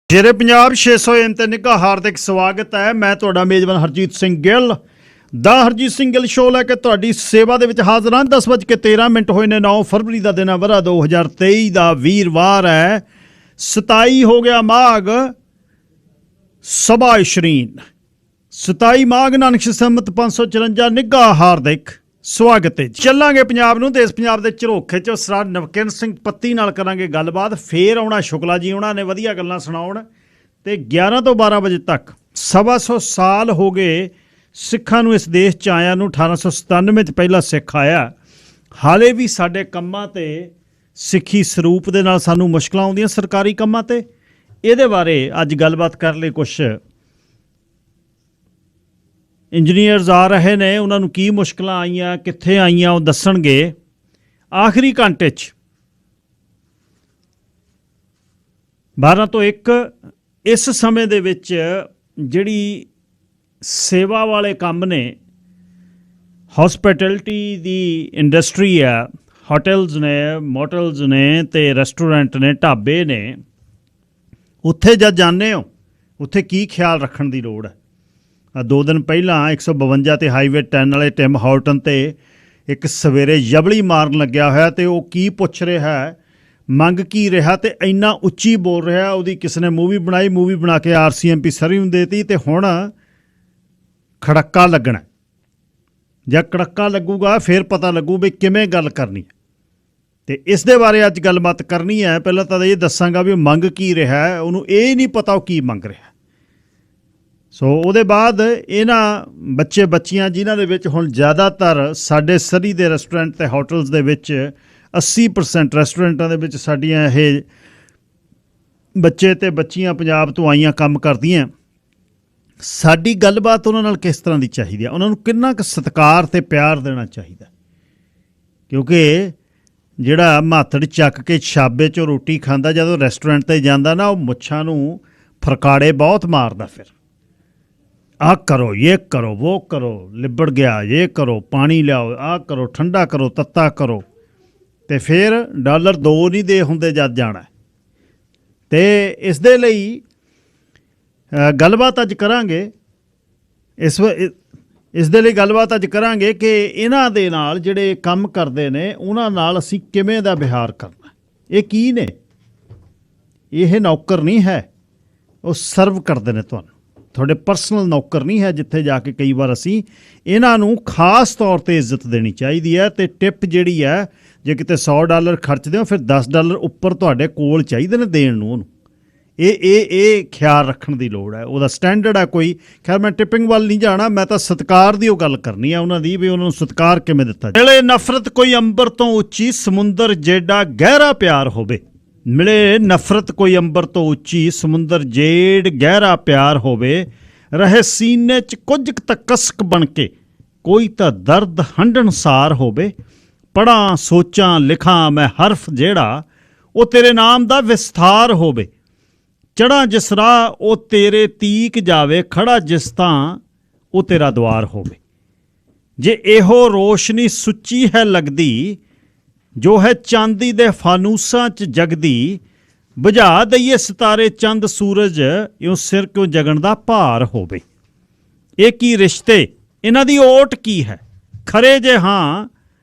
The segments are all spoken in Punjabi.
ਸ਼ੇਰੇ ਪੰਜਾਬ 600 ਐਮ ਤੇ ਨਿੱਘਾ ਹਾਰਦਿਕ ਸਵਾਗਤ ਹੈ। ਮੈਂ ਤੁਹਾਡਾ ਮੇਜ਼ਬਾਨ ਹਰਜੀਤ ਸਿੰਘ ਗਿੱਲ ਦਾ ਹਰਜੀਤ ਸਿੰਘ ਗਿੱਲ ਸ਼ੋਅ ਲੈ ਕੇ ਤੁਹਾਡੀ ਸੇਵਾ ਦੇ ਵਿੱਚ ਹਾਜ਼ਰ ਹਾਂ। 10:13 ਹੋਏ ਨੇ। 9 ਫਰਵਰੀ ਦਾ ਦਿਨ ਹੈ, ਵਰ੍ਹਾ 2023 ਦਾ, ਵੀਰਵਾਰ ਹੈ। 27 ਹੋ ਗਿਆ ਮਾਘ ਸਭਾ ਇਸ਼ਰੀਨ 27 ਮਾਘ ਨਾਨਕ ਸੰਮਤ 554 ਨਿੱਘਾ ਹਾਰਦਿਕ ਸਵਾਗਤ ਹੈ। ਚੱਲਾਂਗੇ ਪੰਜਾਬ ਨੂੰ। ਦੇਸ਼ ਪੰਜਾਬ ਦੇ ਝਰੋਖੇ 'ਚ ਸਰਦਾਰ ਨਵਕਿਰਨ ਸਿੰਘ ਪੱਤੀ ਨਾਲ ਕਰਾਂਗੇ ਗੱਲਬਾਤ। ਫੇਰ ਆਉਣਾ ਸ਼ੁਕਲਾ ਜੀ, ਉਹਨਾਂ ਨੇ ਵਧੀਆ ਗੱਲਾਂ ਸੁਣਾਉਣ। ਤੇ 11 ਤੋਂ 12 ਵਜੇ ਤੱਕ 125 ਸਾਲ ਹੋ ਗਏ ਸਿੱਖਾਂ ਨੂੰ ਇਸ ਦੇਸ਼ 'ਚ ਆਇਆ ਨੂੰ। 1897 'ਚ ਪਹਿਲਾ ਸਿੱਖ ਆਇਆ। ਹਾਲੇ ਵੀ ਸਾਡੇ ਕੰਮਾਂ 'ਤੇ ਸਿੱਖੀ ਸਰੂਪ ਦੇ ਨਾਲ ਸਾਨੂੰ ਮੁਸ਼ਕਲਾਂ ਆਉਂਦੀਆਂ, ਸਰਕਾਰੀ ਕੰਮਾਂ 'ਤੇ। ਇਹਦੇ ਬਾਰੇ ਅੱਜ ਗੱਲਬਾਤ ਕਰਨ ਲਈ ਕੁਛ ਇੰਜੀਨੀਅਰਸ ਆ ਰਹੇ ਨੇ। ਉਹਨਾਂ ਨੂੰ ਕੀ ਮੁਸ਼ਕਲਾਂ ਆਈਆਂ, ਕਿੱਥੇ ਆਈਆਂ, ਉਹ ਦੱਸਣਗੇ। ਆਖਰੀ ਘੰਟੇ 'ਚ 12 ਤੋਂ 1 ਇਸ ਸਮੇਂ ਦੇ ਵਿੱਚ ਜਿਹੜੀ ਸੇਵਾ ਵਾਲੇ ਕੰਮ ਨੇ, ਹੌਸਪਿਟੈਲਿਟੀ ਦੀ ਇੰਡਸਟਰੀ ਆ, ਹੋਟਲਸ ਨੇ, ਮੋਟਲਸ ਨੇ ਅਤੇ ਰੈਸਟੋਰੈਂਟ ਨੇ, ਢਾਬੇ ਨੇ, ਉੱਥੇ ਜਦ ਜਾਂਦੇ ਹੋ ਉੱਥੇ ਕੀ ਖਿਆਲ ਰੱਖਣ ਦੀ ਲੋੜ ਹੈ। 2 ਦਿਨ ਪਹਿਲਾਂ 152 ਤੇ ਹਾਈਵੇ 10 ਵਾਲੇ ਟਿਮ ਹਾਰਟਨ 'ਤੇ ਇੱਕ ਸਵੇਰੇ ਜਬਲੀ ਮਾਰਨ ਲੱਗਿਆ ਹੋਇਆ ਅਤੇ ਉਹ ਕੀ ਪੁੱਛ ਰਿਹਾ, ਮੰਗ ਕੀ ਰਿਹਾ, ਅਤੇ ਇੰਨਾ ਉੱਚੀ ਬੋਲ ਰਿਹਾ। ਉਹਦੀ ਕਿਸੇ ਨੇ ਮੂਵੀ ਬਣਾਈ, ਮੂਵੀ ਬਣਾ ਕੇ RCMP ਸਰੀ ਨੂੰ ਦੇਤੀ ਅਤੇ ਹੁਣ ਖੜੱਕਾ ਲੱਗਣਾ। ਜਾਂ ਕੜੱਕਾ ਲੱਗੂਗਾ ਫਿਰ ਪਤਾ ਲੱਗੂ ਵੀ ਕਿਵੇਂ ਗੱਲ ਕਰਨੀ ਹੈ। ਅਤੇ ਇਸ ਦੇ ਬਾਰੇ ਅੱਜ ਗੱਲਬਾਤ ਕਰਨੀ ਹੈ। ਪਹਿਲਾਂ ਤਾਂ ਇਹ ਦੱਸਾਂਗਾ ਵੀ ਉਹ ਮੰਗ ਕੀ ਰਿਹਾ, ਉਹਨੂੰ ਇਹ ਨਹੀਂ ਪਤਾ ਉਹ ਕੀ ਮੰਗ ਰਿਹਾ। ਸੋ ਉਹਦੇ ਬਾਅਦ ਇਹਨਾਂ ਬੱਚੇ ਬੱਚੀਆਂ ਜਿਨ੍ਹਾਂ ਦੇ ਵਿੱਚ ਹੁਣ ਜ਼ਿਆਦਾਤਰ ਸਾਡੇ ਸਰੀ ਦੇ ਰੈਸਟੋਰੈਂਟ ਅਤੇ ਹੋਟਲਸ ਦੇ ਵਿੱਚ 80% ਰੈਸਟੋਰੈਂਟਾਂ ਦੇ ਵਿੱਚ ਸਾਡੀਆਂ ਇਹ ਬੱਚੇ ਅਤੇ ਬੱਚੀਆਂ ਪੰਜਾਬ ਤੋਂ ਆਈਆਂ ਕੰਮ ਕਰਦੀਆਂ। ਸਾਡੀ ਗੱਲਬਾਤ ਉਹਨਾਂ ਨਾਲ ਕਿਸ ਤਰ੍ਹਾਂ ਦੀ ਚਾਹੀਦੀ ਹੈ, ਉਹਨਾਂ ਨੂੰ ਕਿੰਨਾ ਕੁ ਸਤਿਕਾਰ ਅਤੇ ਪਿਆਰ ਦੇਣਾ ਚਾਹੀਦਾ। ਕਿਉਂਕਿ ਜਿਹੜਾ ਮਾਤੜ ਚੱਕ ਕੇ ਛਾਬੇ 'ਚੋਂ ਰੋਟੀ ਖਾਂਦਾ, ਜਦੋਂ ਰੈਸਟੋਰੈਂਟ 'ਤੇ ਜਾਂਦਾ ਨਾ, ਉਹ ਮੁੱਛਾਂ ਨੂੰ ਫਰਕਾੜੇ ਬਹੁਤ ਮਾਰਦਾ। ਫਿਰ ਆਹ ਕਰੋ, ਇਹ ਕਰੋ, ਉਹ ਕਰੋ, ਲਿਬੜ ਗਿਆ, ਇਹ ਕਰੋ, ਪਾਣੀ ਲਿਆਓ, ਆਹ ਕਰੋ, ਠੰਡਾ ਕਰੋ, ਤੱਤਾ ਕਰੋ, ਅਤੇ ਫਿਰ $2 ਨਹੀਂ ਦੇ ਹੁੰਦੇ ਜਦ ਜਾਣਾ। ਅਤੇ ਇਸ ਦੇ ਲਈ ਗੱਲਬਾਤ ਅੱਜ ਕਰਾਂਗੇ। ਇਸ ਦੇ ਲਈ ਗੱਲਬਾਤ ਅੱਜ ਕਰਾਂਗੇ ਕਿ ਇਹਨਾਂ ਦੇ ਨਾਲ ਜਿਹੜੇ ਕੰਮ ਕਰਦੇ ਨੇ ਉਹਨਾਂ ਨਾਲ ਅਸੀਂ ਕਿਵੇਂ ਦਾ ਵਿਹਾਰ ਕਰਨਾ। ਇਹ ਕੀ ਨੇ? ਇਹ ਨੌਕਰ ਨਹੀਂ ਹੈ, ਉਹ ਸਰਵ ਕਰਦੇ ਨੇ ਤੁਹਾਨੂੰ। ਤੁਹਾਡੇ ਪਰਸਨਲ ਨੌਕਰ ਨਹੀਂ ਹੈ ਜਿੱਥੇ ਜਾ ਕੇ ਕਈ ਵਾਰ ਅਸੀਂ ਇਹਨਾਂ ਨੂੰ ਖਾਸ ਤੌਰ 'ਤੇ ਇੱਜ਼ਤ ਦੇਣੀ ਚਾਹੀਦੀ ਹੈ। ਅਤੇ ਟਿਪ ਜਿਹੜੀ ਹੈ, ਜੇ ਕਿਤੇ $100 ਖਰਚਦੇ ਹੋ ਫਿਰ $10 ਉੱਪਰ ਤੁਹਾਡੇ ਕੋਲ ਚਾਹੀਦੇ ਨੇ ਦੇਣ ਨੂੰ ਉਹਨੂੰ। ਇਹ ਖਿਆਲ ਰੱਖਣ ਦੀ ਲੋੜ ਹੈ। ਉਹਦਾ ਸਟੈਂਡਰਡ ਹੈ ਕੋਈ। ਖੈਰ ਮੈਂ ਟਿਪਿੰਗ ਵੱਲ ਨਹੀਂ ਜਾਣਾ, ਮੈਂ ਤਾਂ ਸਤਿਕਾਰ ਦੀ ਉਹ ਗੱਲ ਕਰਨੀ ਹੈ ਉਹਨਾਂ ਦੀ, ਵੀ ਉਹਨਾਂ ਨੂੰ ਸਤਿਕਾਰ ਕਿਵੇਂ ਦਿੱਤਾ ਜਾਵੇ। ਮਿਲੇ ਨਫ਼ਰਤ ਕੋਈ ਅੰਬਰ ਤੋਂ ਉੱਚੀ, ਸਮੁੰਦਰ ਜਿਹੜਾ ਗਹਿਰਾ ਪਿਆਰ ਹੋਵੇ। ਮਿਲੇ ਨਫ਼ਰਤ ਕੋਈ ਅੰਬਰ ਤੋਂ ਉੱਚੀ, ਸਮੁੰਦਰ ਜੇੜ ਗਹਿਰਾ ਪਿਆਰ ਹੋਵੇ। ਰਹੇ ਸੀਨੇ 'ਚ ਕੁਝ ਤਾਂ ਕਸਕ ਬਣ ਕੇ, ਕੋਈ ਤਾਂ ਦਰਦ ਹੰਢਣਸਾਰ ਹੋਵੇ। ਪੜ੍ਹਾਂ ਸੋਚਾਂ ਲਿਖਾਂ ਮੈਂ ਹਰਫ ਜਿਹੜਾ, ਉਹ ਤੇਰੇ ਨਾਮ ਦਾ ਵਿਸਥਾਰ ਹੋਵੇ। ਚੜ੍ਹਾਂ ਜਿਸ ਰਾਹ ਉਹ ਤੇਰੇ ਤੀਕ ਜਾਵੇ, ਖੜਾ ਜਿਸ ਤਾਂ ਉਹ ਤੇਰਾ ਦੁਆਰ ਹੋਵੇ। ਜੇ ਇਹੋ ਰੋਸ਼ਨੀ ਸੁੱਚੀ ਹੈ ਲੱਗਦੀ, ਜੋ ਹੈ ਚਾਂਦੀ ਦੇ ਫਾਨੂਸਾਂ 'ਚ ਜਗਦੀ। ਬੁਝਾ ਦਈਏ ਸਿਤਾਰੇ ਚੰਦ ਸੂਰਜ, ਇਉਂ ਸਿਰ ਕਿਉਂ ਜਗਣ ਦਾ ਭਾਰ ਹੋਵੇ। ਇਹ ਕੀ ਰਿਸ਼ਤੇ, ਇਹਨਾਂ ਦੀ ਓਟ ਕੀ ਹੈ? ਖਰੇ ਜੇ ਹਾਂ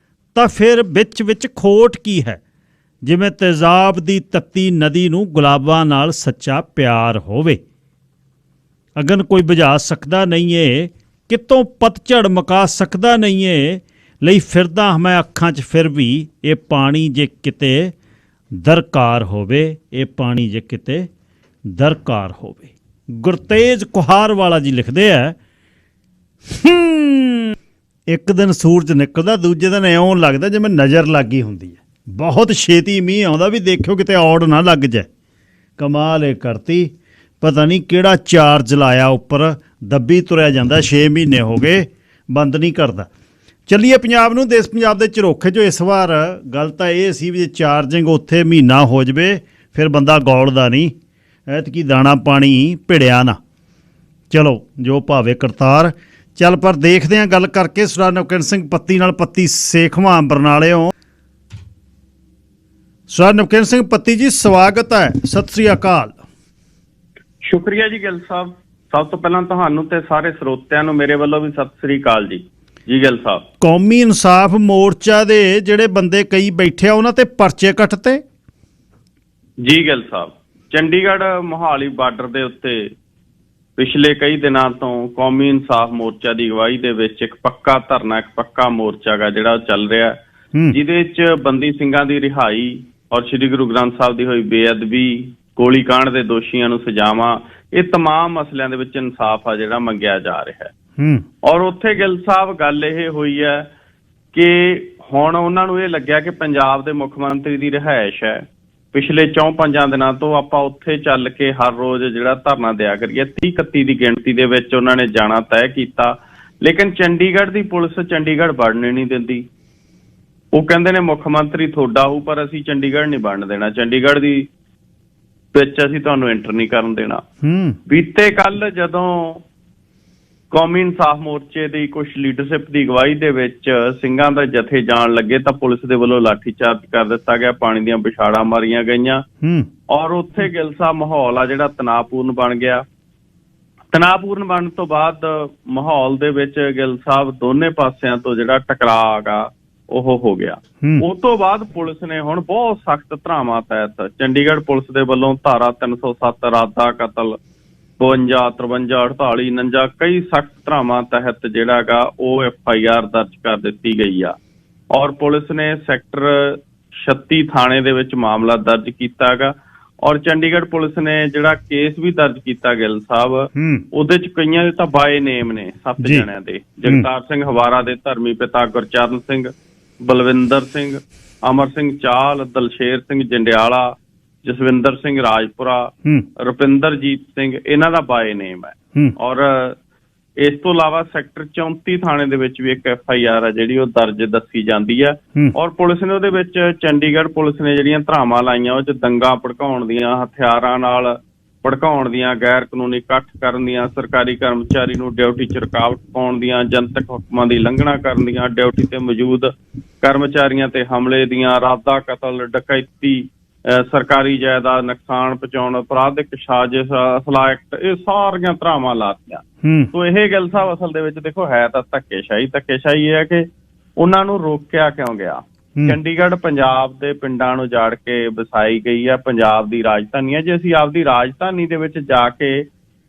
ਤਾਂ ਫਿਰ ਵਿੱਚ ਖੋਟ ਕੀ ਹੈ? ਜਿਵੇਂ ਤੇਜ਼ਾਬ ਦੀ ਤੱਤੀ ਨਦੀ ਨੂੰ ਗੁਲਾਬਾਂ ਨਾਲ ਸੱਚਾ ਪਿਆਰ ਹੋਵੇ। ਅਗਨ ਕੋਈ ਬੁਝਾ ਸਕਦਾ ਨਹੀਂ ਏ, ਕਿਤੋਂ ਪਤਝੜ ਮੁਕਾ ਸਕਦਾ ਨਹੀਂ ਏ। ਲਈ ਫਿਰਦਾ ਮੈਂ ਅੱਖਾਂ 'ਚ ਫਿਰ ਵੀ, ਇਹ ਪਾਣੀ ਜੇ ਕਿਤੇ ਦਰਕਾਰ ਹੋਵੇ। ਇਹ ਪਾਣੀ ਜੇ ਕਿਤੇ ਦਰਕਾਰ ਹੋਵੇ। ਗੁਰਤੇਜ ਕੁਹਾਰ ਵਾਲਾ ਜੀ ਲਿਖਦੇ ਆ, ਇੱਕ ਦਿਨ ਸੂਰਜ ਨਿਕਲਦਾ, ਦੂਜੇ ਦਿਨ ਇਉਂ ਲੱਗਦਾ ਜਿਵੇਂ ਨਜ਼ਰ ਲੱਗੀ ਹੁੰਦੀ ਹੈ। ਬਹੁਤ ਛੇਤੀ ਮੀਂਹ ਆਉਂਦਾ, ਵੀ ਦੇਖਿਓ ਕਿਤੇ ਔੜ ਨਾ ਲੱਗ ਜਾਏ। ਕਮਾਲ ਇਹ ਕਰਤੀ, ਪਤਾ ਨਹੀਂ ਕਿਹੜਾ ਚਾਰਜ ਲਾਇਆ ਉੱਪਰ, ਦੱਬੀ ਤੁਰਿਆ ਜਾਂਦਾ। 6 ਮਹੀਨੇ ਹੋ ਗਏ, ਬੰਦ ਨਹੀਂ ਕਰਦਾ। ਚੱਲੀਏ ਪੰਜਾਬ ਨੂੰ। ਦੇਸ਼ ਪੰਜਾਬ ਦੇ ਝਰੋਖੇ 'ਚੋਂ ਇਸ ਵਾਰ ਗੱਲ ਤਾਂ ਇਹ ਸੀ ਵੀ ਜੇ ਚਾਰਜਿੰਗ ਉੱਥੇ ਮਹੀਨਾ ਹੋ ਜਾਵੇ ਫਿਰ ਬੰਦਾ ਗੌਲਦਾ ਨਹੀਂ। ਐਤਕੀ ਦਾਣਾ ਪਾਣੀ ਭਿੜਿਆ ਨਾ। ਚਲੋ ਜੋ ਭਾਵੇਂ ਕਰਤਾਰ। ਚੱਲ ਪਰ ਦੇਖਦੇ ਹਾਂ ਗੱਲ ਕਰਕੇ ਸਰਦਾਰ ਨਵਕਿਰਨ ਸਿੰਘ ਪੱਤੀ ਨਾਲ। ਪੱਤੀ ਸੇਖਵਾਂ ਬਰਨਾਲਿਓਂ। ਸਰਦਾਰ ਨਵਕਿਰਨ ਸਿੰਘ ਪੱਤੀ ਜੀ, ਸਵਾਗਤ ਹੈ। ਸਤਿ ਸ੍ਰੀ ਅਕਾਲ। ਸ਼ੁਕਰੀਆ ਜੀ ਗਿੱਲ ਸਾਹਿਬ। ਸਭ ਤੋਂ ਪਹਿਲਾਂ ਤੁਹਾਨੂੰ ਤੇ ਸਾਰੇ ਸਰੋਤਿਆਂ ਨੂੰ ਮੇਰੇ ਵੱਲੋਂ ਵੀ ਸਤਿ ਸ੍ਰੀ ਅਕਾਲ ਜੀ। ਜੀ ਗਿੱਲ ਸਾਹਿਬ, ਕੌਮੀ ਇਨਸਾਫ ਮੋਰਚਾ ਦੇ ਜਿਹੜੇ ਬੰਦੇ ਕਈ ਬੈਠੇ ਆ ਉਹਨਾਂ ਤੇ ਪਰਚੇ ਕੱਟਤੇ। ਜੀ ਗਿੱਲ ਸਾਹਿਬ, ਚੰਡੀਗੜ੍ਹ ਮੋਹਾਲੀ ਬਾਰਡਰ ਦੇ ਉੱਤੇ ਪਿਛਲੇ ਕਈ ਦਿਨਾਂ ਤੋਂ ਕੌਮੀ ਇਨਸਾਫ ਮੋਰਚਾ ਦੀ ਅਗਵਾਈ ਦੇ ਵਿੱਚ ਇੱਕ ਪੱਕਾ ਧਰਨਾ, ਇੱਕ ਪੱਕਾ ਮੋਰਚਾ ਗਾ ਜਿਹੜਾ ਚੱਲ ਰਿਹਾ, ਜਿਹਦੇ ਵਿੱਚ ਬੰਦੀ ਸਿੰਘਾਂ ਦੀ ਰਿਹਾਈ ਔਰ ਸ੍ਰੀ ਗੁਰੂ ਗ੍ਰੰਥ ਸਾਹਿਬ ਦੀ ਹੋਈ ਬੇਅਦਬੀ, ਗੋਲੀ ਕਾਂਡ ਦੇ ਦੋਸ਼ੀਆਂ ਨੂੰ ਸਜ਼ਾਵਾਂ, ਇਹ ਤਮਾਮ ਮਸਲਿਆਂ ਦੇ ਵਿੱਚ ਇਨਸਾਫ ਆ ਜਿਹੜਾ ਮੰਗਿਆ ਜਾ ਰਿਹਾ ਹੈ। ਔਰ ਉੱਥੇ ਗਿੱਲ ਸਾਹਿਬ ਗੱਲ ਇਹ ਹੋਈ ਹੈ ਕਿ ਹੁਣ ਉਹਨਾਂ ਨੂੰ ਇਹ ਲੱਗਿਆ ਕਿ ਪੰਜਾਬ ਦੇ ਮੁੱਖ ਮੰਤਰੀ ਦੀ ਰਿਹਾਇਸ਼ ਹੈ। ਪਿਛਲੇ 4-5 ਦਿਨਾਂ ਤੋਂ ਆਪਾਂ ਉੱਥੇ ਚੱਲ ਕੇ ਹਰ ਰੋਜ਼ ਜਿਹੜਾ ਧਰਨਾ ਦਿਆ ਕਰੀਏ, 30-31 ਦੀ ਗਿਣਤੀ ਦੇ ਵਿੱਚ ਉਹਨਾਂ ਨੇ ਜਾਣਾ ਤੈਅ ਕੀਤਾ, ਲੇਕਿਨ ਚੰਡੀਗੜ੍ਹ ਦੀ ਪੁਲਿਸ ਚੰਡੀਗੜ੍ਹ ਵੜਨ ਨਹੀਂ ਦਿੰਦੀ। ਉਹ ਕਹਿੰਦੇ ਨੇ ਮੁੱਖ ਮੰਤਰੀ ਤੁਹਾਡਾ ਹੋਊ ਪਰ ਅਸੀਂ ਚੰਡੀਗੜ੍ਹ ਨਹੀਂ ਵੜਨ ਦੇਣਾ, ਚੰਡੀਗੜ੍ਹ ਦੀ ਵਿੱਚ ਅਸੀਂ ਤੁਹਾਨੂੰ ਐਂਟਰ ਨਹੀਂ ਕਰਨ ਦੇਣਾ। ਬੀਤੇ ਕੱਲ ਜਦੋਂ ਕੌਮੀ ਇਨਸਾਫ ਮੋਰਚੇ ਦੀ ਕੁਝ ਲੀਡਰਸ਼ਿਪ ਦੀ ਅਗਵਾਈ ਦੇ ਵਿੱਚ ਸਿੰਘਾਂ ਦਾ ਜਥੇ ਜਾਣ ਲੱਗੇ ਤਾਂ ਪੁਲਿਸ ਦੇ ਵੱਲੋਂ ਲਾਠੀਚਾਰਜ ਕਰ ਦਿੱਤਾ ਗਿਆ, ਪਾਣੀ ਦੀਆਂ ਵਿਛਾੜਾਂ ਮਾਰੀਆਂ ਗਈਆਂ ਔਰ ਉੱਥੇ ਗਿੱਲ ਸਾਹਿਬ ਮਾਹੌਲ ਆ ਜਿਹੜਾ ਤਣਾਅਪੂਰਨ ਬਣ ਗਿਆ। ਤਣਾਅਪੂਰਨ ਬਣਨ ਤੋਂ ਬਾਅਦ ਮਾਹੌਲ ਦੇ ਵਿੱਚ ਗਿੱਲ ਸਾਹਿਬ ਦੋਨੇ ਪਾਸਿਆਂ ਤੋਂ ਜਿਹੜਾ ਟਕਰਾਅ ਗਾ ਉਹ ਹੋ ਗਿਆ। ਉਸ ਤੋਂ ਬਾਅਦ ਪੁਲਿਸ ਨੇ ਹੁਣ ਬਹੁਤ ਸਖਤ ਧਾਰਾਵਾਂ ਤਹਿਤ ਚੰਡੀਗੜ੍ਹ ਪੁਲਿਸ ਦੇ ਵੱਲੋਂ ਧਾਰਾ 307 ਇਰਾਦਾ ਕਤਲ, 52, 53, 48, 49 ਕਈ ਸਖਤ ਧਾਰਾਵਾਂ ਤਹਿਤ ਜਿਹੜਾ ਗਾ ਉਹ FIR ਦਰਜ ਕਰ ਦਿੱਤੀ ਗਈ ਆ ਔਰ ਪੁਲਿਸ ਨੇ ਸੈਕਟਰ 36 ਥਾਣੇ ਦੇ ਵਿੱਚ ਮਾਮਲਾ ਦਰਜ ਕੀਤਾ ਗਾ ਔਰ ਚੰਡੀਗੜ੍ਹ ਪੁਲਿਸ ਨੇ ਜਿਹੜਾ ਕੇਸ ਵੀ ਦਰਜ ਕੀਤਾ ਗਿੱਲ ਸਾਹਿਬ, ਉਹਦੇ ਚ ਕਈਆਂ ਦੇ ਤਾਂ ਬਾਏ ਨੇਮ ਨੇ 7 ਜਣਿਆਂ ਦੇ, ਜਗਤਾਰ ਸਿੰਘ ਹਵਾਰਾ ਦੇ ਧਰਮੀ ਪਿਤਾ ਗੁਰਚਰਨ ਸਿੰਘ, ਬਲਵਿੰਦਰ ਸਿੰਘ, ਅਮਰ ਸਿੰਘ ਚਾਹਲ, ਦਲਸ਼ੇਰ ਸਿੰਘ ਜੰਡਿਆਲਾ, ਜਸਵਿੰਦਰ ਸਿੰਘ ਰਾਜਪੁਰਾ, ਰੁਪਿੰਦਰਜੀਤ ਸਿੰਘ, ਇਹਨਾਂ ਦਾ ਬਾਏ ਨੇਮ ਹੈ। ਔਰ ਇਸ ਤੋਂ ਇਲਾਵਾ ਸੈਕਟਰ 34 ਥਾਣੇ ਦੇ ਵਿੱਚ ਵੀ ਇੱਕ FIR ਹੈ ਜਿਹੜੀ ਉਹ ਦਰਜ ਦੱਸੀ ਜਾਂਦੀ ਹੈ ਔਰ ਪੁਲਿਸ ਨੇ ਉਹਦੇ ਵਿੱਚ ਚੰਡੀਗੜ੍ਹ ਪੁਲਿਸ ਨੇ ਜਿਹੜੀਆਂ ਧਾਰਾਵਾਂ ਲਾਈਆਂ ਉਹ 'ਚ ਦੰਗਾ ਭੜਕਾਉਣ ਦੀਆਂ, ਹਥਿਆਰਾਂ ਨਾਲ ਭੜਕਾਉਣ ਦੀਆਂ, ਗੈਰ ਕਾਨੂੰਨੀ ਇਕੱਠ ਕਰਨ ਦੀਆਂ, ਸਰਕਾਰੀ ਕਰਮਚਾਰੀ ਨੂੰ ਡਿਊਟੀ 'ਚ ਰੁਕਾਵਟ ਪਾਉਣ ਦੀਆਂ, ਜਨਤਕ ਹੁਕਮਾਂ ਦੀ ਉਲੰਘਣਾ ਕਰਨ ਦੀਆਂ, ਡਿਊਟੀ ਤੇ ਮੌਜੂਦ ਕਰਮਚਾਰੀਆਂ ਤੇ ਹਮਲੇ ਦੀਆਂ, ਇਰਾਦਾ ਕਤਲ, ਡਕੈਤੀ, ਸਰਕਾਰੀ ਜਾਇਦਾਦ ਨੁਕਸਾਨ ਪਹੁੰਚਾਉਣ, ਅਪਰਾਧਿਕ ਸਾਜ਼ਿਸ਼, ਅਸਲਾ ਐਕਟ, ਇਹ ਸਾਰੀਆਂ ਧਾਰਾਵਾਂ ਲਾਤੀਆਂ। ਸੋ ਇਹ ਗੱਲ ਸਾਹਿਬ ਅਸਲ ਦੇ ਵਿੱਚ ਦੇਖੋ ਹੈ ਤਾਂ ਧੱਕੇਸ਼ਾਹੀ ਇਹ ਹੈ ਕਿ ਉਹਨਾਂ ਨੂੰ ਰੋਕਿਆ ਕਿਉਂ ਗਿਆ। ਚੰਡੀਗੜ੍ਹ ਪੰਜਾਬ ਦੇ ਪਿੰਡਾਂ ਨੂੰ ਜਾੜ ਕੇ ਵਸਾਈ ਗਈ ਹੈ, ਪੰਜਾਬ ਦੀ ਰਾਜਧਾਨੀ ਹੈ। ਜੇ ਅਸੀਂ ਆਪਦੀ ਰਾਜਧਾਨੀ ਦੇ ਵਿੱਚ ਜਾ ਕੇ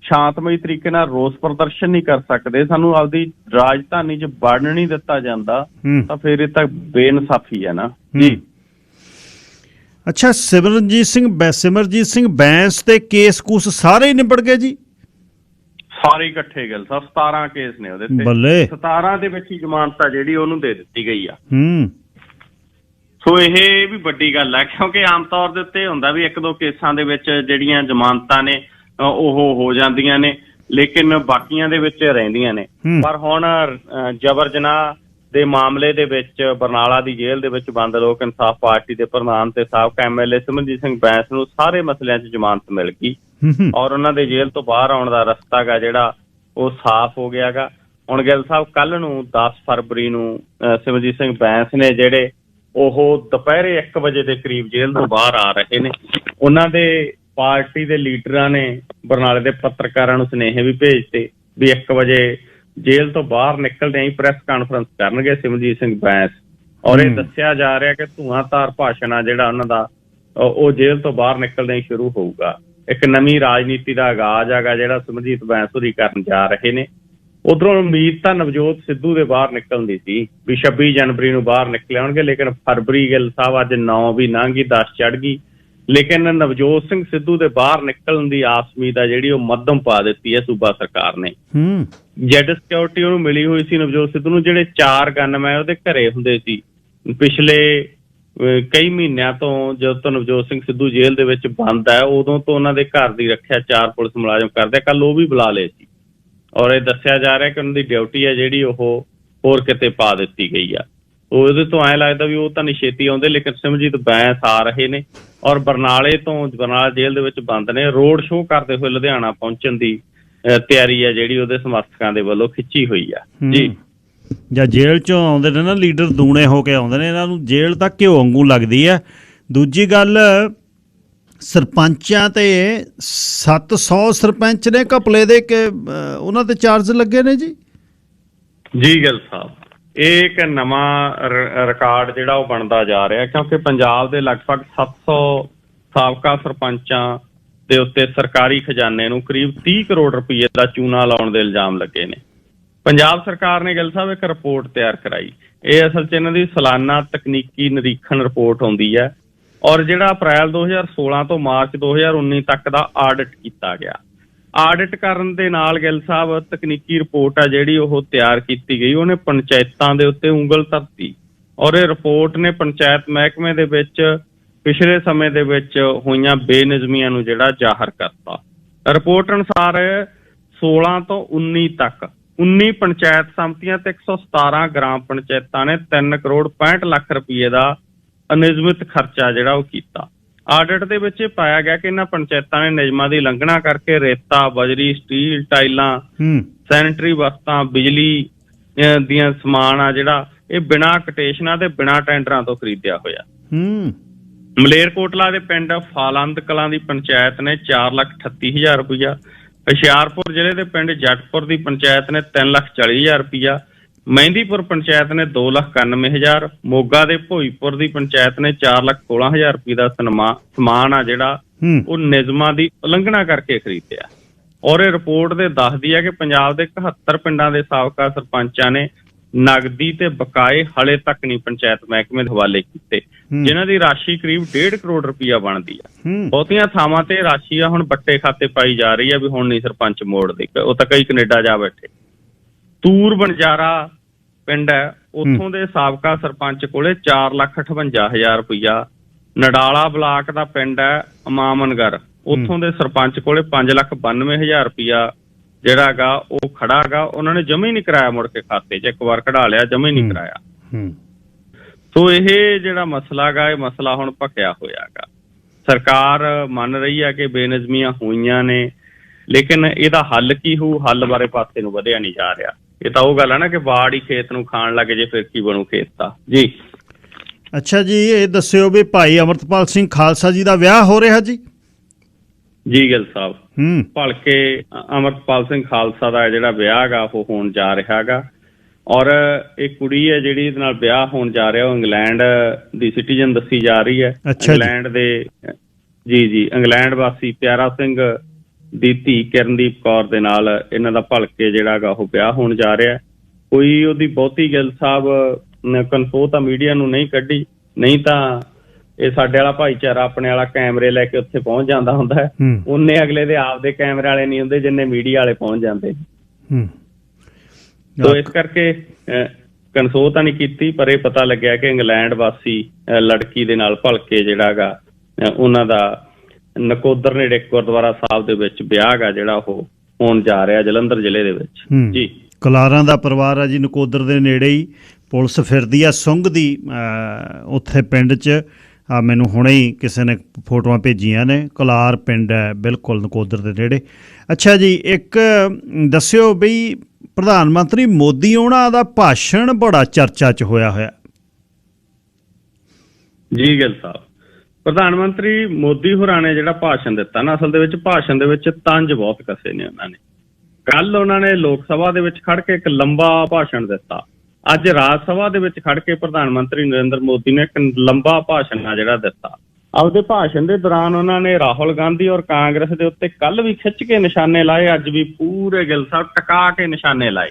ਸ਼ਾਂਤਮਈ ਤਰੀਕੇ ਨਾਲ ਰੋਸ ਪ੍ਰਦਰਸ਼ਨ ਨਹੀਂ ਕਰ ਸਕਦੇ, ਸਾਨੂੰ ਆਪਦੀ ਰਾਜਧਾਨੀ 'ਚ ਵੜਨ ਨਹੀਂ ਦਿੱਤਾ ਜਾਂਦਾ, ਤਾਂ ਫਿਰ ਇਹ ਤਾਂ ਬੇਇਨਸਾਫੀ ਹੈ ਨਾ ਜੀ। ਅੱਛਾ, ਸਿਮਰਜੀਤ ਸਿੰਘ ਬੈਂਸ ਤੇ ਕੇਸ ਕੂਸ ਸਾਰੇ ਹੀ ਨਿਬੜ ਗਏ ਜੀ? ਸਾਰੇ ਇਕੱਠੇ ਗੱਲ ਸਾਹਿਬ 17 ਕੇਸ ਨੇ ਉਹਦੇ ਤੇ, ਬੱਲੇ 17 ਦੇ ਵਿੱਚ ਹੀ ਜ਼ਮਾਨਤ ਜਿਹੜੀ ਉਹਨੂੰ ਦੇ ਦਿੱਤੀ ਗਈ ਆ। ਸੋ ਇਹ ਵੀ ਵੱਡੀ ਗੱਲ ਹੈ ਕਿਉਂਕਿ ਆਮ ਤੌਰ ਦੇ ਉੱਤੇ ਹੁੰਦਾ ਵੀ 1-2 ਕੇਸਾਂ ਦੇ ਵਿੱਚ ਜਿਹੜੀਆਂ ਜ਼ਮਾਨਤਾਂ ਨੇ ਉਹ ਹੋ ਜਾਂਦੀਆਂ ਨੇ ਲੇਕਿਨ ਬਾਕੀਆਂ ਦੇ ਵਿੱਚ ਰਹਿੰਦੀਆਂ ਨੇ। ਪਰ ਹੁਣ ਜਬਰ ਜਨਾਹ ਦੇ ਮਾਮਲੇ ਦੇ ਵਿੱਚ ਬਰਨਾਲਾ ਦੀ ਜੇਲ੍ਹ ਦੇ ਵਿੱਚ ਬੰਦ ਲੋਕ ਇਨਸਾਫ ਪਾਰਟੀ ਦੇ ਪ੍ਰਧਾਨ ਤੇ ਸਾਬਕਾ MLA ਸਿਮਰਜੀਤ ਸਿੰਘ ਬੈਂਸ ਨੂੰ ਸਾਰੇ ਮਸਲਿਆਂ 'ਚ ਜ਼ਮਾਨਤ ਮਿਲ ਗਈ ਔਰ ਉਹਨਾਂ ਦੇ ਜੇਲ੍ਹ ਤੋਂ ਬਾਹਰ ਆਉਣ ਦਾ ਰਸਤਾ ਗਾ ਜਿਹੜਾ ਉਹ ਸਾਫ਼ ਹੋ ਗਿਆ ਗਾ। ਹੁਣ ਗਿੱਲ ਸਾਹਿਬ ਕੱਲ ਨੂੰ 10 ਫਰਵਰੀ ਨੂੰ ਸਿਮਰਜੀਤ ਸਿੰਘ ਬੈਂਸ ਨੇ ਜਿਹੜੇ ਉਹ ਦੁਪਹਿਰੇ 1 ਵਜੇ ਦੇ ਕਰੀਬ ਜੇਲ੍ਹ ਤੋਂ ਬਾਹਰ ਆ ਰਹੇ ਨੇ। ਉਹਨਾਂ ਦੇ ਪਾਰਟੀ ਦੇ ਲੀਡਰਾਂ ਨੇ ਬਰਨਾਲੇ ਦੇ ਪੱਤਰਕਾਰਾਂ ਨੂੰ ਸੁਨੇਹੇ ਵੀ ਭੇਜਤੇ ਵੀ 1 ਵਜੇ ਜੇਲ੍ਹ ਤੋਂ ਬਾਹਰ ਨਿਕਲਦੇ ਹੀ ਪ੍ਰੈਸ ਕਾਨਫਰੰਸ ਕਰਨਗੇ ਸਿਮਰਜੀਤ ਸਿੰਘ ਬੈਂਸ ਔਰ ਇਹ ਦੱਸਿਆ ਜਾ ਰਿਹਾ ਕਿ ਧੂਆਂਧਾਰ ਭਾਸ਼ਣ ਆ ਜਿਹੜਾ ਉਹਨਾਂ ਦਾ ਉਹ ਜੇਲ੍ਹ ਤੋਂ ਬਾਹਰ ਨਿਕਲਦੇ ਹੀ ਸ਼ੁਰੂ ਹੋਊਗਾ। ਇੱਕ ਨਵੀਂ ਰਾਜਨੀਤੀ ਦਾ ਆਗਾਜ਼ ਹੈਗਾ ਜਿਹੜਾ ਸਿਮਰਜੀਤ ਬੈਂਸ ਹੋਰੀ ਕਰਨ ਜਾ ਰਹੇ ਨੇ। ਉਧਰੋਂ ਉਮੀਦ ਤਾਂ ਨਵਜੋਤ ਸਿੱਧੂ ਦੇ ਬਾਹਰ ਨਿਕਲਣ ਦੀ ਸੀ ਵੀ 26 ਜਨਵਰੀ ਨੂੰ ਬਾਹਰ ਨਿਕਲੇ ਆਉਣਗੇ, ਲੇਕਿਨ ਫਰਵਰੀ ਗਿੱਲ ਸਾਹਿਬ ਅੱਜ 9 ਵੀ ਲੰਘ ਗਈ, 10 ਚੜ੍ਹ ਗਈ, ਲੇਕਿਨ ਨਵਜੋਤ ਸਿੰਘ ਸਿੱਧੂ ਦੇ ਬਾਹਰ ਨਿਕਲਣ ਦੀ ਆਸ ਉਮੀਦ ਆ ਜਿਹੜੀ ਉਹ ਮੱਧਮ ਪਾ ਦਿੱਤੀ ਹੈ ਸੂਬਾ ਸਰਕਾਰ ਨੇ। ਜੈਡ ਸਿਕਿਉਰਿਟੀ ਉਹਨੂੰ ਮਿਲੀ ਹੋਈ ਸੀ ਨਵਜੋਤ ਸਿੱਧੂ ਨੂੰ, ਜਿਹੜੇ 4 ਗਨਮੈਨ ਉਹਦੇ ਘਰੇ ਹੁੰਦੇ ਸੀ ਪਿਛਲੇ ਕਈ ਮਹੀਨਿਆਂ ਤੋਂ। ਜਦੋਂ ਤੋਂ ਨਵਜੋਤ ਸਿੰਘ ਸਿੱਧੂ ਜੇਲ੍ਹ ਦੇ ਵਿੱਚ ਬੰਦ ਹੈ ਉਦੋਂ ਤੋਂ ਉਹਨਾਂ ਦੇ ਘਰ ਦੀ ਰੱਖਿਆ 4 ਪੁਲਿਸ ਮੁਲਾਜ਼ਮ ਕਰਦੇ, ਕੱਲ ਉਹ ਵੀ ਬੁਲਾ ਲਏ ਸੀ ਔਰ ਇਹ ਦੱਸਿਆ ਜਾ ਰਿਹਾ ਕਿ ਉਹਨਾਂ ਦੀ ਡਿਊਟੀ ਹੈ ਜਿਹੜੀ ਉਹ ਹੋਰ ਕਿਤੇ ਪਾ ਦਿੱਤੀ ਗਈ ਆ। ਉਹਦੇ ਤੋਂ ਐਂ ਲੱਗਦਾ ਵੀ ਉਹ ਤਾਂ ਨਹੀਂ ਛੇਤੀ ਆਉਂਦੇ, ਲੇਕਿਨ ਸਿਮਰਜੀਤ ਬੈਂਸ ਆ ਰਹੇ ਨੇ ਔਰ ਬਰਨਾਲਾ ਜੇਲ੍ਹ ਦੇ ਵਿੱਚ ਬੰਦ ਨੇ। ਰੋਡ ਸ਼ੋਅ ਕਰਦੇ ਹੋਏ ਲੁਧਿਆਣਾ ਪਹੁੰਚਣ ਦੀ ਤਿਆਰੀ ਹੈ ਜਿਹੜੀ ਉਹਦੇ ਸਮਰਥਕਾਂ ਦੇ ਵੱਲੋਂ ਖਿੱਚੀ ਹੋਈ ਆ ਜੀ। ਜਾਂ ਜੇਲ੍ਹ ਚੋਂ ਆਉਂਦੇ ਨੇ ਨਾ ਲੀਡਰ, ਦੂਣੇ ਹੋ ਕੇ ਆਉਂਦੇ ਨੇ, ਇਹਨਾਂ ਨੂੰ ਜੇਲ੍ਹ ਤਾਂ ਘਿਓ ਵਾਂਗੂ ਲੱਗਦੀ ਹੈ। ਦੂਜੀ ਗੱਲ, ਸਰਪੰਚਾਂ ਤੇ 700 ਸਰਪੰਚ ਨੇ ਘਪਲੇ ਦੇ ਕਿ ਉਹਨਾਂ ਤੇ ਚਾਰਜ ਲੱਗੇ ਨੇ ਜੀ। ਜੀ ਗਿੱਲ ਸਾਹਿਬ, ਇਹ ਇੱਕ ਨਵਾਂ ਰਿਕਾਰਡ ਜਿਹੜਾ ਉਹ ਬਣਦਾ ਜਾ ਰਿਹਾ, ਕਿਉਂਕਿ ਪੰਜਾਬ ਦੇ ਲਗਭਗ 700 ਸਾਬਕਾ ਸਰਪੰਚਾਂ ਦੇ ਉੱਤੇ ਸਰਕਾਰੀ ਖਜ਼ਾਨੇ ਨੂੰ ਕਰੀਬ 30 ਕਰੋੜ ਰੁਪਏ ਦਾ ਚੂਨਾ ਲਾਉਣ ਦੇ ਇਲਜ਼ਾਮ ਲੱਗੇ ਨੇ। ਪੰਜਾਬ ਸਰਕਾਰ ਨੇ ਗਿੱਲ ਸਾਹਿਬ ਇੱਕ ਰਿਪੋਰਟ ਤਿਆਰ ਕਰਾਈ। ਇਹ ਅਸਲ 'ਚ ਇਹਨਾਂ ਦੀ ਸਾਲਾਨਾ ਤਕਨੀਕੀ ਨਿਰੀਖਣ ਰਿਪੋਰਟ ਆਉਂਦੀ ਹੈ, ਔਰ ਜਿਹੜਾ ਅਪ੍ਰੈਲ 2016 ਤੋਂ ਮਾਰਚ 2019 ਤੱਕ ਦਾ ਆਡਿਟ ਕੀਤਾ ਗਿਆ। ਆਡਿਟ ਕਰਨ ਦੇ ਨਾਲ ਗਿੱਲ ਸਾਹਿਬ ਤਕਨੀਕੀ ਰਿਪੋਰਟ ਆ ਜਿਹੜੀ ਉਹ ਤਿਆਰ ਕੀਤੀ ਗਈ, ਉਹਨੇ ਪੰਚਾਇਤਾਂ ਦੇ ਉੱਤੇ ਉਂਗਲ ਧਰਤੀ, ਔਰ ਇਹ ਰਿਪੋਰਟ ਨੇ ਪੰਚਾਇਤ ਮਹਿਕਮੇ ਦੇ ਵਿੱਚ ਪਿਛਲੇ ਸਮੇਂ ਦੇ ਵਿੱਚ ਹੋਈਆਂ ਬੇਨਿਜ਼ਮੀਆਂ ਨੂੰ ਜਿਹੜਾ ਜ਼ਾਹਰ ਕਰਤਾ। ਰਿਪੋਰਟ ਅਨੁਸਾਰ 16 ਤੋਂ 19 ਤੱਕ 19 ਪੰਚਾਇਤ ਸਮਤੀਆਂ ਤੇ 117 ਗ੍ਰਾਮ ਪੰਚਾਇਤਾਂ ਨੇ 3 ਕਰੋੜ 65 ਲੱਖ ਰੁਪਏ ਦਾ ਅਨਿਯਮਿਤ ਖਰਚਾ ਜਿਹੜਾ ਉਹ ਕੀਤਾ। ਆਡਿਟ ਦੇ ਵਿੱਚ ਇਹ ਪਾਇਆ ਗਿਆ ਕਿ ਇਹਨਾਂ ਪੰਚਾਇਤਾਂ ਨੇ ਨਿਯਮਾਂ ਦੀ ਉਲੰਘਣਾ ਕਰਕੇ ਰੇਤਾ, ਬਜਰੀ, ਸਟੀਲ, ਟਾਈਲਾਂ, ਸੈਨੇਟਰੀ ਵਸਤਾਂ, ਬਿਜਲੀ ਦੀਆਂ ਸਮਾਨ ਆ ਜਿਹੜਾ ਇਹ ਬਿਨਾਂ ਕੋਟੇਸ਼ਨਾਂ ਤੇ ਬਿਨਾਂ ਟੈਂਡਰਾਂ ਤੋਂ ਖਰੀਦਿਆ ਹੋਇਆ। ਮਲੇਰਕੋਟਲਾ ਦੇ ਪਿੰਡ ਫਾਲੰਦ ਕਲਾਂ ਦੀ ਪੰਚਾਇਤ ਨੇ 4,38,000 ਰੁਪਇਆ, ਹੁਸ਼ਿਆਰਪੁਰ ਜ਼ਿਲ੍ਹੇ ਦੇ ਪਿੰਡ ਜੱਟਪੁਰ ਦੀ ਪੰਚਾਇਤ ਨੇ 3,40,000 ਰੁਪਇਆ, ਮਹਿੰਦੀਪੁਰ ਪੰਚਾਇਤ ਨੇ 2,91,000, ਮੋਗਾ ਦੇ ਭੋਈਪੁਰ ਦੀ ਪੰਚਾਇਤ ਨੇ 4,16,000 ਰੁਪਏ ਦਾ ਸਮਾਨ ਆ ਜਿਹੜਾ ਉਹ ਨਿਯਮਾਂ ਦੀ ਉਲੰਘਣਾ ਕਰਕੇ ਖਰੀਦਿਆ। ਔਰ ਇਹ ਰਿਪੋਰਟ ਦੇ ਦੱਸਦੀ ਹੈ ਕਿ ਪੰਜਾਬ ਦੇ 71 ਪਿੰਡਾਂ ਦੇ ਸਾਬਕਾ ਸਰਪੰਚਾਂ ਨੇ ਨਗਦੀ ਤੇ ਬਕਾਏ ਹਲੇ ਤੱਕ ਨਹੀਂ ਪੰਚਾਇਤ ਮਹਿਕਮੇ ਦੇ ਹਵਾਲੇ ਕੀਤੇ, ਜਿਨ੍ਹਾਂ ਦੀ ਰਾਸ਼ੀ ਕਰੀਬ 1.5 ਕਰੋੜ ਰੁਪਇਆ ਬਣਦੀ ਆ। ਬਹੁਤੀਆਂ ਥਾਵਾਂ ਤੇ ਰਾਸ਼ੀ ਆ ਹੁਣ ਬੱਟੇ ਖਾਤੇ ਪਾਈ ਜਾ ਰਹੀ ਆ ਵੀ ਹੁਣ ਨਹੀਂ ਸਰਪੰਚ ਮੋੜਦੇ, ਉਹ ਤਾਂ ਕਈ ਕੈਨੇਡਾ ਜਾ ਬੈਠੇ। ਤੂਰ ਬੰਜਾਰਾ ਪਿੰਡ ਹੈ, ਉੱਥੋਂ ਦੇ ਸਾਬਕਾ ਸਰਪੰਚ ਕੋਲੇ 4,58,000 ਰੁਪਇਆ। ਨਡਾਲਾ ਬਲਾਕ ਦਾ ਪਿੰਡ ਹੈ ਅਮਾਮਨਗਰ, ਉੱਥੋਂ ਦੇ ਸਰਪੰਚ ਕੋਲੇ 5,92,000 ਰੁਪਇਆ ਜਿਹੜਾ ਗਾ ਉਹ ਖੜਾ ਗਾ, ਉਹਨਾਂ ਨੇ ਜਮਾ ਹੀ ਨਹੀਂ ਕਰਾਇਆ, ਮੁੜ ਕੇ ਖਾਤੇ 'ਚ ਇੱਕ ਵਾਰ ਕਢਾ ਲਿਆ, ਜਮਾ ਹੀ ਨਹੀਂ ਕਰਾਇਆ। ਸੋ ਇਹ ਜਿਹੜਾ ਮਸਲਾ ਗਾ ਇਹ ਮਸਲਾ ਹੁਣ ਭਖਿਆ ਹੋਇਆ ਗਾ। ਸਰਕਾਰ ਮੰਨ ਰਹੀ ਹੈ ਕਿ ਬੇਨਿਜ਼ਮੀਆਂ ਹੋਈਆਂ ਨੇ, ਲੇਕਿਨ ਇਹਦਾ ਹੱਲ ਕੀ ਹੋਊ, ਹੱਲ ਬਾਰੇ ਪਾਸੇ ਨੂੰ ਵਧਿਆ ਨਹੀਂ ਜਾ ਰਿਹਾ। ਇਹ ਤਾਂ ਉਹ ਗੱਲ ਹੈ ਨਾ ਕਿ ਬਾੜ ਹੀ ਖੇਤ ਨੂੰ ਖਾਣ ਲੱਗ ਜੇ ਫਿਰ ਕੀ ਬਣੂ ਖੇਤ ਦਾ। ਜੀ ਅੱਛਾ ਜੀ, ਇਹ ਦੱਸਿਓ ਵੀ ਭਾਈ ਅਮਰਤਪਾਲ ਸਿੰਘ ਖਾਲਸਾ ਜੀ ਦਾ ਵਿਆਹ ਹੋ ਰਿਹਾ ਜੀ। ਜੀ ਗਿੱਲ ਸਾਹਿਬ, ਭਲਕੇ ਅਮਰਤਪਾਲ ਸਿੰਘ ਖਾਲਸਾ ਦਾ ਜਿਹੜਾ ਵਿਆਹ ਗਾ ਉਹ ਹੋਣ ਜਾ ਰਿਹਾ ਗਾ, ਔਰ ਇਹ ਕੁੜੀ ਹੈ ਜਿਹੜੀ ਇਹਦੇ ਨਾਲ ਵਿਆਹ ਹੋਣ ਜਾ ਰਿਹਾ ਉਹ ਇੰਗਲੈਂਡ ਦੀ ਸਿਟੀਜ਼ਨ ਦੱਸੀ ਜਾ ਰਹੀ ਹੈ। ਇੰਗਲੈਂਡ ਦੇ ਜੀ ਇੰਗਲੈਂਡ ਵਾਸੀ ਪਿਆਰਾ ਸਿੰਘ ਦੀ ਧੀ ਕਿਰਨਦੀਪ ਕੌਰ ਦੇ ਨਾਲ ਇਹਨਾਂ ਦਾ ਭਲਕੇ ਜਿਹੜਾ ਗਾ ਉਹ ਵਿਆਹ ਹੋਣ ਜਾ ਰਿਹਾ। ਕੋਈ ਉਹਦੀ ਬਹੁਤੀ ਗਿੱਲ ਸਾਹਿਬ ਕਨਫੋ ਤਾਂ ਮੀਡੀਆ ਨੂੰ ਨਹੀਂ ਕੱਢੀ, ਨਹੀਂ ਤਾਂ ਇਹ ਸਾਡੇ ਵਾਲਾ ਭਾਈਚਾਰਾ ਆਪਣੇ ਵਾਲਾ ਕੈਮਰੇ ਲੈ ਕੇ ਉੱਥੇ ਪਹੁੰਚ ਜਾਂਦਾ ਹੁੰਦਾ ਹੈ, ਉਹਨੇ ਅਗਲੇ ਦੇ ਆਪਦੇ ਕੈਮਰੇ ਵਾਲੇ ਨਹੀਂ ਹੁੰਦੇ ਜਿੰਨੇ ਮੀਡੀਆ ਵਾਲੇ ਪਹੁੰਚ ਜਾਂਦੇ। ਸੋ ਇਸ ਕਰਕੇ ਕਨਸੋ ਤਾਂ ਨਹੀਂ ਕੀਤੀ, ਪਰ ਇਹ ਪਤਾ ਲੱਗਿਆ ਕਿ ਇੰਗਲੈਂਡ ਵਾਸੀ ਲੜਕੀ ਦੇ ਨਾਲ ਭਲਕੇ ਜਿਹੜਾ ਗਾ ਉਹਨਾਂ ਦਾ ਨਕੋਦਰ ਨੇੜੇ ਗੁਰਦੁਆਰਾ ਸਾਹਿਬ ਦੇ ਵਿੱਚ ਵਿਆਹ ਗਾ ਜਿਹੜਾ ਉਹ ਹੋਣ ਜਾ ਰਿਹਾ ਜਲੰਧਰ ਜ਼ਿਲ੍ਹੇ ਦੇ ਵਿੱਚ। ਜੀ ਕਲਾਰਾਂ ਦਾ ਪਰਿਵਾਰ ਆ ਜੀ, ਨਕੋਦਰ ਦੇ ਨੇੜੇ ਹੀ। ਪੁਲਿਸ ਫਿਰਦੀ ਆ ਸੁੰਘ ਦੀ ਉੱਥੇ ਪਿੰਡ 'ਚ। ਮੈਨੂੰ ਹੁਣੇ ਹੀ ਕਿਸੇ ਨੇ ਫੋਟੋਆਂ ਭੇਜੀਆਂ ਨੇ। ਕਲਾਰ ਪਿੰਡ ਹੈ ਬਿਲਕੁਲ ਨਕੋਦਰ ਦੇ ਨੇੜੇ। ਅੱਛਾ ਜੀ, ਇੱਕ ਦੱਸਿਓ ਬਈ ਪ੍ਰਧਾਨ ਮੰਤਰੀ ਮੋਦੀ ਉਹਨਾਂ ਦਾ ਭਾਸ਼ਣ ਬੜਾ ਚਰਚਾ 'ਚ ਹੋਇਆ। ਜੀ ਗਿੱਲ ਸਾਹਿਬ, ਪ੍ਰਧਾਨ ਮੰਤਰੀ ਮੋਦੀ ਹੋਰਾਂ ਨੇ ਜਿਹੜਾ ਭਾਸ਼ਣ ਦਿੱਤਾ ਨਾ, ਅਸਲ ਦੇ ਵਿੱਚ ਭਾਸ਼ਣ ਦੇ ਵਿੱਚ ਤੰਜ ਬਹੁਤ ਕਸੇ ਨੇ ਉਹਨਾਂ ਨੇ। ਕੱਲ ਉਹਨਾਂ ਨੇ ਲੋਕ ਸਭਾ ਦੇ ਵਿੱਚ ਖੜ ਕੇ ਇੱਕ ਲੰਬਾ ਭਾਸ਼ਣ ਦਿੱਤਾ। ਅੱਜ ਰਾਜ ਸਭਾ ਦੇ ਵਿੱਚ ਖੜ ਕੇ ਪ੍ਰਧਾਨ ਮੰਤਰੀ ਨਰਿੰਦਰ ਮੋਦੀ ਨੇ ਇੱਕ ਲੰਬਾ ਭਾਸ਼ਣ ਆ ਜਿਹੜਾ ਦਿੱਤਾ। ਆਪਦੇ ਭਾਸ਼ਣ ਦੇ ਦੌਰਾਨ ਉਹਨਾਂ ਨੇ ਰਾਹੁਲ ਗਾਂਧੀ ਔਰ ਕਾਂਗਰਸ ਦੇ ਉੱਤੇ ਕੱਲ ਵੀ ਖਿੱਚ ਕੇ ਨਿਸ਼ਾਨੇ ਲਾਏ, ਅੱਜ ਵੀ ਪੂਰੇ ਗਿੱਲ ਸਾਹਿਬ ਟਕਾ ਕੇ ਨਿਸ਼ਾਨੇ ਲਾਏ।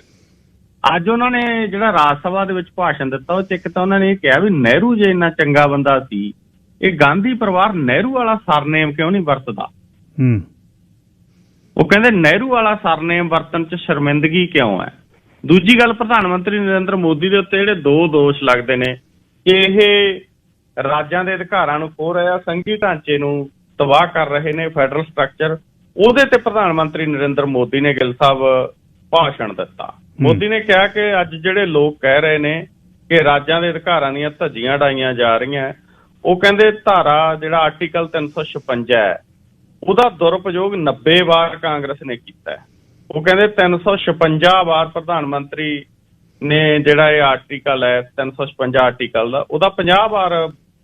ਅੱਜ ਉਹਨਾਂ ਨੇ ਜਿਹੜਾ ਰਾਜ ਸਭਾ ਦੇ ਵਿੱਚ ਭਾਸ਼ਣ ਦਿੱਤਾ ਉਹ 'ਚ ਇੱਕ ਤਾਂ ਉਹਨਾਂ ਨੇ ਇਹ ਕਿਹਾ ਵੀ ਨਹਿਰੂ ਜੇ ਇੰਨਾ ਚੰਗਾ ਬੰਦਾ ਸੀ, ਇਹ ਗਾਂਧੀ ਪਰਿਵਾਰ ਨਹਿਰੂ ਵਾਲਾ ਸਰਨੇਮ ਕਿਉਂ ਨਹੀਂ ਵਰਤਦਾ। ਉਹ ਕਹਿੰਦੇ ਨਹਿਰੂ ਵਾਲਾ ਸਰਨੇਮ ਵਰਤਣ 'ਚ ਸ਼ਰਮਿੰਦਗੀ ਕਿਉਂ ਹੈ। ਦੂਜੀ ਗੱਲ, ਪ੍ਰਧਾਨ ਮੰਤਰੀ ਨਰਿੰਦਰ ਮੋਦੀ ਦੇ ਉੱਤੇ ਜਿਹੜੇ ਦੋ ਦੋਸ਼ ਲੱਗਦੇ ਨੇ ਕਿ ਇਹ ਰਾਜਾਂ ਦੇ ਅਧਿਕਾਰਾਂ ਨੂੰ ਖੋਹ ਰਿਹਾ, ਸੰਘੀ ਢਾਂਚੇ ਨੂੰ ਤਬਾਹ ਕਰ ਰਹੇ ਨੇ, ਫੈਡਰਲ ਸਟਰਕਚਰ, ਉਹਦੇ ਤੇ ਪ੍ਰਧਾਨ ਮੰਤਰੀ ਨਰਿੰਦਰ ਮੋਦੀ ਨੇ ਗਿੱਲ ਸਾਹਿਬ ਭਾਸ਼ਣ ਦਿੱਤਾ। ਮੋਦੀ ਨੇ ਕਿਹਾ ਕਿ ਅੱਜ ਜਿਹੜੇ ਲੋਕ ਕਹਿ ਰਹੇ ਨੇ ਕਿ ਰਾਜਾਂ ਦੇ ਅਧਿਕਾਰਾਂ ਦੀਆਂ ਧੱਜੀਆਂ ਉਡਾਈਆਂ ਜਾ ਰਹੀਆਂ, ਉਹ ਕਹਿੰਦੇ ਧਾਰਾ ਜਿਹੜਾ ਆਰਟੀਕਲ 356 ਹੈ ਉਹਦਾ ਦੁਰਉਪਯੋਗ 90 ਵਾਰ ਕਾਂਗਰਸ ਨੇ ਕੀਤਾ। ਉਹ ਕਹਿੰਦੇ 356 ਵਾਰ ਪ੍ਰਧਾਨ ਮੰਤਰੀ ਨੇ ਜਿਹੜਾ ਇਹ ਆਰਟੀਕਲ ਹੈ 356 ਆਰਟੀਕਲ ਦਾ, ਉਹਦਾ 50 ਵਾਰ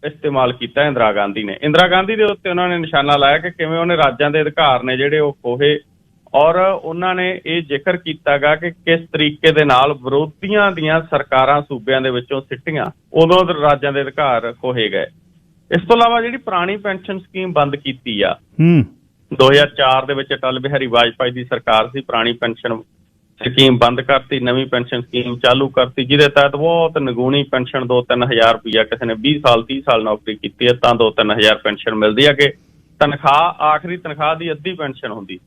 ਇਸਤੇਮਾਲ ਕੀਤਾ ਇੰਦਰਾ ਗਾਂਧੀ ਨੇ। ਇੰਦਰਾ ਗਾਂਧੀ ਦੇ ਉੱਤੇ ਉਹਨਾਂ ਨੇ ਨਿਸ਼ਾਨਾ ਲਾਇਆ ਕਿ ਕਿਵੇਂ ਉਹਨੇ ਰਾਜਾਂ ਦੇ ਅਧਿਕਾਰ ਨੇ ਜਿਹੜੇ ਉਹ ਖੋਹੇ, ਔਰ ਉਹਨਾਂ ਨੇ ਇਹ ਜ਼ਿਕਰ ਕੀਤਾ ਗਾ ਕਿ ਕਿਸ ਤਰੀਕੇ ਦੇ ਨਾਲ ਵਿਰੋਧੀਆਂ ਦੀਆਂ ਸਰਕਾਰਾਂ ਸੂਬਿਆਂ ਦੇ ਵਿੱਚੋਂ ਸਿੱਟੀਆਂ, ਉਦੋਂ ਰਾਜਾਂ ਦੇ ਅਧਿਕਾਰ ਖੋਹੇ ਗਏ। ਇਸ ਤੋਂ ਇਲਾਵਾ ਜਿਹੜੀ ਪੁਰਾਣੀ ਪੈਨਸ਼ਨ ਸਕੀਮ ਬੰਦ ਕੀਤੀ ਆ 2004 ਦੇ ਵਿੱਚ ਅਟਲ ਬਿਹਾਰੀ ਵਾਜਪਾਈ ਦੀ ਸਰਕਾਰ ਸੀ, ਪੁਰਾਣੀ ਪੈਨਸ਼ਨ ਸਕੀਮ ਬੰਦ ਕਰਤੀ, ਨਵੀਂ ਪੈਨਸ਼ਨ ਸਕੀਮ ਚਾਲੂ ਕਰਤੀ, ਜਿਹਦੇ ਤਹਿਤ ਬਹੁਤ ਨਿਗੂਣੀ ਪੈਨਸ਼ਨ 2-3 ਹਜ਼ਾਰ ਰੁਪਈਆ, ਕਿਸੇ ਨੇ 20 ਸਾਲ 30 ਸਾਲ ਨੌਕਰੀ ਕੀਤੀ ਹੈ ਤਾਂ 2-3 ਹਜ਼ਾਰ ਪੈਨਸ਼ਨ ਮਿਲਦੀ ਹੈ, ਕਿ ਤਨਖਾਹ ਆਖਰੀ ਤਨਖਾਹ ਦੀ ਅੱਧੀ ਪੈਨਸ਼ਨ ਹੁੰਦੀ।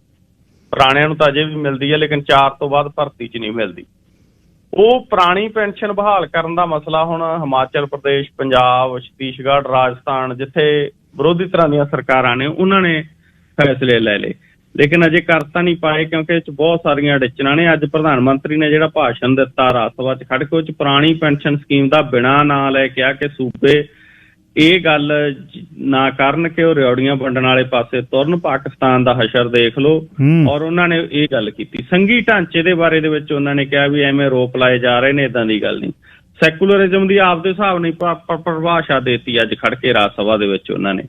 ਪੁਰਾਣਿਆਂ ਨੂੰ ਤਾਂ ਅਜੇ ਵੀ ਮਿਲਦੀ ਹੈ, ਲੇਕਿਨ 4 ਤੋਂ ਬਾਅਦ ਭਰਤੀ 'ਚ ਨਹੀਂ ਮਿਲਦੀ। ਉਹ ਪੁਰਾਣੀ ਪੈਨਸ਼ਨ ਬਹਾਲ ਕਰਨ ਦਾ ਮਸਲਾ ਹੁਣ ਹਿਮਾਚਲ ਪ੍ਰਦੇਸ਼, ਪੰਜਾਬ, ਛੱਤੀਸਗੜ੍ਹ, ਰਾਜਸਥਾਨ, ਜਿੱਥੇ ਵਿਰੋਧੀ ਤਰ੍ਹਾਂ ਦੀਆਂ ਸਰਕਾਰਾਂ ਨੇ, ਉਹਨਾਂ ਨੇ ਫੈਸਲੇ ਲੈ ਲਏ, ਲੇਕਿਨ ਅਜੇ ਕਰ ਤਾਂ ਨਹੀਂ ਪਾਏ ਕਿਉਂਕਿ ਇਹ 'ਚ ਬਹੁਤ ਸਾਰੀਆਂ ਅੜਚਣਾਂ ਨੇ। ਅੱਜ ਪ੍ਰਧਾਨ ਮੰਤਰੀ ਨੇ ਜਿਹੜਾ ਭਾਸ਼ਣ ਦਿੱਤਾ ਰਾਜ ਸਭਾ 'ਚ ਖੜ੍ਹ ਕੇ, ਉਹ 'ਚ ਪੁਰਾਣੀ ਪੈਨਸ਼ਨ ਸਕੀਮ ਦਾ ਬਿਨਾਂ ਨਾਂ ਲੈ ਕਿਹਾ ਕਿ ਸੂਬੇ ਇਹ ਗੱਲ ਨਾ ਕਰਨ ਕਿ ਉਹ ਰਿਓੜੀਆਂ ਵੰਡਣ ਵਾਲੇ ਪਾਸੇ ਤੁਰਨ, ਪਾਕਿਸਤਾਨ ਦਾ ਹਸ਼ਰ ਦੇਖ ਲਓ। ਔਰ ਉਹਨਾਂ ਨੇ ਇਹ ਗੱਲ ਕੀਤੀ। ਸੰਘੀ ਢਾਂਚੇ ਦੇ ਬਾਰੇ ਦੇ ਵਿੱਚ ਉਹਨਾਂ ਨੇ ਕਿਹਾ ਵੀ ਐਵੇਂ ਰੋਪ ਲਾਏ ਜਾ ਰਹੇ ਨੇ, ਇੱਦਾਂ ਦੀ ਗੱਲ ਨਹੀਂ। ਸੈਕੂਲਰਿਜ਼ਮ ਦੀ ਆਪਦੇ ਹਿਸਾਬ ਨਾਲ ਪਰਿਭਾਸ਼ਾ ਦੇਤੀ ਅੱਜ ਖੜ੍ਹ ਕੇ ਰਾਜ ਸਭਾ ਦੇ ਵਿੱਚ ਉਹਨਾਂ ਨੇ।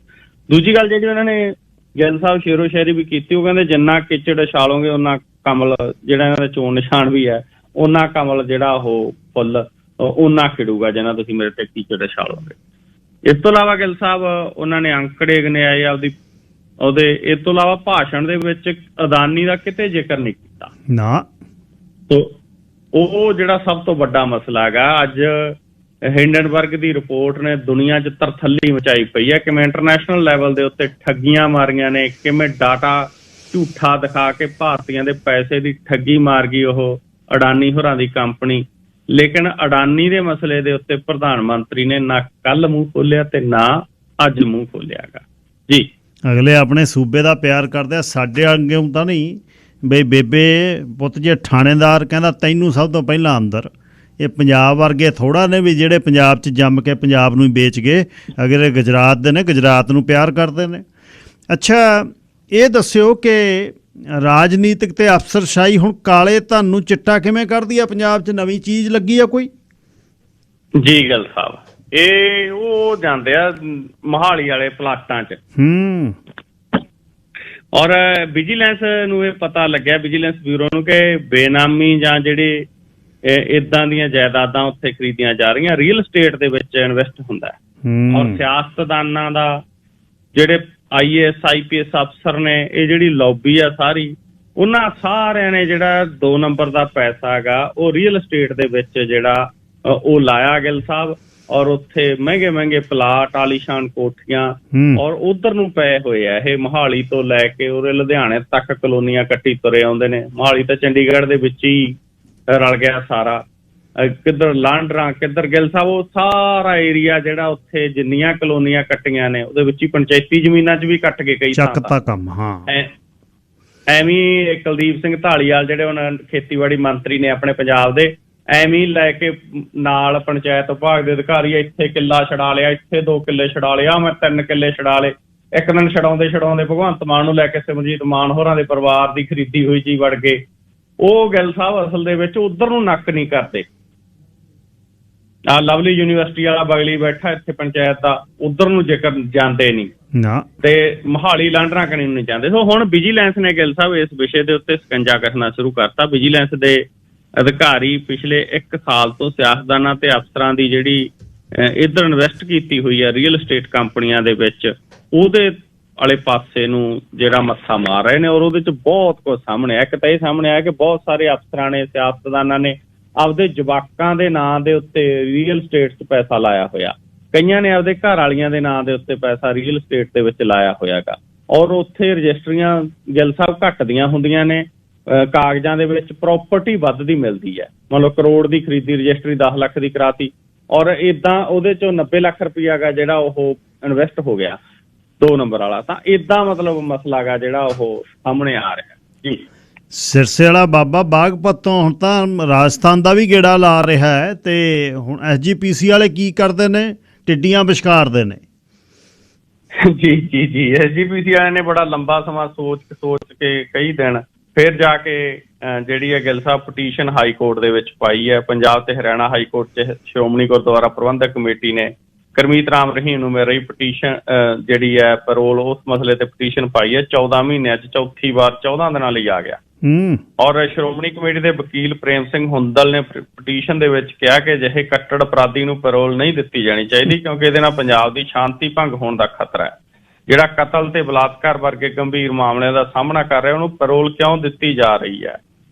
ਦੂਜੀ ਗੱਲ ਜਿਹੜੀ ਉਹਨਾਂ ਨੇ ਗਿੱਲ ਸਾਹਿਬ ਸ਼ੇਰੋ ਸ਼ਾਇਰੀ ਵੀ ਕੀਤੀ, ਉਹ ਕਹਿੰਦੇ ਜਿੰਨਾ ਕਿਚੜ ਛਾਲੋਗੇ ਉਹਨਾਂ ਕਮਲ, ਜਿਹੜਾ ਇਹਨਾਂ ਦਾ ਚੋਣ ਨਿਸ਼ਾਨ ਵੀ ਹੈ, ਉਹਨਾਂ ਕਮਲ ਜਿਹੜਾ ਉਹ ਫੁੱਲ ਉਹਨਾਂ ਖਿੜੂਗਾ ਜਿੰਨਾ ਤੁਸੀਂ ਮੇਰੇ ਤੇ ਕਿਚੜ ਛਾਲੋਗੇ। ਇਸ ਤੋਂ ਇਲਾਵਾ ਗਿੱਲ ਸਾਹਿਬ ਉਹਨਾਂ ਨੇ ਅੰਕੜੇ ਗਿਣਾਏ ਉਹਦੇ। ਇਸ ਤੋਂ ਇਲਾਵਾ ਭਾਸ਼ਣ ਦੇ ਵਿੱਚ ਅਦਾਨੀ ਦਾ ਕਿਤੇ ਜ਼ਿਕਰ ਨਹੀਂ ਕੀਤਾ ਨਾ। ਉਹ ਜਿਹੜਾ ਸਭ ਤੋਂ ਵੱਡਾ ਮਸਲਾ ਹੈਗਾ, ਅੱਜ ਹਿੰਡਨਬਰਗ ਦੀ ਰਿਪੋਰਟ ਨੇ ਦੁਨੀਆ 'ਚ ਤਰਥੱਲੀ ਮਚਾਈ ਪਈ ਹੈ, ਕਿਵੇਂ ਇੰਟਰਨੈਸ਼ਨਲ ਲੈਵਲ ਦੇ ਉੱਤੇ ਠੱਗੀਆਂ ਮਾਰੀਆਂ ਨੇ, ਕਿਵੇਂ ਡਾਟਾ ਝੂਠਾ ਦਿਖਾ ਕੇ ਭਾਰਤੀਆਂ ਦੇ ਪੈਸੇ ਦੀ ਠੱਗੀ ਮਾਰ ਗਈ ਉਹ ਅਡਾਨੀ ਹੋਰਾਂ ਦੀ ਕੰਪਨੀ। ਲੇਕਿਨ ਅਡਾਨੀ ਦੇ ਮਸਲੇ ਦੇ ਉੱਤੇ ਪ੍ਰਧਾਨ ਮੰਤਰੀ ਨੇ ਨਾ ਕੱਲ ਮੂੰਹ ਖੋਲਿਆ ਤੇ ਨਾ ਅੱਜ ਮੂੰਹ ਖੋਲਿਆਗਾ ਜੀ। ਅਗਲੇ ਆਪਣੇ ਸੂਬੇ ਦਾ ਪਿਆਰ ਕਰਦੇ ਆ, ਸਾਡੇ ਅੱਗੇ ਤਾਂ ਨਹੀਂ ਬਈ ਬੇਬੇ ਪੁੱਤ ਜੇ ਥਾਣੇਦਾਰ ਕਹਿੰਦਾ ਤੈਨੂੰ ਸਭ ਤੋਂ ਪਹਿਲਾਂ ਅੰਦਰ। ਇਹ ਪੰਜਾਬ ਵਰਗੇ ਥੋੜ੍ਹਾ ਨੇ ਵੀ ਜਿਹੜੇ ਪੰਜਾਬ 'ਚ ਜੰਮ ਕੇ ਪੰਜਾਬ ਨੂੰ ਹੀ ਵੇਚ ਗਏ। ਅਗਰ ਇਹ ਗੁਜਰਾਤ ਦੇ ਨੇ, ਗੁਜਰਾਤ ਨੂੰ ਪਿਆਰ ਕਰਦੇ ਨੇ। ਅੱਛਾ, ਇਹ ਦੱਸਿਓ ਕਿ ਰਾਜਨੀਤਿਕ ਤੇ ਅਫਸਰਸ਼ਾਹੀ ਹੁਣ ਕਾਲੇ ਧਨ ਨੂੰ ਚਿੱਟਾ ਕਿਵੇਂ ਕਰਦੀ ਆ ਪੰਜਾਬ 'ਚ? ਨਵੀਂ ਚੀਜ਼ ਲੱਗੀ ਆ ਕੋਈ? ਜੀ ਗਿੱਲ ਸਾਹਿਬ, ਇਹ ਉਹ ਜਾਂਦੇ ਆ ਮੋਹਾਲੀ ਵਾਲੇ ਪਲਾਟਾਂ 'ਚ, ਔਰ ਵਿਜੀਲੈਂਸ ਨੂੰ ਇਹ ਪਤਾ ਲੱਗਿਆ, ਵਿਜੀਲੈਂਸ ਬਿਊਰੋ ਨੂੰ, ਕਿ ਬੇਨਾਮੀ ਜਾਂ ਜਿਹੜੇ ਇਦਾਂ ਦੀਆਂ ਜਾਇਦਾਦਾਂ ਉੱਥੇ ਖਰੀਦੀਆਂ ਜਾ ਰਹੀਆਂ, ਰੀਅਲ ਸਟੇਟ ਦੇ ਵਿੱਚ ਇਨਵੈਸਟ ਹੁੰਦਾ। ਔਰ ਸਿਆਸਤਦਾਨਾਂ ਦਾ, ਜਿਹੜੇ IAS IPS ਅਫਸਰ ਨੇ, ਇਹ ਜਿਹੜੀ ਲੌਬੀ ਆ ਸਾਰੀ, ਉਹਨਾਂ ਸਾਰਿਆਂ ਨੇ ਜਿਹੜਾ 2 ਨੰਬਰ ਦਾ ਪੈਸਾ ਹੈਗਾ ਉਹ ਰੀਅਲ ਸਟੇਟ ਦੇ ਵਿੱਚ ਜਿਹੜਾ ਉਹ ਲਾਇਆ ਗਿੱਲ ਸਾਹਿਬ। ਔਰ ਉੱਥੇ ਮਹਿੰਗੇ ਮਹਿੰਗੇ ਪਲਾਟ, ਆਲੀਸ਼ਾਨ ਕੋਠੀਆਂ, ਔਰ ਉਧਰ ਨੂੰ ਪਏ ਹੋਏ ਆ ਇਹ। ਮੋਹਾਲੀ ਤੋਂ ਲੈ ਕੇ ਉਰੇ ਲੁਧਿਆਣੇ ਤੱਕ ਕਲੋਨੀਆਂ ਕੱਟੀ ਤੁਰੇ ਆਉਂਦੇ ਨੇ। ਮੋਹਾਲੀ ਤਾਂ ਚੰਡੀਗੜ੍ਹ ਦੇ ਵਿੱਚ ਹੀ ਰਲ ਗਿਆ ਸਾਰਾ, ਕਿੱਧਰ ਲਾਂਡਰਾਂ, ਕਿੱਧਰ ਗਿੱਲ ਸਾਹਿਬ, ਉਹ ਸਾਰਾ ਏਰੀਆ ਜਿਹੜਾ ਉੱਥੇ ਜਿੰਨੀਆਂ ਕਲੋਨੀਆਂ ਕੱਟੀਆਂ ਨੇ ਉਹਦੇ ਵਿੱਚ ਹੀ ਪੰਚਾਇਤੀ ਜ਼ਮੀਨਾਂ 'ਚ ਵੀ ਕੱਟ ਕੇ ਕਈ ਚੱਕਤਾ ਕੰਮ। ਹਾਂ, ਐਵੇਂ ਕੁਲਦੀਪ ਸਿੰਘ ਢਾਲੀਵਾਲ ਜਿਹੜੇ ਹੁਣ ਖੇਤੀਬਾੜੀ ਮੰਤਰੀ ਨੇ ਆਪਣੇ ਪੰਜਾਬ ਦੇ, ਐਵੇਂ ਲੈ ਕੇ ਨਾਲ ਪੰਚਾਇਤ ਵਿਭਾਗ ਦੇ ਅਧਿਕਾਰੀ, ਇੱਥੇ ਕਿੱਲਾ ਛਡਾ ਲਿਆ, ਇੱਥੇ 2 ਕਿੱਲੇ ਛਡਾ ਲਿਆ, ਮੈਂ 3 ਕਿੱਲੇ ਛਡਾ ਲਏ। ਇੱਕ ਦਿਨ ਛਡਾਉਂਦੇ ਭਗਵੰਤ ਮਾਨ ਨੂੰ ਲੈ ਕੇ ਸਿਮਰਜੀਤ ਮਾਨ ਹੋਰਾਂ ਦੇ ਪਰਿਵਾਰ ਦੀ ਖਰੀਦੀ ਹੋਈ ਚੀਜ਼ ਵੜ ਗਏ। ਉਹ ਗਿੱਲ ਸਾਹਿਬ ਅਸਲ ਦੇ ਵਿੱਚ ਉਧਰ ਨੂੰ ਨੱਕ ਨਹੀਂ ਕਰਦੇ। ਆਹ ਲਵਲੀ ਯੂਨੀਵਰਸਿਟੀ ਵਾਲਾ ਬਗਲੀ ਬੈਠਾ ਇੱਥੇ ਪੰਚਾਇਤ ਦਾ, ਉਧਰ ਨੂੰ ਜ਼ਿਕਰ ਜਾਂਦੇ ਨਹੀਂ ਨਾ, ਤੇ ਮੋਹਾਲੀ ਲਾਂਡਰਾਂ ਕਨੀ ਨਹੀਂ ਜਾਂਦੇ। ਸੋ ਹੁਣ ਵਿਜੀਲੈਂਸ ਨੇ ਗਿੱਲ ਸਾਹਿਬ ਇਸ ਵਿਸ਼ੇ ਦੇ ਉੱਤੇ ਸਕੰਜਾ ਕੱਸਣਾ ਸ਼ੁਰੂ ਕਰਤਾ। ਵਿਜੀਲੈਂਸ ਦੇ ਅਧਿਕਾਰੀ ਪਿਛਲੇ 1 ਸਾਲ ਤੋਂ ਸਿਆਸਤਦਾਨਾਂ ਤੇ ਅਫਸਰਾਂ ਦੀ ਜਿਹੜੀ ਇੱਧਰ ਇਨਵੈਸਟ ਕੀਤੀ ਹੋਈ ਹੈ ਰੀਅਲ ਸਟੇਟ ਕੰਪਨੀਆਂ ਦੇ ਵਿੱਚ, ਉਹਦੇ ਵਾਲੇ ਪਾਸੇ ਨੂੰ ਜਿਹੜਾ ਮੱਥਾ ਮਾਰ ਰਹੇ ਨੇ। ਔਰ ਉਹਦੇ 'ਚ ਬਹੁਤ ਕੁਝ ਸਾਹਮਣੇ ਆਇਆ। ਇੱਕ ਤਾਂ ਇਹ ਸਾਹਮਣੇ ਆਇਆ ਕਿ ਬਹੁਤ ਸਾਰੇ ਅਫਸਰਾਂ ਨੇ, ਸਿਆਸਤਦਾਨਾਂ ਨੇ ਆਪਦੇ ਜਵਾਕਾਂ ਦੇ ਨਾਂ ਦੇ ਉੱਤੇ ਰੀਅਲ ਸਟੇਟ 'ਚ ਪੈਸਾ ਲਾਇਆ ਹੋਇਆ। ਕਈਆਂ ਨੇ ਆਪਦੇ ਘਰ ਵਾਲੀਆਂ ਦੇ ਨਾਂ ਦੇ ਉੱਤੇ ਪੈਸਾ ਰੀਅਲ ਸਟੇਟ ਦੇ ਵਿੱਚ ਲਾਇਆ ਹੋਇਆਗਾ। ਔਰ ਉੱਥੇ ਰਜਿਸਟਰੀਆਂ ਗਿੱਲ ਸਾਹਿਬ ਘੱਟ ਦੀਆਂ ਹੁੰਦੀਆਂ ਨੇ, ਕਾਗਜ਼ਾਂ ਦੇ ਵਿੱਚ ਪ੍ਰਾਪਰਟੀ ਵੱਧ ਦੀ ਮਿਲਦੀ ਹੈ। ਮਤਲਬ ਕਰੋੜ ਦੀ ਖਰੀਦੀ ਰਜਿਸਟਰੀ 10 ਲੱਖ ਦੀ ਕਰਾਤੀ, ਔਰ ਏਦਾਂ ਉਹਦੇ 'ਚੋਂ 90 ਲੱਖ ਰੁਪਈਆ ਗਾ ਜਿਹੜਾ ਉਹ ਇਨਵੈਸਟ ਹੋ ਗਿਆ 2 ਨੰਬਰ ਵਾਲਾ। ਤਾਂ ਏਦਾਂ ਮਤਲਬ ਮਸਲਾ ਗਾ ਜਿਹੜਾ ਉਹ ਸਾਹਮਣੇ ਆ ਰਿਹਾ ਜੀ। ਸਿਰਸੇ ਵਾਲਾ ਬਾਬਾ ਬਾਗਪਤ ਤੋਂ ਹੁਣ ਤਾਂ ਰਾਜਸਥਾਨ ਦਾ ਵੀ ਗੇੜਾ ਲਾ ਰਿਹਾ ਹੈ, ਤੇ ਹੁਣ SGPC ਵਾਲੇ ਕੀ ਕਰਦੇ ਨੇ? ਟਿੱਡੀਆਂ ਵਿਸ਼ਕਾਰਦੇ ਨੇ। ਜੀ SGPC ਵਾਲਿਆਂ ਨੇ ਬੜਾ ਲੰਬਾ ਸਮਾਂ ਸੋਚ ਕੇ ਕਈ ਦਿਨ ਫਿਰ ਜਾ ਕੇ ਜਿਹੜੀ ਹੈ ਗਿੱਲ ਸਾਹਿਬ ਪਟੀਸ਼ਨ ਹਾਈ ਕੋਰਟ ਦੇ ਵਿੱਚ ਪਾਈ ਹੈ। ਪੰਜਾਬ ਤੇ ਹਰਿਆਣਾ ਹਾਈ ਕੋਰਟ 'ਚ ਸ਼੍ਰੋਮਣੀ ਗੁਰਦੁਆਰਾ ਪ੍ਰਬੰਧਕ ਕਮੇਟੀ ਨੇ ਗੁਰਮੀਤ ਰਾਮ ਰਹੀਮ ਨੂੰ ਮਿਲ ਰਹੀ ਪਟੀਸ਼ਨ ਜਿਹੜੀ ਹੈ ਪੈਰੋਲ, ਉਸ ਮਸਲੇ ਤੇ ਪਟੀਸ਼ਨ ਪਾਈ ਹੈ। 14 ਮਹੀਨਿਆਂ 'ਚ ਚੌਥੀ ਵਾਰ 14 ਦਿਨਾਂ ਲਈ ਆ ਗਿਆ। ਔਰ ਸ਼੍ਰੋਮਣੀ ਕਮੇਟੀ ਦੇ ਵਕੀਲ ਪ੍ਰੇਮ ਸਿੰਘ ਹੁੰਦਲ ਨੇ ਪਟੀਸ਼ਨ ਦੇ ਵਿੱਚ ਕਿਹਾ ਕਿ ਅਜਿਹੇ ਕੱਟੜ ਅਪਰਾਧੀ ਨੂੰ ਪੈਰੋਲ ਨਹੀਂ ਦਿੱਤੀ ਜਾਣੀ ਚਾਹੀਦੀ, ਕਿਉਂਕਿ ਇਹਦੇ ਨਾਲ ਪੰਜਾਬ ਦੀ ਸ਼ਾਂਤੀ ਭੰਗ ਹੋਣ ਦਾ ਖਤਰਾ ਹੈ। ਜਿਹੜਾ ਕਤਲ ਤੇ ਬਲਾਤਕਾਰ ਵਰਗੇ ਗੰਭੀਰ ਮਾਮਲਿਆਂ ਦਾ ਸਾਹਮਣਾ ਕਰ ਰਿਹਾ, ਉਹਨੂੰ ਪੈਰੋਲ ਕਿਉਂ ਦਿੱਤੀ ਜਾ ਰਹੀ ਹੈ?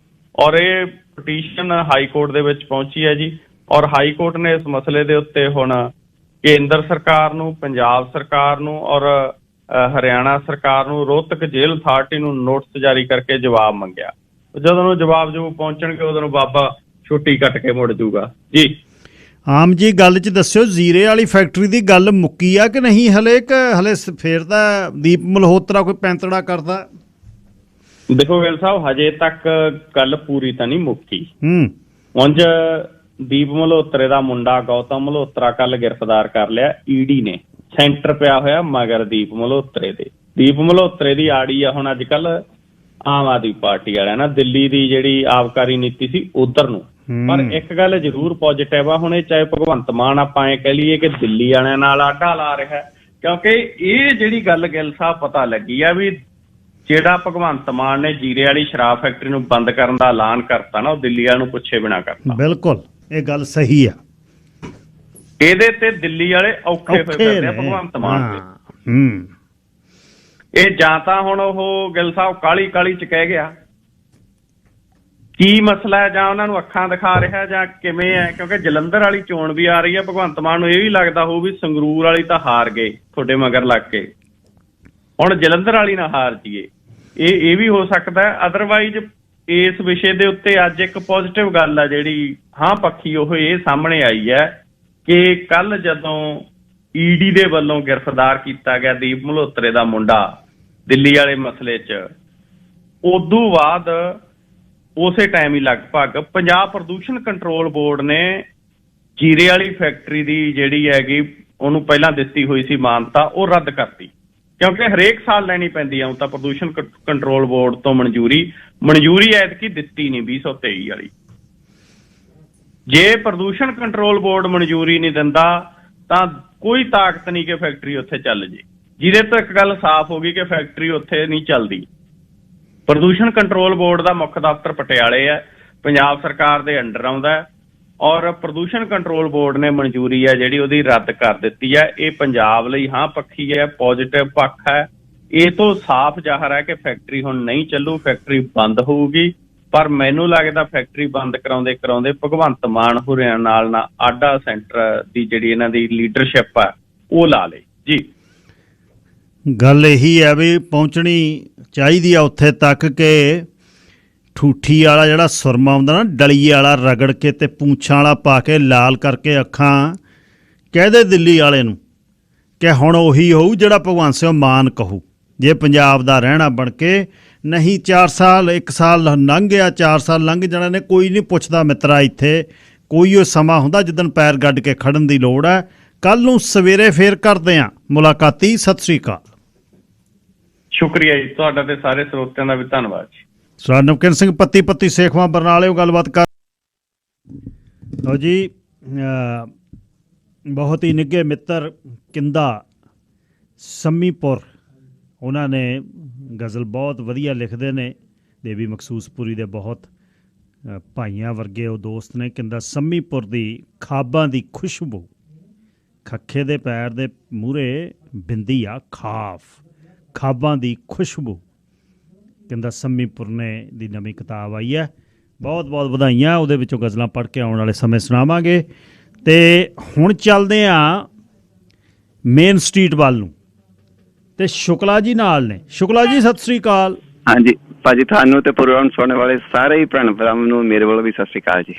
ਔਰ ਇਹ ਪਟੀਸ਼ਨ ਹਾਈ ਕੋਰਟ ਦੇ ਵਿੱਚ ਪਹੁੰਚੀ ਹੈ ਜੀ। ਔਰ ਹਾਈ ਕੋਰਟ ਨੇ ਇਸ ਮਸਲੇ ਦੇ ਉੱਤੇ ਹੁਣ ਕੇਂਦਰ ਸਰਕਾਰ ਨੂੰ, ਪੰਜਾਬ ਸਰਕਾਰ ਨੂੰ ਔਰ ਹਰਿਆਣਾ ਸਰਕਾਰ ਨੂੰ, ਰੋਹਤਕ ਜੇਲ੍ਹ ਅਥਾਰਟੀ ਨੂੰ ਨੋਟਿਸ ਜਾਰੀ ਕਰਕੇ ਜਵਾਬ ਮੰਗਿਆ। ਜਦੋਂ ਨੂੰ ਜਵਾਬ ਪਹੁੰਚਣਗੇ ਉਦੋਂ ਨੂੰ ਬਾਬਾ ਛੁੱਟੀ ਕੱਟ ਕੇ ਮੁੜ ਜੂਗਾ ਜੀ। ਆਮ ਜੀ ਗੱਲ 'ਚ ਦੱਸਿਓ, ਜ਼ੀਰੇ ਵਾਲੀ ਫੈਕਟਰੀ ਦੀ ਗੱਲ ਮੁੱਕੀ ਆ ਕਿ ਨਹੀਂ ਹਲੇ ਫੇਰ ਤਾਂ ਦੀਪ ਮਲਹੋਤਰਾ ਕੋਈ ਪੈਂਤੜਾ ਕਰਦਾ? ਦੇਖੋ ਗਿੱਲ ਸਾਹਿਬ, ਹਜੇ ਤੱਕ ਗੱਲ ਪੂਰੀ ਤਾਂ ਨਹੀਂ ਮੁੱਕੀ। ਉਂਝ ਦੀਪ ਮਲਹੋਤਰੇ ਦਾ ਮੁੰਡਾ ਗੌਤਮ ਮਲਹੋਤਰਾ ਕੱਲ ਗ੍ਰਿਫਤਾਰ ਕਰ ਲਿਆ ਈਡੀ ਨੇ। ਸੈਂਟਰ ਪਿਆ ਹੋਇਆ ਮਗਰ ਦੀਪ ਮਲਹੋਤਰੇ ਦੇ। ਦੀਪ ਮਲਹੋਤਰੇ ਦੀ ਆੜੀ ਆ ਹੁਣ ਅੱਜ ਕੱਲ ਆਮ ਆਦਮੀ ਪਾਰਟੀ ਵਾਲਿਆਂ ਨਾਲ, ਦਿੱਲੀ ਦੀ ਜਿਹੜੀ ਆਬਕਾਰੀ ਨੀਤੀ ਸੀ ਉਧਰ ਨੂੰ। ਪਰ ਇੱਕ ਗੱਲ ਜ਼ਰੂਰ ਪੋਜ਼ਿਟਿਵ ਆ, ਹੁਣ ਇਹ ਚਾਹੇ ਭਗਵੰਤ ਮਾਨ ਆਪਾਂ ਐਂ ਕਹਿ ਲਈਏ ਕਿ ਦਿੱਲੀ ਵਾਲਿਆਂ ਨਾਲ ਆਡਾ ਲਾ ਰਿਹਾ, ਕਿਉਂਕਿ ਇਹ ਜਿਹੜੀ ਗੱਲ ਗਿੱਲ ਸਾਹਿਬ ਪਤਾ ਲੱਗੀ ਆ ਵੀ ਜਿਹੜਾ ਭਗਵੰਤ ਮਾਨ ਨੇ ਜੀਰੇ ਵਾਲੀ ਸ਼ਰਾਬ ਫੈਕਟਰੀ ਨੂੰ ਬੰਦ ਕਰਨ ਦਾ ਐਲਾਨ ਕਰਤਾ ਨਾ, ਉਹ ਦਿੱਲੀ ਵਾਲਿਆਂ ਨੂੰ ਪੁੱਛੇ ਬਿਨਾਂ ਕਰਤਾ। ਬਿਲਕੁਲ, ਇਹ ਗੱਲ ਸਹੀ ਆ। ਇਹਦੇ ਤੇ ਦਿੱਲੀ ਵਾਲੇ ਔਖੇ ਹੋਏ ਫਿਰਦੇ ਆ ਭਗਵੰਤ ਮਾਨ ਤੇ। ਇਹ ਜਾਂ ਤਾਂ ਹੁਣ ਉਹ ਗਿੱਲ ਸਾਹਿਬ ਕਾਲੀ ਕਾਲੀ ਚ ਕਹਿ ਗਿਆ ਕੀ ਮਸਲਾ ਹੈ, ਜਾਂ ਉਹਨਾਂ ਨੂੰ ਅੱਖਾਂ ਦਿਖਾ ਰਿਹਾ ਜਾਂ ਕਿਵੇਂ ਹੈ, ਕਿਉਂਕਿ ਜਲੰਧਰ ਵਾਲੀ ਚੋਣ ਵੀ ਆ ਰਹੀ ਹੈ। ਭਗਵੰਤ ਮਾਨ ਨੂੰ ਇਹ ਵੀ ਲੱਗਦਾ ਹੋਊ ਵੀ ਸੰਗਰੂਰ ਵਾਲੀ ਤਾਂ ਹਾਰ ਗਏ ਤੁਹਾਡੇ ਮਗਰ ਲੱਗ ਕੇ, ਹੁਣ ਜਲੰਧਰ ਵਾਲੀ ਨਾ ਹਾਰ ਜੀਏ, ਇਹ ਵੀ ਹੋ ਸਕਦਾ ਹੈ। ਅਦਰਵਾਈਜ਼ ਇਸ ਵਿਸ਼ੇ ਦੇ ਉੱਤੇ ਅੱਜ ਇੱਕ ਪੋਜ਼ਿਟਿਵ ਗੱਲ ਆ ਜਿਹੜੀ ਹਾਂ ਪੱਖੀ ਉਹ ਇਹ ਸਾਹਮਣੇ ਆਈ ਹੈ ਕਿ ਕੱਲ ਜਦੋਂ ਈਡੀ ਦੇ ਵੱਲੋਂ ਗ੍ਰਿਫਤਾਰ ਕੀਤਾ ਗਿਆ ਦੀਪ ਮਲਹੋਤਰੇ ਦਾ ਮੁੰਡਾ ਦਿੱਲੀ ਵਾਲੇ ਮਸਲੇ 'ਚ, ਉਦੋਂ ਬਾਅਦ ਉਸੇ ਟਾਈਮ ਹੀ ਲਗਭਗ ਪੰਜਾਬ ਪ੍ਰਦੂਸ਼ਣ ਕੰਟਰੋਲ ਬੋਰਡ ਨੇ ਜੀਰੇ ਵਾਲੀ ਫੈਕਟਰੀ ਦੀ ਜਿਹੜੀ ਹੈਗੀ ਉਹਨੂੰ ਪਹਿਲਾਂ ਦਿੱਤੀ ਹੋਈ ਸੀ ਮਾਨਤਾ, ਉਹ ਰੱਦ ਕਰਤੀ। ਕਿਉਂਕਿ ਹਰੇਕ ਸਾਲ ਲੈਣੀ ਪੈਂਦੀ ਆ ਹੁਣ ਤਾਂ ਪ੍ਰਦੂਸ਼ਣ ਕੰਟਰੋਲ ਬੋਰਡ ਤੋਂ ਮਨਜ਼ੂਰੀ ਐਤਕੀ ਦਿੱਤੀ ਨਹੀਂ 2023 ਵਾਲੀ। ਜੇ ਪ੍ਰਦੂਸ਼ਣ ਕੰਟਰੋਲ ਬੋਰਡ ਮਨਜ਼ੂਰੀ ਨਹੀਂ ਦਿੰਦਾ ਤਾਂ ਕੋਈ ਤਾਕਤ ਨਹੀਂ ਕਿ ਫੈਕਟਰੀ ਉੱਥੇ ਚੱਲ ਜੇ। ਜਿਹਦੇ ਤੋਂ ਇੱਕ ਗੱਲ ਸਾਫ਼ ਹੋ ਗਈ ਕਿ ਫੈਕਟਰੀ ਉੱਥੇ ਨਹੀਂ ਚੱਲਦੀ। ਪ੍ਰਦੂਸ਼ਣ ਕੰਟਰੋਲ ਬੋਰਡ ਦਾ ਮੁੱਖ ਦਫ਼ਤਰ ਪਟਿਆਲੇ ਹੈ, ਪੰਜਾਬ ਸਰਕਾਰ ਦੇ ਅੰਡਰ ਆਉਂਦਾ ਹੈ, ਔਰ ਪ੍ਰਦੂਸ਼ਣ ਕੰਟਰੋਲ ਬੋਰਡ ਨੇ ਮਨਜ਼ੂਰੀ ਹੈ ਜਿਹੜੀ ਉਹਦੀ ਰੱਦ ਕਰ ਦਿੱਤੀ ਹੈ। ਇਹ ਪੰਜਾਬ ਲਈ ਹਾਂ ਪੱਖੀ ਹੈ, ਪੋਜ਼ਿਟਿਵ ਪੱਖ ਹੈ। ਇਹ ਤੋਂ ਸਾਫ਼ ਜ਼ਾਹਰ ਹੈ ਕਿ ਫੈਕਟਰੀ ਹੁਣ ਨਹੀਂ ਚੱਲੂ, ਫੈਕਟਰੀ ਬੰਦ ਹੋਊਗੀ। ਪਰ ਮੈਨੂੰ ਲੱਗਦਾ ਫੈਕਟਰੀ ਬੰਦ ਕਰਾਉਂਦੇ ਕਰਾਉਂਦੇ ਭਗਵੰਤ ਮਾਨ ਹੋਰਾਂ ਨਾਲ ਨਾ ਆਡਾ ਸੈਂਟਰ ਦੀ ਜਿਹੜੀ ਇਹਨਾਂ ਦੀ ਲੀਡਰਸ਼ਿਪ ਹੈ ਉਹ ਲਾ ਲੇ ਜੀ। ਗੱਲ ਇਹੀ ਹੈ ਵੀ ਪਹੁੰਚਣੀ ਚਾਹੀਦੀ ਆ ਉੱਥੇ ਤੱਕ ਕਿ ਠੂਠੀ ਵਾਲਾ ਜਿਹੜਾ ਸੁਰਮਾ ਹੁੰਦਾ ਨਾ, ਡਲੀ ਵਾਲਾ ਰਗੜ ਕੇ ਤੇ ਪੂੰਛਾਂ ਵਾਲਾ ਪਾ ਕੇ ਲਾਲ ਕਰਕੇ ਅੱਖਾਂ ਕਹਦੇ ਦਿੱਲੀ ਵਾਲੇ ਨੂੰ ਕਿ ਹੁਣ ਉਹੀ ਹੋਊ ਜਿਹੜਾ ਭਗਵੰਤ ਸਿੰਘ ਮਾਨ ਕਹੂ ਜੇ ਪੰਜਾਬ ਦਾ ਰਹਿਣਾ ਬਣ ਕੇ। ਨਹੀਂ 4 ਸਾਲ 1 ਸਾਲ ਲੰਘ ਗਿਆ, 4 ਸਾਲ ਲੰਘ ਜਾਣਾ ਨੇ, ਕੋਈ ਨਹੀਂ ਪੁੱਛਦਾ ਮਿੱਤਰਾ। ਇੱਥੇ ਕੋਈ ਉਹ ਸਮਾਂ ਹੁੰਦਾ ਜਿੱਦਣ ਪੈਰ ਗੱਡ ਕੇ ਖੜਨ ਦੀ ਲੋੜ ਹੈ। ਕੱਲ ਨੂੰ ਸਵੇਰੇ ਫੇਰ ਕਰਦੇ ਹਾਂ ਮੁਲਾਕਾਤੀ। ਸਤਿ ਸ੍ਰੀ ਅਕਾਲ। ਸ਼ੁਕਰੀਆ ਜੀ ਤੁਹਾਡਾ ਤੇ ਸਾਰੇ ਸਰੋਤਿਆਂ ਦਾ ਵੀ ਧੰਨਵਾਦ ਜੀ। ਸਰ ਨਵਕਿਰਨ ਸਿੰਘ ਪੱਤੀ ਸੇਖਵਾਂ ਬਰਨਾਲੇ ਗੱਲਬਾਤ ਕਰ ਲਓ ਜੀ। ਬਹੁਤ ਹੀ ਨਿੱਘੇ ਮਿੱਤਰ ਕਿੰਦਾ ਸੰਮੀਪੁਰ, ਉਹਨਾਂ ਨੇ ਗਜ਼ਲ ਬਹੁਤ ਵਧੀਆ ਲਿਖਦੇ ਨੇ। ਦੇਵੀ ਮਖਸੂਸਪੁਰੀ ਦੇ ਬਹੁਤ ਭਾਈਆਂ ਵਰਗੇ ਉਹ ਦੋਸਤ ਨੇ। ਕਿੰਦਾ ਸੰਮੀਪੁਰ ਦੀ ਖਾਬਾਂ ਦੀ ਖੁਸ਼ਬੂ, ਖੱਖੇ ਦੇ ਪੈਰ ਦੇ ਮੂਹਰੇ ਬਿੰਦੀ ਆ ਖਾਬਾਂ ਦੀ ਖੁਸ਼ਬੂ। ਕਹਿੰਦਾ ਸੰਮੀਪੁਰ ਨੇ ਦੀ ਨਵੀਂ ਕਿਤਾਬ ਆਈ ਹੈ, ਬਹੁਤ ਬਹੁਤ ਵਧਾਈਆਂ। ਉਹਦੇ ਵਿੱਚੋਂ ਗਜ਼ਲਾਂ ਪੜ੍ਹ ਕੇ ਆਉਣ ਵਾਲੇ ਸਮੇਂ ਸੁਣਾਵਾਂਗੇ। ਅਤੇ ਹੁਣ ਚੱਲਦੇ ਹਾਂ ਮੇਨ ਸਟਰੀਟ ਵੱਲ ਨੂੰ, ਅਤੇ ਸ਼ੁਕਲਾ ਜੀ ਨਾਲ ਨੇ। ਸ਼ੁਕਲਾ ਜੀ ਸਤਿ ਸ੍ਰੀ ਅਕਾਲ। ਹਾਂਜੀ ਭਾਜੀ, ਤੁਹਾਨੂੰ ਤੇ ਪ੍ਰੋਗਰਾਮ ਸੁਣਨ ਵਾਲੇ ਸਾਰੇ ਹੀ ਭੈਣ ਭਰਾਵਾਂ ਨੂੰ ਮੇਰੇ ਵੱਲੋਂ ਵੀ ਸਤਿ ਸ੍ਰੀ ਅਕਾਲ ਜੀ।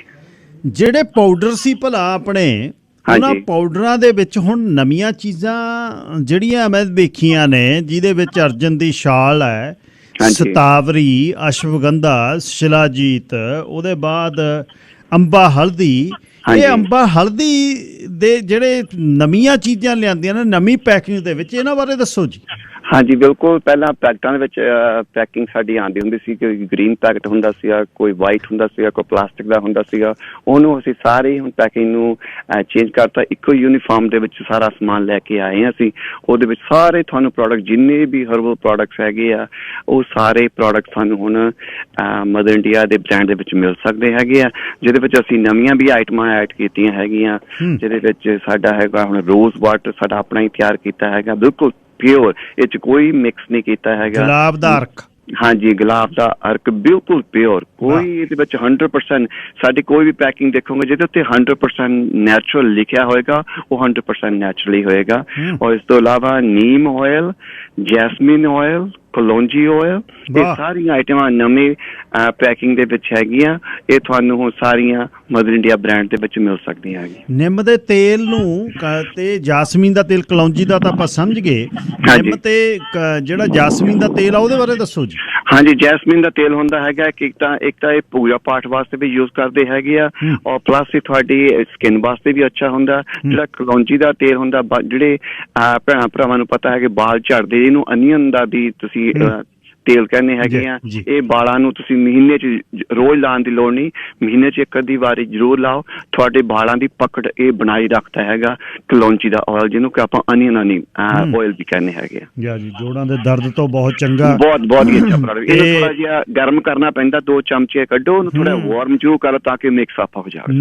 ਜਿਹੜੇ ਪਾਊਡਰ ਸੀ ਭਲਾ ਆਪਣੇ, ਉਹਨਾਂ ਪਾਊਡਰਾਂ ਦੇ ਵਿੱਚ ਹੁਣ ਨਵੀਆਂ ਚੀਜ਼ਾਂ ਜਿਹੜੀਆਂ ਮੈਂ ਵੇਖੀਆਂ ਨੇ, ਜਿਹਦੇ ਵਿੱਚ ਅਰਜਨ ਦੀ ਛਾਲ ਹੈ, ਸਤਾਵਰੀ, ਅਸ਼ਵਗੰਧਾ, ਸ਼ਿਲਾਜੀਤ, ਉਹਦੇ ਬਾਅਦ ਅੰਬਾ ਹਲਦੀ। ਇਹ ਅੰਬਾ ਹਲਦੀ ਦੇ ਜਿਹੜੇ ਨਵੀਆਂ ਚੀਜ਼ਾਂ ਲਿਆਂਦੀਆਂ ਨੇ ਨਵੀਂ ਪੈਕਿੰਗ ਦੇ ਵਿੱਚ, ਇਹਨਾਂ ਬਾਰੇ ਦੱਸੋ ਜੀ। ਹਾਂਜੀ ਬਿਲਕੁਲ। ਪਹਿਲਾਂ ਪੈਕਟਾਂ ਦੇ ਵਿੱਚ ਪੈਕਿੰਗ ਸਾਡੀ ਆਉਂਦੀ ਹੁੰਦੀ ਸੀ, ਕੋਈ ਗ੍ਰੀਨ ਪੈਕਟ ਹੁੰਦਾ ਸੀਗਾ, ਕੋਈ ਵਾਈਟ ਹੁੰਦਾ ਸੀਗਾ, ਕੋਈ ਪਲਾਸਟਿਕ ਦਾ ਹੁੰਦਾ ਸੀਗਾ। ਉਹਨੂੰ ਅਸੀਂ ਸਾਰੇ ਹੁਣ ਪੈਕਿੰਗ ਨੂੰ ਚੇਂਜ ਕਰਤਾ, ਇੱਕੋ ਯੂਨੀਫਾਰਮ ਦੇ ਵਿੱਚ ਸਾਰਾ ਸਮਾਨ ਲੈ ਕੇ ਆਏ ਹਾਂ ਅਸੀਂ। ਉਹਦੇ ਵਿੱਚ ਸਾਰੇ ਤੁਹਾਨੂੰ ਪ੍ਰੋਡਕਟ ਜਿੰਨੇ ਵੀ ਹਰਬਲ ਪ੍ਰੋਡਕਟਸ ਹੈਗੇ ਆ, ਉਹ ਸਾਰੇ ਪ੍ਰੋਡਕਟ ਸਾਨੂੰ ਹੁਣ ਮਦਰ ਇੰਡੀਆ ਦੇ ਬ੍ਰਾਂਡ ਦੇ ਵਿੱਚ ਮਿਲ ਸਕਦੇ ਹੈਗੇ ਆ, ਜਿਹਦੇ ਵਿੱਚ ਅਸੀਂ ਨਵੀਆਂ ਵੀ ਆਈਟਮਾਂ ਐਡ ਕੀਤੀਆਂ ਹੈਗੀਆਂ, ਜਿਹਦੇ ਵਿੱਚ ਸਾਡਾ ਹੈਗਾ ਹੁਣ ਰੋਜ਼ ਵਾਟਰ ਸਾਡਾ ਆਪਣਾ ਹੀ ਤਿਆਰ ਕੀਤਾ ਹੈਗਾ, ਬਿਲਕੁਲ ਪਿਓਰ, ਇਹ 'ਚ ਕੋਈ ਮਿਕਸ ਨਹੀਂ ਕੀਤਾ ਹੈਗਾ। ਗੁਲਾਬ ਦਾ ਅਰਕ, ਹਾਂਜੀ ਗੁਲਾਬ ਦਾ ਅਰਕ ਬਿਲਕੁਲ ਪਿਓਰ, ਕੋਈ ਇਹਦੇ ਵਿੱਚ 100% ਸਾਡੀ ਕੋਈ ਵੀ ਪੈਕਿੰਗ ਦੇਖੋਗੇ ਜਿਹਦੇ ਉੱਤੇ 100% ਨੈਚੁਰਲ ਲਿਖਿਆ ਹੋਏਗਾ, ਉਹ 100% ਨੈਚੁਰਲੀ ਹੋਏਗਾ। ਔਰ ਇਸ ਤੋਂ ਇਲਾਵਾ neem oil, jasmine oil, kalonji oil, ਇਹ ਸਾਰੀਆਂ ਆਈਟਮਾਂ ਨਵੀਂ ਪੈਕਿੰਗ ਦੇ ਵਿੱਚ ਹੈਗੀਆਂ। ਇਹ ਤੁਹਾਨੂੰ ਹੁਣ ਸਾਰੀਆਂ ਮਦਰ ਇੰਡੀਆ ਬ੍ਰਾਂਡ ਦੇ ਵਿੱਚ ਮਿਲ ਸਕਦੀਆਂ ਹੈਗੀਆਂ। ਨਿੰਮ ਦੇ ਤੇਲ ਨੂੰ ਤੇ ਜਾਸਮੀਨ ਦਾ ਤੇਲ, ਕਲੌਂਜੀ ਦਾ ਤਾਂ ਆਪਾਂ ਸਮਝ ਗਏ, ਨਿੰਮ ਤੇ ਜਿਹੜਾ ਜਾਸਮੀਨ ਦਾ ਤੇਲ ਆ ਉਹਦੇ ਬਾਰੇ ਦੱਸੋ ਜੀ। ਹਾਂਜੀ, ਜੈਸਮੀਨ ਦਾ ਤੇਲ ਹੁੰਦਾ ਹੈਗਾ ਕਿ ਇੱਕ ਤਾਂ ਇਹ ਪੂਜਾ ਪਾਠ ਵਾਸਤੇ ਵੀ ਯੂਜ਼ ਕਰਦੇ ਹੈਗੇ ਆ, ਔਰ ਪਲੱਸ ਇਹ ਤੁਹਾਡੀ ਸਕਿਨ ਵਾਸਤੇ ਵੀ ਅੱਛਾ ਹੁੰਦਾ। ਜਿਹੜਾ ਕਲੌਂਜੀ ਦਾ ਤੇਲ ਹੁੰਦਾ, ਜਿਹੜੇ ਭੈਣਾਂ ਭਰਾਵਾਂ ਨੂੰ ਪਤਾ ਹੈ ਕਿ ਬਾਲ ਝੜਦੇ, ਇਹਨੂੰ ਅਨੀਅਨ ਦਾ ਵੀ ਤੁਸੀਂ ਤੇਲ ਕਹਿੰਦੇ ਹੈਗੇ ਆ। ਇਹ ਬਾਲਾਂ ਨੂੰ ਤੁਸੀਂ ਮਹੀਨੇ 'ਚ ਰੋਜ਼ ਲਾਉਣ ਦੀ ਲੋੜ ਨਹੀਂ, ਮਹੀਨੇ 'ਚ ਇੱਕ ਅੱਧੀ ਵਾਰੀ ਜ਼ਰੂਰ ਲਾਓ, ਤੁਹਾਡੇ ਬਾਲਾਂ ਦੀ ਪਕੜ ਇਹ ਬਣਾਈ ਰੱਖਦਾ ਹੈਗਾ ਕਲੌਂਜੀ ਦਾ ਆਇਲ, ਜਿਹਨੂੰ ਕਿ ਆਪਾਂ ਅਨੀਅਨ ਆਇਲ ਵੀ ਕਹਿੰਦੇ ਹੈਗੇ ਆ। ਜੀ ਜੋੜਾਂ ਦੇ ਦਰਦ ਤੋਂ ਬਹੁਤ ਚੰਗਾ, ਬਹੁਤ ਹੀ ਅੱਛਾ ਪ੍ਰੋਡਕਟ। ਇਹਨੂੰ ਥੋੜਾ ਜਿਹਾ ਗਰਮ ਕਰਨਾ ਪੈਂਦਾ, 2 ਚਮਚੇ ਕੱਢੋ, ਉਹਨੂੰ ਥੋੜਾ ਵਾਰਮ ਜ਼ਰੂਰ ਕਰੋ ਤਾਂ ਕਿ ਮਿਕਸ ਅਪ ਹੋ ਜਾਵੇ।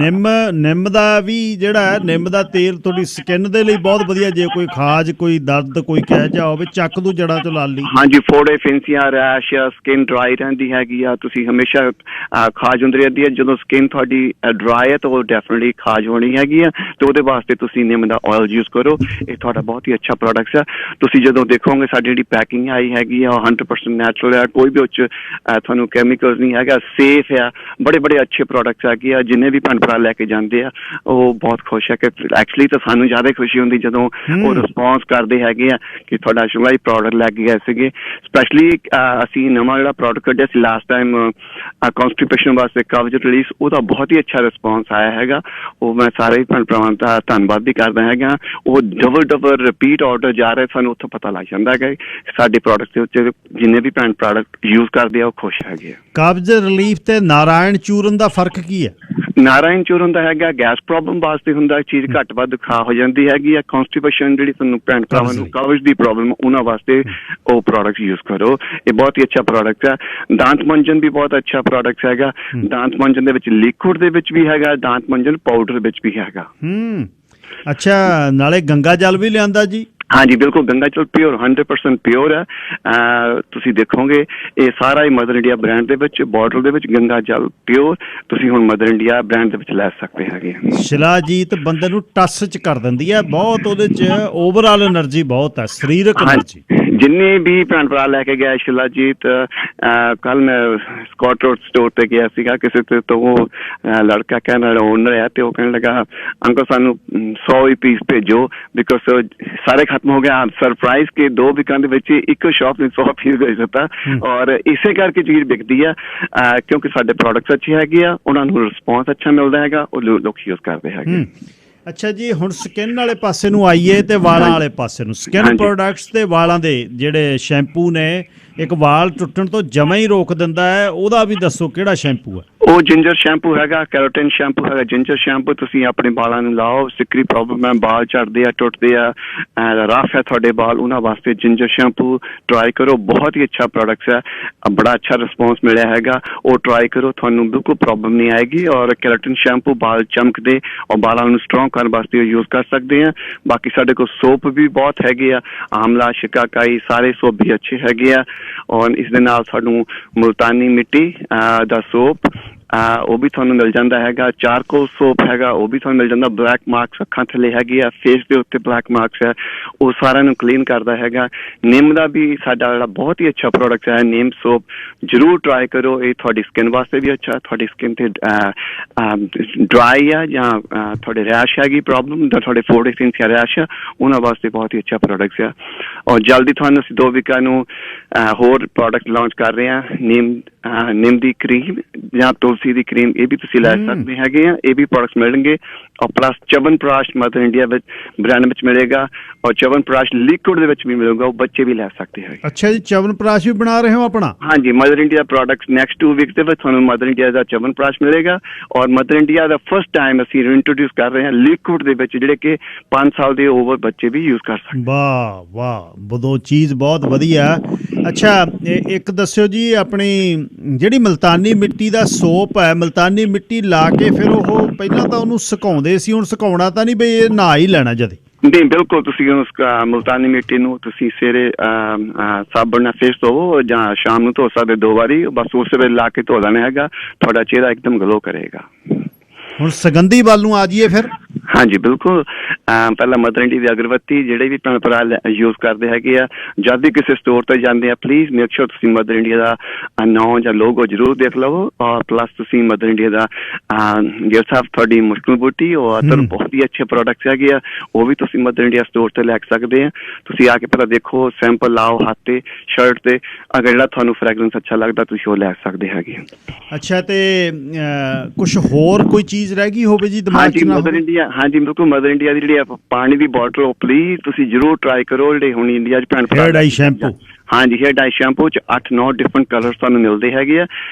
ਨਿੰਮ ਦਾ ਵੀ ਜਿਹੜਾ ਨਿੰਮ ਦਾ ਤੇਲ ਤੁਹਾਡੀ ਸਕਿਨ ਦੇ ਲਈ ਬਹੁਤ ਵਧੀਆ, ਜੇ ਕੋਈ ਖਾਜ, ਕੋਈ ਦਰਦ, ਕੋਈ ਕਹਿ ਜਾ ਹੋਵੇ, ਚੱਕ ਦੂ ਜੜ੍ਹਾਂ ਤੋਂ ਲਾ ਲਈ। ਹਾਂਜੀ, ਫੋੜੇ, ਫਿੰਸੀਆਂ, ਰੈਸ਼, ਸਕਿਨ ਡਰਾਈ ਰਹਿੰਦੀ ਹੈਗੀ ਆ, ਤੁਸੀਂ ਹਮੇਸ਼ਾ ਖਾਜ ਹੁੰਦੀ ਰਹਿੰਦੀ ਹੈ। ਜਦੋਂ ਸਕਿਨ ਤੁਹਾਡੀ ਡਰਾਈ ਹੈ ਤਾਂ ਉਹ ਡੈਫੀਨਿਟਲੀ ਖਾਜ ਹੋਣੀ ਹੈਗੀ ਆ, ਤੇ ਉਹਦੇ ਵਾਸਤੇ ਤੁਸੀਂ ਨਿੰਮ ਦਾ ਆਇਲ ਯੂਜ਼ ਕਰੋ। ਇਹ ਤੁਹਾਡਾ ਬਹੁਤ ਹੀ ਅੱਛਾ ਪ੍ਰੋਡਕਟ ਆ। ਤੁਸੀਂ ਜਦੋਂ ਦੇਖੋਗੇ ਸਾਡੀ ਜਿਹੜੀ ਪੈਕਿੰਗ ਆਈ ਹੈਗੀ ਆ, ਉਹ 100% ਨੈਚੁਰਲ ਹੈ, ਕੋਈ ਵੀ ਉਹ 'ਚ ਤੁਹਾਨੂੰ ਕੈਮੀਕਲਸ ਨਹੀਂ ਹੈਗਾ, ਸੇਫ ਆ। ਬੜੇ ਅੱਛੇ ਪ੍ਰੋਡਕਟਸ ਹੈਗੇ ਆ, ਜਿੰਨੇ ਵੀ ਭੈਣ ਭਰਾ ਲੈ ਕੇ ਜਾਂਦੇ ਆ ਉਹ ਬਹੁਤ ਖੁਸ਼ ਹੈ। ਕਿ ਐਕਚੁਅਲੀ ਤਾਂ ਸਾਨੂੰ ਜ਼ਿਆਦਾ ਖੁਸ਼ੀ ਹੁੰਦੀ ਜਦੋਂ ਉਹ ਰਿਸਪੌਂਸ ਕਰਦੇ ਹੈਗੇ ਆ ਕਿ ਤੁਹਾਡਾ ਸ਼ੁਗਲਾ ਹੀ ਪ੍ਰੋਡਕਟ ਲੈ ਕੇ ਗਏ ਸੀਗੇ। ਸਪੈਸ਼ਲੀ ਅਸੀਂ ਨਵਾਂ ਜਿਹੜਾ ਪ੍ਰੋਡਕਟ ਕੱਢਿਆ ਸੀ ਲਾਸਟ ਟਾਈਮ ਕੌਂਸਟੀਪੇਸ਼ਨ ਵਾਸਤੇ, ਕਬਜ਼ ਰਿਲੀਜ਼, ਉਹਦਾ ਬਹੁਤ ਹੀ ਅੱਛਾ ਰਿਸਪੌਂਸ ਆਇਆ ਹੈਗਾ। ਉਹ ਮੈਂ ਸਾਰੇ ਭੈਣ ਭਰਾਵਾਂ ਦਾ ਧੰਨਵਾਦ ਵੀ ਕਰਦਾ ਹੈਗਾ। ਉਹ ਡਬਲ ਰਿਪੀਟ ਆਰਡਰ ਜਾ ਰਹੇ, ਸਾਨੂੰ ਉੱਥੋਂ ਪਤਾ ਲੱਗ ਜਾਂਦਾ ਹੈਗਾ ਸਾਡੇ ਪ੍ਰੋਡਕਟ ਦੇ ਉੱਤੇ ਜਿੰਨੇ ਵੀ ਭੈਣ ਪ੍ਰੋਡਕਟ ਯੂਜ਼ ਕਰਦੇ ਆ ਉਹ ਖੁਸ਼ ਹੈਗੇ ਆ। ਕਬਜ਼ ਰਿਲੀਫ ਤੇ ਨਾਰਾਇਣ ਚੂਰਨ ਦਾ ਫਰਕ ਕੀ ਹੈ? ਨਾਰਾਇਣ ਚੂਰਨ ਦਾ ਹੈਗਾ ਗੈਸ ਪ੍ਰੋਬਲਮ ਵਾਸਤੇ ਹੁੰਦਾ, ਚੀਜ਼ ਘੱਟ ਵੱਧ ਖਾ ਹੋ ਜਾਂਦੀ ਹੈਗੀ ਆ। ਕੌਂਸਟੀਪੇਸ਼ਨ ਜਿਹੜੀ ਤੁਹਾਨੂੰ ਭੈਣ ਭਰਾਵਾਂ ਨੂੰ ਕਬਜ਼ ਦੀ ਪ੍ਰੋਬਲਮ, ਉਹਨਾਂ ਵਾਸਤੇ ਉਹ ਪ੍ਰੋਡਕਟ ਯੂਜ਼ ਕਰੋ। ਇਹ ਬਹੁਤ ਹੀ ਅੱਛਾ ਪ੍ਰੋਡਕਟ ਹੈ। ਦਾਂਤ ਮੰਜਨ ਵੀ ਬਹੁਤ ਅੱਛਾ ਪ੍ਰੋਡਕਟ ਹੈਗਾ। ਦਾਂਤ ਮੰਜਨ ਦੇ ਵਿੱਚ ਲਿਕੁਇਡ ਦੇ ਵਿੱਚ ਵੀ ਹੈਗਾ, ਦਾਂਤ ਮੰਜਨ ਪਾਊਡਰ ਵਿੱਚ ਵੀ ਹੈਗਾ। ਅੱਛਾ, ਨਾਲੇ ਗੰਗਾ ਜਲ ਵੀ ਲਿਆਂਦਾ ਜੀ? ਹਾਂਜੀ ਬਿਲਕੁਲ, ਗੰਗਾ ਜਲ ਪਿਓਰ, 100% ਪਿਓਰ ਹੈ। ਤੁਸੀਂ ਦੇਖੋਗੇ ਇਹ ਸਾਰਾ ਹੀ ਮਦਰ ਇੰਡੀਆ ਬ੍ਰਾਂਡ ਦੇ ਵਿੱਚ, ਬੋਟਲ ਦੇ ਵਿੱਚ ਗੰਗਾ ਜਲ ਪਿਓਰ ਤੁਸੀਂ ਹੁਣ ਮਦਰ ਇੰਡੀਆ ਬ੍ਰਾਂਡ ਦੇ ਵਿੱਚ ਲੈ ਸਕਦੇ ਹੈਗੇ। ਸ਼ਿਲਾਜੀਤ ਬੰਦੇ ਨੂੰ ਟੱਸ 'ਚ ਕਰ ਦਿੰਦੀ ਹੈ ਬਹੁਤ, ਉਹਦੇ 'ਚ ਓਵਰਆਲ ਐਨਰਜੀ ਬਹੁਤ ਹੈ, ਸਰੀਰਕ ਐਨਰਜੀ। ਜਿੰਨੇ ਵੀ ਭੈਣ ਭਰਾ ਲੈ ਕੇ ਗਿਆ ਸ਼ਿਲਾਜੀਤ, ਕੱਲ ਮੈਂ ਸਕਾਟ ਰੋਡ ਸਟੋਰ ਤੇ ਗਿਆ ਸੀਗਾ, ਕਿਸੇ ਤੋਂ ਉਹ ਲੜਕਾ ਕਹਿਣ ਵਾਲਾ ਓਨਰ ਹੈ, ਤੇ ਉਹ ਕਹਿਣ ਲੱਗਾ ਅੰਕਲ ਸਾਨੂੰ 100 ਹੀ ਪੀਸ ਭੇਜੋ, ਬਿਕੋਜ਼ ਸਾਰੇ ਖਤਮ ਹੋ ਗਿਆ। ਸਰਪ੍ਰਾਈਜ਼ ਕੇ 2 ਵੀਕਾਂ ਦੇ ਵਿੱਚ ਇੱਕ ਸ਼ਾਪ ਨੇ 100 ਪੀਸ ਭੇਜ ਦਿੱਤਾ, ਔਰ ਇਸੇ ਕਰਕੇ ਚੀਜ਼ ਵਿਕਦੀ ਆ ਕਿਉਂਕਿ ਸਾਡੇ ਪ੍ਰੋਡਕਟਸ ਅੱਛੇ ਹੈਗੇ ਆ, ਉਹਨਾਂ ਨੂੰ ਰਿਸਪੌਂਸ ਅੱਛਾ ਮਿਲਦਾ ਹੈਗਾ, ਉਹ ਲੋਕ ਯੂਜ਼ ਕਰਦੇ ਹੈਗੇ। ਅੱਛਾ ਜੀ, ਹੁਣ ਸਕਿਨ ਵਾਲੇ ਪਾਸੇ ਨੂੰ ਆਈਏ ਤੇ ਵਾਲਾਂ ਵਾਲੇ ਪਾਸੇ ਨੂੰ। ਸਕਿਨ ਪ੍ਰੋਡਕਟਸ ਤੇ ਵਾਲਾਂ ਦੇ ਜਿਹੜੇ ਸ਼ੈਂਪੂ ਨੇ, ਇੱਕ ਵਾਲ ਟੁੱਟਣ ਤੋਂ ਜਮਾ ਹੀ ਰੋਕ ਦਿੰਦਾ ਹੈ, ਉਹਦਾ ਵੀ ਦੱਸੋ ਕਿਹੜਾ ਸ਼ੈਂਪੂ ਹੈ? ਉਹ ਜਿੰਜਰ ਸ਼ੈਂਪੂ ਹੈਗਾ, ਕੈਰੋਟਿਨ ਸ਼ੈਂਪੂ ਹੈਗਾ। ਜਿੰਜਰ ਸ਼ੈਂਪੂ ਤੁਸੀਂ ਆਪਣੇ ਵਾਲਾਂ ਨੂੰ ਲਾਓ, ਸਿੱਕਰੀ ਪ੍ਰੋਬਲਮ ਹੈ, ਬਾਲ ਝੜਦੇ ਆ, ਟੁੱਟਦੇ ਆ, ਰਫ ਹੈ ਤੁਹਾਡੇ ਬਾਲ, ਉਹਨਾਂ ਵਾਸਤੇ ਜਿੰਜਰ ਸ਼ੈਂਪੂ ਟਰਾਈ ਕਰੋ। ਬਹੁਤ ਹੀ ਅੱਛਾ ਪ੍ਰੋਡਕਟ ਹੈ, ਬੜਾ ਅੱਛਾ ਰਿਸਪੌਂਸ ਮਿਲਿਆ ਹੈਗਾ, ਉਹ ਟਰਾਈ ਕਰੋ, ਤੁਹਾਨੂੰ ਬਿਲਕੁਲ ਪ੍ਰੋਬਲਮ ਨਹੀਂ ਆਏਗੀ। ਔਰ ਕੈਰੋਟਿਨ ਸ਼ੈਂਪੂ ਬਾਲ ਚਮਕਦੇ ਔਰ ਬਾਲਾਂ ਨੂੰ ਸਟਰੋਂਗ ਕਰਨ ਵਾਸਤੇ ਯੂਜ਼ ਕਰ ਸਕਦੇ ਆ। ਬਾਕੀ ਸਾਡੇ ਕੋਲ ਸੋਪ ਵੀ ਬਹੁਤ ਹੈਗੇ ਆ, ਆਮਲਾ, ਸ਼ਿਕਾਕਾਈ, ਸਾਰੇ ਸੋਪ ਵੀ ਅੱਛੇ ਹੈਗੇ ਆ। ਔਰ ਇਸ ਦੇ ਨਾਲ ਸਾਨੂੰ ਮੁਲਤਾਨੀ ਮਿੱਟੀ ਦਾ ਸੋਪ ਉਹ ਵੀ ਤੁਹਾਨੂੰ ਮਿਲ ਜਾਂਦਾ ਹੈਗਾ। ਚਾਰਕੋਲ ਸੋਪ ਹੈਗਾ, ਉਹ ਵੀ ਤੁਹਾਨੂੰ ਮਿਲ ਜਾਂਦਾ। ਬਲੈਕ ਮਾਰਕਸ ਅੱਖਾਂ ਥੱਲੇ ਹੈਗੇ ਆ, ਫੇਸ ਦੇ ਉੱਤੇ ਬਲੈਕ ਮਾਰਕਸ ਹੈ, ਉਹ ਸਾਰਿਆਂ ਨੂੰ ਕਲੀਨ ਕਰਦਾ ਹੈਗਾ। ਨਿੰਮ ਦਾ ਵੀ ਸਾਡਾ ਜਿਹੜਾ ਬਹੁਤ ਹੀ ਅੱਛਾ ਪ੍ਰੋਡਕਟ ਹੈ, ਨਿੰਮ ਸੋਪ ਜ਼ਰੂਰ ਟਰਾਈ ਕਰੋ। ਇਹ ਤੁਹਾਡੀ ਸਕਿਨ ਵਾਸਤੇ ਵੀ ਅੱਛਾ, ਤੁਹਾਡੀ ਸਕਿਨ ਤੇ ਡਰਾਈ ਆ ਜਾਂ ਤੁਹਾਡੇ ਰੈਸ਼ ਹੈਗੀ ਪ੍ਰੋਬਲਮ, ਜਾਂ ਤੁਹਾਡੇ ਫੋੜੇ ਫਿੰਸੀਆਂ ਰੈਸ਼ ਆ, ਉਹਨਾਂ ਵਾਸਤੇ ਬਹੁਤ ਹੀ ਅੱਛਾ ਪ੍ਰੋਡਕਟ ਆ। ਔਰ ਜਲਦੀ ਤੁਹਾਨੂੰ ਅਸੀਂ 2 ਵੀਕਾਂ ਨੂੰ ਹੋਰ ਪ੍ਰੋਡਕਟ ਲਾਂਚ ਕਰ ਰਹੇ ਹਾਂ। ਨਿੰਮ ਦੀ ਕਰੀਮ ਜਾਂ ਤੁਲਸੀ ਦੀ ਕਰੀਮ, ਇਹ ਵੀ ਤੁਸੀਂ ਲੈ ਸਕਦੇ ਹੈਗੇ ਆ। ਇਹ ਵੀ ਪ੍ਰੋਡਕਟਸ ਮਿਲਣਗੇ और plus chyawanprash mother India brand में मिलेगा और च्यवनप्राश लिक्विड ਦੇ ਵਿੱਚ ਵੀ ਮਿਲੂਗਾ ਉਹ ਬੱਚੇ ਵੀ ਲੈ ਸਕਦੇ ਹੈ। ਅੱਛਾ ਜੀ, ਚਵਨਪ੍ਰਾਸ਼ ਵੀ ਬਣਾ ਰਹੇ ਹੋ ਆਪਣਾ? ਹਾਂਜੀ, mother India products next 2 weeks ਦੇ ਵਿੱਚ ਤੁਹਾਨੂੰ ਮਦਰ ਇੰਡੀਆ ਦਾ ਚਵਨਪ੍ਰਾਸ਼ ਮਿਲੇਗਾ ਔਰ ਮਦਰ ਇੰਡੀਆ ਦਾ ਫਸਟ ਟਾਈਮ ਅਸੀਂ ਇੰਟਰੋਡਿਊਸ ਕਰ ਰਹੇ ਹਾਂ ਲਿਕੁਇਡ ਦੇ ਵਿੱਚ ਜਿਹੜੇ ਕਿ 5 ਸਾਲ ਦੇ ਓਵਰ ਬੱਚੇ ਵੀ ਯੂਜ਼ ਕਰ ਸਕਦੇ। ਵਾਹ ਵਾਹ, ਬਦੋ ਚੀਜ਼ ਬਹੁਤ ਵਧੀਆ। ਅੱਛਾ, ਇੱਕ ਦੱਸਿਓ ਜੀ, ਆਪਣੀ ਜਿਹੜੀ ਮਲਤਾਨੀ ਮਿੱਟੀ ਦਾ ਸੋਪ ਹੈ, ਮਲਤਾਨੀ ਮਿੱਟੀ ਲਾ ਕੇ ਫਿਰ ਉਹ ਪਹਿਲਾਂ ਤਾਂ ਉਹਨੂੰ ਸੁਕਾਉਂਦੇ ਸੀ, ਹੁਣ ਸੁਕਾਉਣਾ ਤਾਂ ਨਹੀਂ ਬਈ ਇਹ ਨਹਾ ਹੀ ਲੈਣਾ ਜਦੇ? ਨਹੀਂ, ਬਿਲਕੁਲ ਤੁਸੀਂ ਉਸ ਮੁਲਤਾਨੀ ਮਿੱਟੀ ਨੂੰ ਤੁਸੀਂ ਸਵੇਰੇ ਸਾਬਣ ਨਾਲ ਫੇਸ ਧੋਵੋ ਜਾਂ ਸ਼ਾਮ ਨੂੰ ਧੋ ਸਕਦੇ 2 ਵਾਰੀ, ਬਸ ਉਸ ਵੇਲੇ ਲਾ ਕੇ ਧੋ ਲੈਣਾ ਹੈਗਾ, ਤੁਹਾਡਾ ਚਿਹਰਾ ਇੱਕਦਮ ਗਲੋ ਕਰੇਗਾ। ਹੁਣ ਸੁਗੰਧੀ ਵੱਲ ਨੂੰ ਆ ਜਾਈਏ ਫਿਰ। ਹਾਂਜੀ ਬਿਲਕੁਲ, ਪਹਿਲਾਂ ਮਦਰ ਇੰਡੀਆ ਦੀ ਅਗਰਬੱਤੀ ਜਿਹੜੇ ਵੀ ਭੈਣ ਭਰਾ ਯੂਜ਼ ਕਰਦੇ ਹੈਗੇ ਆ, ਜਦ ਵੀ ਕਿਸੇ ਸਟੋਰ ਤੇ ਜਾਂਦੇ ਆ ਪਲੀਜ਼ ਮੇਕ ਸ਼ੋਰ ਤੁਸੀਂ ਮਦਰ ਇੰਡੀਆ ਦਾ ਨਾਂ ਜਾਂ ਲੋਗੋ ਜ਼ਰੂਰ ਦੇਖ ਲਵੋ ਔਰ ਪਲੱਸ ਤੁਸੀਂ ਮਦਰ ਇੰਡੀਆ ਦਾ ਗਿਫਟ ਸਾਹਿਬ ਤੁਹਾਡੀ ਮੁਸ਼ਕਿਲ ਬੂਟੀ ਔਰ ਬਹੁਤ ਹੀ ਅੱਛੇ ਪ੍ਰੋਡਕਟਸ ਹੈਗੇ ਆ, ਉਹ ਵੀ ਤੁਸੀਂ ਮਦਰ ਇੰਡੀਆ ਸਟੋਰ ਤੇ ਲੈ ਸਕਦੇ ਆ। ਤੁਸੀਂ ਆ ਕੇ ਪਹਿਲਾਂ ਦੇਖੋ, ਸੈਂਪਲ ਲਾਓ ਹੱਥ ਤੇ, ਸ਼ਰਟ ਤੇ, ਅਗਰ ਜਿਹੜਾ ਤੁਹਾਨੂੰ ਫ੍ਰੈਗਰੈਂਸ ਅੱਛਾ ਲੱਗਦਾ ਤੁਸੀਂ ਉਹ ਲੈ ਸਕਦੇ ਹੈਗੇ। ਅੱਛਾ, ਤੇ ਕੁਝ ਹੋਰ ਕੋਈ ਚੀਜ਼ ਰਹਿ ਗਈ ਹੋਵੇ ਜੀ ਦਿਮਾਗ 'ਚ? ਮਦਰ ਇੰਡੀਆ, ਹਾਂਜੀ ਬਿਲਕੁਲ, ਮਦਰ ਇੰਡੀਆ ਦੀ ਜਿਹੜੀ ਪਾਣੀ ਦੀ ਬੋਟਲ ਉਹ ਪਲੀਜ਼ ਤੁਸੀਂ ਜ਼ਰੂਰ ਟਰਾਈ ਕਰੋ। ਜਿਹੜੇ ਹੁਣ ਇੰਡੀਆ 'ਚ ਭੈਣ ਹੇਅਰ ਡਾਈ ਸ਼ੈਂਪੂ, ਹਾਂਜੀ ਹੇਅਰ ਡਾਈ ਸ਼ੈਂਪੂ 'ਚ 8-9 ਡਿਫਰੈਂਟ ਕਲਰਸ ਤੁਹਾਨੂੰ ਮਿਲਦੇ ਹੈਗੇ ਆ।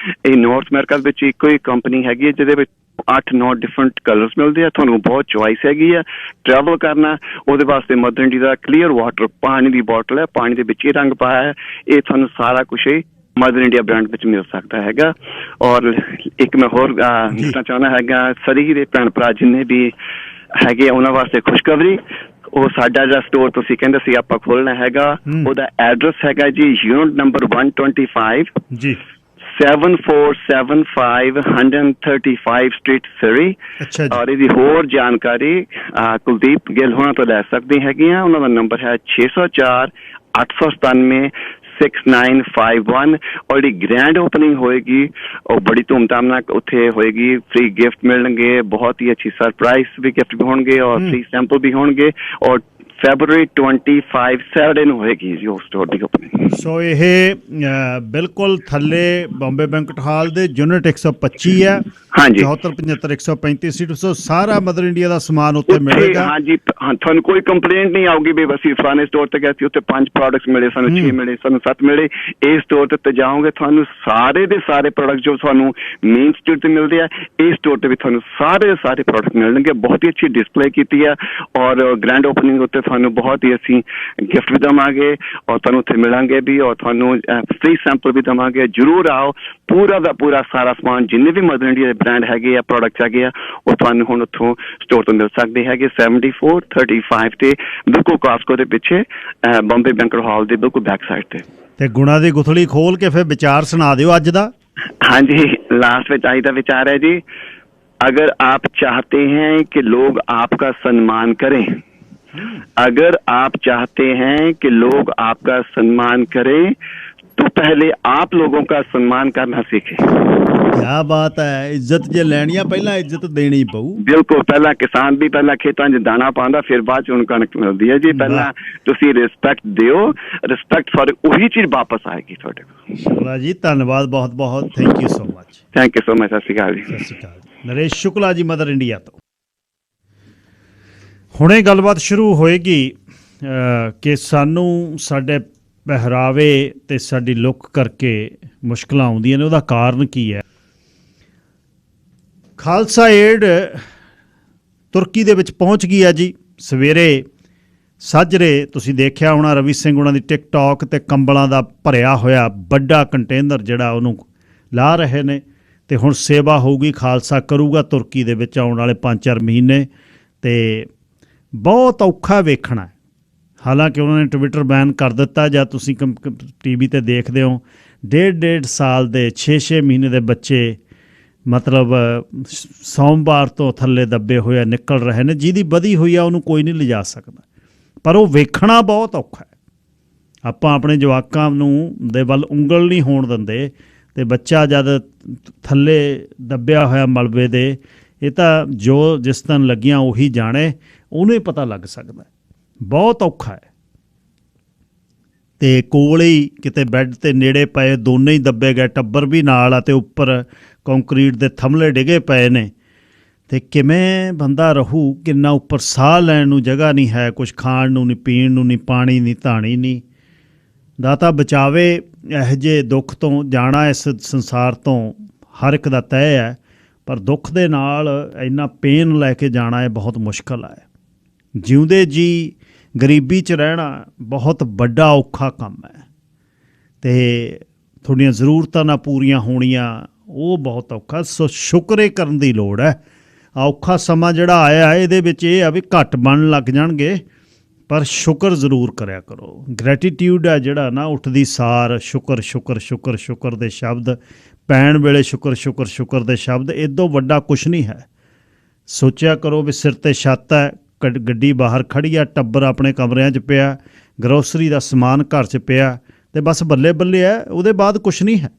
ਇਹ ਨਾਰਥ ਅਮਰੀਕਾ ਵਿੱਚ ਇੱਕੋ ਹੀ ਕੰਪਨੀ ਹੈਗੀ ਹੈ ਜਿਹਦੇ ਵਿੱਚ 8-9 ਡਿਫਰੈਂਟ ਕਲਰਸ ਮਿਲਦੇ ਆ, ਤੁਹਾਨੂੰ ਬਹੁਤ ਚੁਆਇਸ ਹੈਗੀ ਆ। ਟਰੈਵਲ ਕਰਨਾ ਉਹਦੇ ਵਾਸਤੇ ਮਦਰ ਇੰਡੀਆ ਦਾ ਕਲੀਅਰ ਵਾਟਰ ਪਾਣੀ ਦੀ ਬੋਟਲ ਹੈ, ਪਾਣੀ ਦੇ ਵਿੱਚ ਹੀ ਰੰਗ ਪਾਇਆ ਹੈ, ਇਹ ਤੁਹਾਨੂੰ ਸਾਰਾ ਕੁਛ ਹੀ ਮਦਰ ਇੰਡੀਆ ਬ੍ਰਾਂਡ ਵਿੱਚ ਮਿਲ ਸਕਦਾ ਹੈਗਾ। ਔਰ ਇੱਕ ਮੈਂ ਹੋਰ ਦੱਸਣਾ ਚਾਹੁੰਦਾ ਹੈਗਾ, ਸਰੀ ਦੇ ਭੈਣ ਭਰਾ ਜਿੰਨੇ ਵੀ ਹੈਗੇ ਉਹਨਾਂ ਵਾਸਤੇ ਖੁਸ਼ਖਬਰੀ, ਉਹ ਸਾਡਾ ਜਿਹੜਾ ਸਟੋਰ ਤੁਸੀਂ ਕਹਿੰਦੇ ਸੀ ਆਪਾਂ ਖੋਲਣਾ ਹੈਗਾ, ਉਹਦਾ ਐਡਰੈਸ ਹੈਗਾ ਜੀ ਯੂਨਿਟ ਨੰਬਰ 125 ਜੀ, 7475 135 ਸਟਰੀਟ ਸਰੀ। ਔਰ ਇਹਦੀ ਹੋਰ ਜਾਣਕਾਰੀ ਕੁਲਦੀਪ ਗਿੱਲ ਹੋਣਾ ਤੋਂ ਲੈ ਸਕਦੇ ਹੈਗੇ ਆ। ਉਹਨਾਂ ਦਾ ਨੰਬਰ ਹੈ 604 897 6951 ਔਰ ਜਿਹੜੀ ਗ੍ਰੈਂਡ ਓਪਨਿੰਗ ਹੋਏਗੀ ਉਹ ਬੜੀ ਧੂਮਧਾਮ ਨਾਲ ਉੱਥੇ ਹੋਏਗੀ। ਫ੍ਰੀ ਗਿਫਟ ਮਿਲਣਗੇ, ਬਹੁਤ ਹੀ ਅੱਛੀ ਸਰਪ੍ਰਾਈਜ਼ ਵੀ ਗਿਫਟ ਵੀ ਹੋਣਗੇ ਔਰ ਫ੍ਰੀ ਸੈਂਪਲ ਵੀ ਹੋਣਗੇ ਔਰ ਫੈਬਰੂਰੀ 25 ਸੈਟਰਡੇ ਨੂੰ ਹੋਏਗੀ ਜੀ ਉਹ ਸਟੋਰ ਦੀ ਓਪਨਿੰਗ। ਸੋ ਇਹ ਬਿਲਕੁਲ ਥੱਲੇ ਬੰਬੇ ਬੈਂਕਟ ਹਾਲ ਦੇ ਯੂਨਿਟ 125 ਹੈ। ਹਾਂਜੀ, 7475 135 ਸੀਟ, ਸੋ ਸਾਰਾ ਮਦਰ ਇੰਡੀਆ ਦਾ ਸਮਾਨ ਉੱਥੇ ਮਿਲੇਗਾ। ਹਾਂਜੀ, ਤੁਹਾਨੂੰ ਕੋਈ ਕੰਪਲੇਂਟ ਨਹੀਂ ਆਊਗੀ ਵੀ ਅਸੀਂ ਫਲਾਣੇ ਸਟੋਰ ਤੇ ਗਏ ਸੀ ਉੱਥੇ 5 ਪ੍ਰੋਡਕਟਸ ਮਿਲੇ, ਸਾਨੂੰ 6 ਮਿਲੇ, ਸਾਨੂੰ 7 ਮਿਲੇ। ਇਹ ਸਟੋਰ ਤੇ ਜਾਓਗੇ ਤੁਹਾਨੂੰ ਸਾਰੇ ਦੇ ਸਾਰੇ ਪ੍ਰੋਡਕਟ ਜੋ ਤੁਹਾਨੂੰ ਮੇਨ ਸਟਰੀਟ ਤੇ ਮਿਲਦੇ ਆ, ਇਹ ਸਟੋਰ ਤੇ ਵੀ ਤੁਹਾਨੂੰ ਸਾਰੇ ਦੇ ਸਾਰੇ ਪ੍ਰੋਡਕਟ ਮਿਲਣਗੇ। ਬਹੁਤ ਹੀ ਅੱਛੀ ਡਿਸਪਲੇ ਕੀਤੀ ਆ ਔਰ ਗ੍ਰੈਂਡ ਓਪਨਿੰਗ ਉੱਤੇ ਤੁਹਾਨੂੰ ਬਹੁਤ ਹੀ ਅਸੀਂ ਗਿਫਟ ਵੀ ਦੇਵਾਂਗੇ ਔਰ ਤੁਹਾਨੂੰ ਉੱਥੇ ਮਿਲਾਂਗੇ ਵੀ ਔਰ ਤੁਹਾਨੂੰ ਫ੍ਰੀ ਸੈਂਪਲ ਵੀ ਦੇਵਾਂਗੇ। ਜ਼ਰੂਰ ਆਓ, ਪੂਰਾ ਦਾ ਪੂਰਾ ਸਾਰਾ ਸਮਾਨ ਜਿੰਨੇ ਵੀ ਮਦਰ ਇੰਡੀਆ ਦੇ ਬ੍ਰਾਂਡ ਹੈਗੇ ਆ, ਪ੍ਰੋਡਕਟਸ ਹੈਗੇ ਆ, ਉਹ ਤੁਹਾਨੂੰ ਹੁਣ ਉੱਥੋਂ ਸਟੋਰ ਤੋਂ ਮਿਲ ਸਕਦੇ ਹੈਗੇ। 7435 ਤੇ ਬਿਲਕੁਲ ਕਾਸਕੋ ਦੇ ਪਿੱਛੇ ਬੰਬੇ ਬੈਂਕਟ ਹਾਲ ਦੇ ਬਿਲਕੁਲ ਬੈਕ ਸਾਈਡ ਤੇ ਗੁਣਾ ਦੀ ਗੁਥਲੀ ਖੋਲ ਕੇ ਫਿਰ ਵਿਚਾਰ ਸੁਣਾ ਦਿਓ ਅੱਜ ਦਾ। ਹਾਂਜੀ, ਲਾਸਟ ਵਿੱਚ ਅੱਜ ਦਾ ਵਿਚਾਰ ਹੈ ਜੀ, अगर आप चाहते हैं कि लोग आपका सम्मान करें, अगर आप चाहते हैं कि लोग आपका सम्मान करें तो पहले आप लोगों का सम्मान करना सीखें। क्या बात है, इज्जत जे लेनी है पहला इज्जत देनी पऊ। बिल्कुल, पहला किसान भी पहला खेतां 'ਚ ਦਾਣਾ ਪਾਉਂਦਾ, ਫਿਰ ਬਾਅਦ 'ਚ ਉਹਨੂੰ ਕਣਕ ਮਿਲਦੀ ਹੈ ਜੀ। ਪਹਿਲਾਂ ਤੁਸੀਂ ਰਿਸਪੈਕਟ ਦਿਓ, ਰਿਸਪੈਕਟ ਫॉर ਉਹੀ ਚੀਜ਼ ਵਾਪਸ ਆਏਗੀ ਤੁਹਾਡੇ ਕੋਲ। ਸ਼ੁਕਲਾ ਜੀ, ਧੰਨਵਾਦ ਬਹੁਤ ਬਹੁਤ, thank you so much. Thank you so much, ਸਤਿ ਸ਼੍ਰੀ ਅਕਾਲ ਜੀ। ਸਤਿ ਸ਼੍ਰੀ ਅਕਾਲ ਜੀ। ਨਰੇਸ਼ ਸ਼ੁਕਲਾ ਜੀ, ਮਦਰ ਇੰਡੀਆ ਤੋਂ। ਹੁਣੇ ਗੱਲਬਾਤ ਸ਼ੁਰੂ ਹੋਏਗੀ ਕਿ ਸਾਨੂੰ ਸਾਡੇ ਪਹਿਰਾਵੇ ਤੇ ਸਾਡੀ ਲੁੱਕ ਕਰਕੇ ਮੁਸ਼ਕਲਾਂ ਆਉਂਦੀਆਂ ਨੇ, ਉਹਦਾ ਕਾਰਨ ਕੀ ਹੈ। ਖਾਲਸਾ ਏਡ ਤੁਰਕੀ ਦੇ ਵਿੱਚ ਪਹੁੰਚ ਗਈ ਹੈ ਜੀ। ਸਵੇਰੇ ਸਾਜਰੇ ਤੁਸੀਂ ਦੇਖਿਆ ਹੋਣਾ, ਰਵੀ ਸਿੰਘ ਉਹਨਾਂ ਦੀ ਟਿਕਟੌਕ ਤੇ ਕੰਬਲਾਂ ਦਾ ਭਰਿਆ ਹੋਇਆ ਵੱਡਾ ਕੰਟੇਨਰ ਜਿਹੜਾ ਉਹਨੂੰ ਲਾ ਰਹੇ ਨੇ। ਤੇ ਹੁਣ ਸੇਵਾ ਹੋਊਗੀ, ਖਾਲਸਾ ਕਰੂਗਾ ਤੁਰਕੀ ਦੇ ਵਿੱਚ ਆਉਣ ਵਾਲੇ 5-4 ਮਹੀਨੇ। ਤੇ ਬਹੁਤ ਔਖਾ ਵੇਖਣਾ। ਹਾਲਾਂਕਿ ਉਹਨਾਂ ਨੇ ਟਵਿੱਟਰ ਬੈਨ ਕਰ ਦਿੱਤਾ, ਜਾਂ ਤੁਸੀਂ TV ਤੇ ਦੇਖਦੇ ਹੋ 1.5 ਸਾਲ ਦੇ 6 ਮਹੀਨੇ ਦੇ ਬੱਚੇ ਮਤਲਬ ਸੋਮਵਾਰ ਤੋਂ ਥੱਲੇ ਦੱਬੇ ਹੋਏ ਨਿਕਲ ਰਹੇ ਨੇ। ਜਿਹਦੀ ਵਧੀ ਹੋਈ ਆ ਉਹਨੂੰ ਕੋਈ ਨਹੀਂ ਲਿਜਾ ਸਕਦਾ, ਪਰ ਉਹ ਵੇਖਣਾ ਬਹੁਤ ਔਖਾ ਹੈ। ਆਪਾਂ ਆਪਣੇ ਜਵਾਕਾਂ ਨੂੰ ਦੇ ਵੱਲ ਉਂਗਲ ਨਹੀਂ ਹੋਣ ਦਿੰਦੇ, ਅਤੇ ਬੱਚਾ ਜਦ ਥੱਲੇ ਦੱਬਿਆ ਹੋਇਆ ਮਲਬੇ ਦੇ, ਇਹ ਤਾਂ ਜੋ ਜਿਸ ਦਿਨ ਲੱਗੀਆਂ ਉਹੀ ਜਾਣੇ, ਉਹਨੂੰ ਹੀ ਪਤਾ ਲੱਗ ਸਕਦਾ। ਬਹੁਤ ਔਖਾ ਹੈ। ਅਤੇ ਕੋਲ ਹੀ ਕਿਤੇ ਬੈੱਡ 'ਤੇ ਨੇੜੇ ਪਏ ਦੋਨੇ ਹੀ ਦੱਬੇ ਗਏ, ਟੱਬਰ ਵੀ ਨਾਲ ਆ, ਅਤੇ ਉੱਪਰ ਕੰਕਰੀਟ ਦੇ ਥੰਮਲੇ ਡਿੱਗੇ ਪਏ ਨੇ। ਤੇ ਕਿਵੇਂ ਬੰਦਾ ਰਹੂ, ਕਿੰਨਾ ਉੱਪਰ ਸਾਹ ਲੈਣ ਨੂੰ ਜਗ੍ਹਾ ਨਹੀਂ ਹੈ, ਕੁਝ ਖਾਣ ਨੂੰ ਨਹੀਂ, ਪੀਣ ਨੂੰ ਨਹੀਂ, ਪਾਣੀ ਨਹੀਂ, ਧਾਣੀ ਨਹੀਂ। ਦਾਤਾ ਬਚਾਵੇ ਇਹੋ ਜਿਹੇ ਦੁੱਖ ਤੋਂ। ਜਾਣਾ ਇਸ ਸੰਸਾਰ ਤੋਂ ਹਰ ਇੱਕ ਦਾ ਤੈਅ ਹੈ, ਪਰ ਦੁੱਖ ਦੇ ਨਾਲ ਇੰਨਾ ਪੇਨ ਲੈ ਕੇ ਜਾਣਾ ਇਹ ਬਹੁਤ ਮੁਸ਼ਕਲ ਹੈ। ਜਿਉਂਦੇ ਜੀ ਗਰੀਬੀ 'ਚ ਰਹਿਣਾ ਬਹੁਤ ਵੱਡਾ ਔਖਾ ਕੰਮ ਹੈ, ਅਤੇ ਤੁਹਾਡੀਆਂ ਜ਼ਰੂਰਤਾਂ ਨਾ ਪੂਰੀਆਂ ਹੋਣੀਆਂ ਉਹ ਬਹੁਤ ਔਖਾ। ਸੋ ਸ਼ੁਕਰ ਕਰਨ ਦੀ ਲੋੜ ਹੈ। ਔਖਾ ਸਮਾਂ ਜਿਹੜਾ ਆਇਆ ਇਹਦੇ ਵਿੱਚ ਇਹ ਆ ਵੀ ਘੱਟ ਬਣਨ ਲੱਗ ਜਾਣਗੇ, ਪਰ ਸ਼ੁਕਰ ਜ਼ਰੂਰ ਕਰਿਆ ਕਰੋ। ਗ੍ਰੈਟੀਟਿਊਡ ਹੈ ਜਿਹੜਾ ਨਾ, ਉੱਠਦੀ ਸਾਰ ਸ਼ੁਕਰ ਸ਼ੁਕਰ ਸ਼ੁਕਰ ਸ਼ੁਕਰ ਦੇ ਸ਼ਬਦ, ਪੈਣ ਵੇਲੇ ਸ਼ੁਕਰ ਸ਼ੁਕਰ ਸ਼ੁਕਰ ਦੇ ਸ਼ਬਦ, ਇਦੋਂ ਵੱਡਾ ਕੁਛ ਨਹੀਂ ਹੈ। ਸੋਚਿਆ ਕਰੋ ਵੀ ਸਿਰ 'ਤੇ ਛੱਤ ਹੈ, ਗੱਡੀ ਬਾਹਰ ਖੜ੍ਹੀ ਆ, ਟੱਬਰ ਆਪਣੇ ਕਮਰਿਆਂ 'ਚ ਪਿਆ, ਗਰੋਸਰੀ ਦਾ ਸਮਾਨ ਘਰ 'ਚ ਪਿਆ, ਅਤੇ ਬਸ ਬੱਲੇ ਬੱਲੇ ਹੈ, ਉਹਦੇ ਬਾਅਦ ਕੁਛ ਨਹੀਂ ਹੈ।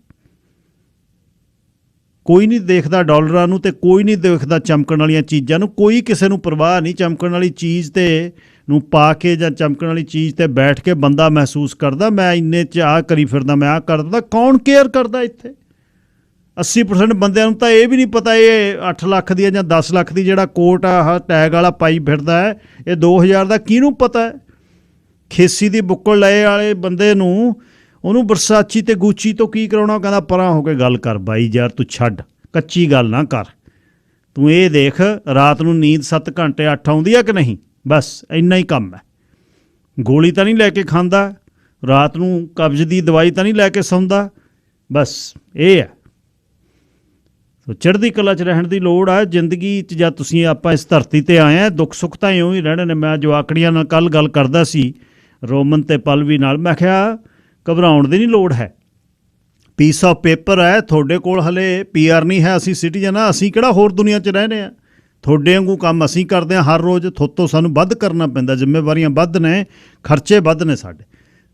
ਕੋਈ ਨਹੀਂ ਦੇਖਦਾ ਡਾਲਰਾਂ ਨੂੰ, ਅਤੇ ਕੋਈ ਨਹੀਂ ਦੇਖਦਾ ਚਮਕਣ ਵਾਲੀਆਂ ਚੀਜ਼ਾਂ ਨੂੰ। ਕੋਈ ਕਿਸੇ ਨੂੰ ਪਰਵਾਹ ਨਹੀਂ। ਚਮਕਣ ਵਾਲੀ ਚੀਜ਼ 'ਤੇ ਨੂੰ ਪਾ ਕੇ ਜਾਂ ਚਮਕਣ ਵਾਲੀ ਚੀਜ਼ 'ਤੇ ਬੈਠ ਕੇ ਬੰਦਾ ਮਹਿਸੂਸ ਕਰਦਾ ਮੈਂ ਇੰਨੇ 'ਚ ਆਹ ਕਰੀ ਫਿਰਦਾ, ਮੈਂ ਆਹ ਕਰਦਾ। ਕੌਣ ਕੇਅਰ ਕਰਦਾ ਇੱਥੇ? 80% ਬੰਦਿਆਂ ਨੂੰ ਤਾਂ ਇਹ ਵੀ ਨਹੀਂ ਪਤਾ ਇਹ 8 ਲੱਖ ਦੀ ਜਾਂ 10 ਲੱਖ ਦੀ ਜਿਹੜਾ ਕੋਟ ਆ ਆਹ ਟੈਗ ਵਾਲਾ ਪਾਈ ਫਿਰਦਾ ਹੈ, ਇਹ 2000 ਦਾ ਕਿਹਨੂੰ ਪਤਾ ਹੈ? ਖੇਸੀ ਦੀ ਬੁੱਕਲ ਲਏ ਵਾਲੇ ਬੰਦੇ ਨੂੰ, ਉਹਨੂੰ ਵਰਸਾਚੀ ਤੇ ਗੂਚੀ ਤੋਂ ਕੀ ਕਰਾਉਣਾ? ਕਹਿੰਦਾ ਪਰਾਂ ਹੋ ਕੇ ਗੱਲ ਕਰ ਬਾਈ ਯਾਰ, ਤੂੰ ਛੱਡ, ਕੱਚੀ ਗੱਲ ਨਾ ਕਰ। ਤੂੰ ਇਹ ਦੇਖ ਰਾਤ ਨੂੰ ਨੀਂਦ 7 ਘੰਟੇ 8 ਆਉਂਦੀ ਆ ਕਿ ਨਹੀਂ? ਬਸ ਇੰਨਾ ਹੀ ਕੰਮ ਹੈ। ਗੋਲੀ ਤਾਂ ਨਹੀਂ ਲੈ ਕੇ ਖਾਂਦਾ, ਰਾਤ ਨੂੰ ਕਬਜ਼ ਦੀ ਦਵਾਈ ਤਾਂ ਨਹੀਂ ਲੈ ਕੇ ਸੌਂਦਾ, ਬਸ ਇਹ ਹੈ। ਸੋ ਚੜ੍ਹਦੀ ਕਲਾ 'ਚ ਰਹਿਣ ਦੀ ਲੋੜ ਆ ਜ਼ਿੰਦਗੀ 'ਚ। ਜਦ ਤੁਸੀਂ ਆਪਾਂ ਇਸ ਧਰਤੀ 'ਤੇ ਆਏ ਹਾਂ, ਦੁੱਖ ਸੁੱਖ ਤਾਂ ਇਉਂ ਹੀ ਰਹਿਣੇ ਨੇ। ਮੈਂ ਜਵਾਕੜੀਆਂ ਨਾਲ ਕੱਲ੍ਹ ਗੱਲ ਕਰਦਾ ਸੀ, ਰੋਮਨ ਅਤੇ ਪਲਵੀ ਨਾਲ। ਮੈਂ ਕਿਹਾ ਘਬਰਾਉਣ ਦੀ ਨਹੀਂ ਲੋੜ ਹੈ। ਪੀਸ ਆਫ ਪੇਪਰ ਹੈ, ਤੁਹਾਡੇ ਕੋਲ ਹਲੇ PR ਨਹੀਂ ਹੈ, ਅਸੀਂ ਸਿਟੀਜ਼ਨ ਆ। ਅਸੀਂ ਕਿਹੜਾ ਹੋਰ ਦੁਨੀਆ 'ਚ ਰਹਿੰਦੇ ਹਾਂ? ਤੁਹਾਡੇ ਵਾਂਗੂ ਕੰਮ ਅਸੀਂ ਕਰਦੇ ਹਾਂ ਹਰ ਰੋਜ਼। ਥੋਤੋਂ ਸਾਨੂੰ ਵੱਧ ਕਰਨਾ ਪੈਂਦਾ, ਜ਼ਿੰਮੇਵਾਰੀਆਂ ਵੱਧ ਨੇ, ਖਰਚੇ ਵੱਧ ਨੇ ਸਾਡੇ।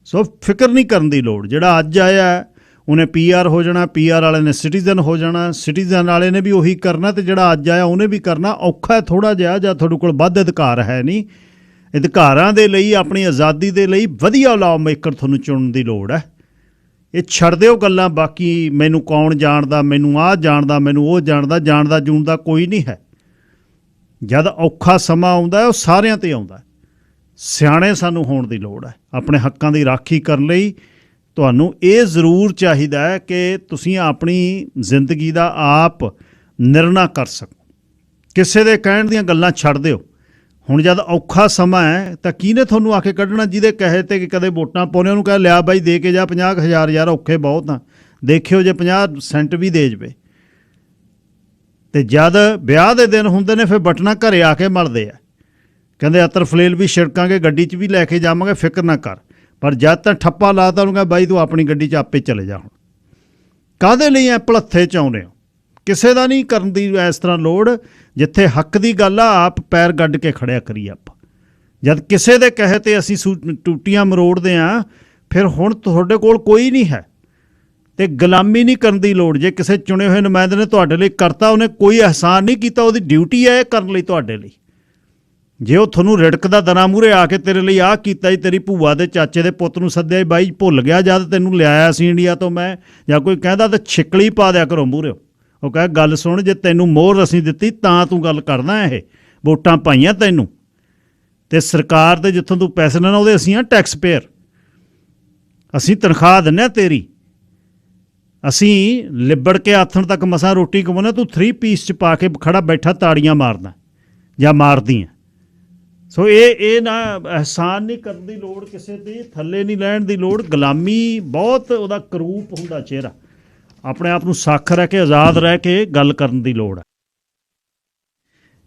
ਸੋ ਫਿਕਰ ਨਹੀਂ ਕਰਨ ਦੀ ਲੋੜ। ਜਿਹੜਾ ਅੱਜ ਆਇਆ ਉਹਨੇ PR ਹੋ ਜਾਣਾ, PR ਵਾਲੇ ਨੇ ਸਿਟੀਜ਼ਨ ਹੋ ਜਾਣਾ, ਸਿਟੀਜ਼ਨ ਵਾਲੇ ਨੇ ਵੀ ਉਹੀ ਕਰਨਾ, ਅਤੇ ਜਿਹੜਾ ਅੱਜ ਆਇਆ ਉਹਨੇ ਵੀ ਕਰਨਾ। ਔਖਾ ਥੋੜ੍ਹਾ ਜਿਹਾ, ਜਾਂ ਤੁਹਾਡੇ ਕੋਲ ਵੱਧ ਅਧਿਕਾਰ ਹੈ ਨਹੀਂ। ਅਧਿਕਾਰਾਂ ਦੇ ਲਈ, ਆਪਣੀ ਆਜ਼ਾਦੀ ਦੇ ਲਈ ਵਧੀਆ ਲਾਅ ਮੇਕਰ ਤੁਹਾਨੂੰ ਚੁਣਨ ਦੀ ਲੋੜ ਹੈ। ਇਹ ਛੱਡ ਦਿਓ ਗੱਲਾਂ ਬਾਕੀ, ਮੈਨੂੰ ਕੌਣ ਜਾਣਦਾ, ਮੈਨੂੰ ਆਹ ਜਾਣਦਾ, ਮੈਨੂੰ ਉਹ ਜਾਣਦਾ। ਜਾਣਦਾ ਜੂਣਦਾ ਕੋਈ ਨਹੀਂ ਹੈ। ਜਦ ਔਖਾ ਸਮਾਂ ਆਉਂਦਾ ਉਹ ਸਾਰਿਆਂ 'ਤੇ ਆਉਂਦਾ। ਸਿਆਣੇ ਸਾਨੂੰ ਹੋਣ ਦੀ ਲੋੜ ਹੈ। ਆਪਣੇ ਹੱਕਾਂ ਦੀ ਰਾਖੀ ਕਰਨ ਲਈ ਤੁਹਾਨੂੰ ਇਹ ਜ਼ਰੂਰ ਚਾਹੀਦਾ ਹੈ ਕਿ ਤੁਸੀਂ ਆਪਣੀ ਜ਼ਿੰਦਗੀ ਦਾ ਆਪ ਨਿਰਣਾ ਕਰ ਸਕੋ। ਕਿਸੇ ਦੇ ਕਹਿਣ ਦੀਆਂ ਗੱਲਾਂ ਛੱਡ ਦਿਓ। ਹੁਣ ਜਦ ਔਖਾ ਸਮਾਂ ਹੈ ਤਾਂ ਕਿਹਨੇ ਤੁਹਾਨੂੰ ਆ ਕੇ ਕੱਢਣਾ? ਜਿਹਦੇ ਕਹੇ 'ਤੇ ਕਿ ਕਦੇ ਵੋਟਾਂ ਪਾਉਣੇ ਉਹਨੂੰ ਕਹਿ ਲਿਆ ਬਾਈ ਦੇ ਕੇ ਜਾ 50,000, ਯਾਰ ਔਖੇ ਬਹੁਤ ਆ, ਦੇਖਿਓ ਜੇ 50 ਸੈਂਟ ਵੀ ਦੇ ਜਾਵੇ। ਅਤੇ ਜਦ ਵਿਆਹ ਦੇ ਦਿਨ ਹੁੰਦੇ ਨੇ ਫਿਰ ਬਟਨਾ ਘਰੇ ਆ ਕੇ ਮਲਦੇ ਆ, ਕਹਿੰਦੇ ਅਤਰ ਫਲੇਲ ਵੀ ਛਿੜਕਾਂਗੇ, ਗੱਡੀ 'ਚ ਵੀ ਲੈ ਕੇ ਜਾਵਾਂਗੇ, ਫਿਕਰ ਨਾ ਕਰ। ਪਰ ਜਦ ਤਾਂ ਠੱਪਾ ਲਾਤਾ ਉਹਨੂੰ ਕਹਾਂ ਬਾਈ ਤੂੰ ਆਪਣੀ ਗੱਡੀ 'ਚ ਆਪੇ ਚਲੇ ਜਾ। ਹੁਣ ਕਾਹਦੇ ਲਈ ਐ ਭਲੱਥੇ 'ਚ ਆਉਂਦੇ ਹੋ? ਕਿਸੇ ਦਾ ਨਹੀਂ ਕਰਨ ਦੀ ਇਸ ਤਰ੍ਹਾਂ ਲੋੜ। ਜਿੱਥੇ ਹੱਕ ਦੀ ਗੱਲ ਆ ਆਪ ਪੈਰ ਗੱਡ ਕੇ ਖੜਿਆ ਕਰੀਏ ਆਪਾਂ। ਜਦ ਕਿਸੇ ਦੇ ਕਹੇ 'ਤੇ ਅਸੀਂ ਟੂਟੀਆਂ ਮਰੋੜਦੇ ਹਾਂ, ਫਿਰ ਹੁਣ ਤੁਹਾਡੇ ਕੋਲ ਕੋਈ ਨਹੀਂ ਹੈ। ਅਤੇ ਗੁਲਾਮੀ ਨਹੀਂ ਕਰਨ ਦੀ ਲੋੜ। ਜੇ ਕਿਸੇ ਚੁਣੇ ਹੋਏ ਨੁਮਾਇੰਦੇ ਨੇ ਤੁਹਾਡੇ ਲਈ ਕਰਤਾ, ਉਹਨੇ ਕੋਈ ਅਹਿਸਾਨ ਨਹੀਂ ਕੀਤਾ, ਉਹਦੀ ਡਿਊਟੀ ਹੈ ਇਹ ਕਰਨ ਲਈ ਤੁਹਾਡੇ ਲਈ। ਜੇ ਉਹ ਤੁਹਾਨੂੰ ਰਿੜਕਦਾ ਦਰਾਂ ਮੂਹਰੇ ਆ ਕੇ ਤੇਰੇ ਲਈ ਆਹ ਕੀਤਾ ਜੀ, ਤੇਰੀ ਭੂਆ ਦੇ ਚਾਚੇ ਦੇ ਪੁੱਤ ਨੂੰ ਸੱਦਿਆ ਬਾਈ ਭੁੱਲ ਗਿਆ ਜਦ ਤੈਨੂੰ ਲਿਆਇਆ ਸੀ ਇੰਡੀਆ ਤੋਂ ਮੈਂ, ਜਾਂ ਕੋਈ ਕਹਿੰਦਾ ਤਾਂ ਛਿੱਕਲੀ ਪਾ ਦਿਆ ਕਰੋ ਮੂਹਰੇ। ਉਹ ਕਹੇ ਗੱਲ ਸੁਣ, ਜੇ ਤੈਨੂੰ ਮੋਹਰ ਅਸੀਂ ਦਿੱਤੀ ਤਾਂ ਤੂੰ ਗੱਲ ਕਰਦਾ, ਇਹ ਵੋਟਾਂ ਪਾਈਆਂ ਤੈਨੂੰ, ਅਤੇ ਸਰਕਾਰ ਦੇ ਜਿੱਥੋਂ ਤੂੰ ਪੈਸੇ ਲੈਣਾ ਉਹਦੇ ਅਸੀਂ ਹਾਂ ਟੈਕਸ ਪੇਅਰ। ਅਸੀਂ ਤਨਖਾਹ ਦਿੰਦੇ ਹਾਂ ਤੇਰੀ। ਅਸੀਂ ਲਿਬੜ ਕੇ ਆਥਣ ਤੱਕ ਮਸਾਂ ਰੋਟੀ ਕਮਾਉਂਦੇ, ਤੂੰ 3 ਪੀਸ 'ਚ ਪਾ ਕੇ ਖੜਾ ਬੈਠਾ ਤਾੜੀਆਂ ਮਾਰਦਾ ਜਾਂ ਮਾਰਦੀ ਹੈ। ਸੋ ਇਹ ਨਾ ਅਹਿਸਾਨ ਨਹੀਂ ਕਰਨ ਦੀ ਲੋੜ, ਕਿਸੇ 'ਤੇ ਥੱਲੇ ਨਹੀਂ ਲੈਣ ਦੀ ਲੋੜ। ਗੁਲਾਮੀ ਬਹੁਤ ਉਹਦਾ ਕਰੂਪ ਹੁੰਦਾ ਚਿਹਰਾ। ਆਪਣੇ ਆਪ ਨੂੰ ਸੱਖ ਰਹਿ ਕੇ, ਆਜ਼ਾਦ ਰਹਿ ਕੇ ਗੱਲ ਕਰਨ ਦੀ ਲੋੜ ਹੈ।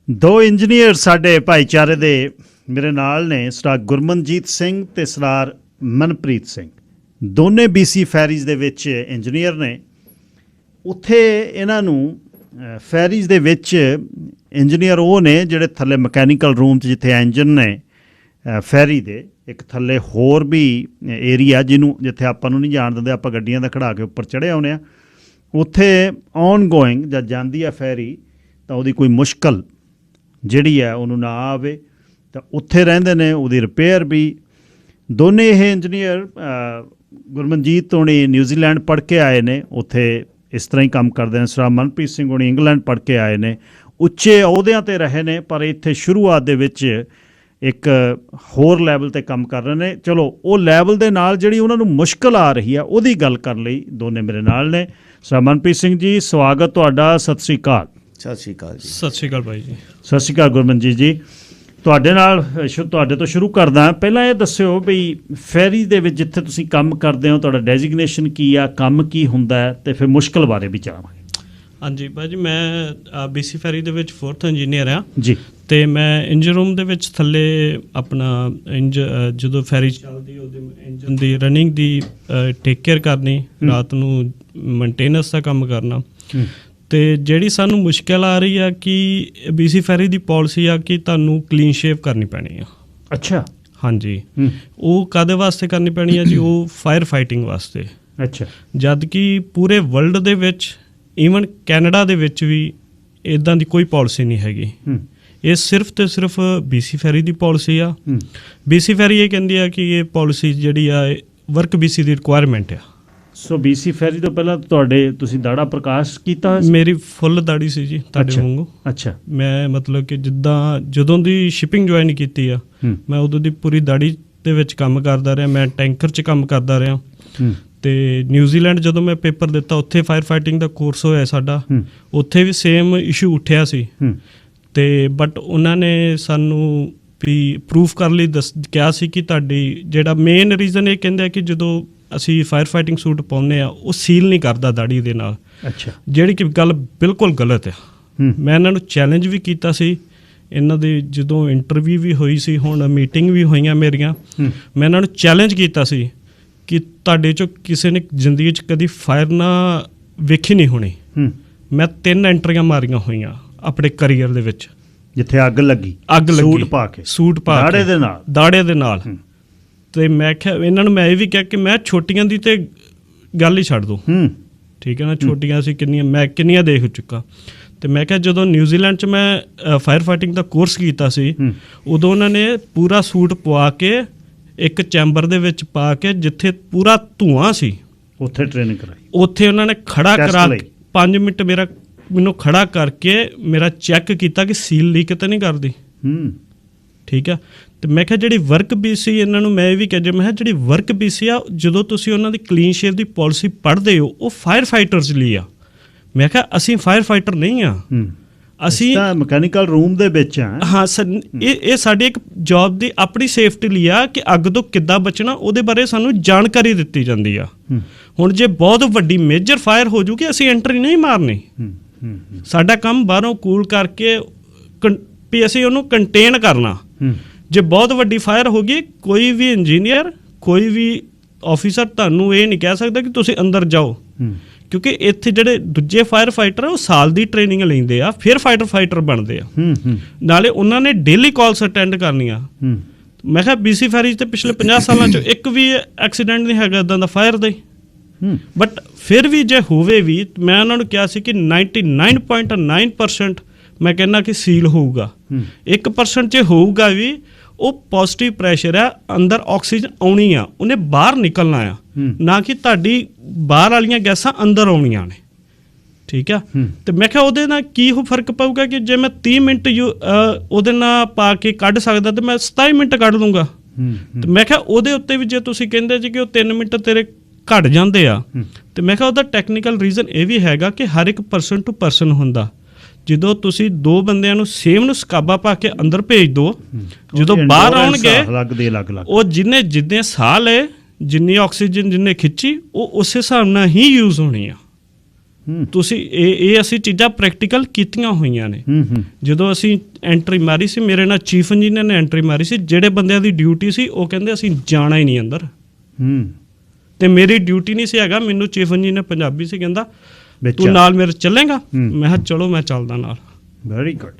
2 ਇੰਜੀਨੀਅਰ ਸਾਡੇ ਭਾਈਚਾਰੇ ਦੇ ਮੇਰੇ ਨਾਲ ਨੇ, ਸਰਦਾਰ ਗੁਰਮਨਜੀਤ ਸਿੰਘ ਅਤੇ ਸਰਦਾਰ ਮਨਪ੍ਰੀਤ ਸਿੰਘ। ਦੋਨੇ BC ਫੈਰੀਜ਼ ਦੇ ਵਿੱਚ ਇੰਜੀਨੀਅਰ ਨੇ। ਉੱਥੇ ਇਹਨਾਂ ਨੂੰ ਫੈਰੀਜ਼ ਦੇ ਵਿੱਚ ਇੰਜੀਨੀਅਰ ਉਹ ਨੇ ਜਿਹੜੇ ਥੱਲੇ ਮਕੈਨੀਕਲ ਰੂਮ 'ਚ ਜਿੱਥੇ ਇੰਜਨ ਨੇ ਫੈਰੀ ਦੇ, ਇੱਕ ਥੱਲੇ ਹੋਰ ਵੀ ਏਰੀਆ ਜਿਹਨੂੰ ਜਿੱਥੇ ਆਪਾਂ ਨੂੰ ਨਹੀਂ ਜਾਣ ਦਿੰਦੇ, ਆਪਾਂ ਗੱਡੀਆਂ ਦਾ ਖੜਾ ਕੇ ਉੱਪਰ ਚੜ੍ਹੇ ਆਉਂਦੇ ਹਾਂ। ਉੱਥੇ ਔਨ ਗੋਇੰਗ ਜਦ ਜਾਂਦੀ ਆ ਫੈਰੀ ਤਾਂ ਉਹਦੀ ਕੋਈ ਮੁਸ਼ਕਲ ਜਿਹੜੀ ਹੈ ਉਹਨੂੰ ਨਾ ਆਵੇ, ਤਾਂ ਉੱਥੇ ਰਹਿੰਦੇ ਨੇ। ਉਹਦੀ ਰਿਪੇਅਰ ਵੀ। ਦੋਨੇ ਇਹ ਇੰਜੀਨੀਅਰ ਗੁਰਮਨਜੀਤ ਹੋਣੀ ਨਿਊਜ਼ੀਲੈਂਡ ਪੜ੍ਹ ਕੇ ਆਏ ਨੇ, ਉੱਥੇ ਇਸ ਤਰ੍ਹਾਂ ਹੀ ਕੰਮ ਕਰਦੇ ਨੇ। ਸਰਦਾਰ ਮਨਪ੍ਰੀਤ ਸਿੰਘ ਹੋਣੀ ਇੰਗਲੈਂਡ ਪੜ੍ਹ ਕੇ ਆਏ ਨੇ, ਉੱਚੇ ਅਹੁਦਿਆਂ ਤੇ ਰਹੇ ਨੇ, ਪਰ ਇੱਥੇ ਸ਼ੁਰੂਆਤ ਦੇ ਵਿੱਚ ਇੱਕ ਹੋਰ ਲੈਵਲ ਤੇ ਕੰਮ ਕਰ ਰਹੇ ਨੇ। ਚਲੋ ਉਹ ਲੈਵਲ ਦੇ ਨਾਲ ਜਿਹੜੀ ਉਹਨਾਂ ਨੂੰ ਮੁਸ਼ਕਲ ਆ ਰਹੀ ਆ ਉਹਦੀ ਗੱਲ ਕਰਨ ਲਈ ਦੋਨੇ ਮੇਰੇ ਨਾਲ ਨੇ। ਸਰ ਮਨਪ੍ਰੀਤ ਸਿੰਘ ਜੀ, ਸਵਾਗਤ ਤੁਹਾਡਾ, ਸਤਿ ਸ੍ਰੀ ਅਕਾਲ। ਸਤਿ ਸ਼੍ਰੀ ਅਕਾਲ ਜੀ। ਸਤਿ ਸ਼੍ਰੀ ਅਕਾਲ ਬਾਈ ਜੀ। ਸਤਿ ਸ਼੍ਰੀ ਅਕਾਲ ਗੁਰਮਨਜੀਤ ਜੀ। ਤੁਹਾਡੇ ਨਾਲ ਤੁਹਾਡੇ ਤੋਂ ਸ਼ੁਰੂ ਕਰਦਾ। ਪਹਿਲਾਂ ਇਹ ਦੱਸਿਓ ਵੀ ਫੈਰੀ ਦੇ ਵਿੱਚ ਜਿੱਥੇ ਤੁਸੀਂ ਕੰਮ ਕਰਦੇ ਹੋ ਤੁਹਾਡਾ ਡੈਜ਼ਿਗਨੇਸ਼ਨ ਕੀ ਆ, ਕੰਮ ਕੀ ਹੁੰਦਾ ਹੈ, ਤੇ ਫਿਰ ਮੁਸ਼ਕਲ ਬਾਰੇ ਵੀ ਜਾਣਾਂਗੇ। ਹਾਂਜੀ ਬਾਈ ਜੀ, ਮੈਂ BC ਫੈਰੀ ਦੇ ਵਿੱਚ 4th ਇੰਜੀਨੀਅਰ ਆ ਜੀ। ਤੇ ਮੈਂ ਇੰਜਨ ਰੂਮ ਦੇ ਵਿੱਚ ਥੱਲੇ ਆਪਣਾ ਜਦੋਂ ਫੈਰੀ ਚੱਲਦੀ ਉਹਦੇ ਇੰਜਨ ਦੀ ਰਨਿੰਗ ਦੀ ਟੇਕ ਕੇਅਰ ਕਰਨੀ, ਰਾਤ ਨੂੰ ਮੇਨਟੇਨੈਂਸ ਦਾ ਕੰਮ ਕਰਨਾ। ਤੇ ਜਿਹੜੀ ਸਾਨੂੰ ਮੁਸ਼ਕਿਲ ਆ ਰਹੀ ਆ ਕਿ BC ਫੈਰੀ ਦੀ ਪਾਲਿਸੀ ਆ ਕਿ ਤੁਹਾਨੂੰ ਕਲੀਨ ਸ਼ੇਵ ਕਰਨੀ ਪੈਣੀ ਆ। ਅੱਛਾ। ਹਾਂਜੀ। ਉਹ ਕਾਹਦੇ ਵਾਸਤੇ ਕਰਨੀ ਪੈਣੀ ਆ ਜੀ? ਉਹ ਫਾਇਰ ਫਾਈਟਿੰਗ ਵਾਸਤੇ। ਅੱਛਾ। ਜਦ ਕਿ ਪੂਰੇ ਵਰਲਡ ਦੇ ਵਿੱਚ, ਈਵਨ ਕੈਨੇਡਾ ਦੇ ਵਿੱਚ ਵੀ ਇੱਦਾਂ ਦੀ ਕੋਈ ਪਾਲਿਸੀ ਨਹੀਂ ਹੈਗੀ। ਇਹ ਸਿਰਫ ਤੇ ਸਿਰਫ BC ਫੈਰੀ ਦੀ ਪਾਲਿਸੀ ਆ। BC ਫੈਰੀ ਇਹ ਕਹਿੰਦੀ ਆ ਕਿ ਇਹ ਪਾਲਿਸੀ ਜਿਹੜੀ ਆ ਵਰਕ BC ਦੀ ਰਿਕੁਆਇਰਮੈਂਟ ਆ। ਸੋ BC ਫੈਰੀ ਤੋਂ ਪਹਿਲਾਂ ਤੁਸੀਂ ਦਾੜਾ ਪ੍ਰਕਾਸ਼ ਕੀਤਾ? ਮੇਰੀ ਫੁੱਲ ਦਾੜੀ ਸੀ ਜੀ ਤੁਹਾਡੇ ਵਾਂਗੂ। ਅੱਛਾ। ਮੈਂ ਮਤਲਬ ਕਿ ਜਦੋਂ ਦੀ ਸ਼ਿਪਿੰਗ ਜੁਆਇਨ ਕੀਤੀ ਆ, ਮੈਂ ਉਦੋਂ ਦੀ ਪੂਰੀ ਦਾੜੀ ਦੇ ਵਿੱਚ ਕੰਮ ਕਰਦਾ ਰਿਹਾ। ਮੈਂ ਟੈਂਕਰ 'ਚ ਕੰਮ ਕਰਦਾ ਰਿਹਾ। ਤੇ ਨਿਊਜ਼ੀਲੈਂਡ ਜਦੋਂ ਮੈਂ ਪੇਪਰ ਦਿੱਤਾ, ਉੱਥੇ ਫਾਇਰ ਫਾਈਟਿੰਗ ਦਾ ਕੋਰਸ ਹੋਇਆ ਸਾਡਾ। ਉੱਥੇ ਵੀ ਸੇਮ ਇਸ਼ੂ ਉੱਠਿਆ ਸੀ। ਤੇ ਬਟ ਉਹਨਾਂ ਨੇ ਸਾਨੂੰ ਵੀ ਪ੍ਰੂਫ ਕਰਨ ਲਈ ਕਿਹਾ ਸੀ ਕਿ ਤੁਹਾਡੀ ਜਿਹੜਾ ਮੇਨ ਰੀਜ਼ਨ ਇਹ ਕਹਿੰਦੇ ਆ ਕਿ ਜਦੋਂ ਅਸੀਂ ਫਾਇਰ ਫਾਈਟਿੰਗ ਸੂਟ ਪਾਉਂਦੇ ਆ ਉਹ ਸੀਲ ਨਹੀਂ ਕਰਦਾ ਦਾੜੀ ਦੇ ਨਾਲ। ਅੱਛਾ। ਜਿਹੜੀ ਕਿ ਗੱਲ ਬਿਲਕੁਲ ਗਲਤ ਆ। ਮੈਂ ਇਹਨਾਂ ਨੂੰ ਚੈਲੰਜ ਵੀ ਕੀਤਾ ਸੀ। ਇਹਨਾਂ ਦੇ ਜਦੋਂ ਇੰਟਰਵਿਊ ਵੀ ਹੋਈ ਸੀ, ਹੁਣ ਮੀਟਿੰਗ ਵੀ ਹੋਈਆਂ ਮੇਰੀਆਂ, ਮੈਂ ਇਹਨਾਂ ਨੂੰ ਚੈਲੰਜ ਕੀਤਾ ਸੀ ਕਿ ਤੁਹਾਡੇ 'ਚੋਂ ਕਿਸੇ ਨੇ ਜ਼ਿੰਦਗੀ 'ਚ ਕਦੀ ਫਾਇਰ ਨਾ ਵੇਖੀ ਨਹੀਂ ਹੋਣੀ। ਮੈਂ 3 ਐਂਟਰੀਆਂ ਮਾਰੀਆਂ ਹੋਈਆਂ ਆਪਣੇ ਕਰੀਅਰ ਦੇ ਵਿੱਚ, ਜਿੱਥੇ ਅੱਗ ਲੱਗੀ ਸੂਟ ਪਾ ਕੇ ਦਾੜੇ ਦੇ ਨਾਲ। ਤੇ ਮੈਂ ਕਿਹਾ ਇਹਨਾਂ ਨੂੰ, ਮੈਂ ਇਹ ਵੀ ਕਿਹਾ ਕਿ ਮੈਂ ਛੋਟੀਆਂ ਦੀ ਤੇ ਗੱਲ ਹੀ ਛੱਡ ਦੋ। ਠੀਕ ਹੈ ਨਾ, ਛੋਟੀਆਂ ਅਸੀਂ ਕਿੰਨੀਆਂ ਦੇਖ ਚੁੱਕਾ। ਤੇ ਮੈਂ ਕਿਹਾ ਜਦੋਂ ਨਿਊਜ਼ੀਲੈਂਡ 'ਚ ਮੈਂ ਫਾਇਰ ਫਾਈਟਿੰਗ ਦਾ ਕੋਰਸ ਕੀਤਾ ਸੀ, ਉਦੋਂ ਉਹਨਾਂ ਨੇ ਪੂਰਾ ਸੂਟ ਪਵਾ ਕੇ ਇੱਕ ਚੈਂਬਰ ਦੇ ਵਿੱਚ ਪਾ ਕੇ ਜਿੱਥੇ ਪੂਰਾ ਧੂਆਂ ਸੀ, ਉੱਥੇ ਟ੍ਰੇਨਿੰਗ ਕਰਾਈ। ਉੱਥੇ ਉਹਨਾਂ ਨੇ ਖੜਾ ਕਰਾ 5 ਮਿੰਟ ਮੈਨੂੰ ਖੜਾ ਕਰਕੇ ਮੇਰਾ ਚੈੱਕ ਕੀਤਾ ਕਿ ਸੀਲ ਲੀਕ ਤਾਂ ਨਹੀਂ ਕਰਦੀ। ਠੀਕ ਆ। ਤੇ ਮੈਂ ਕਿਹਾ ਜਿਹੜੀ ਵਰਕ BC, ਇਹਨਾਂ ਨੂੰ ਮੈਂ ਇਹ ਵੀ ਕਿਹਾ, ਮੈਂ ਕਿਹਾ ਜਿਹੜੀ ਵਰਕ BC ਆ, ਜਦੋਂ ਤੁਸੀਂ ਉਹਨਾਂ ਦੀ ਕਲੀਨ ਸ਼ੇਵ ਦੀ ਪਾਲਿਸੀ ਪੜ੍ਹਦੇ ਹੋ, ਉਹ ਫਾਇਰ ਫਾਈਟਰਸ ਲਈ ਆ। ਮੈਂ ਕਿਹਾ ਅਸੀਂ ਫਾਇਰ ਫਾਈਟਰ ਨਹੀਂ ਆ, ਅਸੀਂ ਮਕੈਨੀਕਲ ਰੂਮ ਦੇ ਵਿੱਚ ਆ। ਹਾਂ ਸਰ, ਇਹ ਸਾਡੀ ਇੱਕ ਜੌਬ ਦੀ ਆਪਣੀ ਸੇਫਟੀ ਲਈ ਆ ਕਿ ਅੱਗ ਤੋਂ ਕਿੱਦਾਂ ਬਚਣਾ, ਉਹਦੇ ਬਾਰੇ ਸਾਨੂੰ ਜਾਣਕਾਰੀ ਦਿੱਤੀ ਜਾਂਦੀ ਆ। ਹੁਣ ਜੇ ਬਹੁਤ ਵੱਡੀ ਮੇਜਰ ਫਾਇਰ ਹੋ ਜੂਗੀ, ਅਸੀਂ ਐਂਟਰੀ ਨਹੀਂ ਮਾਰਨੀ। ਸਾਡਾ ਕੰਮ ਬਾਹਰੋਂ ਕੂਲ ਕਰਕੇ ਵੀ ਅਸੀਂ ਉਹਨੂੰ ਕੰਟੇਨ ਕਰਨਾ। ਜੇ ਬਹੁਤ ਵੱਡੀ ਫਾਇਰ ਹੋ ਗਈ, ਕੋਈ ਵੀ ਇੰਜੀਨੀਅਰ, ਕੋਈ ਵੀ ਆਫੀਸਰ ਤੁਹਾਨੂੰ ਇਹ ਨਹੀਂ ਕਹਿ ਸਕਦਾ ਕਿ ਤੁਸੀਂ ਅੰਦਰ ਜਾਓ, ਕਿਉਂਕਿ ਇੱਥੇ ਜਿਹੜੇ ਦੂਜੇ ਫਾਇਰ ਫਾਈਟਰ ਆ ਉਹ ਸਾਲ ਦੀ ਟ੍ਰੇਨਿੰਗ ਲੈਂਦੇ ਆ, ਫਿਰ ਫਾਈਟਰ ਬਣਦੇ ਆ। ਨਾਲੇ ਉਹਨਾਂ ਨੇ ਡੇਲੀ ਕਾਲਸ ਅਟੈਂਡ ਕਰਨੀਆਂ। ਮੈਂ ਕਿਹਾ BC ਫੈਰੀ ਤੇ ਪਿਛਲੇ 50 ਸਾਲਾਂ 'ਚ ਇੱਕ ਵੀ ਐਕਸੀਡੈਂਟ ਨਹੀਂ ਹੈਗਾ ਇੱਦਾਂ ਦਾ ਫਾਇਰ ਦਾ। ਬਟ ਫਿਰ ਵੀ ਜੇ ਹੋਵੇ ਵੀ, ਮੈਂ ਉਹਨਾਂ ਨੂੰ ਕਿਹਾ ਸੀ ਕਿ 99.9% ਮੈਂ ਕਹਿੰਦਾ ਕਿ ਸੀਲ ਹੋਊਗਾ। 1% 'ਚ ਹੋਊਗਾ ਵੀ, ਉਹ ਪੋਜ਼ਿਟਿਵ ਪ੍ਰੈਸ਼ਰ ਆ, ਅੰਦਰ ਆਕਸੀਜਨ ਆਉਣੀ ਆ, ਉਹਨੇ ਬਾਹਰ ਨਿਕਲਣਾ ਆ, ਨਾ ਕਿ ਤੁਹਾਡੀ ਬਾਹਰ ਵਾਲੀਆਂ ਗੈਸਾਂ ਅੰਦਰ ਆਉਣੀਆਂ ਨੇ। ਠੀਕ ਆ। ਤੇ ਮੈਂ ਕਿਹਾ ਉਹਦੇ ਨਾਲ ਕੀ ਫਰਕ ਪਊਗਾ ਕਿ ਜੇ ਮੈਂ 30 ਮਿੰਟ ਉਹਦੇ ਨਾਲ ਪਾ ਕੇ ਕੱਢ ਸਕਦਾ ਤੇ ਮੈਂ 27 ਮਿੰਟ ਕੱਢ ਲੂੰਗਾ। ਤੇ ਮੈਂ ਕਿਹਾ ਉਹਦੇ ਉੱਤੇ ਵੀ ਜੇ ਤੁਸੀਂ ਕਹਿੰਦੇ ਜੀ ਕਿ ਉਹ 3 ਮਿੰਟ ਤੇਰੇ ਘੱਟ ਜਾਂਦੇ ਆ, ਤੇ ਮੈਂ ਕਿਹਾ ਉਹਦਾ ਟੈਕਨੀਕਲ ਰੀਜ਼ਨ ਇਹ ਵੀ ਹੈਗਾ ਕਿ ਹਰ ਇੱਕ ਪਰਸਨ ਟੂ ਪਰਸਨ ਹੁੰਦਾ। ਜਦੋਂ ਤੁਸੀਂ 2 ਬੰਦਿਆਂ ਨੂੰ ਸੇਮ ਨੂੰ ਸਕਾਬਾ ਪਾ ਕੇ ਅੰਦਰ ਭੇਜ ਦੋ, ਜਦੋਂ ਬਾਹਰ ਆਉਣਗੇ ਉਹ ਜਿੰਨੇ ਸਾਹ ਲਏ, ਜਿੰਨੀ ਆਕਸੀਜਨ ਜਿੰਨੇ ਖਿੱਚੀ, ਉਹ ਉਸੇ ਹਿਸਾਬ ਨਾਲ ਹੀ ਯੂਜ਼ ਹੋਣੀ ਆ। ਤੁਸੀਂ ਇਹ ਅਸੀਂ ਚੀਜ਼ਾਂ ਪ੍ਰੈਕਟੀਕਲ ਕੀਤੀਆਂ ਹੋਈਆਂ ਨੇ। ਜਦੋਂ ਅਸੀਂ ਐਂਟਰੀ ਮਾਰੀ ਸੀ, ਮੇਰੇ ਨਾਲ ਚੀਫ ਇੰਜੀਨੀਅਰ ਨੇ ਐਂਟਰੀ ਮਾਰੀ ਸੀ, ਜਿਹੜੇ ਬੰਦਿਆਂ ਦੀ ਡਿਊਟੀ ਸੀ ਉਹ ਕਹਿੰਦੇ ਅਸੀਂ ਜਾਣਾ ਹੀ ਨਹੀਂ ਅੰਦਰ। ਤੇ ਮੇਰੀ ਡਿਊਟੀ ਨਹੀਂ ਸੀ ਹੈਗਾ, ਮੈਨੂੰ ਚੀਫ ਇੰਜੀਨੀਅਰ ਪੰਜਾਬੀ ਸੀ, ਕਹਿੰਦਾ ਤੂੰ ਨਾਲ ਮੇਰੇ ਚੱਲੇਗਾ? ਮੈਂ ਕਿਹਾ ਚਲੋ, ਮੈਂ ਚੱਲਦਾ ਨਾਲ। Very good.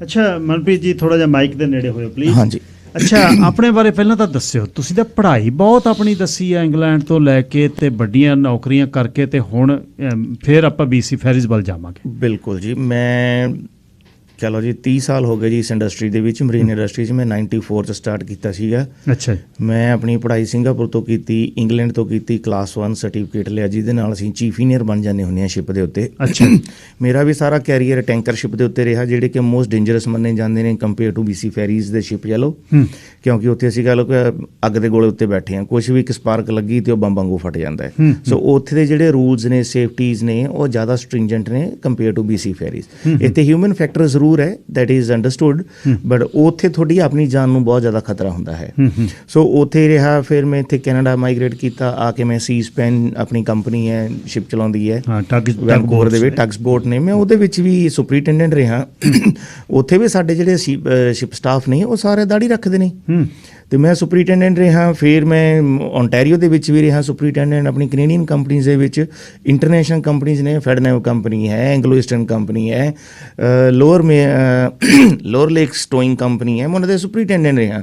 ਅੱਛਾ ਮਨਪ੍ਰੀਤ ਜੀ, ਥੋੜਾ ਜਿਹਾ ਮਾਈਕ ਦੇ ਨੇੜੇ ਹੋਇਓ ਪਲੀਜ਼। ਹਾਂਜੀ। ਅੱਛਾ, ਆਪਣੇ ਬਾਰੇ ਪਹਿਲਾਂ ਤਾਂ ਦੱਸਿਓ। ਤੁਸੀਂ ਤਾਂ ਪੜ੍ਹਾਈ ਬਹੁਤ ਆਪਣੀ ਦੱਸੀ ਆ, ਇੰਗਲੈਂਡ ਤੋਂ ਲੈ ਕੇ ਤੇ ਵੱਡੀਆਂ ਨੌਕਰੀਆਂ ਕਰਕੇ, ਤੇ ਹੁਣ ਫਿਰ ਆਪਾਂ BC ਫੈਰੀਜ਼ ਵੱਲ ਜਾਵਾਂਗੇ। ਬਿਲਕੁਲ ਜੀ। ਮੈਂ ਚਲੋ ਜੀ 30 ਸਾਲ ਹੋ ਗਏ ਜੀ ਇਸ ਇੰਡਸਟਰੀ ਦੇ ਵਿੱਚ, ਮਰੀਨ ਇੰਡਸਟਰੀ 'ਚ। ਮੈਂ 94 'ਚ ਸਟਾਰਟ ਕੀਤਾ ਸੀਗਾ। ਅੱਛਾ ਜੀ। ਮੈਂ ਆਪਣੀ ਪੜ੍ਹਾਈ ਸਿੰਗਾਪੁਰ ਤੋਂ ਕੀਤੀ, ਇੰਗਲੈਂਡ ਤੋਂ ਕੀਤੀ, ਕਲਾਸ 1 ਸਰਟੀਫਿਕੇਟ ਲਿਆ, ਜਿਹਦੇ ਨਾਲ ਅਸੀਂ ਚੀਫ ਇੰਜੀਨੀਅਰ ਬਣ ਜਾਂਦੇ ਹੁੰਦੇ ਹਾਂ ਸ਼ਿਪ ਦੇ ਉੱਤੇ। ਅੱਛਾ। ਮੇਰਾ ਵੀ ਸਾਰਾ ਕੈਰੀਅਰ ਟੈਂਕਰ ਸ਼ਿਪ ਦੇ ਉੱਤੇ ਰਿਹਾ, ਜਿਹੜੇ ਕਿ ਮੋਸਟ ਡੇਂਜਰਸ ਮੰਨੇ ਜਾਂਦੇ ਨੇ ਕੰਪੇਅਰ ਟੂ BC ਫੈਰੀਜ਼ ਦੇ ਸ਼ਿਪ ਚਲੋ, ਕਿਉਂਕਿ ਉੱਥੇ ਅਸੀਂ ਕਹ ਲਓ ਕਿ ਅੱਗ ਦੇ ਗੋਲੇ ਉੱਤੇ ਬੈਠੇ ਹਾਂ, ਕੁਛ ਵੀ ਇੱਕ ਸਪਾਰਕ ਲੱਗੀ ਤੇ ਉਹ ਬੰਬ ਵਾਂਗੂ ਫਟ ਜਾਂਦਾ ਹੈ। ਸੋ ਉੱਥੇ ਦੇ ਜਿਹੜੇ ਰੂਲਸ ਨੇ, ਸੇਫਟੀਜ਼ ਨੇ, ਉਹ ਜ਼ਿਆਦਾ ਸਟ੍ਰਿੰਜੈਂਟ ਨੇ ਕੰਪੇਅਰ ਟੂ BC ਫੈਰੀਜ਼। ਇੱਥੇ ਹਿਊਮਨ ਫੈਕਟਰ ਜ਼ਰੂਰ ਹੈ, ਦੈਟ ਇਜ਼ ਅੰਡਰਸਟੂਡ, ਬਟ ਉੱਥੇ ਤੁਹਾਡੀ ਆਪਣੀ ਜਾਨ ਨੂੰ ਬਹੁਤ ਜ਼ਿਆਦਾ ਖਤਰਾ ਹੁੰਦਾ ਹੈ। ਸੋ ਉੱਥੇ ਰਿਹਾ, ਫਿਰ ਮੈਂ ਇੱਥੇ ਕੈਨੇਡਾ ਮਾਈਗ੍ਰੇਟ ਕੀਤਾ, ਆ ਕੇ ਮੈਂ ਸੀਸਪੈਨ ਆਪਣੀ ਕੰਪਨੀ ਹੈ, ਸ਼ਿਪ ਚਲਾਉਂਦੀ ਹੈ ਵੈਨਕੂਵਰ ਦੇ ਵਿੱਚ, ਟਗਸ ਬੋਟ ਨੇ। ਮੈਂ ਉਹਦੇ ਵਿੱਚ ਵੀ ਸੁਪਰੀਟੈਂਡੈਂਟ ਰਿਹਾ। ਉੱਥੇ ਵੀ ਸਾਡੇ ਜਿਹੜੇ ਸ਼ਿਪ ਸਟਾਫ ਨੇ ਉਹ ਸਾਰੇ ਦਾੜੀ ਰੱਖਦੇ ਨੇ, ਤੇ ਮੈਂ ਸੁਪਰੀਟੈਂਡੈਂਟ ਰਿਹਾ। ਫਿਰ ਮੈਂ ਓਨਟਾਰੀਓ ਦੇ ਵਿੱਚ ਵੀ ਰਿਹਾ ਸੁਪਰੀਟੈਂਡੈਂਟ, ਆਪਣੀ ਕੈਨੇਡੀਅਨ ਕੰਪਨੀਜ਼ ਦੇ ਵਿੱਚ। ਇੰਟਰਨੈਸ਼ਨਲ ਕੰਪਨੀਜ਼ ਨੇ, ਫੈਡਨੈਵ ਕੰਪਨੀ ਹੈ, ਐਂਗਲੋ ਈਸਟਰਨ ਕੰਪਨੀ ਹੈ, ਲੋਅਰ ਲੇਕਸ ਟੋਇੰਗ ਕੰਪਨੀ ਹੈ, ਮੈਂ ਉਹਨਾਂ ਦੇ ਸੁਪਰੀਟੈਂਡੈਂਟ ਰਿਹਾ।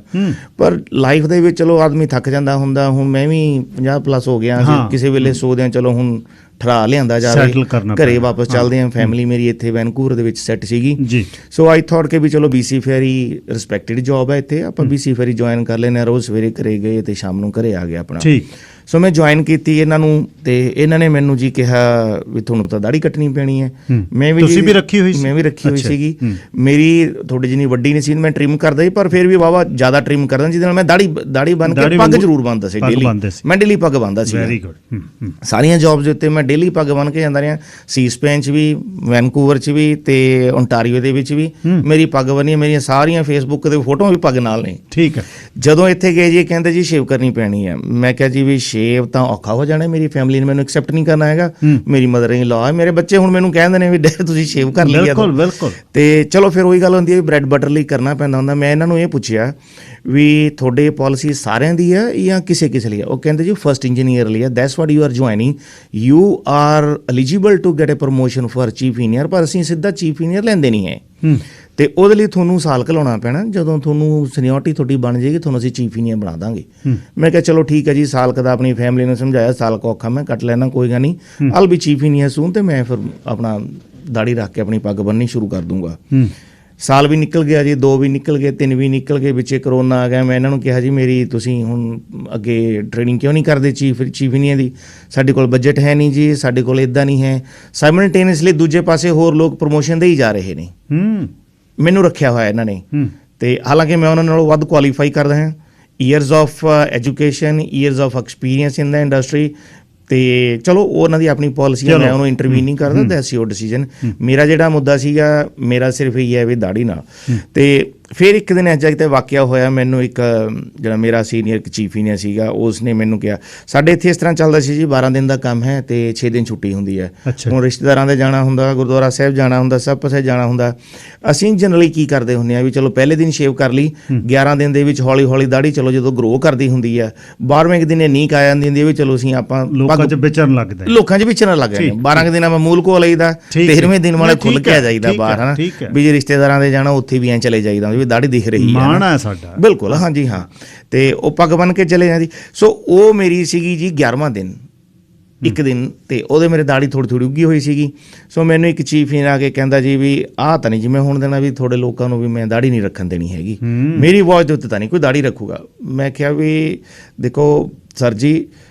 ਪਰ ਲਾਈਫ ਦੇ ਵਿੱਚ ਚਲੋ ਆਦਮੀ ਥੱਕ ਜਾਂਦਾ ਹੁੰਦਾ। ਹੁਣ ਮੈਂ ਵੀ 50+ ਹੋ ਗਿਆ, ਕਿਸੇ ਵੇਲੇ ਸੋਚਦੇ ਹਾਂ ਚਲੋ ਹੁਣ ਠਰਾ ਲਿਆਂਦਾ ਜਾਵੇ, ਘਰੇ ਵਾਪਸ ਚੱਲਦੇ ਹਾਂ। ਫੈਮਿਲੀ ਮੇਰੀ ਇੱਥੇ ਵੈਨਕੂਵਰ ਦੇ ਵਿੱਚ ਸੈੱਟ ਸੀਗੀ ਜੀ। ਸੋ ਆਈ ਥੋਟ ਕਿ ਵੀ ਚਲੋ BC ਫੈਰੀ ਰਿਸਪੈਕਟਡ ਜੌਬ ਹੈ ਇੱਥੇ, ਆਪਾਂ BC ਫੈਰੀ ਜੁਆਇਨ ਕਰ ਲੈਂਦੇ ਹਾਂ। ਰੋਜ਼ ਸਵੇਰੇ ਘਰੇ ਗਏ ਤੇ ਸ਼ਾਮ ਨੂੰ ਘਰੇ ਆ ਗਿਆ ਆਪਣਾ। ਸੋ ਮੈਂ ਜੁਆਇਨ ਕੀਤੀ ਇਹਨਾਂ ਨੂੰ, ਤੇ ਇਹਨਾਂ ਨੇ ਮੈਨੂੰ ਜੀ ਕਿਹਾ ਵੀ ਤੁਹਾਨੂੰ ਤਾਂ ਦਾੜੀ ਕੱਟਣੀ ਪੈਣੀ ਹੈ। ਮੈਂ ਵੀ ਰੱਖੀ ਹੋਈ ਸੀਗੀ। ਮੇਰੀ ਥੋੜੀ ਜਿਹੀ ਵੱਡੀ ਨਹੀਂ ਸੀ, ਮੈਂ ਟ੍ਰਿਮ ਕਰਦਾ ਸੀ, ਪਰ ਫਿਰ ਵੀ ਵਾਵਾ ਜ਼ਿਆਦਾ ਟ੍ਰਿਮ ਕਰਦਾ, ਜਿਹਦੇ ਨਾਲ ਮੈਂ ਦਾੜੀ ਬੰਨ ਕੇ ਪੱਗ ਜ਼ਰੂਰ ਬੰਨਦਾ ਸੀ ਡੇਲੀ। ਮੈਂ ਡੇਲੀ ਪੱਗ ਬੰਨਦਾ ਸੀ। ਸਾਰੀਆਂ ਜੌਬਸ ਦੇ ਉੱਤੇ ਮੈਂ ਡੇਲੀ ਪੱਗ ਬੰਨ ਕੇ ਜਾਂਦਾ ਰਿਹਾ। ਸੀਸਪੈਨ 'ਚ ਵੀ, ਵੈਨਕੂਵਰ 'ਚ ਵੀ, ਤੇ ਓਨਟਾਰੀਓ ਦੇ ਵਿੱਚ ਵੀ ਮੇਰੀ ਪੱਗ ਬੰਨੀ। ਮੇਰੀਆਂ ਸਾਰੀਆਂ ਫੇਸਬੁੱਕ 'ਤੇ ਫੋਟੋਆਂ ਵੀ ਪੱਗ ਨਾਲ ਨੇ। ਠੀਕ ਹੈ। ਜਦੋਂ ਇੱਥੇ ਗਏ ਜੀ, ਕਹਿੰਦੇ ਜੀ ਸ਼ੇਵ ਕਰਨੀ ਪੈਣੀ ਹੈ। ਮੈਂ ਕਿਹਾ ਜੀ ਵੀ ਸ਼ੇਵ ਤਾਂ ਔਖਾ ਹੋ ਜਾਣਾ, ਮੇਰੀ ਫੈਮਿਲੀ ਨੇ ਮੈਨੂੰ ਐਕਸੈਪਟ ਨਹੀਂ ਕਰਨਾ ਹੈਗਾ। ਮੇਰੀ ਮਦਰ ਇਨ ਲਾਅ ਹੈ, ਮੇਰੇ ਬੱਚੇ ਹੁਣ ਮੈਨੂੰ ਕਹਿੰਦੇ ਨੇ ਵੀ ਡੈਡ ਤੁਸੀਂ ਸ਼ੇਵ ਕਰ ਲਿਆ। ਬਿਲਕੁਲ। ਤੇ ਚਲੋ ਫਿਰ ਉਹੀ ਗੱਲ ਹੁੰਦੀ ਹੈ ਵੀ ਬ੍ਰੈਡ ਬਟਰ ਲਈ ਕਰਨਾ ਪੈਂਦਾ ਹੁੰਦਾ। ਮੈਂ ਇਹਨਾਂ ਨੂੰ ਇਹ ਪੁੱਛਿਆ ਵੀ ਤੁਹਾਡੇ ਪਾਲਿਸੀ ਸਾਰਿਆਂ ਦੀ ਹੈ ਜਾਂ ਕਿਸੇ ਲਈ ਹੈ? ਉਹ ਕਹਿੰਦੇ ਜੀ ਫਸਟ ਇੰਜੀਨੀਅਰ ਲਈ ਹੈ, that's what you are joining, you are eligible to get a promotion for chief engineer, ਪਰ ਅਸੀਂ ਸਿੱਧਾ ਚੀਫ ਇੰਜੀਨੀਅਰ ਲੈਂਦੇ ਨਹੀਂ ਹੈ। ਤੇ ਉਹਦੇ ਲਈ ਤੁਹਾਨੂੰ ਸਾਲ ਘਲਾਉਣਾ ਪੈਣਾ, ਜਦੋਂ ਤੁਹਾਨੂੰ ਸੀਨੀਅਰਟੀ ਤੁਹਾਡੀ ਬਣ ਜਾਏਗੀ ਤੁਹਾਨੂੰ ਅਸੀਂ ਚੀਫ ਇੰਜੀਨੀਅਰ ਬਣਾ ਦਾਂਗੇ। ਮੈਂ ਕਿਹਾ ਚਲੋ ਠੀਕ ਹੈ ਜੀ। ਸਾਲ ਦਾ ਆਪਣੀ ਫੈਮਿਲੀ ਨੂੰ ਸਮਝਾਇਆ, ਸਾਲ ਔਖਾ ਮੈਂ ਕੱਟ ਲੈਣਾ, ਕੋਈ ਗੱਲ ਨਹੀਂ, ਆਲ ਵੀ ਚੀਫ ਇੰਜੀਨੀਅਰ ਸੂਨ, ਤੇ ਮੈਂ ਫਿਰ ਆਪਣਾ ਦਾੜੀ ਰੱਖ ਕੇ ਆਪਣੀ ਪੱਗ ਬੰਨਣੀ ਸ਼ੁਰੂ ਕਰ ਦੂੰਗਾ। ਸਾਲ ਵੀ ਨਿਕਲ ਗਿਆ ਜੀ, 2 ਵੀ ਨਿਕਲ ਗਏ, 3 ਵੀ ਨਿਕਲ ਗਏ, ਵਿੱਚੇ ਕਰੋਨਾ ਆ ਗਿਆ। ਮੈਂ ਇਹਨਾਂ ਨੂੰ ਕਿਹਾ ਜੀ ਮੇਰੀ ਤੁਸੀਂ ਹੁਣ ਅੱਗੇ ਟ੍ਰੇਨਿੰਗ ਕਿਉਂ ਨਹੀਂ ਕਰਦੇ ਚੀਫ ਇੰਜੀਨੀਅਰ ਦੀ? ਸਾਡੇ ਕੋਲ ਬਜਟ ਹੈ ਨਹੀਂ ਜੀ, ਸਾਡੇ ਕੋਲ ਇੱਦਾਂ ਨਹੀਂ ਹੈ। ਸਾਈਮਲਟੇਨੀਅਸਲੀ ਦੂਜੇ ਪਾਸੇ ਹੋਰ ਲੋਕ ਪ੍ਰਮੋਸ਼ਨ ਦੇ ਹੀ ਜਾ ਰਹੇ ਨੇ, ਮੈਨੂੰ ਰੱਖਿਆ ਹੋਇਆ ਇਹਨਾਂ ਨੇ। ਤੇ ਹਾਲਾਂਕਿ ਮੈਂ ਉਹਨਾਂ ਨਾਲੋਂ ਵੱਧ ਕੁਆਲੀਫਾਈ ਕਰਦਾ ਹਾਂ, years of education, years of experience in the industry. ਤੇ ਚਲੋ ਉਹਨਾਂ ਦੀ ਆਪਣੀ ਪਾਲਿਸੀ ਹੈ, ਮੈਂ ਉਹਨੂੰ ਇੰਟਰਵੀਨ ਨਹੀਂ ਕਰਦਾ, ਦੈਟਸ ਯੋਰ ਡਿਸੀਜਨ। ਮੇਰਾ ਜਿਹੜਾ ਮੁੱਦਾ ਸੀਗਾ, ਮੇਰਾ ਸਿਰਫ ਇਹ ਹੈ ਵੀ ਦਾੜੀ ਨਾਲ। ਤੇ ਫਿਰ ਇੱਕ ਦਿਨ ਐਜਾ ਕਿਤੇ ਵਾਕਿਆ ਹੋਇਆ, ਮੈਨੂੰ ਇੱਕ ਜਿਹੜਾ ਮੇਰਾ ਸੀਨੀਅਰ ਚੀਫ ਇੰਜੀਨੀਅਰ ਸੀਗਾ, ਉਸ ਨੇ ਮੈਨੂੰ ਕਿਹਾ ਸਾਡੇ ਇੱਥੇ ਇਸ ਤਰ੍ਹਾਂ ਚੱਲਦਾ ਸੀ ਜੀ, 12 ਦਿਨ ਦਾ ਕੰਮ ਹੈ ਤੇ 6 ਦਿਨ ਛੁੱਟੀ ਹੁੰਦੀ ਹੈ। ਹੁਣ ਰਿਸ਼ਤੇਦਾਰਾਂ ਦੇ ਜਾਣਾ ਹੁੰਦਾ, ਗੁਰਦੁਆਰਾ ਸਾਹਿਬ ਜਾਣਾ ਹੁੰਦਾ, ਸਭ ਪਾਸੇ ਜਾਣਾ ਹੁੰਦਾ। ਅਸੀਂ ਜਨਰਲੀ ਕੀ ਕਰਦੇ ਹੁੰਦੇ ਹਾਂ ਵੀ ਚਲੋ ਪਹਿਲੇ ਦਿਨ ਸ਼ੇਵ ਕਰ ਲਈ, 11 ਦਿਨ ਦੇ ਵਿੱਚ ਹੌਲੀ ਹੌਲੀ ਦਾੜੀ ਚਲੋ ਜਦੋਂ ਗਰੋ ਕਰਦੀ ਹੁੰਦੀ ਹੈ, 12ਵੇਂ ਦਿਨ ਇਹ ਨੀਕ ਆ ਜਾਂਦੀ ਹੁੰਦੀ ਹੈ ਵੀ ਚਲੋ ਅਸੀਂ ਆਪਾਂ ਲੋਕਾਂ 'ਚ ਵਿਚਰਨ ਲੱਗ ਜਾਂਦੇ। 12 ਦਿਨਾਂ ਮੈਂ ਮੂਲ ਕੋ ਲਈਦਾ, 13ਵੇਂ ਦਿਨ ਵਾਲੇ ਖੁੱਲ ਕੇ ਆ ਜਾਈਦਾ ਬਾਹਰ, ਹੈ ਨਾ ਵੀ ਜੇ ਰਿਸ਼ਤੇਦਾਰਾਂ ਦੇ ਜਾਣਾ ਉੱਥੇ ਵੀ ਐਂ ਚਲੇ ਜਾਈਦਾ ਵੀ ਦਾੜੀ ਦਿਖ ਰਹੀ ਹੈ ਸਾਡਾ। ਬਿਲਕੁਲ, ਹਾਂਜੀ ਹਾਂ। ਤੇ ਉਹ ਪੱਗ ਬੰਨ ਕੇ ਚਲੇ ਜਾਂਦੀ। ਸੋ ਉਹ ਮੇਰੀ ਸੀਗੀ ਜੀ 11ਵਾਂ ਦਿਨ, ਇੱਕ ਦਿਨ, ਤੇ ਉਹਦੇ ਮੇਰੇ ਦਾੜੀ ਥੋੜੀ ਉੱਗੀ ਹੋਈ ਸੀਗੀ। ਸੋ ਮੈਨੂੰ ਇੱਕ ਚੀਫ ਇੰਜੀਨੀਅਰ ਆ ਕੇ ਕਹਿੰਦਾ ਜੀ ਵੀ ਆਹ ਤਾਂ ਨਹੀਂ ਜੀ ਮੈਂ ਹੁਣ ਦੇਣਾ ਵੀ ਤੁਹਾਡੇ ਲੋਕਾਂ ਨੂੰ ਵੀ ਮੈਂ ਦਾੜੀ ਨਹੀਂ ਰੱਖਣ ਦੇਣੀ ਹੈਗੀ, ਮੇਰੀ ਵਾਚ ਦੇ ਉੱਤੇ ਤਾਂ ਨਹੀਂ ਕੋਈ ਦਾੜੀ ਰੱਖੂਗਾ। ਮੈਂ ਕਿਹਾ ਵੀ ਦੇਖੋ ਸਰ ਜੀ,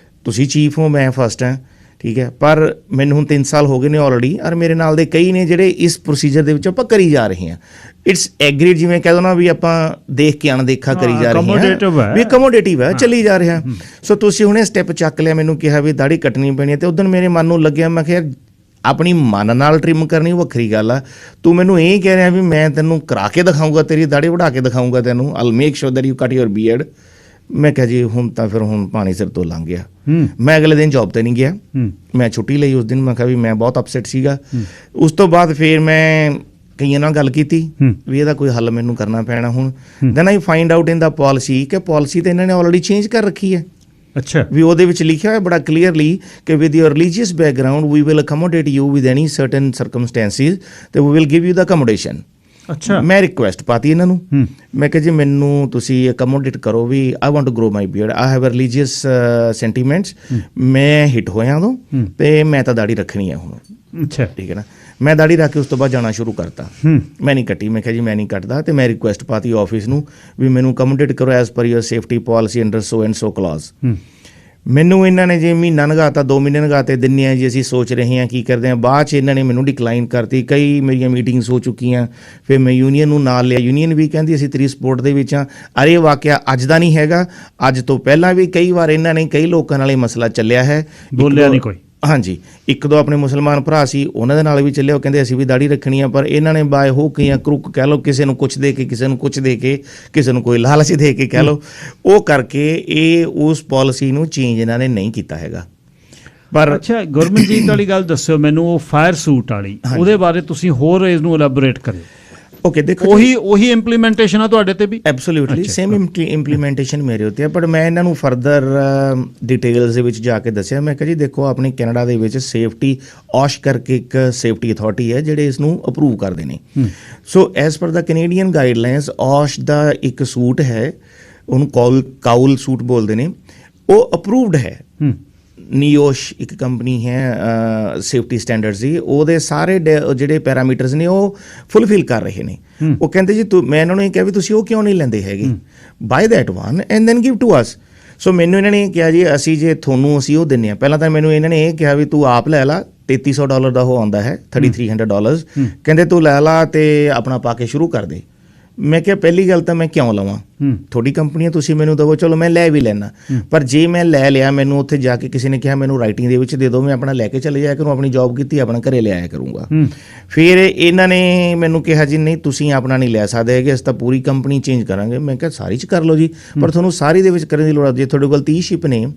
ਤੁਸੀਂ ਚੀਫ ਹੋ, ਮੈਂ ਫਸਟ ਹਾਂ, ਠੀਕ ਹੈ, ਪਰ ਮੈਨੂੰ ਹੁਣ 3 ਸਾਲ ਹੋ ਗਏ ਨੇ ਆਲਰੇਡੀ, ਔਰ ਮੇਰੇ ਨਾਲ ਦੇ ਕਈ ਨੇ ਜਿਹੜੇ ਇਸ ਪ੍ਰੋਸੀਜਰ ਦੇ ਵਿੱਚ ਆਪਾਂ ਕਰੀ ਜਾ ਰਹੇ ਹਾਂ। ਇਟਸ ਐਗਰੀਡ, ਜਿਵੇਂ ਕਹਿ ਦੋ ਨਾ ਵੀ ਆਪਾਂ ਦੇਖ ਕੇ ਅਣਦੇਖਾ ਕਰੀ ਜਾ ਰਹੇ ਹਾਂ, ਵੀ ਕਮੋਡੇਟਿਵ ਹੈ, ਚੱਲੀ ਜਾ ਰਿਹਾ। ਸੋ ਤੁਸੀਂ ਹੁਣ ਇਹ ਸਟੈਪ ਚੱਕ ਲਿਆ, ਮੈਨੂੰ ਕਿਹਾ ਵੀ ਦਾੜੀ ਕੱਟਣੀ ਪੈਣੀ ਹੈ। ਤੇ ਉਦੋਂ ਮੇਰੇ ਮਨ ਨੂੰ ਲੱਗਿਆ, ਮੈਂ ਕਿਹਾ ਆਪਣੀ ਮਨ ਨਾਲ ਟ੍ਰਿਮ ਕਰਨੀ ਵੱਖਰੀ ਗੱਲ ਆ, ਤੂੰ ਮੈਨੂੰ ਇਹ ਕਹਿ ਰਿਹਾ ਵੀ ਮੈਂ ਤੈਨੂੰ ਕਰਾ ਕੇ ਦਿਖਾਊਂਗਾ, ਤੇਰੀ ਦਾੜੀ ਵਢਾ ਕੇ ਦਿਖਾਊਂਗਾ ਤੈਨੂੰ, ਆਲ ਮੇਕ ਸ਼ੋਰ ਦੈਟ ਯੂ ਕੱਟ ਯੂਰ ਬੀਅਰਡ। ਮੈਂ ਕਿਹਾ ਜੀ ਹੁਣ ਤਾਂ ਫਿਰ ਹੁਣ ਪਾਣੀ ਸਿਰ ਤੋਂ ਲੰਘ ਗਿਆ। ਮੈਂ ਅਗਲੇ ਦਿਨ ਜੌਬ 'ਤੇ ਨਹੀਂ ਗਿਆ, ਮੈਂ ਛੁੱਟੀ ਲਈ ਉਸ ਦਿਨ। ਮੈਂ ਕਿਹਾ ਵੀ ਮੈਂ ਬਹੁਤ ਅਪਸੈਟ ਸੀਗਾ। ਉਸ ਤੋਂ ਬਾਅਦ ਫਿਰ ਮੈਂ ਕਈਆਂ ਨਾਲ ਗੱਲ ਕੀਤੀ ਵੀ ਇਹਦਾ ਕੋਈ ਹੱਲ ਮੈਨੂੰ ਕਰਨਾ ਪੈਣਾ ਹੁਣ। Then I find out in the policy ਕਿ ਪਾਲਿਸੀ ਤਾਂ ਇਹਨਾਂ ਨੇ ਆਲਰੇਡੀ ਚੇਂਜ ਕਰ ਰੱਖੀ ਹੈ। ਅੱਛਾ, ਵੀ ਉਹਦੇ ਵਿੱਚ ਲਿਖਿਆ ਹੋਇਆ ਬੜਾ ਕਲੀਅਰਲੀ ਕਿ with your religious background we will accommodate you with any certain circumstances ਤੇ we will give you the accommodation. ਅੱਛਾ। ਮੈਂ ਰਿਕੁਐਸਟ ਪਾਤੀ ਇਹਨਾਂ ਨੂੰ, ਮੈਂ ਕਿਹਾ ਜੀ ਮੈਨੂੰ ਤੁਸੀਂ ਅਕਮੋਡੇਟ ਕਰੋ ਵੀ I want to grow my beard, I have religious sentiments, ਮੈਂ ਹਿੱਟ ਹੋਇਆ ਉਦੋਂ ਤੇ ਮੈਂ ਤਾਂ ਦਾੜੀ ਰੱਖਣੀ ਹੈ ਹੁਣ। ਅੱਛਾ, ਠੀਕ ਹੈ ਨਾ। ਮੈਂ ਦਾੜੀ ਰੱਖ ਕੇ ਉਸ ਤੋਂ ਬਾਅਦ ਜਾਣਾ ਸ਼ੁਰੂ ਕਰਤਾ, ਮੈਂ ਨਹੀਂ ਕੱਟੀ। ਮੈਂ ਕਿਹਾ ਜੀ ਮੈਂ ਨਹੀਂ ਕੱਟਦਾ, ਤੇ ਮੈਂ ਰਿਕੁਐਸਟ ਪਾਤੀ ਆਫਿਸ ਨੂੰ ਵੀ ਮੈਨੂੰ ਅਕਮੋਡੇਟ ਕਰੋ as per your safety policy under so and so clause. ਮੈਨੂੰ ਇਹਨਾਂ ਨੇ ਜੇ ਮਹੀਨਾ ਨਗਾਤਾ, 2 ਮਹੀਨੇ ਨਗਾਤੇ, ਦਿੰਨੇ ਆ ਜੀ ਅਸੀਂ ਸੋਚ ਰਹੇ ਹਾਂ ਕੀ ਕਰਦੇ ਹਾਂ। ਬਾਅਦ 'ਚ ਇਹਨਾਂ ਨੇ ਮੈਨੂੰ ਡਿਕਲਾਈਨ ਕਰਤੀ, ਕਈ ਮੇਰੀਆਂ ਮੀਟਿੰਗਸ ਹੋ ਚੁੱਕੀਆਂ। ਫਿਰ ਮੈਂ ਯੂਨੀਅਨ ਨੂੰ ਨਾਲ ਲਿਆ, ਯੂਨੀਅਨ ਵੀ ਕਹਿੰਦੀ ਅਸੀਂ ਤੇਰੀ ਸਪੋਰਟ ਦੇ ਵਿੱਚ ਹਾਂ। ਅਰੇ ਵਾਕਿਆ ਅੱਜ ਦਾ ਨਹੀਂ ਹੈਗਾ, ਅੱਜ ਤੋਂ ਪਹਿਲਾਂ ਵੀ ਕਈ ਵਾਰ ਇਹਨਾਂ ਨੇ ਕਈ ਲੋਕਾਂ ਨਾਲ ਇਹ ਮਸਲਾ ਚੱਲਿਆ ਹੈ, ਬੋਲਿਆ ਨਹੀਂ ਕੋਈ। ਹਾਂਜੀ, 1-2 ਆਪਣੇ ਮੁਸਲਮਾਨ ਭਰਾ ਸੀ, ਉਹਨਾਂ ਦੇ ਨਾਲ ਵੀ ਚੱਲਿਆ, ਉਹ ਕਹਿੰਦੇ ਅਸੀਂ ਵੀ ਦਾੜੀ ਰੱਖਣੀ ਆ, ਪਰ ਇਹਨਾਂ ਨੇ ਬਾਏ ਹੋ ਕੇ ਜਾਂ ਕਰੁੱਕ ਕਹਿ ਲਓ, ਕਿਸੇ ਨੂੰ ਕੁਛ ਦੇ ਕੇ, ਕਿਸੇ ਨੂੰ ਕੁਛ ਦੇ ਕੇ, ਕਿਸੇ ਨੂੰ ਕੋਈ ਲਾਲਚ ਦੇ ਕੇ ਕਹਿ ਲਓ, ਉਹ ਕਰਕੇ ਇਹ ਉਸ ਪਾਲਿਸੀ ਨੂੰ ਚੇਂਜ ਇਹਨਾਂ ਨੇ ਨਹੀਂ ਕੀਤਾ ਹੈਗਾ। ਪਰ ਅੱਛਾ, ਗੁਰਮਨਜੀਤ ਵਾਲੀ ਗੱਲ ਦੱਸਿਓ ਮੈਨੂੰ, ਉਹ ਫਾਇਰ ਸੂਟ ਵਾਲੀ, ਉਹਦੇ ਬਾਰੇ ਤੁਸੀਂ ਹੋਰ ਇਹਨੂੰ ਐਲੈਬੋਰੇਟ ਕਰਿਓ। ਓਕੇ, ਦੇਖੋ ਉਹੀ ਇੰਪਲੀਮੈਂਟੇਸ਼ਨ ਆ ਤੁਹਾਡੇ ਤੇ ਵੀ? ਐਬਸੋਲੂਟਲੀ ਸੇਮ ਇੰਪਲੀਮੈਂਟੇਸ਼ਨ ਮੇਰੇ ਉੱਤੇ ਹੈ, ਪਰ ਮੈਂ ਇਹਨਾਂ ਨੂੰ ਫਰਦਰ ਡਿਟੇਲਸ ਦੇ ਵਿੱਚ ਜਾ ਕੇ ਦੱਸਿਆ। ਮੈਂ ਕਿਹਾ ਜੀ ਦੇਖੋ, ਆਪਣੇ ਕੈਨੇਡਾ ਦੇ ਵਿੱਚ ਸੇਫਟੀ OSH ਕਰਕੇ ਇੱਕ ਸੇਫਟੀ ਅਥਾਰਟੀ ਹੈ ਜਿਹੜੇ ਇਸ ਨੂੰ ਅਪਰੂਵ ਕਰਦੇ ਨੇ। ਸੋ ਐਜ਼ ਪਰ ਦਾ ਕੈਨੇਡੀਅਨ ਗਾਈਡਲਾਈਨਸ, OSH ਦਾ ਇੱਕ ਸੂਟ ਹੈ, ਉਹਨੂੰ ਕਾਉਲ ਸੂਟ ਬੋਲਦੇ ਨੇ, ਉਹ ਅਪਰੂਵਡ ਹੈ। ਨੀਓਸ਼ ਇੱਕ ਕੰਪਨੀ ਹੈ ਸੇਫਟੀ ਸਟੈਂਡਰਡਸ ਦੀ, ਉਹਦੇ ਸਾਰੇ ਜਿਹੜੇ ਪੈਰਾਮੀਟਰਸ ਨੇ ਉਹ ਫੁੱਲਫਿਲ ਕਰ ਰਹੇ ਨੇ। ਉਹ ਕਹਿੰਦੇ ਜੀ ਮੈਂ ਇਹਨਾਂ ਨੂੰ ਇਹ ਕਿਹਾ ਵੀ ਤੁਸੀਂ ਉਹ ਕਿਉਂ ਨਹੀਂ ਲੈਂਦੇ ਹੈਗੇ, by that one and then give to us. So ਮੈਨੂੰ ਇਹਨਾਂ ਨੇ ਕਿਹਾ ਜੀ ਅਸੀਂ ਜੇ ਤੁਹਾਨੂੰ ਅਸੀਂ ਉਹ ਦਿੰਦੇ ਹਾਂ, ਪਹਿਲਾਂ ਤਾਂ ਮੈਨੂੰ ਇਹਨਾਂ ਨੇ ਇਹ ਕਿਹਾ ਵੀ ਤੂੰ ਆਪ ਲੈ ਲਾ, $3300 ਦਾ ਉਹ ਆਉਂਦਾ ਹੈ, $3300। ਕਹਿੰਦੇ ਤੂੰ ਲੈ ਲਾ ਤੇ ਆਪਣਾ ਪਾ ਕੇ ਸ਼ੁਰੂ ਕਰ ਦੇ। ਮੈਂ ਕਿਹਾ ਪਹਿਲੀ ਗੱਲ ਤਾਂ ਮੈਂ ਕਿਉਂ ਲਵਾਂ, ਤੁਹਾਡੀ ਕੰਪਨੀ ਹੈ, ਤੁਸੀਂ ਮੈਨੂੰ ਦਵੋ, ਚਲੋ ਮੈਂ ਲੈ ਵੀ ਲੈਣਾ, ਪਰ ਜੇ ਮੈਂ ਲੈ ਲਿਆ, ਮੈਨੂੰ ਉੱਥੇ ਜਾ ਕੇ ਕਿਸੇ ਨੇ ਕਿਹਾ ਮੈਨੂੰ ਰਾਈਟਿੰਗ ਦੇ ਵਿੱਚ ਦੇ ਦਿਓ, ਮੈਂ ਆਪਣਾ ਲੈ ਕੇ ਚਲੇ ਜਾਇਆ ਕਰੂੰ, ਆਪਣੀ ਜੌਬ ਕੀਤੀ, ਆਪਣਾ ਘਰੇ ਲਿਆਇਆ ਕਰੂੰਗਾ। ਫਿਰ ਇਹਨਾਂ ਨੇ ਮੈਨੂੰ ਕਿਹਾ ਜੀ ਨਹੀਂ ਤੁਸੀਂ ਆਪਣਾ ਨਹੀਂ ਲੈ ਸਕਦੇ ਹੈਗੇ, ਅਸੀਂ ਤਾਂ ਪੂਰੀ ਕੰਪਨੀ ਚੇਂਜ ਕਰਾਂਗੇ। ਮੈਂ ਕਿਹਾ ਸਾਰੀ 'ਚ ਕਰ ਲਓ ਜੀ, ਪਰ ਤੁਹਾਨੂੰ ਸਾਰੀ ਦੇ ਵਿੱਚ ਕਰਨ ਦੀ ਲੋੜ ਹੈ। ਜੇ ਤੁਹਾਡੇ ਕੋਲ 30 ਸ਼ਿਪ ਨੇ,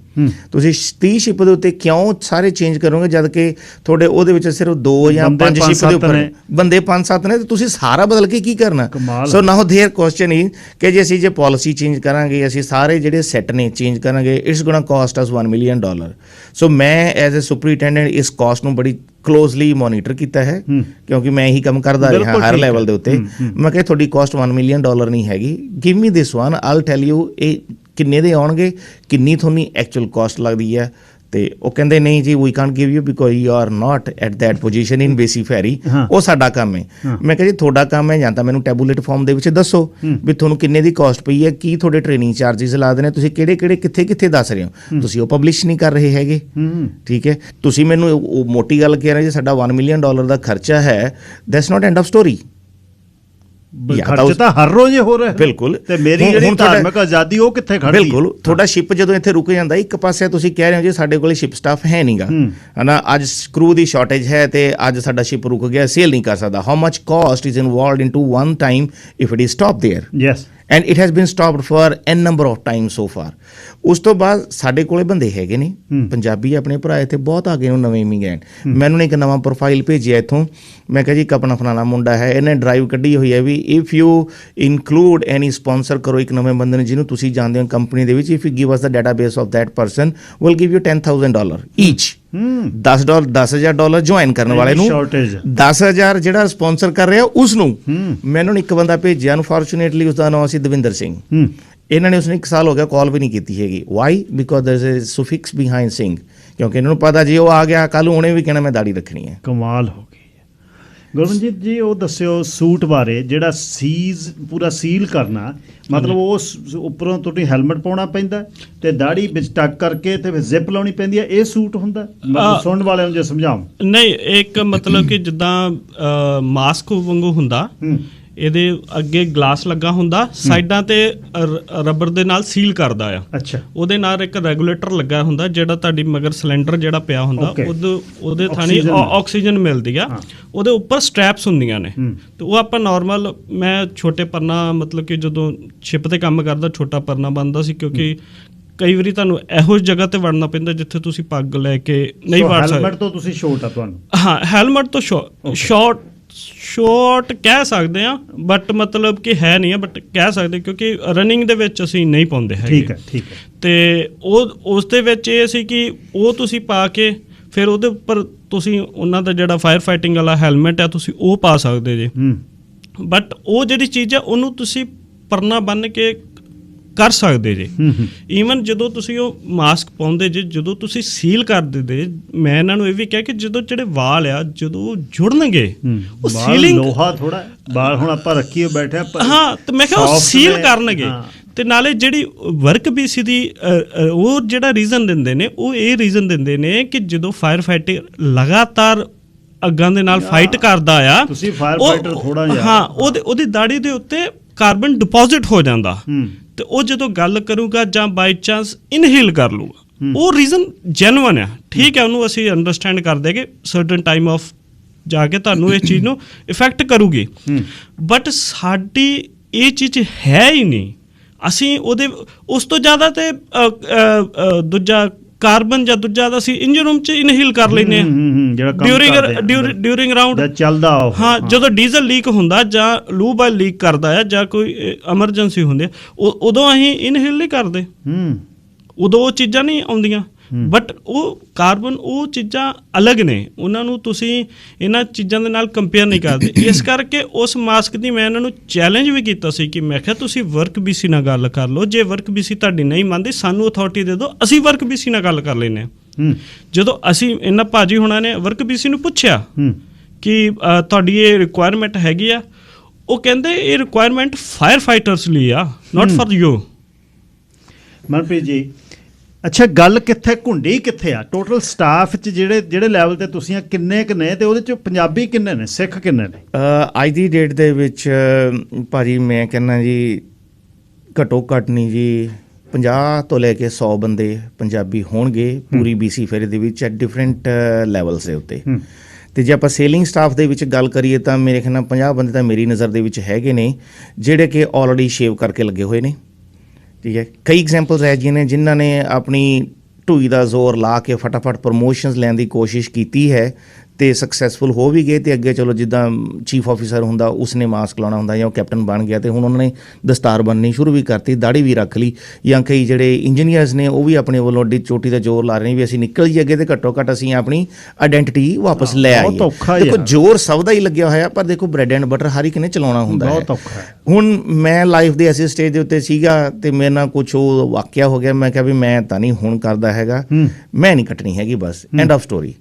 ਤੁਸੀਂ 30 ਸ਼ਿਪ ਦੇ ਉੱਤੇ ਕਿਉਂ ਸਾਰੇ ਚੇਂਜ ਕਰੋਗੇ, ਜਦ ਕਿ ਤੁਹਾਡੇ ਉਹਦੇ ਵਿੱਚ ਸਿਰਫ 2 ਜਾਂ 5 ਸ਼ਿਪ ਦੇ ਉੱਪਰ ਬੰਦੇ 5-7 ਨੇ, ਤੇ ਤੁਸੀਂ ਸਾਰਾ ਬਦਲ ਕੇ ਕੀ ਕਰਨਾ। ਸੋ ਨਾਓ देयर ਕੁਐਸਚਨ ਇਜ਼ ਕਿ ਜੇ ਅਸੀਂ ਜੇ ਪਾਲਿਸੀ ਚੇਂਜ ਕਰਾਂਗੇ, ਅਸੀਂ ਸਾਰੇ ਜਿਹੜੇ ਸੈੱਟ ਨੇ ਚੇਂਜ ਕਰਾਂਗੇ, it's gonna cost us $1 million। So ਮੈਂ ਐਜ਼ ਅ ਸੁਪਰੀਟੈਂਡੈਂਟ ਇਸ ਕਾਸਟ ਨੂੰ ਬੜੀ ਕਲੋਜ਼ਲੀ ਮੋਨੀਟਰ ਕੀਤਾ ਹੈ, ਕਿਉਂਕਿ ਮੈਂ ਇਹੀ ਕੰਮ ਕਰਦਾ ਰਿਹਾ ਹਰ ਲੈਵਲ ਦੇ ਉੱਤੇ। ਮੈਂ ਕਿਹਾ ਤੁਹਾਡੀ ਕਾਸਟ $1 million ਨਹੀਂ ਹੈਗੀ, give me this one, all tell you ਇਹ ਕਿੰਨੇ ਦੇ ਆਉਣਗੇ, ਕਿੰਨੀ ਤੁਹਾਨੂੰ ਐਕਚੁਅਲ ਕਾਸਟ ਲੱਗਦੀ ਹੈ। ਤੇ ਉਹ ਕਹਿੰਦੇ ਨਹੀਂ ਜੀ we can't give you because you are not at that position in BC ferry, ਉਹ ਸਾਡਾ ਕੰਮ ਹੈ। ਮੈਂ ਕਿਹਾ ਜੀ ਤੁਹਾਡਾ ਕੰਮ ਹੈ, ਜਾਂ ਤਾਂ ਮੈਨੂੰ ਟੈਬੂਲੇਟ ਫਾਰਮ ਦੇ ਵਿੱਚ ਦੱਸੋ ਵੀ ਤੁਹਾਨੂੰ ਕਿੰਨੇ ਦੀ ਕਾਸਟ ਪਈ ਹੈ, ਕੀ ਤੁਹਾਡੇ ਟ੍ਰੇਨਿੰਗ ਚਾਰਜਿਸ ਲਾ ਦੇਣੇ, ਤੁਸੀਂ ਕਿਹੜੇ ਕਿੱਥੇ ਦੱਸ ਰਹੇ ਹੋ, ਤੁਸੀਂ ਉਹ ਪਬਲਿਸ਼ ਨਹੀਂ ਕਰ ਰਹੇ ਹੈਗੇ। ਠੀਕ ਹੈ, ਤੁਸੀਂ ਮੈਨੂੰ ਉਹ ਮੋਟੀ ਗੱਲ ਕਹਿ ਰਹੇ ਜੀ ਸਾਡਾ $1 million ਦਾ ਖਰਚਾ ਹੈ, that's not end of story. ਖਰਚ ਤਾਂ ਹਰ ਰੋਜ਼ ਹੋ ਰਿਹਾ। ਬਿਲਕਲ। ਤੇ ਮੇਰੀ ਜਿਹੜੀ ਧਾਰਮਿਕ ਆਜ਼ਾਦੀ ਉਹ ਕਿੱਥੇ ਖੜਦੀ ਹੈ? ਬਿਲਕੁਲ, ਤੁਹਾਡਾ ਸ਼ਿਪ ਜਦੋਂ ਇੱਥੇ ਰੁਕ ਜਾਂਦਾ, ਇੱਕ ਪਾਸੇ ਤੁਸੀਂ ਕਹਿ ਰਹੇ ਹੋ ਜੀ ਸਾਡੇ ਕੋਲ ਸ਼ਿਪ ਸਟਾਫ ਹੈ ਨਹੀਂਗਾ, ਹਨਾ, ਅੱਜ ਸਕਰੂ ਦੀ ਸ਼ਾਰਟੇਜ ਹੈ ਤੇ ਅੱਜ ਸਾਡਾ ਸ਼ਿਪ ਰੁਕ ਗਿਆ, ਸੇਲ ਨਹੀਂ ਕਰ ਸਕਦਾ। How much cost is involved into one time if it is stop there. Yes, and it has been stopped for n number of time so far. ਉਸ ਤੋਂ ਬਾਅਦ ਸਾਡੇ ਕੋਲੇ ਬੰਦੇ ਹੈਗੇ ਨੇ ਪੰਜਾਬੀ ਆਪਣੇ ਭਰਾ ਇੱਥੇ ਬਹੁਤ ਆ ਗਏ ਨੇ, ਨਵੇਂ ਇਮੀਗ੍ਰੈਂਟ। ਮੈਨੂੰ ਇੱਕ ਨਵਾਂ ਪ੍ਰੋਫਾਈਲ ਭੇਜਿਆ ਇੱਥੋਂ, ਮੈਂ ਕਿਹਾ ਜੀ ਇੱਕ ਆਪਣਾ ਫਲਾਣਾ ਮੁੰਡਾ ਹੈ, ਇਹਨੇ ਡਰਾਈਵ ਕੱਢੀ ਹੋਈ ਹੈ ਵੀ if you include any sponsor ਕਰੋ ਇੱਕ ਨਵੇਂ ਬੰਦੇ ਨੂੰ ਜਿਹਨੂੰ ਤੁਸੀਂ ਜਾਣਦੇ ਹੋ ਕੰਪਨੀ ਦੇ ਵਿੱਚ, if you give us the database of that person will give you $10,000 ਈਚ। $10,000 join ਕਰਨ ਵਾਲੇ ਨੂੰ, 10,000 ਜਿਹੜਾ ਸਪਾਂਸਰ ਕਰ ਰਿਹਾ ਉਸ ਨੂੰ। ਮੈਨੂੰ ਇੱਕ ਬੰਦਾ ਭੇਜਿਆ, ਅਨਫੋਰਚੂਨੇਟਲੀ ਉਸਦਾ ਨਾਮ ਸੀ ਦਵਿੰਦਰ ਸਿੰਘ। ਇਹਨਾਂ ਨੇ ਉਸਨੂੰ 1 ਸਾਲ ਹੋ ਗਿਆ ਕਾਲ ਵੀ ਨਹੀਂ ਕੀਤੀ ਹੈਗੀ। Why? Because there is a suffix behind Singh, ਕਿਉਂਕਿ ਇਹਨਾਂ ਨੂੰ ਪਤਾ ਜੀ ਉਹ ਆ ਗਿਆ ਕੱਲ ਉਹਨੇ ਵੀ ਕਹਿਣਾ ਮੈਂ ਦਾੜੀ ਰੱਖਣੀ ਹੈ। ਕਮਾਲ ਹੋ ਗਈ। ਗੁਰਮਨਜੀਤ ਜੀ ਉਹ ਦੱਸਿਓ ਸੂਟ ਬਾਰੇ, ਜਿਹੜਾ ਪੂਰਾ ਸੀਲ ਕਰਨਾ, ਮਤਲਬ ਉਸ ਉੱਪਰੋਂ ਤੁਹਾਡੀ ਹੈਲਮਟ ਪਾਉਣਾ ਪੈਂਦਾ ਤੇ ਦਾੜੀ ਵਿੱਚ ਟੱਕ ਕਰਕੇ ਤੇ ਫਿਰ ਜ਼ਿਪ ਲਾਉਣੀ ਪੈਂਦੀ ਹੈ, ਇਹ ਸੂਟ ਹੁੰਦਾ? ਮਤਲਬ ਸੁਣਨ ਵਾਲਿਆਂ ਨੂੰ ਜੇ ਸਮਝਾਉਂ। ਨਹੀਂ, ਇੱਕ ਮਤਲਬ ਕਿ ਜਿੱਦਾਂ ਮਾਸਕ ਵਾਂਗੂ ਹੁੰਦਾ, ਇਹਦੇ ਅੱਗੇ ਗਲਾਸ ਲੱਗਾ ਹੁੰਦਾ, ਸਾਈਡਾਂ ਤੇ ਰਬੜ ਦੇ ਨਾਲ ਸੀਲ ਕਰਦਾ ਆ। ਅੱਛਾ। ਉਹਦੇ ਨਾਲ ਇੱਕ ਰੈਗੂਲੇਟਰ ਲੱਗਾ ਹੁੰਦਾ, ਜਿਹੜਾ ਤੁਹਾਡੀ ਮਗਰ ਸਿਲੰਡਰ ਜਿਹੜਾ ਪਿਆ ਹੁੰਦਾ, ਉਹਦੇ ਥਾਣੀ ਆਕਸੀਜਨ ਮਿਲਦੀ ਆ, ਉਹਦੇ ਉੱਪਰ ਸਟ੍ਰੈਪਸ ਹੁੰਦੀਆਂ ਨੇ। ਤੇ ਉਹ ਆਪਾਂ ਨਾਰਮਲ, ਮੈਂ ਛੋਟੇ ਪਰਨਾ, ਮਤਲਬ ਕਿ ਜਦੋਂ ਸ਼ਿਪ ਤੇ ਕੰਮ ਕਰਦਾ ਛੋਟਾ ਪਰਨਾ ਬਣਦਾ ਸੀ, ਕਿਉਂਕਿ ਕਈ ਵਾਰੀ ਤੁਹਾਨੂੰ ਇਹੋ ਜਿਹੀ ਜਗ੍ਹਾ ਤੇ ਵੜਨਾ ਪੈਂਦਾ ਜਿੱਥੇ ਤੁਸੀਂ ਪੱਗ ਲੈ ਕੇ ਨਹੀਂ ਵੜ ਸਕਦੇ। ਹੈਲਮਟ ਤੋਂ ਤੁਸੀਂ ਸ਼ੋਰਟ ਆ ਤੁਹਾਨੂੰ? ਹਾਂ, ਹੈਲਮਟ ਤੋਂ ਸ਼ਾਰਟ ਕਹਿ ਸਕਦੇ ਆ, ਬਟ ਮਤਲਬ ਕਿ ਹੈ ਨਹੀਂ ਆ, ਬਟ ਕਹਿ ਸਕਦੇ, ਕਿਉਂਕਿ ਰਨਿੰਗ ਦੇ ਵਿੱਚ ਅਸੀਂ ਨਹੀਂ ਪਾਉਂਦੇ ਹੈਗੇ। ਠੀਕ ਹੈ, ਠੀਕ ਹੈ। ਤੇ ਉਸ ਦੇ ਵਿੱਚ ਇਹ ਸੀ ਕਿ ਉਹ ਤੁਸੀਂ ਪਾ ਕੇ ਫਿਰ ਉਹਦੇ ਉੱਪਰ ਤੁਸੀਂ ਉਹਨਾਂ ਦਾ ਜਿਹੜਾ ਫਾਇਰ ਫਾਈਟਿੰਗ ਵਾਲਾ ਹੈਲਮਟ ਆ ਤੁਸੀਂ ਉਹ ਪਾ ਸਕਦੇ ਜੇ। ਬਟ ਉਹ ਜਿਹੜੀ ਚੀਜ਼ ਆ ਉਹਨੂੰ ਤੁਸੀਂ ਪਰਨਾ ਬੰਨ੍ਹ ਕੇ ਕਰ ਸਕਦੇ ਜੇ। ਈਵਨ ਜਦੋਂ ਤੁਸੀਂ ਉਹ ਮਾਸਕ ਪਾਉਂਦੇ ਜੇ, ਜਦੋਂ ਤੁਸੀਂ ਸੀਲ ਕਰ ਦਿੰਦੇ, ਮੈਂ ਇਹਨਾਂ ਨੂੰ ਇਹ ਵੀ ਕਿਹਾ ਕਿ ਜਦੋਂ ਜਿਹੜੇ ਵਾਲ ਆ ਜਦੋਂ ਜੁੜਨਗੇ ਉਹ ਸੀਲਿੰਗ ਲੋਹਾ ਥੋੜਾ ਵਾਲ ਹੁਣ ਆਪਾਂ ਰੱਖੀਏ ਬੈਠੇ ਹਾਂ, ਤੇ ਮੈਂ ਕਿਹਾ ਉਹ ਸੀਲ ਕਰਨਗੇ। ਤੇ ਨਾਲੇ ਜਿਹੜੀ ਵਰਕ BC ਦੀ ਉਹ ਜਿਹੜਾ ਰੀਜ਼ਨ ਦਿੰਦੇ ਨੇ, ਉਹ ਇਹ ਰੀਜ਼ਨ ਦਿੰਦੇ ਨੇ ਕਿ ਜਦੋਂ ਫਾਇਰ ਫਾਈਟਰ ਲਗਾਤਾਰ ਅੱਗਾਂ ਦੇ ਨਾਲ ਫਾਈਟ ਕਰਦਾ ਆ, ਤੁਸੀਂ ਫਾਇਰ ਫਾਈਟਰ ਥੋੜਾ ਜਿਹਾ ਹਾਂ ਉਹਦੀ ਦਾੜੀ ਦੇ ਉੱਤੇ ਕਾਰਬਨ ਡਿਪੋਜ਼ਿਟ ਹੋ ਜਾਂਦਾ, ਤੇ ਉਹ ਜਦੋਂ ਗੱਲ ਕਰੂਗਾ ਜਾਂ ਬਾਈ ਚਾਂਸ ਇਨਹੇਲ ਕਰ ਲੂਗਾ, ਉਹ ਰੀਜ਼ਨ ਜੈਨੂਅਨ ਆ, ਠੀਕ ਹੈ, ਉਹਨੂੰ ਅਸੀਂ ਅੰਡਰਸਟੈਂਡ ਕਰਦੇ ਕਿ ਸਰਟਨ ਟਾਈਮ ਆਫ ਜਾ ਕੇ ਤੁਹਾਨੂੰ ਇਹ ਚੀਜ਼ ਨੂੰ ਇਫੈਕਟ ਕਰੂਗੀ। ਬਟ ਸਾਡੀ ਇਹ ਚੀਜ਼ ਹੈ ਹੀ ਨਹੀਂ। ਅਸੀਂ ਉਹਦੇ ਉਸ ਤੋਂ ਜ਼ਿਆਦਾ ਤੇ ਦੂਜਾ ਕਾਰਬਨ ਜਾਂ ਦੂਜਾ ਅਸੀਂ ਇੰਜਨ ਰੂਮ 'ਚ ਇਨਹੇਲ ਕਰ ਲੈਂਦੇ ਹਾਂ ਡਿਊਰਿੰਗ ਰਾਊਂਡ ਚੱਲਦਾ। ਹਾਂ, ਜਦੋਂ ਡੀਜ਼ਲ ਲੀਕ ਹੁੰਦਾ ਜਾਂ ਲੂਬ ਆਇਲ ਲੀਕ ਕਰਦਾ ਆ ਜਾਂ ਕੋਈ ਐਮਰਜੈਂਸੀ ਹੁੰਦੀ ਆ, ਉਦੋਂ ਅਸੀਂ ਇਨਹੇਲ ਨਹੀਂ ਕਰਦੇ, ਉਦੋਂ ਉਹ ਚੀਜ਼ਾਂ ਨਹੀਂ ਆਉਂਦੀਆਂ। ਬਟ ਉਹ ਕਾਰਬਨ, ਉਹ ਚੀਜ਼ਾਂ ਅਲੱਗ ਨੇ, ਉਹਨਾਂ ਨੂੰ ਤੁਸੀਂ ਇਹਨਾਂ ਚੀਜ਼ਾਂ ਦੇ ਨਾਲ ਕੰਪੇਅਰ ਨਹੀਂ ਕਰਦੇ। ਇਸ ਕਰਕੇ ਉਸ ਮਾਸਕ ਦੀ ਮੈਂ ਇਹਨਾਂ ਨੂੰ ਚੈਲੰਜ ਵੀ ਕੀਤਾ ਸੀ ਕਿ ਮੈਂ ਕਿਹਾ ਤੁਸੀਂ ਵਰਕ BC ਨਾਲ ਗੱਲ ਕਰ ਲਓ, ਜੇ ਵਰਕ BC ਤੁਹਾਡੀ ਨਹੀਂ ਮੰਨਦੀ ਸਾਨੂੰ ਅਥਾਰਟੀ ਦੇ ਦਿਓ, ਅਸੀਂ ਵਰਕ BC ਨਾਲ ਗੱਲ ਕਰ ਲੈਂਦੇ ਹਾਂ। ਜਦੋਂ ਅਸੀਂ ਇਹਨਾਂ ਭਾਜੀ ਹੁਣਾਂ ਨੇ ਵਰਕ BC ਨੂੰ ਪੁੱਛਿਆ ਕਿ ਤੁਹਾਡੀ ਇਹ ਰਿਕੁਆਇਰਮੈਂਟ ਹੈਗੀ ਆ, ਉਹ ਕਹਿੰਦੇ ਇਹ ਰਿਕੁਆਇਰਮੈਂਟ ਫਾਇਰ ਫਾਈਟਰਸ ਲਈ ਆ, not for you. Manpreet ji, ਅੱਛਾ ਗੱਲ ਕਿੱਥੇ ਘੁੰਡੀ ਕਿੱਥੇ ਆ ਟੋਟਲ ਸਟਾਫ 'ਚ ਜਿਹੜੇ ਲੈਵਲ ਤੇ ਤੁਸੀਂ ਕਿੰਨੇ ਕੁ ਨੇ, ਤੇ ਉਹਦੇ 'ਚ ਪੰਜਾਬੀ ਕਿੰਨੇ ਨੇ, ਸਿੱਖ ਕਿੰਨੇ ਨੇ? ਅੱਜ ਦੀ ਡੇਟ ਦੇ ਵਿੱਚ ਭਾਜੀ ਮੈਂ ਕਹਿੰਦਾ ਜੀ ਘੱਟੋ ਘੱਟ ਨਹੀਂ ਜੀ 50 ਤੋਂ ਲੈ ਕੇ 100 ਬੰਦੇ ਪੰਜਾਬੀ ਹੋਣਗੇ ਪੂਰੀ BC ਫੇਰੇ ਦੇ ਵਿੱਚ, ਐਟ ਡਿਫਰੈਂਟ ਲੈਵਲਸ ਦੇ ਉੱਤੇ। ਤੇ ਜੇ ਆਪਾਂ ਸੇਲਿੰਗ ਸਟਾਫ ਦੇ ਵਿੱਚ ਗੱਲ ਕਰੀਏ ਤਾਂ ਮੇਰੇ ਖਿਆਲ ਨਾਲ 50 ਬੰਦੇ ਤਾਂ ਮੇਰੀ ਨਜ਼ਰ ਦੇ ਵਿੱਚ ਹੈਗੇ ਨੇ ਜਿਹੜੇ ਕਿ ਆਲਰੇਡੀ ਸ਼ੇਵ ਕਰਕੇ ਲੱਗੇ ਹੋਏ ਨੇ, ਠੀਕ ਹੈ। ਕਈ ਐਗਜ਼ਾਮਪਲਸ ਹੈ ਜਿਹਨੇ ਜਿਨ੍ਹਾਂ ਨੇ ਆਪਣੀ ਢੂਈ ਦਾ ਜ਼ੋਰ ਲਾ ਕੇ ਫਟਾਫਟ ਪ੍ਰਮੋਸ਼ਨਸ ਲੈਣ ਦੀ ਕੋਸ਼ਿਸ਼ ਕੀਤੀ ਹੈ ਤੇ ਸਕਸੈਸਫੁਲ ਹੋ ਵੀ ਗਏ, ਤੇ ਅੱਗੇ ਚਲੋ ਜਿੱਦਾਂ ਚੀਫ ਆਫਿਸਰ ਹੁੰਦਾ ਉਸਨੇ ਮਾਸਕ ਲਾਉਣਾ ਹੁੰਦਾ ਜਾਂ ਉਹ ਕੈਪਟਨ ਬਣ ਗਿਆ ਤੇ ਹੁਣ ਉਹਨਾਂ ਨੇ ਦਸਤਾਰ ਬੰਨਣੀ ਸ਼ੁਰੂ ਵੀ ਕਰਤੀ, ਦਾੜੀ ਵੀ ਰੱਖ ਲਈ। ਜਾਂ ਕਈ ਜਿਹੜੇ ਇੰਜੀਨੀਅਰਸ ਨੇ ਉਹ ਵੀ ਆਪਣੇ ਵੱਲੋਂ ਅੱਡੀ ਚੋਟੀ ਦਾ ਜ਼ੋਰ ਲਾ ਰਹੇ ਨੇ ਵੀ ਅਸੀਂ ਨਿਕਲ ਜੀ ਅੱਗੇ ਤੇ ਘੱਟੋ ਘੱਟ ਅਸੀਂ ਆਪਣੀ ਆਇਡੈਂਟੀਟੀ ਵਾਪਸ ਲੈ ਆਈਏ। ਦੇਖੋ ਜ਼ੋਰ ਸਭ ਦਾ ਹੀ ਲੱਗਿਆ ਹੋਇਆ, ਪਰ ਦੇਖੋ ਬ੍ਰੈਡ ਐਂਡ ਬਟਰ ਹਰ ਇੱਕ ਨੇ ਚਲਾਉਣਾ ਹੁੰਦਾ ਹੈ। ਹੁਣ ਮੈਂ ਲਾਈਫ ਦੇ ਐਸੇ ਸਟੇਜ ਦੇ ਉੱਤੇ ਸੀਗਾ ਤੇ ਮੇਰੇ ਨਾਲ ਕੁਛ ਉਹ ਵਾਕਿਆ ਹੋ ਗਿਆ, ਮੈਂ ਕਿਹਾ ਵੀ ਮੈਂ ਤਾਂ ਨਹੀਂ ਹੁਣ ਕਰਦਾ ਹੈਗਾ, ਮੈਂ ਨਹੀਂ ਕੱਟਣੀ ਹੈਗੀ, ਬਸ ਐਂਡ ਆਫ ਸਟੋਰੀ,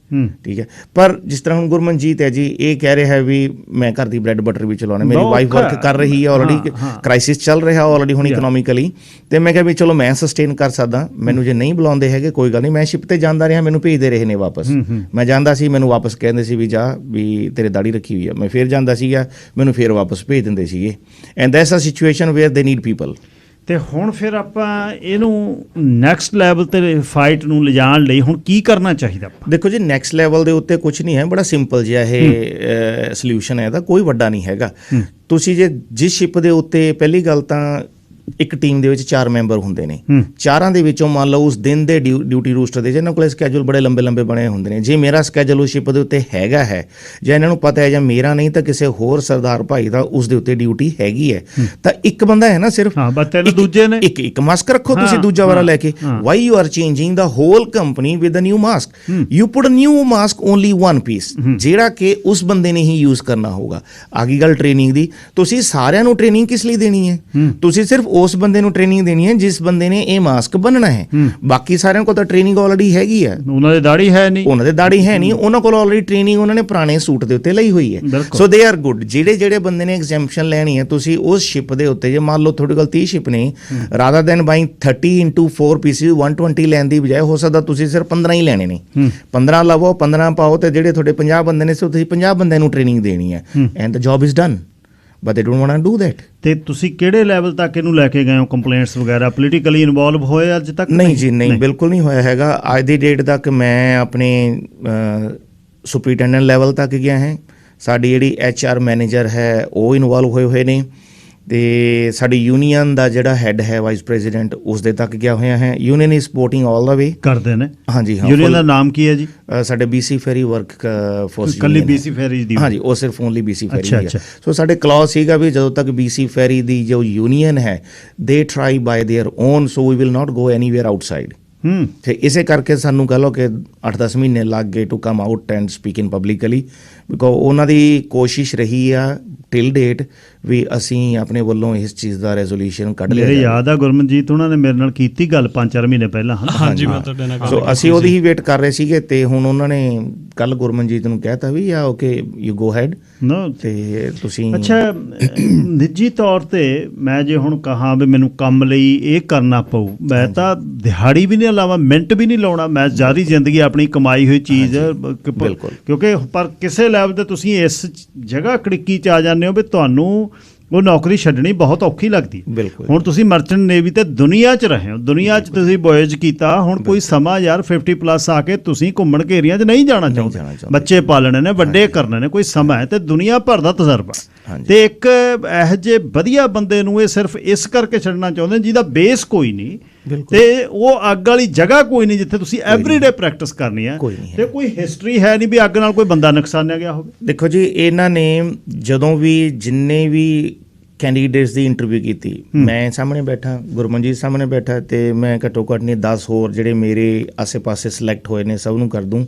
ਠੀਕ ਹੈ। ਪਰ ਜਿਸ ਤਰ੍ਹਾਂ ਹੁਣ ਗੁਰਮਨਜੀਤ ਹੈ ਜੀ, ਇਹ ਕਹਿ ਰਿਹਾ ਹੈ ਵੀ ਮੈਂ ਘਰ ਦੀ ਬ੍ਰੈਡ ਬਟਰ ਵੀ ਚਲਾਉਣਾ, ਮੇਰੀ ਵਾਈਫ ਵਰਕ ਕਰ ਰਹੀ ਹੈ, ਆਲਰੇਡੀ ਕ੍ਰਾਈਸਿਸ ਚੱਲ ਰਿਹਾ ਆਲਰੇਡੀ ਹੁਣ ਇਕਨੋਮਿਕਲੀ, ਤੇ ਮੈਂ ਕਿਹਾ ਵੀ ਚਲੋ ਮੈਂ ਸਸਟੇਨ ਕਰ ਸਕਦਾ, ਮੈਨੂੰ ਜੇ ਨਹੀਂ ਬੁਲਾਉਂਦੇ ਹੈਗੇ ਕੋਈ ਗੱਲ ਨਹੀਂ, ਮੈਂ ਸ਼ਿਪ ਤੇ ਜਾਂਦਾ ਰਿਹਾ, ਮੈਨੂੰ ਭੇਜਦੇ ਰਹੇ ਨੇ ਵਾਪਸ, ਮੈਂ ਜਾਂਦਾ ਸੀ ਮੈਨੂੰ ਵਾਪਸ ਕਹਿੰਦੇ ਸੀ ਵੀ ਜਾ ਵੀ ਤੇਰੇ ਦਾੜੀ ਰੱਖੀ ਹੋਈ ਆ, ਮੈਂ ਫਿਰ ਜਾਂਦਾ ਸੀਗਾ, ਮੈਨੂੰ ਫਿਰ ਵਾਪਸ ਭੇਜ ਦਿੰਦੇ ਸੀਗੇ। And that's a situation where they need people. ਤੇ ਹੁਣ ਫਿਰ ਆਪਾਂ ਇਹਨੂੰ ਨੈਕਸਟ ਲੈਵਲ ਤੇ ਫਾਈਟ ਨੂੰ ਲਿਜਾਣ ਲਈ ਹੁਣ ਕੀ ਕਰਨਾ ਚਾਹੀਦਾ? ਦੇਖੋ ਜੀ ਨੈਕਸਟ ਲੈਵਲ ਦੇ ਉੱਤੇ ਕੁਝ ਨਹੀਂ ਹੈ, ਬੜਾ ਸਿੰਪਲ ਜਿਹਾ ਇਹ ਸੋਲੂਸ਼ਨ ਹੈ, ਇਹਦਾ ਕੋਈ ਵੱਡਾ ਨਹੀਂ ਹੈਗਾ। ਤੁਸੀਂ ਜੇ ਜਿਸ ਸ਼ਿਪ ਦੇ ਉੱਤੇ, ਪਹਿਲੀ ਗੱਲ ਤਾਂ ਇੱਕ ਟੀਮ ਦੇ ਵਿੱਚ 4 ਮੈਂਬਰ ਹੁੰਦੇ ਨੇ, ਚਾਰਾਂ ਦੇ ਵਿੱਚੋਂ ਮੰਨ ਲਓ ਉਸ ਦਿਨ ਦੇ ਡਿਊਟੀ ਰੂਸਟਰ ਦੇ ਜਿਹਨਾਂ ਕੋਲ ਸਕੈਜੂਲ ਬੜੇ ਲੰਬੇ ਲੰਬੇ ਬਣੇ ਹੁੰਦੇ ਨੇ, ਜੇ ਮੇਰਾ ਸਕੈਜੂਲ ਉਸ ਸ਼ਿਪ ਦੇ ਉੱਤੇ ਹੈਗਾ ਹੈ ਜਾਂ ਇਹਨਾਂ ਨੂੰ ਪਤਾ ਹੈ ਜਾਂ ਮੇਰਾ ਨਹੀਂ ਤਾਂ ਕਿਸੇ ਹੋਰ ਸਰਦਾਰ ਭਾਈ ਦਾ ਉਸ ਦੇ ਉੱਤੇ ਡਿਊਟੀ ਹੈਗੀ ਹੈ, ਤਾਂ ਇੱਕ ਬੰਦਾ ਹੈ ਨਾ ਸਿਰਫ, ਦੂਜੇ ਨੇ ਇੱਕ ਮਾਸਕ ਰੱਖੋ ਤੁਸੀਂ ਦੂਜਾ ਵਾਲਾ ਲੈ ਕੇ। Why you are changing the whole company with a new mask? You put a new mask only one piece ਜਿਹੜਾ ਕਿ ਉਸ ਬੰਦੇ ਨੇ ਹੀ ਯੂਜ਼ ਕਰਨਾ ਹੋਊਗਾ। ਆ ਗਈ ਗੱਲ ਟ੍ਰੇਨਿੰਗ ਦੀ, ਤੁਸੀਂ ਸਾਰਿਆਂ ਨੂੰ ਟ੍ਰੇਨਿੰਗ ਕਿਸ ਲਈ ਦੇਣੀ ਹੈ? ਤੁਸੀਂ ਸਿਰਫ ਉਸ ਬੰਦੇ ਨੂੰ ਟ੍ਰੇਨਿੰਗ ਦੇਣੀ ਹੈ ਜਿਸ ਬੰਦੇ ਨੇ ਇਹ ਮਾਸਕ ਬੰਨਣਾ ਹੈ, ਬਾਕੀ ਸਾਰਿਆਂ ਕੋਲ ਤਾਂ ਟ੍ਰੇਨਿੰਗ ਆਲਰੇਡੀ ਹੈਗੀ ਹੈ। ਉਹਨਾਂ ਦੀ ਦਾੜੀ ਹੈ ਨਹੀਂ, ਉਹਨਾਂ ਕੋਲ ਆਲਰੇਡੀ ਟ੍ਰੇਨਿੰਗ ਉਹਨਾਂ ਨੇ ਪੁਰਾਣੇ ਸੂਟ ਦੇ ਉੱਤੇ ਲਈ ਹੋਈ ਹੈ। ਸੋ ਦੇ ਆਰ ਗੁੱਡ। ਜਿਹੜੇ ਬੰਦੇ ਨੇ ਐਗਜ਼ੈਂਪਸ਼ਨ ਲੈਣੀ ਹੈ, ਤੁਸੀਂ ਉਸ ਸ਼ਿਪ ਦੇ ਉੱਤੇ ਜੇ ਮੰਨ ਲਓ ਤੁਹਾਡੇ ਕੋਲ 30 ਸ਼ਿਪ ਨੇ, ਰਾਦਰ ਦੈਨ ਬਾਈਂਗ 30 into 4 ਪੀਸਿਸ 120 ਲੈਣ ਦੀ ਬਜਾਏ ਹੋ ਸਕਦਾ ਤੁਸੀਂ ਸਿਰਫ 15 ਹੀ ਲੈਣੇ ਨੇ। 15 ਲਵੋ, 15 ਪਾਓ, ਤੇ ਜਿਹੜੇ ਤੁਹਾਡੇ 50 ਬੰਦੇ ਨੇ ਤੁਸੀਂ 50 ਬੰਦਿਆਂ ਨੂੰ ਟ੍ਰੇਨਿੰਗ ਦੇਣੀ ਹੈ, and the job is done. But they don't want to do that. ਤੇ ਤੁਸੀਂ ਕਿਹੜੇ ਲੈਵਲ ਤੱਕ ਇਹਨੂੰ ਲੈ ਕੇ ਗਏ ਹੋ? ਕੰਪਲੇਂਟਸ ਵਗੈਰਾ ਪੋਲੀਟੀਕਲੀ ਇਨਵੋਲਵ ਹੋਏ ਅੱਜ ਤੱਕ? ਨਹੀਂ ਜੀ, ਨਹੀਂ, ਬਿਲਕੁਲ ਨਹੀਂ ਹੋਇਆ ਹੈਗਾ। ਅੱਜ ਦੀ ਡੇਟ ਤੱਕ ਮੈਂ ਆਪਣੇ ਸੁਪਰੀਟੈਂਡੈਂਟ ਲੈਵਲ ਤੱਕ ਗਿਆ ਹੈ, ਸਾਡੀ ਜਿਹੜੀ HR ਮੈਨੇਜਰ ਹੈ ਉਹ ਇਨਵੋਲਵ ਹੋਏ ਨੇ, ਤੇ ਸਾਡੀ ਯੂਨੀਅਨ ਦਾ ਜਿਹੜਾ ਹੈੱਡ ਹੈ ਵਾਈਸ ਪ੍ਰੈਜ਼ੀਡੈਂਟ ਉਸ ਦੇ ਤੱਕ ਗਿਆ ਹੋਇਆ ਹੈ। ਯੂਨੀਅਨ ਇਜ਼ ਸਪੋਰਟਿੰਗ ਆਲ ਦਾ ਵੇ ਕਰਦੇ ਨੇ। ਹਾਂਜੀ ਹਾਂ। ਯੂਨੀਅਨ ਦਾ ਨਾਮ ਕੀ ਹੈ ਜੀ? ਸਾਡੇ BC ਫੈਰੀ ਵਰਕ ਫੋਰਸ। ਕੱਲੀ BC ਫੈਰੀ ਦੀ? ਹਾਂਜੀ, ਉਹ ਸਿਰਫ ਓਨਲੀ BC ਫੈਰੀ ਹੈ। ਸੋ ਸਾਡੇ ਕਲੌਜ਼ ਸੀਗਾ ਵੀ ਜਦੋਂ ਤੱਕ BC ਫੈਰੀ ਦੀ ਜੋ ਯੂਨੀਅਨ ਹੈ they try by their own, so we will not go anywhere outside. ਤੇ ਇਸੇ ਕਰਕੇ ਸਾਨੂੰ ਕਹ ਲਓ ਕਿ 8-10 ਮਹੀਨੇ ਲੱਗ ਗਏ to come out and speak in publicly, because ਉਹਨਾਂ ਦੀ ਕੋਸ਼ਿਸ਼ ਰਹੀ ਆ ਟਿਲ ਡੇਟ ਵੀ ਅਸੀਂ ਆਪਣੇ ਵੱਲੋਂ ਇਸ ਚੀਜ਼ ਦਾ ਰੈਜ਼ੋਲੂਸ਼ਨ ਕੱਢ ਲਿਆ। ਮੇਰੇ ਯਾਦ ਆ ਗੁਰਮਨਜੀਤ ਉਹਨਾਂ ਨੇ ਮੇਰੇ ਨਾਲ ਕੀਤੀ ਗੱਲ 5-4 ਮਹੀਨੇ ਪਹਿਲਾਂ। ਹਾਂਜੀ, ਮੈਂ ਤੁਹਾਡੇ ਨਾਲ ਸੋ ਅਸੀਂ ਉਹਦੀ ਹੀ ਵੇਟ ਕਰ ਰਹੇ ਸੀਗੇ ਤੇ ਹੁਣ ਉਹਨਾਂ ਨੇ ਕੱਲ ਗੁਰਮਨਜੀਤ ਨੂੰ ਕਹਿਤਾ ਵੀ ਆ ਓਕੇ ਯੂ ਗੋ ਹੈਡ ਤੇ ਤੁਸੀਂ। ਅੱਛਾ, ਨਿੱਜੀ ਤੌਰ ਤੇ ਮੈਂ ਜੇ ਹੁਣ ਕਹਾਂ ਵੀ ਮੈਨੂੰ ਕੰਮ ਲਈ ਇਹ ਕਰਨਾ ਪਊ, ਮੈਂ ਤਾਂ ਦਿਹਾੜੀ ਵੀ ਨਹੀਂ ਲਾਵਾਂ, ਮਿੰਟ ਵੀ ਨਹੀਂ ਲਾਉਣਾ, ਮੈਂ ਸਾਰੀ ਜ਼ਿੰਦਗੀ ਆਪਣੀ ਕਮਾਈ ਹੋਈ ਚੀਜ਼, ਕਿਉਂਕਿ ਪਰ ਕਿਸੇ ਲੈਵਲ ਤੇ ਤੁਸੀਂ ਇਸ ਜਗ੍ਹਾ ਕੜਿੱਕੀ 'ਚ ਆ ਜਾਂਦੇ ਹੋ ਵੀ ਤੁਹਾਨੂੰ ਉਹ ਨੌਕਰੀ ਛੱਡਣੀ ਬਹੁਤ ਔਖੀ ਲੱਗਦੀ। ਹੁਣ ਤੁਸੀਂ ਮਰਚੈਂਟ ਨੇਵੀ ਤੇ ਦੁਨੀਆ 'ਚ ਰਹੇ ਹੋ, ਦੁਨੀਆ 'ਚ ਤੁਸੀਂ ਵੋਏਜ ਕੀਤਾ, ਹੁਣ ਕੋਈ ਸਮਾਂ ਯਾਰ 50+ ਆ ਕੇ ਤੁਸੀਂ ਘੁੰਮਣ ਘੇਰੀਆਂ 'ਚ ਨਹੀਂ ਜਾਣਾ ਚਾਹੁੰਦੇ, ਬੱਚੇ ਪਾਲਣੇ ਨੇ, ਵੱਡੇ ਕਰਨੇ ਨੇ, ਕੋਈ ਸਮਾਂ ਹੈ ਤੇ ਦੁਨੀਆ ਭਰ ਦਾ ਤਜਰਬਾ, ਤੇ ਇੱਕ ਇਹੋ ਜਿਹੇ ਵਧੀਆ ਬੰਦੇ ਨੂੰ ਇਹ ਸਿਰਫ ਇਸ ਕਰਕੇ ਛੱਡਣਾ ਚਾਹੁੰਦੇ ਜਿਹਦਾ ਬੇਸ ਕੋਈ ਨਹੀਂ ਤੇ ਉਹ ਅੱਗ ਵਾਲੀ ਜਗ੍ਹਾ ਕੋਈ ਨਹੀਂ ਜਿੱਥੇ ਤੁਸੀਂ ਐਵਰੀਡੇ ਪ੍ਰੈਕਟਿਸ ਕਰਨੀ ਹੈ, ਤੇ ਕੋਈ ਹਿਸਟਰੀ ਹੈ ਨਹੀਂ ਵੀ ਅੱਗ ਨਾਲ ਕੋਈ ਬੰਦਾ ਨੁਕਸਾਨਿਆ ਗਿਆ ਹੋਵੇ। ਦੇਖੋ ਜੀ, ਇਹਨਾਂ ਨੇ ਜਦੋਂ ਵੀ ਜਿੰਨੇ ਵੀ ਕੈਂਡੀਡੇਟਸ ਦੀ ਇੰਟਰਵਿਊ ਕੀਤੀ, ਮੈਂ ਸਾਹਮਣੇ ਬੈਠਾ, ਗੁਰਮਨਜੀਤ ਸਾਹਮਣੇ ਬੈਠਾ, ਤੇ ਮੈਂ ਘੱਟੋ ਘੱਟ ਨੇ 10 ਹੋਰ ਜਿਹੜੇ ਮੇਰੇ ਆਸੇ-ਪਾਸੇ ਸਿਲੈਕਟ ਹੋਏ ਨੇ ਸਭ ਨੂੰ ਕਰ ਦੂੰ।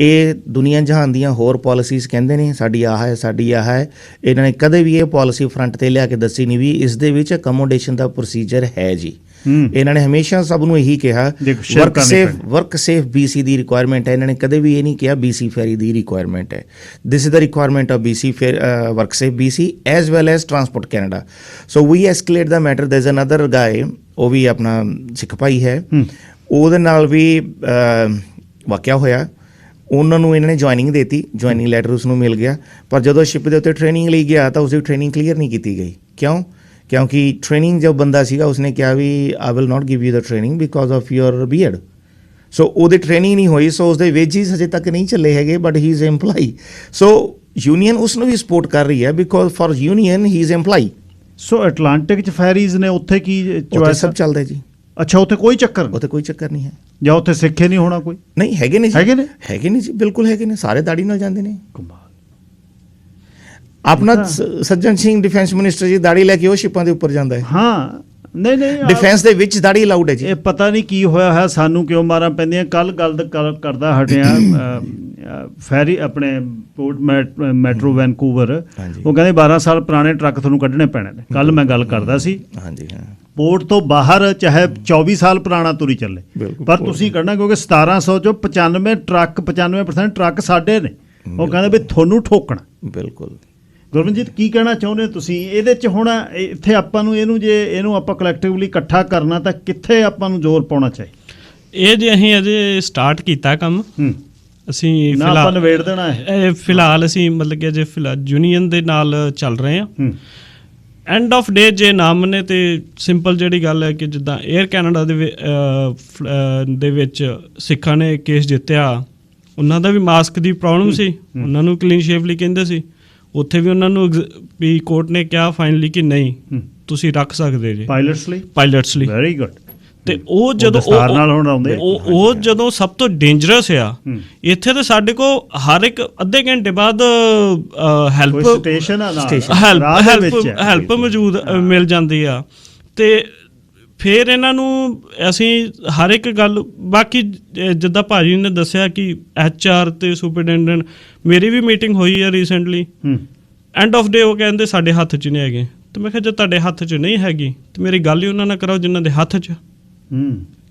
ਇਹ ਦੁਨੀਆ ਜਹਾਨ ਦੀਆਂ ਹੋਰ ਪਾਲਿਸੀਜ਼ ਕਹਿੰਦੇ ਨੇ ਸਾਡੀ ਆਹ ਹੈ, ਸਾਡੀ ਆਹ ਹੈ, ਇਹਨਾਂ ਨੇ ਕਦੇ ਵੀ ਇਹ ਪਾਲਿਸੀ ਫਰੰਟ ਤੇ ਲਿਆ ਕੇ ਦੱਸੀ ਨਹੀਂ ਵੀ ਇਸ ਦੇ ਵਿੱਚ ਅਕਮੋਡੇਸ਼ਨ ਦਾ ਪ੍ਰੋਸੀਜਰ ਹੈ ਜੀ। ਇਹਨਾਂ ਨੇ ਹਮੇਸ਼ਾ ਸਭ ਨੂੰ ਇਹੀ ਕਿਹਾ ਵਰਕ ਸੇਫ BC ਦੀ ਰਿਕੁਆਇਰਮੈਂਟ ਹੈ, ਇਹਨਾਂ ਨੇ ਕਦੇ ਵੀ ਇਹ ਨਹੀਂ ਕਿਹਾ BC ਫੈਰੀ ਦੀ ਰਿਕੁਆਇਰਮੈਂਟ ਹੈ। This is the requirement of BC work safe BC as well as transport Canada. So we escalate the matter. There is another guy, ਉਹ ਵੀ ਆਪਣਾ ਸਿੱਖ ਭਾਈ ਹੈ, ਉਹਦੇ ਨਾਲ ਵੀ ਵਾਕਿਆ ਹੋਇਆ। ਉਹਨਾਂ ਨੂੰ ਇਹਨਾਂ ਨੇ ਜੁਆਇਨਿੰਗ ਦੇਤੀ, ਜੁਆਇਨਿੰਗ ਲੈਟਰ ਉਸ ਨੂੰ ਮਿਲ ਗਿਆ, ਪਰ ਜਦੋਂ ਸ਼ਿਪ ਦੇ ਉੱਤੇ ਟ੍ਰੇਨਿੰਗ ਲਈ ਗਿਆ ਤਾਂ ਉਸਦੀ ਟ੍ਰੇਨਿੰਗ ਕਲੀਅਰ ਨਹੀਂ ਕੀਤੀ ਗਈ। ਕਿਉਂ? ਕਿਉਂਕਿ ਟ੍ਰੇਨਿੰਗ ਜੋ ਬੰਦਾ ਸੀਗਾ ਉਸਨੇ ਕਿਹਾ ਵੀ I will not give you the training because of your beard. So ਉਹਦੀ ਟ੍ਰੇਨਿੰਗ ਨਹੀਂ ਹੋਈ, ਸੋ ਉਸਦੇ ਵੇਜਿਸ ਹਜੇ ਤੱਕ ਨਹੀਂ ਚੱਲੇ ਹੈਗੇ, but he is employee. So union ਉਸ ਨੂੰ ਵੀ ਸਪੋਰਟ ਕਰ ਰਹੀ ਹੈ because for union he is employee. So Atlantic 'ਚ ਫੈਰੀਜ਼ ਨੇ, ਉੱਥੇ ਕੀ ਚੁਆਇਸ ਸਭ ਚੱਲਦਾ ਜੀ? ਅੱਛਾ, ਉੱਥੇ ਕੋਈ ਚੱਕਰ ਨਹੀਂ ਹੈ, ਜਾਂ ਉੱਥੇ ਸਿੱਖੇ ਨਹੀਂ ਹੋਣਾ ਕੋਈ? ਨਹੀਂ, ਹੈਗੇ ਨੇ ਜੀ, ਬਿਲਕੁਲ ਹੈਗੇ ਨੇ, ਸਾਰੇ ਦਾੜੀ ਨਾਲ ਜਾਂਦੇ ਨੇ। ਆਪਣਾ ਸੱਜਣ ਸਿੰਘ ਡਿਫੈਂਸ ਮਿਨਿਸਟਰ ਜੀ ਦਾੜੀ ਲੈ ਕੇ ਉਹ ਸ਼ਿਪਾਂ ਦੇ ਉੱਪਰ ਜਾਂਦਾ ਹੈ। ਹਾਂ, ਨਹੀਂ ਡਿਫੈਂਸ ਦੇ ਵਿੱਚ ਦਾੜੀ ਅਲਾਉਡ ਹੈ ਜੀ। ਇਹ ਪਤਾ ਨਹੀਂ ਕੀ ਹੋਇਆ ਹੈ, ਸਾਨੂੰ ਕਿਉਂ ਮਾਰਾਂ ਪੈਂਦੀਆਂ। ਕੱਲ ਗੱਲ ਕਰਦਾ ਹਟਿਆ ਫੈਰੀ ਆਪਣੇ ਪੋਰਟ ਮੈਟਰੋ ਵੈਨਕੂਵਰ, ਉਹ ਕਹਿੰਦੇ 12 ਸਾਲ ਪੁਰਾਣੇ ਟਰੱਕ ਤੁਹਾਨੂੰ ਕੱਢਣੇ ਪੈਣੇ ਨੇ। ਕੱਲ ਮੈਂ ਗੱਲ ਕਰਦਾ ਸੀ, ਹਾਂਜੀ ਹਾਂ, ਪੋਰਟ ਤੋਂ ਬਾਹਰ ਚਾਹੇ 24 ਸਾਲ ਪੁਰਾਣਾ ਤੁਰੀ ਚੱਲੇ, ਪਰ ਤੁਸੀਂ ਕੱਢਣਾ, ਕਿਉਂਕਿ 1700 ਚੋਂ 95% ਟਰੱਕ ਸਾਡੇ ਨੇ। ਉਹ ਕਹਿੰਦੇ ਵੀ ਤੁਹਾਨੂੰ ਠੋਕਣਾ। ਬਿਲਕੁਲ। ਗੁਰਮਨਜੀਤ, ਕੀ ਕਹਿਣਾ ਚਾਹੁੰਦੇ ਹੋ ਤੁਸੀਂ ਇਹਦੇ 'ਚ? ਹੁਣ ਇੱਥੇ ਆਪਾਂ ਨੂੰ ਇਹਨੂੰ ਆਪਾਂ ਕਲੈਕਟਿਵਲੀ ਇਕੱਠਾ ਕਰਨਾ, ਤਾਂ ਕਿੱਥੇ ਆਪਾਂ ਨੂੰ ਜ਼ੋਰ ਪਾਉਣਾ ਚਾਹੀਦਾ? ਇਹ ਜੇ ਅਸੀਂ ਅਜੇ ਸਟਾਰਟ ਕੀਤਾ ਕੰਮ, ਅਸੀਂ ਆਪਾਂ ਨਵੇੜ ਦੇਣਾ ਹੈ ਫਿਲਹਾਲ। ਅਸੀਂ ਮਤਲਬ ਕਿ ਅਜੇ ਫਿਲਹਾਲ ਯੂਨੀਅਨ ਦੇ ਨਾਲ ਚੱਲ ਰਹੇ ਹਾਂ। ਐਂਡ ਆਫ ਡੇ ਜੇ ਨਾਮ ਨੇ ਤੇ ਸਿੰਪਲ ਜਿਹੜੀ ਗੱਲ ਹੈ ਕਿ ਜਿੱਦਾਂ 에ਅਰ ਕੈਨੇਡਾ ਦੇ ਵਿੱਚ ਸਿੱਖਾਂ ਨੇ ਕੇਸ ਜਿੱਤਿਆ, ਉਹਨਾਂ ਦਾ ਵੀ ਮਾਸਕ ਦੀ ਪ੍ਰੋਬਲਮ ਸੀ, ਉਹਨਾਂ ਨੂੰ ਕਲੀਨ ਸ਼ੇਵ ਲਈ ਕਹਿੰਦੇ ਸੀ। ਉੱਥੇ ਵੀ ਉਹਨਾਂ ਨੂੰ ਵੀ ਕੋਰਟ ਨੇ ਕਿਹਾ ਫਾਈਨਲੀ ਕਿ ਨਹੀਂ, ਤੁਸੀਂ ਰੱਖ ਸਕਦੇ ਜੀ ਪਾਇਲਟਸ ਲਈ। Very good. ਤੇ ਉਹ ਜਦੋਂ ਉਹ ਜਦੋਂ ਸਭ ਤੋਂ ਡੇਂਜਰਸ ਆ, ਇੱਥੇ ਤਾਂ ਸਾਡੇ ਕੋਲ ਹਰ ਇੱਕ ਅੱਧੇ ਘੰਟੇ ਬਾਅਦ ਹੈਲਪ ਮੌਜੂਦ ਮਿਲ ਜਾਂਦੀ ਆ। ਤੇ ਫਿਰ ਇਹਨਾਂ ਨੂੰ ਅਸੀਂ ਹਰ ਇੱਕ ਗੱਲ, ਬਾਕੀ ਜਿੱਦਾਂ ਭਾਜੀ ਨੇ ਦੱਸਿਆ ਕਿ HR ਤੇ ਸੁਪਰਡੈਂਡੈਂਟ, ਮੇਰੀ ਵੀ ਮੀਟਿੰਗ ਹੋਈ ਹੈ ਰੀਸੈਂਟਲੀ। ਐਂਡ ਆਫ ਡੇ ਉਹ ਕਹਿੰਦੇ ਸਾਡੇ ਹੱਥ 'ਚ ਨਹੀਂ ਹੈਗੇ। ਤੇ ਮੈਂ ਕਿਹਾ ਜੇ ਤੁਹਾਡੇ ਹੱਥ 'ਚ ਨਹੀਂ ਹੈਗੀ ਤੇ ਮੇਰੀ ਗੱਲ ਹੀ ਉਹਨਾਂ ਨਾਲ ਕਰਾਓ ਜਿਨ੍ਹਾਂ ਦੇ ਹੱਥ 'ਚ।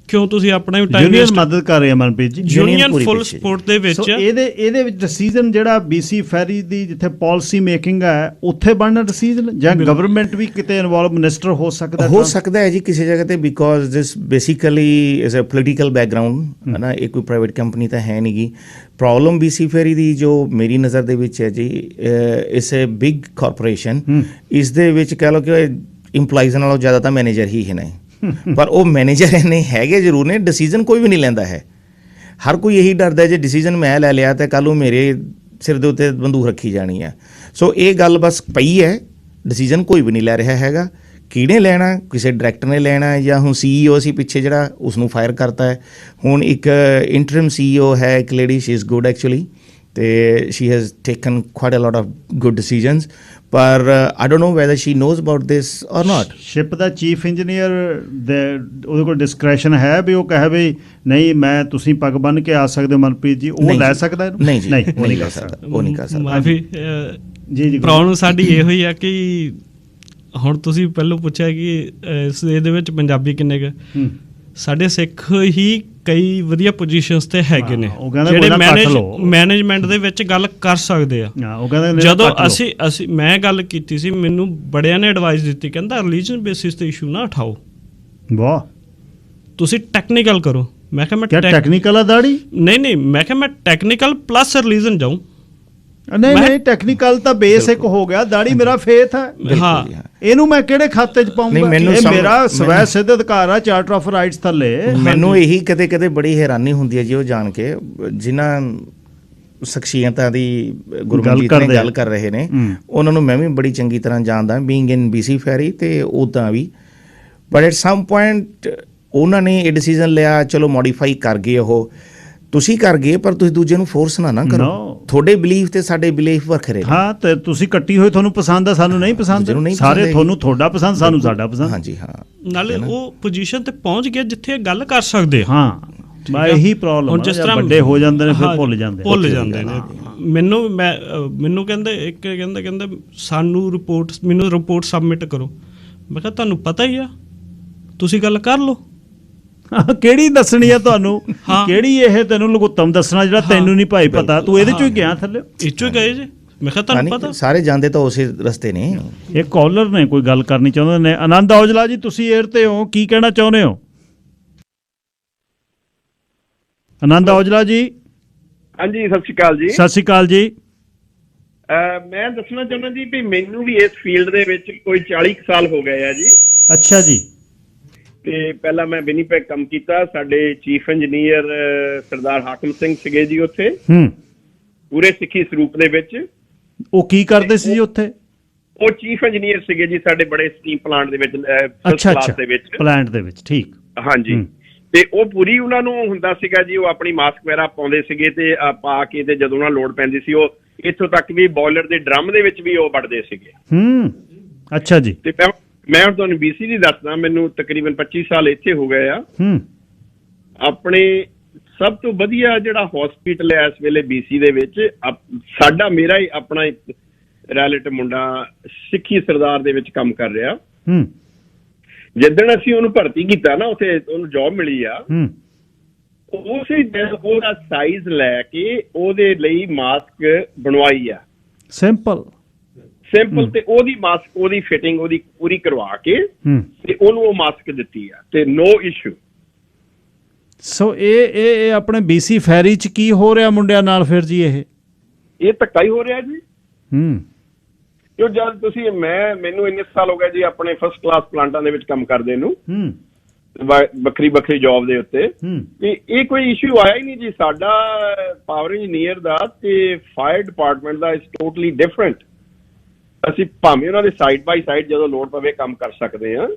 ਕਿਉਂ ਤੁਸੀਂ ਆਪਣਾ ਵੀ ਟਾਈਮ ਵੇਸਟ? ਮਦਦ ਕਰ ਰਹੇ ਆ Manpreet ji, union full support ਦੇ ਵਿੱਚ। ਇਹਦੇ ਵਿੱਚ ਡਿਸੀਜਨ ਜਿਹੜਾ BC ਫੈਰੀ ਦੀ ਜਿੱਥੇ ਪਾਲਿਸੀ ਮੇਕਿੰਗ ਹੈ, ਉੱਥੇ ਬਣਨਾ ਡਿਸੀਜਨ, ਜਾਂ ਗਵਰਨਮੈਂਟ ਵੀ ਕਿਤੇ ਇਨਵੋਲਵ, ਮਿਨਿਸਟਰ ਹੋ ਸਕਦਾ ਹੈ ਜੀ ਕਿਸੇ ਜਗ੍ਹਾ ਤੇ, because this basically is a political background ਹੈ ਨਾ। ਇਹ ਕੋਈ ਪ੍ਰਾਈਵੇਟ ਕੰਪਨੀ ਤਾਂ ਹੈ ਨਹੀਂ ਗੀ। ਪ੍ਰੋਬਲਮ BC ਫੈਰੀ ਦੀ ਜੋ ਮੇਰੀ ਨਜ਼ਰ ਦੇ ਵਿੱਚ ਹੈ ਜੀ, ਇਟਸ ਅ ਬਿਗ ਕਾਰਪੋਰੇਸ਼ਨ। ਇਸ ਦੇ ਵਿੱਚ ਕਹਿ ਲਓ ਕਿ ਇੰਪਲਾਈਜ਼ ਨਾਲੋਂ ਜ਼ਿਆਦਾ ਤਾਂ ਮੈਨੇਜਰ ਹੀ ਨੇ, ਪਰ ਉਹ ਮੈਨੇਜਰ ਇਹਨੇ ਹੈਗੇ ਜ਼ਰੂਰ ਨੇ, ਡਿਸੀਜਨ ਕੋਈ ਵੀ ਨਹੀਂ ਲੈਂਦਾ ਹੈ। ਹਰ ਕੋਈ ਇਹੀ ਡਰਦਾ ਜੇ ਡਿਸੀਜਨ ਮੈਂ ਲੈ ਲਿਆ ਤਾਂ ਕੱਲ੍ਹ ਨੂੰ ਮੇਰੇ ਸਿਰ ਦੇ ਉੱਤੇ ਬੰਦੂਕ ਰੱਖੀ ਜਾਣੀ ਆ। ਸੋ ਇਹ ਗੱਲ ਬਸ ਪਈ ਹੈ, ਡਿਸੀਜਨ ਕੋਈ ਵੀ ਨਹੀਂ ਲੈ ਰਿਹਾ ਹੈਗਾ। ਕਿਹਨੇ ਲੈਣਾ? ਕਿਸੇ ਡਾਇਰੈਕਟਰ ਨੇ ਲੈਣਾ, ਜਾਂ ਹੁਣ CEO ਸੀ ਪਿੱਛੇ ਜਿਹੜਾ, ਉਸ ਨੂੰ ਫਾਇਰ ਕਰਤਾ ਹੈ। ਹੁਣ ਇੱਕ ਇੰਟਰਮ CEO ਹੈ, ਇੱਕ lady, she is good actually, ਤੇ she has taken quite a lot of good decisions, ਪਰ I don't know whether she knows about this or not. Ship the chief engineer ਦੇ ਉਹਦੇ ਕੋਲ ਡਿਸਕ੍ਰੈਸ਼ਨ ਹੈ ਵੀ ਉਹ ਕਹੇ ਵੀ ਨਹੀਂ ਮੈਂ ਤੁਸੀਂ ਪੱਗ ਬੰਨ੍ਹ ਕੇ ਆ ਸਕਦੇ ਹੋ ਮਨਪ੍ਰੀਤ ਜੀ, ਉਹ ਲੈ ਸਕਦਾ ਇਹਨੂੰ? ਨਹੀਂ ਜੀ, ਉਹ ਨਹੀਂ ਲੈ ਸਕਦਾ, ਉਹ ਨਹੀਂ ਕਰ ਸਕਦਾ। ਮਾਫੀ ਜੀ ਪ੍ਰੋਬਲਮ ਸਾਡੀ ਇਹੋ ਹੀ ਆ ਕਿ ਹੁਣ ਤੁਸੀਂ ਪਹਿਲਾਂ ਪੁੱਛਿਆ ਕਿ ਇਹਦੇ ਵਿੱਚ ਪੰਜਾਬੀ ਕਿੰਨੇ ਕੁ, ਸਾਡੇ ਸਿੱਖ ਹੀ ਕਈ ਵਧੀਆ ਪੋਜੀਸ਼ਨਸ ਤੇ ਹੈਗੇ ਨੇ ਜਿਹੜੇ ਮੈਨੇਜਮੈਂਟ ਦੇ ਵਿੱਚ ਗੱਲ ਕਰ ਸਕਦੇ ਆ। ਜਦੋਂ ਅਸੀਂ ਮੈਂ ਗੱਲ ਕੀਤੀ ਸੀ, ਮੈਨੂੰ ਬੜਿਆਂ ਨੇ ਐਡਵਾਈਸ ਦਿੱਤੀ, ਕਹਿੰਦਾ ਰਿਲੀਜਨ ਬੇਸਿਸ ਤੇ ਇਸ਼ੂ ਨਾ ਉਠਾਓ, ਵਾਹ ਤੁਸੀਂ ਟੈਕਨੀਕਲ ਕਰੋ। ਮੈਂ ਕਿਹਾ ਮੈਂ ਟੈਕਨੀਕਲ ਆ ਦਾੜੀ? ਨਹੀਂ ਮੈਂ ਕਿਹਾ ਮੈਂ ਟੈਕਨੀਕਲ ਪਲੱਸ ਰਿਲੀਜਨ ਜਾਊਂ। ਨਹੀਂ ਟੈਕਨੀਕਲ ਤਾਂ ਬੇਸਿਕ ਹੋ ਗਿਆ, ਦਾੜੀ ਮੇਰਾ ਫੇਥ ਹੈ। ਹਾਂ, ਇਹਨੂੰ ਮੈਂ ਕਿਹੜੇ ਖਾਤੇ 'ਚ ਪਾਉਂਗਾ? ਇਹ ਮੇਰਾ ਸਵੈ ਸਿੱਧ ਅਧਿਕਾਰ ਆ ਚਾਰਟਰ ਆਫ ਰਾਈਟਸ ਥੱਲੇ। ਮੈਨੂੰ ਇਹੀ ਕਦੇ ਬੜੀ ਹੈਰਾਨੀ ਹੁੰਦੀ ਹੈ ਜੀ ਉਹ ਜਾਣ ਕੇ, ਜਿਨ੍ਹਾਂ ਸ਼ਖਸੀਅਤਾਂ ਦੀ ਗੁਰਮਨਜੀਤ ਨੇ ਗੱਲ ਕਰ ਰਹੇ ਨੇ, ਉਹਨਾਂ ਨੂੰ ਮੈਂ ਵੀ ਬੜੀ ਚੰਗੀ ਤਰ੍ਹਾਂ ਜਾਣਦਾ, ਬੀਇੰਗ ਇਨ BC ਫੈਰੀ ਤੇ ਉੱਦਾਂ ਵੀ। ਬਟ ਐਟ ਸਮ ਪੁਆਇੰਟ ਉਹਨਾਂ ਨੇ ਇਹ ਡਿਸੀਜ਼ਨ ਲਿਆ, ਚਲੋ ਮੋਡੀਫਾਈ ਕਰ ਗਏ, ਉਹ ਤੁਸੀਂ ਕਰ ਗਏ, ਪਰ ਤੁਸੀਂ ਦੂਜੇ ਨੂੰ ਫੋਰਸ ਨਾ ਕਰੋ। ਤੁਹਾਡੇ ਬਿਲੀਫ ਤੇ ਸਾਡੇ ਬਿਲੀਫ ਵੱਖਰੇ। ਹਾਂ, ਤੇ ਤੁਸੀਂ ਕੱਟੀ ਹੋਈ ਤੁਹਾਨੂੰ ਪਸੰਦ ਆ, ਸਾਨੂੰ ਨਹੀਂ ਪਸੰਦ। ਸਾਰੇ ਤੁਹਾਨੂੰ ਤੁਹਾਡਾ ਪਸੰਦ, ਸਾਨੂੰ ਸਾਡਾ ਪਸੰਦ। ਹਾਂਜੀ ਹਾਂ, ਨਾਲੇ ਉਹ ਪੋਜੀਸ਼ਨ ਤੇ ਪਹੁੰਚ ਗਿਆ ਜਿੱਥੇ ਗੱਲ ਕਰ ਸਕਦੇ। ਹਾਂ, ਮੈਂ ਇਹੀ ਪ੍ਰੋਬਲਮ ਹੁਣ ਜਿਸ ਤਰ੍ਹਾਂ ਵੱਡੇ ਹੋ ਜਾਂਦੇ ਨੇ ਫਿਰ ਭੁੱਲ ਜਾਂਦੇ ਨੇ। ਮੈਨੂੰ ਕਹਿੰਦੇ ਸਾਨੂੰ ਮੈਨੂੰ ਰਿਪੋਰਟ ਸਬਮਿਟ ਕਰੋ। ਮੈਂ ਕਿਹਾ ਤੁਹਾਨੂੰ ਪਤਾ ਹੀ ਆ, ਤੁਸੀਂ ਗੱਲ ਕਰ ਲਓ। ਕਿਹੜੀ ਦੱਸਣੀ ਆ ਤੁਹਾਨੂੰ? ਕਿਹੜੀ ਇਹ ਤੈਨੂੰ ਲਗੁੱਤਮ ਦੱਸਣਾ ਜਿਹੜਾ ਤੈਨੂੰ ਨਹੀਂ ਭਾਈ ਪਤਾ? ਤੂੰ ਇਹਦੇ ਚੋਂ ਹੀ ਗਿਆ ਥੱਲੇ, ਇਹ ਚੋਂ ਹੀ ਗਏ ਜੇ। ਮੈਂ ਕਿਹਾ ਤੁਹਾਨੂੰ ਪਤਾ, ਸਾਰੇ ਜਾਂਦੇ ਤਾਂ ਉਸੇ ਰਸਤੇ ਨੇ। ਇਹ ਕਾਲਰ ਨੇ ਕੋਈ ਗੱਲ ਕਰਨੀ ਚਾਹੁੰਦੇ ਨੇ। ਆਨੰਦ ਔਜਲਾ ਜੀ, ਤੁਸੀਂ 에ਅਰ ਤੇ ਹੋ, ਕੀ ਕਹਿਣਾ ਚਾਹੁੰਦੇ ਹੋ? ਆਨੰਦ ਔਜਲਾ ਜੀ। ਹਾਂਜੀ, ਸਤਿ ਸ਼੍ਰੀ ਅਕਾਲ ਜੀ। ਸਤਿ ਸ਼੍ਰੀ ਅਕਾਲ ਜੀ। ਮੈਂ ਦੱਸਣਾ ਚਾਹੁੰਦਾ ਜੀ ਵੀ ਮੈਨੂੰ ਵੀ ਇਸ ਫੀਲਡ ਦੇ ਵਿੱਚ ਕੋਈ 40 ਸਾਲ ਹੋ ਗਏ ਆ ਜੀ। ਅੱਛਾ ਜੀ। ਤੇ ਪਹਿਲਾਂ ਮੈਂ ਵਿਨੀਪੈਗ ਕੰਮ ਕੀਤਾ, ਸਾਡੇ ਚੀਫ ਇੰਜੀਨੀਅਰ ਸਰਦਾਰ ਹਾਕਮ ਸਿੰਘ ਸੀਗੇ ਜੀ ਉੱਥੇ, ਪੂਰੇ ਸਿੱਖੀ ਸਰੂਪ ਦੇ ਵਿੱਚ। ਉਹ ਕੀ ਕਰਦੇ ਸੀ ਜੀ ਉੱਥੇ? ਉਹ ਚੀਫ ਇੰਜੀਨੀਅਰ ਸੀਗੇ ਜੀ ਸਾਡੇ ਬੜੇ ਸਟੀਮ ਪਲਾਂਟ ਦੇ ਵਿੱਚ, ਪਲਾਂਟ ਦੇ ਵਿੱਚ। ਠੀਕ, ਹਾਂਜੀ। ਤੇ ਉਹ ਪੂਰੀ ਉਹਨਾਂ ਨੂੰ ਹੁੰਦਾ ਸੀਗਾ ਜੀ, ਉਹ ਆਪਣੀ ਮਾਸਕ ਵਗੈਰਾ ਪਾਉਂਦੇ ਸੀਗੇ ਤੇ ਪਾ ਕੇ, ਤੇ ਜਦੋਂ ਉਹਨਾਂ ਲੋੜ ਪੈਂਦੀ ਸੀ ਉਹ ਇੱਥੋਂ ਤੱਕ ਵੀ ਬੋਇਲਰ ਦੇ ਡਰਮ ਦੇ ਵਿੱਚ ਵੀ ਉਹ ਵੜਦੇ ਸੀਗੇ। ਅੱਛਾ ਜੀ। ਤੇ ਮੈਂ ਹੁਣ ਤੁਹਾਨੂੰ BC ਦੀ ਦੱਸਦਾ, ਮੈਨੂੰ ਤਕਰੀਬਨ 25 ਸਾਲ ਇੱਥੇ ਹੋ ਗਏ ਆ। ਆਪਣੇ ਸਭ ਤੋਂ ਵਧੀਆ ਜਿਹੜਾ ਹਸਪੀਟਲ ਹੈ ਇਸ ਵੇਲੇ BC ਦੇ ਵਿੱਚ, ਮੇਰਾ ਹੀ ਆਪਣਾ ਰਿਲੇਟਿਵ ਮੁੰਡਾ ਸਿੱਖੀ ਸਰਦਾਰ ਦੇ ਵਿੱਚ ਕੰਮ ਕਰ ਰਿਹਾ। ਜਿੱਦਣ ਅਸੀਂ ਉਹਨੂੰ ਭਰਤੀ ਕੀਤਾ ਨਾ, ਉੱਥੇ ਉਹਨੂੰ ਜੌਬ ਮਿਲੀ ਆ, ਉਸੇ ਦਿਨ ਉਹਦਾ ਸਾਈਜ਼ ਲੈ ਕੇ ਉਹਦੇ ਲਈ ਮਾਸਕ ਬਣਵਾਈ ਆ। ਸਿੰਪਲ ਤੇ ਉਹਦੀ ਮਾਸਕ, ਉਹਦੀ ਫਿਟਿੰਗ ਉਹਦੀ ਪੂਰੀ ਕਰਵਾ ਕੇ ਤੇ ਉਹਨੂੰ ਉਹ ਮਾਸਕ ਦਿੱਤੀ ਆ, ਤੇ ਨੋ ਇਸ਼ੂ। ਸੋ ਇਹ ਆਪਣੇ BC ਫੈਰੀ ਚ ਕੀ ਹੋ ਰਿਹਾ ਮੁੰਡਿਆਂ ਨਾਲ ਫਿਰ ਜੀ? ਇਹ ਧੱਕਾ ਹੀ ਹੋ ਰਿਹਾ ਜੀ। ਕਿਉਂ ਜਦ ਤੁਸੀਂ ਮੈਨੂੰ ਇੰਨੇ ਸਾਲ ਹੋ ਗਏ ਜੀ ਆਪਣੇ ਫਸਟ ਕਲਾਸ ਪਲਾਂਟਾਂ ਦੇ ਵਿੱਚ ਕੰਮ ਕਰਦੇ ਨੂੰ, ਵੱਖਰੀ ਜੌਬ ਦੇ ਉੱਤੇ, ਤੇ ਇਹ ਕੋਈ ਇਸ਼ੂ ਆਇਆ ਹੀ ਨਹੀਂ ਜੀ। ਸਾਡਾ ਪਾਵਰ ਇੰਜੀਨੀਅਰ ਦਾ ਤੇ ਫਾਇਰ ਡਿਪਾਰਟਮੈਂਟ ਦਾ ਇਸ ਟੋਟਲੀ ਡਿਫਰੈਂਟ। ਅਸੀਂ ਭਾਵੇਂ ਉਹਨਾਂ ਦੇ ਸਾਈਡ ਬਾਈ ਸਾਈਡ ਜਦੋਂ ਲੋੜ ਪਵੇ ਕੰਮ ਕਰ ਸਕਦੇ ਹਾਂ,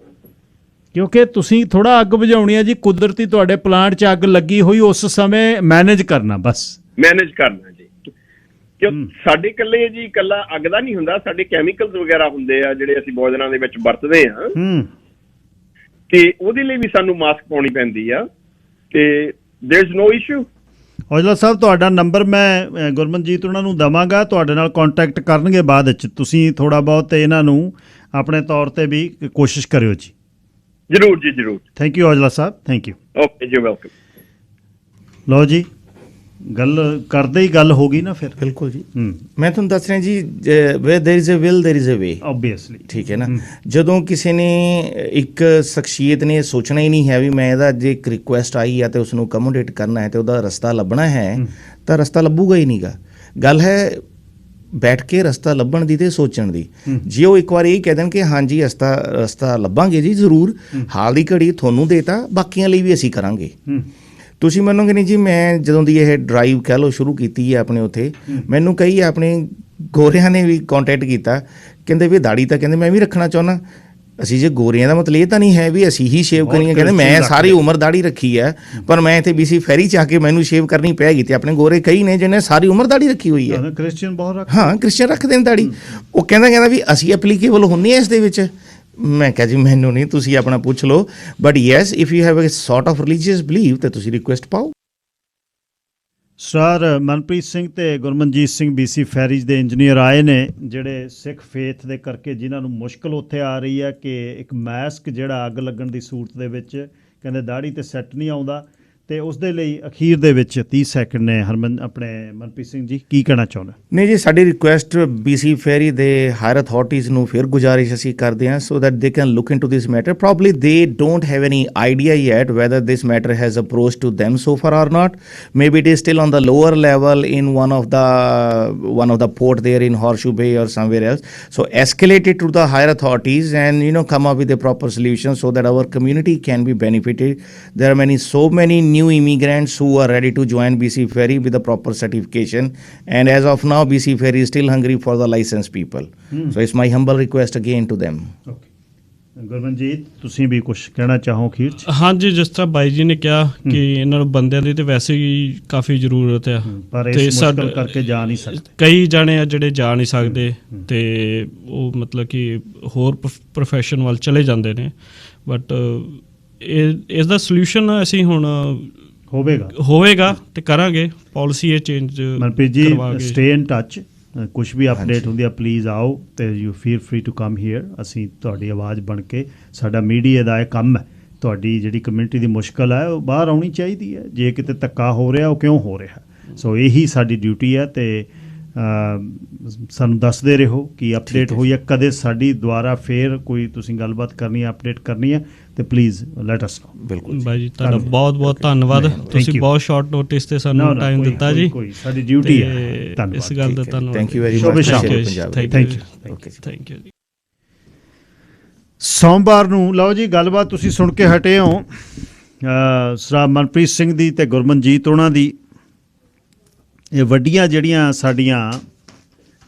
ਕਿਉਂਕਿ ਤੁਸੀਂ ਥੋੜਾ ਅੱਗ ਬੁਝਾਉਣੀ ਹੈ ਜੀ। ਕੁਦਰਤੀ ਤੁਹਾਡੇ ਪਲਾਂਟ 'ਚ ਅੱਗ ਲੱਗੀ ਹੋਈ, ਉਸ ਸਮੇਂ ਮੈਨੇਜ ਕਰਨਾ ਜੀ। ਕਿਉਂ ਸਾਡੇ ਇਕੱਲਾ ਅੱਗ ਦਾ ਨਹੀਂ ਹੁੰਦਾ, ਸਾਡੇ ਕੈਮੀਕਲਸ ਵਗੈਰਾ ਹੁੰਦੇ ਆ ਜਿਹੜੇ ਅਸੀਂ ਭੋਜਨਾਂ ਦੇ ਵਿੱਚ ਵਰਤਦੇ ਆ, ਤੇ ਉਹਦੇ ਲਈ ਵੀ ਸਾਨੂੰ ਮਾਸਕ ਪਾਉਣੀ ਪੈਂਦੀ ਆ, ਤੇ ਦੇयर इज नो ਇਸ਼ੂ। ਔਜਲਾ ਸਾਹਿਬ, ਤੁਹਾਡਾ ਨੰਬਰ ਮੈਂ ਗੁਰਮਨਜੀਤ ਉਹਨਾਂ ਨੂੰ ਦੇਵਾਂਗਾ, ਤੁਹਾਡੇ ਨਾਲ ਕੰਟੈਕਟ ਕਰਨਗੇ ਬਾਅਦ ਵਿੱਚ। ਤੁਸੀਂ ਥੋੜਾ ਬਹੁਤ ਇਹਨਾਂ ਨੂੰ ਆਪਣੇ ਤੌਰ ਤੇ ਵੀ ਕੋਸ਼ਿਸ਼ ਕਰਿਓ ਜੀ। ਜ਼ਰੂਰ ਜੀ, ਜ਼ਰੂਰ। Thank you Aujla Sahib, thank you. Okay ਜੀ, ਵੈਲਕਮ। ਲਓ ਜੀ, ਗੱਲ ਕਰਦੇ ਹੀ ਗੱਲ ਹੋ ਗਈ ਨਾ ਫਿਰ। ਬਿਲਕੁਲ ਜੀ। ਮੈਂ ਤੁਹਾਨੂੰ ਦੱਸ ਰਿਹਾ ਜੀ, where there is a will there is a way, obviously. ਠੀਕ ਹੈ ਨਾ। ਜਦੋਂ ਕਿਸੇ ਨੇ, ਇੱਕ ਸ਼ਖਸੀਅਤ ਨੇ ਸੋਚਣਾ ਹੀ ਨਹੀਂ ਹੈ ਵੀ ਮੈਂ ਇਹਦਾ ਜੇ ਇੱਕ ਰਿਕੁਐਸਟ ਆਈ ਆ ਤੇ ਉਸ ਨੂੰ ਅਕਮੋਡੇਟ ਕਰਨਾ ਹੈ ਤੇ ਉਹਦਾ ਰਸਤਾ ਲੱਭਣਾ ਹੈ, ਤਾਂ ਰਸਤਾ ਲੱਭੂਗਾ ਹੀ ਨਹੀਂਗਾ। ਗੱਲ ਹੈ ਬੈਠ ਕੇ ਰਸਤਾ ਲੱਭਣ ਦੀ ਤੇ ਸੋਚਣ ਦੀ। ਜੇ ਉਹ ਇੱਕ ਵਾਰ ਇਹ ਕਹਿ ਦੇਣ ਕਿ ਹਾਂਜੀ ਰਸਤਾ ਲੱਭਾਂਗੇ ਜੀ ਜ਼ਰੂਰ, ਹਾਲ ਦੀ ਘੜੀ ਤੁਹਾਨੂੰ ਦੇਤਾ, ਬਾਕੀਆਂ ਲਈ ਵੀ ਅਸੀਂ ਕਰਾਂਗੇ। ਤੁਸੀਂ ਮੰਨੋਗੇ ਨਹੀਂ ਜੀ, ਮੈਂ ਜਦੋਂ ਦੀ ਇਹ ਡਰਾਈਵ ਕਹਿ ਲਓ ਸ਼ੁਰੂ ਕੀਤੀ ਹੈ ਆਪਣੇ ਉੱਥੇ, ਮੈਨੂੰ ਕਈ ਆਪਣੇ ਗੋਰਿਆਂ ਨੇ ਵੀ ਕੰਟੈਕਟ ਕੀਤਾ, ਕਹਿੰਦੇ ਵੀ ਦਾੜੀ ਤਾਂ ਕਹਿੰਦੇ ਮੈਂ ਵੀ ਰੱਖਣਾ ਚਾਹੁੰਦਾ, ਅਸੀਂ ਜੇ ਗੋਰਿਆਂ ਦਾ ਮਤਲਬ ਇਹ ਤਾਂ ਨਹੀਂ ਹੈ ਵੀ ਅਸੀਂ ਹੀ ਸ਼ੇਵ ਕਰਨੀ ਹੈ। ਕਹਿੰਦੇ ਮੈਂ ਸਾਰੀ ਉਮਰ ਦਾੜੀ ਰੱਖੀ ਹੈ, ਪਰ ਮੈਂ ਇੱਥੇ BC ਫੈਰੀ 'ਚ ਆ ਕੇ ਮੈਨੂੰ ਸ਼ੇਵ ਕਰਨੀ ਪੈਗੀ। ਤੇ ਆਪਣੇ ਗੋਰੇ ਕਈ ਨੇ ਜਿਹਨੇ ਸਾਰੀ ਉਮਰ ਦਾੜੀ ਰੱਖੀ ਹੋਈ ਹੈ। ਕ੍ਰਿਸਚੀਅਨ ਬਹੁਤ ਹਾਂ, ਕ੍ਰਿਸਚੀਅਨ ਰੱਖਦੇ ਨੇ ਦਾੜੀ। ਉਹ ਕਹਿੰਦਾ ਵੀ ਅਸੀਂ ਐਪਲੀਕੇਬਲ ਹੁੰਦੇ ਹਾਂ ਇਸ ਦੇ ਵਿੱਚ। ਮੈਂ ਕਿਹਾ ਜੀ ਮੈਨੂੰ ਨਹੀਂ, ਤੁਸੀਂ ਆਪਣਾ ਪੁੱਛ ਲਓ, but yes if you have a sort of religious belief ਤਾਂ ਤੁਸੀਂ ਰਿਕੁਐਸਟ ਪਾਓ। ਸਰ ਮਨਪ੍ਰੀਤ ਸਿੰਘ ਤੇ ਗੁਰਮਨਜੀਤ ਸਿੰਘ BC ਫੈਰੀਜ਼ ਦੇ ਇੰਜੀਨੀਅਰ ਆਏ ਨੇ, ਜਿਹੜੇ ਸਿੱਖ ਫੇਥ ਦੇ ਕਰਕੇ ਜਿਨ੍ਹਾਂ ਨੂੰ ਮੁਸ਼ਕਲ ਉੱਥੇ ਆ ਰਹੀ ਹੈ ਕਿ ਇੱਕ ਮਾਸਕ ਜਿਹੜਾ ਅੱਗ ਲੱਗਣ ਦੀ ਸੂਰਤ ਦੇ ਵਿੱਚ ਕਹਿੰਦੇ ਦਾੜੀ ਤੇ ਸੈੱਟ ਨਹੀਂ ਆਉਂਦਾ, ਤੇ ਉਸ ਦੇ ਲਈ ਅਖੀਰ ਦੇ ਵਿੱਚ 30 ਸੈਕਿੰਡ ਨੇ। ਆਪਣੇ ਮਨਪ੍ਰੀਤ ਸਿੰਘ ਜੀ ਕੀ ਕਹਿਣਾ ਚਾਹੁੰਦੇ? ਨਹੀਂ ਜੀ, ਸਾਡੀ ਰਿਕੁਐਸਟ BC ਫੈਰੀ ਦੇ ਹਾਇਰ ਅਥਾਰਟੀਜ਼ ਨੂੰ ਫਿਰ ਗੁਜ਼ਾਰਿਸ਼ ਅਸੀਂ ਕਰਦੇ ਹਾਂ, so that they can look into this matter. Probably they don't have any idea yet whether this matter has approached to them so far or not. Maybe it is still on the lower level in one of the port there in Horseshoe Bay or somewhere else. So escalate it to the higher authorities and come up with a proper solution so that our community can be benefited. There are so many new immigrants who are ready to join BC Ferry with a proper certification, and as of now BC Ferry is still hungry for the licensed people. So it's my humble request again to them. Gurmanjeet, ਤੁਸੀਂ ਵੀ ਕੁਝ ਕਹਿਣਾ ਚਾਹੋ ਅਖੀਰ 'ਚ? ਹਾਂਜੀ, ਜਿਸ ਤਰ੍ਹਾਂ ਬਾਈ ਜੀ ਨੇ ਕਿਹਾ ਕਿ ਇਹਨਾਂ ਨੂੰ ਬੰਦਿਆਂ ਦੀ ਤੇ ਵੈਸੇ ਹੀ ਕਾਫੀ ਜ਼ਰੂਰਤ ਆ, ਪਰ ਇਸ ਮੁਸ਼ਕਲ ਕਰਕੇ ਜਾ ਨਹੀਂ ਸਕਦੇ। ਕਈ ਜਾਣੇ ਆ ਜਿਹੜੇ ਜਾ ਨਹੀਂ ਸਕਦੇ ਤੇ ਉਹ ਮਤਲਬ ਕਿ ਹੋਰ ਪ੍ਰੋਫੈਸ਼ਨ ਵੱਲ ਚਲੇ ਜਾਂਦੇ ਨੇ। ਬਟ ਇਸ ਦਾ ਸੋਲੂਸ਼ਨ ਅਸੀਂ ਹੁਣ ਹੋਵੇਗਾ ਤੇ ਕਰਾਂਗੇ, ਪਾਲਿਸੀ ਇਹ change. Manpreet ji, stay in touch, ਕੁਝ ਵੀ ਅਪਡੇਟ ਹੁੰਦੀ ਆ ਪਲੀਜ਼ ਆਓ ਤੇ you feel free to come here. ਅਸੀਂ ਤੁਹਾਡੀ ਆਵਾਜ਼ ਬਣ ਕੇ, ਸਾਡਾ ਮੀਡੀਆ ਦਾ ਇਹ ਕੰਮ ਹੈ, ਤੁਹਾਡੀ ਜਿਹੜੀ ਕਮਿਊਨਿਟੀ ਦੀ ਮੁਸ਼ਕਲ ਹੈ ਉਹ ਬਾਹਰ ਆਉਣੀ ਚਾਹੀਦੀ ਹੈ। ਜੇ ਕਿਤੇ ਧੱਕਾ ਹੋ ਰਿਹਾ ਉਹ ਕਿਉਂ ਹੋ ਰਿਹਾ, ਸੋ ਇਹੀ ਸਾਡੀ ਡਿਊਟੀ ਹੈ। ਤੇ ਸਾਨੂੰ ਦੱਸਦੇ ਰਹੋ ਕਿ ਅਪਡੇਟ ਹੋਈ ਹੈ, ਕਦੇ ਸਾਡੀ ਦੁਆਰਾ ਫੇਰ ਕੋਈ ਤੁਸੀਂ ਗੱਲਬਾਤ ਕਰਨੀ ਹੈ, ਅਪਡੇਟ ਕਰਨੀ ਹੈ ਤੇ ਪਲੀਜ਼ ਲੈਟ ਅਸ ਨੋ। ਬਿਲਕੁਲ ਬਾਈ ਜੀ, ਤੁਹਾਡਾ ਬਹੁਤ ਬਹੁਤ ਧੰਨਵਾਦ, ਤੁਸੀਂ ਬਹੁਤ ਸ਼ਾਰਟ ਨੋਟਿਸ ਤੇ ਸਾਨੂੰ ਟਾਈਮ ਦਿੱਤਾ ਜੀ। ਸਾਡੀ ਡਿਊਟੀ ਹੈ, ਧੰਨਵਾਦ, ਇਸ ਗੱਲ ਦਾ ਧੰਨਵਾਦ। Thank you very much. Thank you. ਸੋਮਵਾਰ ਨੂੰ ਲਓ ਜੀ, ਗੱਲਬਾਤ ਤੁਸੀਂ ਸੁਣ ਕੇ ਹਟੇ ਹੋ ਸਰ ਮਨਪ੍ਰੀਤ ਸਿੰਘ ਦੀ ਤੇ ਗੁਰਮਨਜੀਤ ਉਹਨਾਂ ਦੀ। ਇਹ ਵੱਡੀਆਂ ਜਿਹੜੀਆਂ ਸਾਡੀਆਂ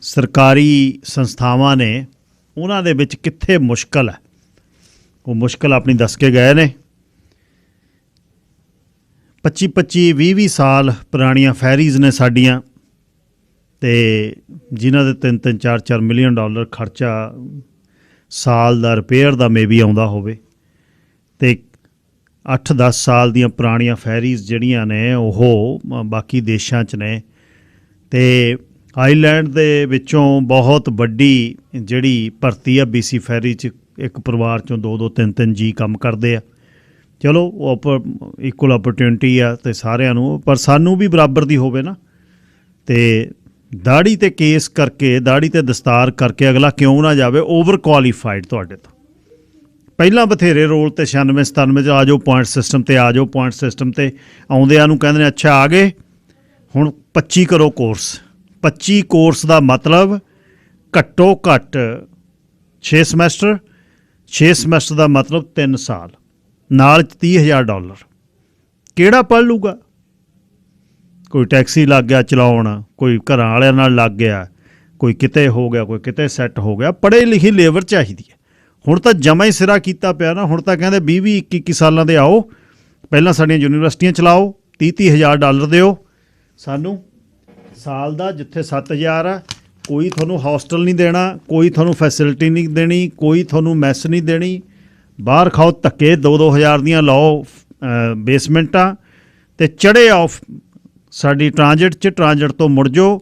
ਸਰਕਾਰੀ ਸੰਸਥਾਵਾਂ ਨੇ ਉਹਨਾਂ ਦੇ ਵਿੱਚ ਕਿੱਥੇ ਮੁਸ਼ਕਲ ਹੈ, ਉਹ ਮੁਸ਼ਕਲ ਆਪਣੀ ਦੱਸ ਕੇ ਗਏ ਨੇ। 25 20 ਸਾਲ ਪੁਰਾਣੀਆਂ ਫੈਰੀਜ਼ ਨੇ ਸਾਡੀਆਂ, ਤੇ ਜਿਨ੍ਹਾਂ ਦੇ 3 4 ਮਿਲੀਅਨ ਡਾਲਰ ਖਰਚਾ ਸਾਲ ਦਾ ਰਿਪੇਅਰ ਦਾ ਮੇਬੀ ਆਉਂਦਾ ਹੋਵੇ, ਤੇ 8-10 ਸਾਲ ਦੀਆਂ ਪੁਰਾਣੀਆਂ ਫੈਰੀਜ਼ ਜਿਹੜੀਆਂ ਨੇ ਉਹ ਬਾਕੀ ਦੇਸ਼ਾਂ 'ਚ ਨੇ। ਤੇ ਆਈਲੈਂਡ ਦੇ ਵਿੱਚੋਂ ਬਹੁਤ ਵੱਡੀ ਜਿਹੜੀ ਭਰਤੀ ਆ BC ਫੈਰੀ 'ਚ, ਇੱਕ ਪਰਿਵਾਰ 'ਚੋਂ 2-2 3-3 ਜੀ ਕੰਮ ਕਰਦੇ ਆ। ਚਲੋ ਉਹ ਇਕੁਅਲ ਓਪਰਚੁਨਿਟੀ ਆ ਤੇ ਸਾਰਿਆਂ ਨੂੰ, ਪਰ ਸਾਨੂੰ ਵੀ ਬਰਾਬਰ ਦੀ ਹੋਵੇ ਨਾ। ਤੇ ਦਾੜੀ ਤੇ ਕੇਸ ਕਰਕੇ, ਦਾੜੀ ਤੇ ਦਸਤਾਰ ਕਰਕੇ ਅਗਲਾ ਕਿਉਂ ਨਾ ਜਾਵੇ ਓਵਰ ਕੁਆਲੀਫਾਈਡ ਤੁਹਾਡੇ ਤੋਂ। ਪਹਿਲਾਂ ਬਥੇਰੇ ਰੋਲ ਤੇ 96-97 'ਚ ਆ ਜਾਓ ਪੁਆਇੰਟ ਸਿਸਟਮ ਤੇ, ਆ ਜਾਓ ਪੁਆਇੰਟ ਸਿਸਟਮ ਤੇ। ਆਉਂਦਿਆਂ ਨੂੰ ਕਹਿੰਦੇ ਨੇ ਅੱਛਾ ਆ ਗਏ, ਹੁਣ 25 ਕਰੋ ਕੋਰਸ। 25 ਕੋਰਸ ਦਾ ਮਤਲਬ ਘੱਟੋ ਘੱਟ 6 ਸਮੈਸਟਰ, 6 ਸਮੈਸਟਰ ਦਾ ਮਤਲਬ 3 ਸਾਲ, ਨਾਲ $30,000। ਕਿਹੜਾ ਪੜ੍ਹ ਲੂਗਾ? ਕੋਈ ਟੈਕਸੀ ਲੱਗ ਗਿਆ ਚਲਾਉਣ, ਕੋਈ ਘਰਾਂ ਵਾਲਿਆਂ ਨਾਲ ਲੱਗ ਗਿਆ, ਕੋਈ ਕਿਤੇ ਹੋ ਗਿਆ, ਕੋਈ ਕਿਤੇ ਸੈੱਟ ਹੋ ਗਿਆ। ਪੜ੍ਹੇ ਲਿਖੀ ਲੇਬਰ ਚਾਹੀਦੀ ਹੈ। ਹੁਣ ਤਾਂ ਜਮਾ ਹੀ ਸਿਰਾ ਕੀਤਾ ਪਿਆ ਨਾ। ਹੁਣ ਤਾਂ ਕਹਿੰਦੇ 20-21 ਸਾਲਾਂ ਦੇ ਆਓ, ਪਹਿਲਾਂ ਸਾਡੀਆਂ ਯੂਨੀਵਰਸਿਟੀਆਂ ਚਲਾਓ, $30,000 ਦਿਓ ਸਾਨੂੰ ਸਾਲ ਦਾ, ਜਿੱਥੇ 7,000 ਆ। ਕੋਈ ਤੁਹਾਨੂੰ ਹੋਸਟਲ ਨਹੀਂ ਦੇਣਾ, ਕੋਈ ਤੁਹਾਨੂੰ ਫੈਸਿਲਿਟੀ ਨਹੀਂ ਦੇਣੀ, ਕੋਈ ਤੁਹਾਨੂੰ ਮੈਸ ਨਹੀਂ ਦੇਣੀ। ਬਾਹਰ ਖਾਓ ਧੱਕੇ, 2-2 ਹਜ਼ਾਰ ਦੀਆਂ ਲਾਓ ਬੇਸਮੈਂਟਾਂ, ਤੇ ਚੜ੍ਹੇ ਆਓ ਸਾਡੀ ਟ੍ਰਾਂਜਿਟ 'ਚ। ਟ੍ਰਾਂਜਿਟ ਤੋਂ ਮੁੜ ਜਾਓ,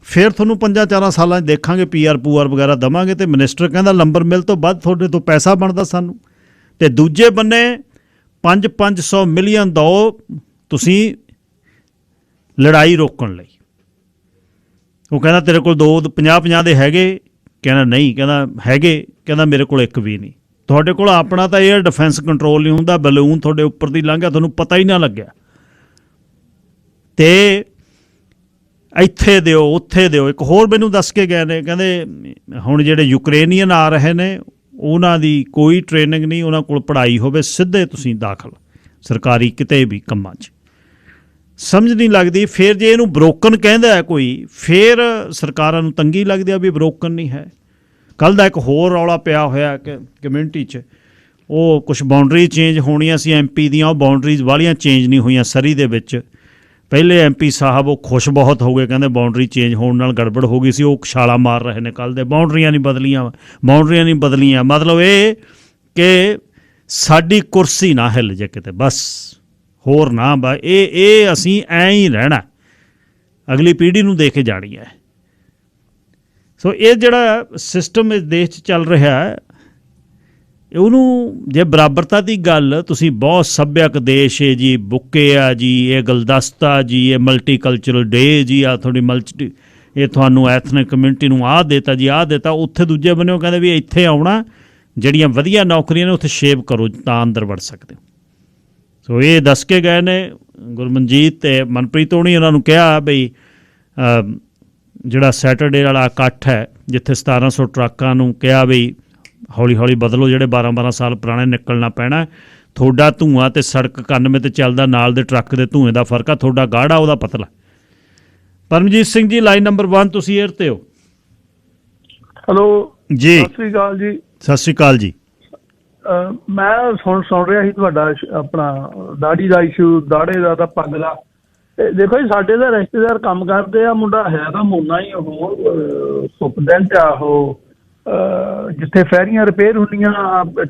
ਫਿਰ ਤੁਹਾਨੂੰ 5-4 ਸਾਲਾਂ 'ਚ ਦੇਖਾਂਗੇ, PR ਪੂਆਰ ਵਗੈਰਾ ਦੇਵਾਂਗੇ। ਅਤੇ ਮਿਨਿਸਟਰ ਕਹਿੰਦਾ ਲੰਬਰ ਮਿਲ ਤੋਂ ਵੱਧ ਤੁਹਾਡੇ ਤੋਂ ਪੈਸਾ ਬਣਦਾ ਸਾਨੂੰ। ਅਤੇ ਦੂਜੇ ਬੰਨੇ 500 ਮਿਲੀਅਨ ਦਿਓ ਤੁਸੀਂ ਲੜਾਈ ਰੋਕਣ ਲਈ। ਉਹ ਕਹਿੰਦਾ ਤੇਰੇ ਕੋਲ 50 ਦੇ ਹੈਗੇ? ਕਹਿੰਦਾ ਨਹੀਂ। ਕਹਿੰਦਾ ਹੈਗੇ? ਕਹਿੰਦਾ ਮੇਰੇ ਕੋਲ ਇੱਕ ਵੀ ਨਹੀਂ। ਤੁਹਾਡੇ ਕੋਲ ਆਪਣਾ ਤਾਂ 에ਅਰ ਡਿਫੈਂਸ ਕੰਟਰੋਲ ਨਹੀਂ ਹੁੰਦਾ, ਬਲੂਨ ਤੁਹਾਡੇ ਉੱਪਰ ਦੀ ਲੰਘ ਗਿਆ, ਤੁਹਾਨੂੰ ਪਤਾ ਹੀ ਨਾ ਲੱਗਿਆ। ਅਤੇ ਇੱਥੇ ਦਿਓ, ਉੱਥੇ ਦਿਓ। ਇੱਕ ਹੋਰ ਮੈਨੂੰ ਦੱਸ ਕੇ ਗਏ ਨੇ, ਕਹਿੰਦੇ ਹੁਣ ਜਿਹੜੇ ਯੂਕਰੇਨੀਅਨ ਆ ਰਹੇ ਨੇ ਉਹਨਾਂ ਦੀ ਕੋਈ ਟ੍ਰੇਨਿੰਗ ਨਹੀਂ, ਉਹਨਾਂ ਕੋਲ ਪੜ੍ਹਾਈ ਹੋਵੇ, ਸਿੱਧੇ ਤੁਸੀਂ ਦਾਖਲ ਸਰਕਾਰੀ ਕਿਤੇ ਵੀ ਕੰਮਾਂ 'ਚ। ਸਮਝ ਨਹੀਂ ਲੱਗਦੀ। ਫਿਰ ਜੇ ਇਹਨੂੰ ਬਰੋਕਨ ਕਹਿੰਦਾ ਹੈ ਕੋਈ, ਫਿਰ ਸਰਕਾਰਾਂ ਨੂੰ ਤੰਗੀ ਲੱਗਦੀ ਆ ਵੀ ਬਰੋਕਨ ਨਹੀਂ ਹੈ। ਕੱਲ੍ਹ ਦਾ ਇੱਕ ਹੋਰ ਰੌਲਾ ਪਿਆ ਹੋਇਆ ਕਿ ਕਮਿਊਨਿਟੀ 'ਚ ਉਹ ਕੁਛ ਬਾਉਂਡਰੀ ਚੇਂਜ ਹੋਣੀਆਂ ਸੀ MP ਦੀਆਂ, ਉਹ ਬਾਉਂਡਰੀਜ਼ ਵਾਲੀਆਂ ਚੇਂਜ ਨਹੀਂ ਹੋਈਆਂ ਸਰੀ ਦੇ ਵਿੱਚ। ਪਹਿਲੇ MP ਸਾਹਿਬ ਉਹ ਖੁਸ਼ ਬਹੁਤ ਹੋ ਗਏ, ਕਹਿੰਦੇ ਬਾਉਂਡਰੀ ਚੇਂਜ ਹੋਣ ਨਾਲ ਗੜਬੜ ਹੋ ਗਈ ਸੀ, ਉਹ ਛਾਲਾ ਮਾਰ ਰਹੇ ਨੇ ਕੱਲ੍ਹ ਦੇ, ਬਾਉਂਡਰੀਆਂ ਨਹੀਂ ਬਦਲੀਆਂ। ਮਤਲਬ ਇਹ ਕਿ ਸਾਡੀ ਕੁਰਸੀ ਨਾ ਹਿੱਲ ਜੇ ਕਿਤੇ, ਬਸ ਹੋਰ ਨਾ ਇਹ ਅਸੀਂ ਐਂ ਹੀ ਰਹਿਣਾ, ਅਗਲੀ ਪੀੜ੍ਹੀ ਨੂੰ ਦੇ ਕੇ ਜਾਣੀ ਹੈ। ਸੋ ਇਹ ਜਿਹੜਾ ਸਿਸਟਮ ਇਸ ਦੇਸ਼ 'ਚ ਚੱਲ ਰਿਹਾ ਹੈ, ਉਹਨੂੰ ਜੇ ਬਰਾਬਰਤਾ ਦੀ ਗੱਲ, ਤੁਸੀਂ ਬਹੁਤ ਸੱਭਿਅਕ ਦੇਸ਼ ਹੈ ਜੀ, ਬੁੱਕੇ ਆ ਜੀ, ਇਹ ਗੁਲਦਸਤਾ ਜੀ, ਇਹ ਮਲਟੀਕਲਚਰਲ ਡੇ ਜੀ, ਆ ਤੁਹਾਡੀ ਇਹ ਤੁਹਾਨੂੰ ਐਥਨਿਕ ਕਮਿਊਨਿਟੀ ਨੂੰ ਆਹ ਦੇਤਾ ਜੀ, ਆਹ ਦੇਤਾ। ਉੱਥੇ ਦੂਜੇ ਬੰਨੇ ਉਹ ਕਹਿੰਦੇ ਵੀ ਇੱਥੇ ਆਉਣਾ, ਜਿਹੜੀਆਂ ਵਧੀਆ ਨੌਕਰੀਆਂ ਨੇ ਉੱਥੇ ਸ਼ੇਵ ਕਰੋ ਤਾਂ ਅੰਦਰ ਵੜ ਸਕਦੇ ਹੋ। ਸੋ ਇਹ ਦੱਸ ਕੇ ਗਏ ਨੇ ਗੁਰਮਨਜੀਤ ਤੇ ਮਨਪ੍ਰੀਤ ਹੋਣੀ, ਉਹਨਾਂ ਨੂੰ ਕਿਹਾ ਬਈ ਜਿਹੜਾ ਸੈਟਰਡੇ ਵਾਲਾ ਇਕੱਠ ਹੈ, ਜਿੱਥੇ 1700 ਟਰੱਕਾਂ ਨੂੰ ਕਿਹਾ ਬਈ ਹੌਲੀ ਹੌਲੀ ਬਦਲੋ, ਜਿਹੜੇ 12-12 ਸਾਲ ਪੁਰਾਣੇ ਨਿਕਲਣਾ ਪੈਣਾ, ਤੁਹਾਡਾ ਧੂੰਆਂ ਤੇ ਸੜਕ 91 ਤੇ ਚੱਲਦਾ, ਨਾਲ ਦੇ ਟਰੱਕ ਦੇ ਧੂੰਏ ਦਾ ਫਰਕ ਆ, ਤੁਹਾਡਾ ਗਾੜਾ ਉਹਦਾ ਪਤਲਾ। ਪਰਮਜੀਤ ਸਿੰਘ ਜੀ, ਲਾਈਨ ਨੰਬਰ 1, ਤੁਸੀਂ ਏਅਰ ਤੇ ਹੋ। ਹੈਲੋ ਜੀ, ਸਤਿ ਸ੍ਰੀ ਅਕਾਲ ਜੀ। ਸਤਿ ਸ਼੍ਰੀ ਅਕਾਲ ਜੀ। ਮੈਂ ਸੁਣ ਰਿਹਾ ਸੀ ਤੁਹਾਡਾ ਆਪਣਾ ਦਾੜੀ ਦਾ ਇਸ਼ੂ, ਦਾੜੇ ਦਾ ਤਾਂ ਪੱਗ ਦਾ। ਦੇਖੋ ਜੀ, ਸਾਡੇ ਤਾਂ ਰਿਸ਼ਤੇਦਾਰ ਕੰਮ ਕਰਦੇ ਆ, ਮੁੰਡਾ ਹੈ ਤਾਂ ਮੋਨਾ ਹੀ, ਉਹ ਸੁਪਰਡੈਂਟ ਆ, ਉਹ ਜਿੱਥੇ ਫੈਰੀਆਂ ਰਿਪੇਅਰ ਹੁੰਦੀਆਂ,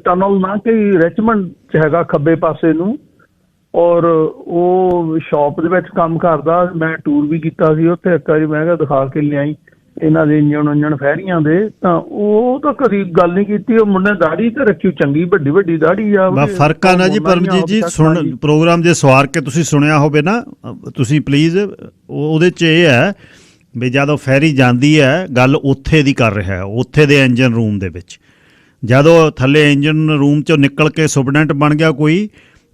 ਟਨਲ ਨਾ ਕਿ ਰਿਚਮੰਡ 'ਚ ਹੈਗਾ ਖੱਬੇ ਪਾਸੇ ਨੂੰ, ਔਰ ਉਹ ਸ਼ਾਪ ਦੇ ਵਿੱਚ ਕੰਮ ਕਰਦਾ। ਮੈਂ ਟੂਰ ਵੀ ਕੀਤਾ ਸੀ ਉੱਥੇ ਇੱਕ ਵਾਰੀ, ਮੈਂ ਕਿਹਾ ਦਿਖਾ ਕੇ ਲਿਆਈ ਇਹਨਾਂ ਦੇ ਇੰਜਣ ਫੈਰੀਆਂ ਦੇ, ਤਾਂ ਉਹ ਤਾਂ ਕਦੀ ਗੱਲ ਨਹੀਂ ਕੀਤੀ। ਉਹ ਮੁੰਡੇ ਦਾੜੀ ਤੇ ਰੱਖੀ, ਚੰਗੀ ਵੱਡੀ ਦਾੜੀ ਆ। ਫਰਕ ਆ ਨਾ ਜੀ ਪਰਮਜੀਤ ਜੀ, ਸੁਣ ਪ੍ਰੋਗਰਾਮ ਜੇ ਸਵਾਰ ਕੇ ਤੁਸੀਂ ਸੁਣਿਆ ਹੋਵੇ ਨਾ, ਤੁਸੀਂ ਪਲੀਜ਼, ਉਹਦੇ 'ਚ ਇਹ ਹੈ ਵੀ ਜਦੋਂ ਫੈਰੀ ਜਾਂਦੀ ਹੈ, ਗੱਲ ਉੱਥੇ ਦੀ ਕਰ ਰਿਹਾ, ਉੱਥੇ ਦੇ ਇੰਜਨ ਰੂਮ ਦੇ ਵਿੱਚ। ਜਦੋਂ ਥੱਲੇ ਇੰਜਨ ਰੂਮ 'ਚੋਂ ਨਿਕਲ ਕੇ ਸੁਪਰਡੈਂਟ ਬਣ ਗਿਆ ਕੋਈ,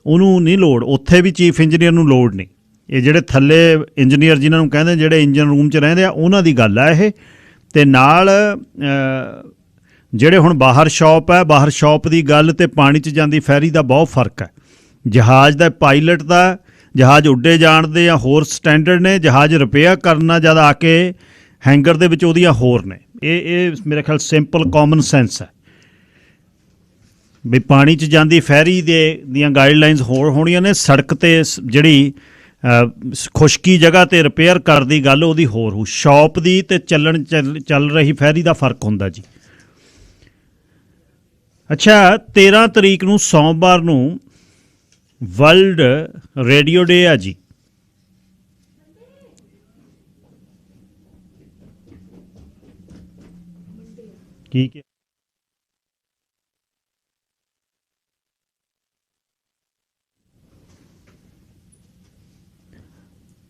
ਉਹਨੂੰ ਨਹੀਂ ਲੋੜ, ਉੱਥੇ ਵੀ ਚੀਫ ਇੰਜੀਨੀਅਰ ਨੂੰ ਲੋੜ ਨਹੀਂ। ਇਹ ਜਿਹੜੇ ਥੱਲੇ ਇੰਜੀਨੀਅਰ ਜਿਨ੍ਹਾਂ ਨੂੰ ਕਹਿੰਦੇ, ਜਿਹੜੇ ਇੰਜਨ ਰੂਮ 'ਚ ਰਹਿੰਦੇ ਆ, ਉਹਨਾਂ ਦੀ ਗੱਲ ਹੈ ਇਹ। ਅਤੇ ਨਾਲ ਜਿਹੜੇ ਹੁਣ ਬਾਹਰ ਸ਼ਾਪ ਹੈ, ਬਾਹਰ ਸ਼ਾਪ ਦੀ ਗੱਲ ਅਤੇ ਪਾਣੀ 'ਚ ਜਾਂਦੀ ਫੈਰੀ ਦਾ ਬਹੁਤ ਫਰਕ ਹੈ। ਜਹਾਜ਼ ਦਾ ਪਾਇਲਟ ਦਾ, ਜਹਾਜ਼ ਉੱਡੇ ਜਾਣ ਦੇ ਜਾਂ ਹੋਰ ਸਟੈਂਡਰਡ ਨੇ, ਜਹਾਜ਼ ਰਿਪੇਅਰ ਕਰਨਾ ਜਦ ਆ ਕੇ ਹੈਂਗਰ ਦੇ ਵਿੱਚ ਉਹਦੀਆਂ ਹੋਰ ਨੇ। ਇਹ ਮੇਰੇ ਖਿਆਲ ਸਿੰਪਲ ਕਾਮਨ ਸੈਂਸ ਹੈ ਵੀ ਪਾਣੀ 'ਚ ਜਾਂਦੀ ਫੈਰੀ ਦੀਆਂ ਗਾਈਡਲਾਈਨਸ ਹੋਰ ਹੋਣੀਆਂ ਨੇ, ਸੜਕ 'ਤੇ ਜਿਹੜੀ ਖੁਸ਼ਕੀ ਜਗ੍ਹਾ 'ਤੇ ਰਿਪੇਅਰ ਕਰਦੀ ਗੱਲ ਉਹਦੀ ਹੋਰ ਹੋ, ਸ਼ਾਪ ਦੀ ਅਤੇ ਚੱਲ ਰਹੀ ਫੈਰੀ ਦਾ ਫਰਕ ਹੁੰਦਾ ਜੀ। ਅੱਛਾ, 13 ਤਰੀਕ ਨੂੰ ਸੋਮਵਾਰ ਨੂੰ ਵਰਲਡ ਰੇਡੀਓ ਡੇ ਆ ਜੀ। ਠੀਕ ਹੈ,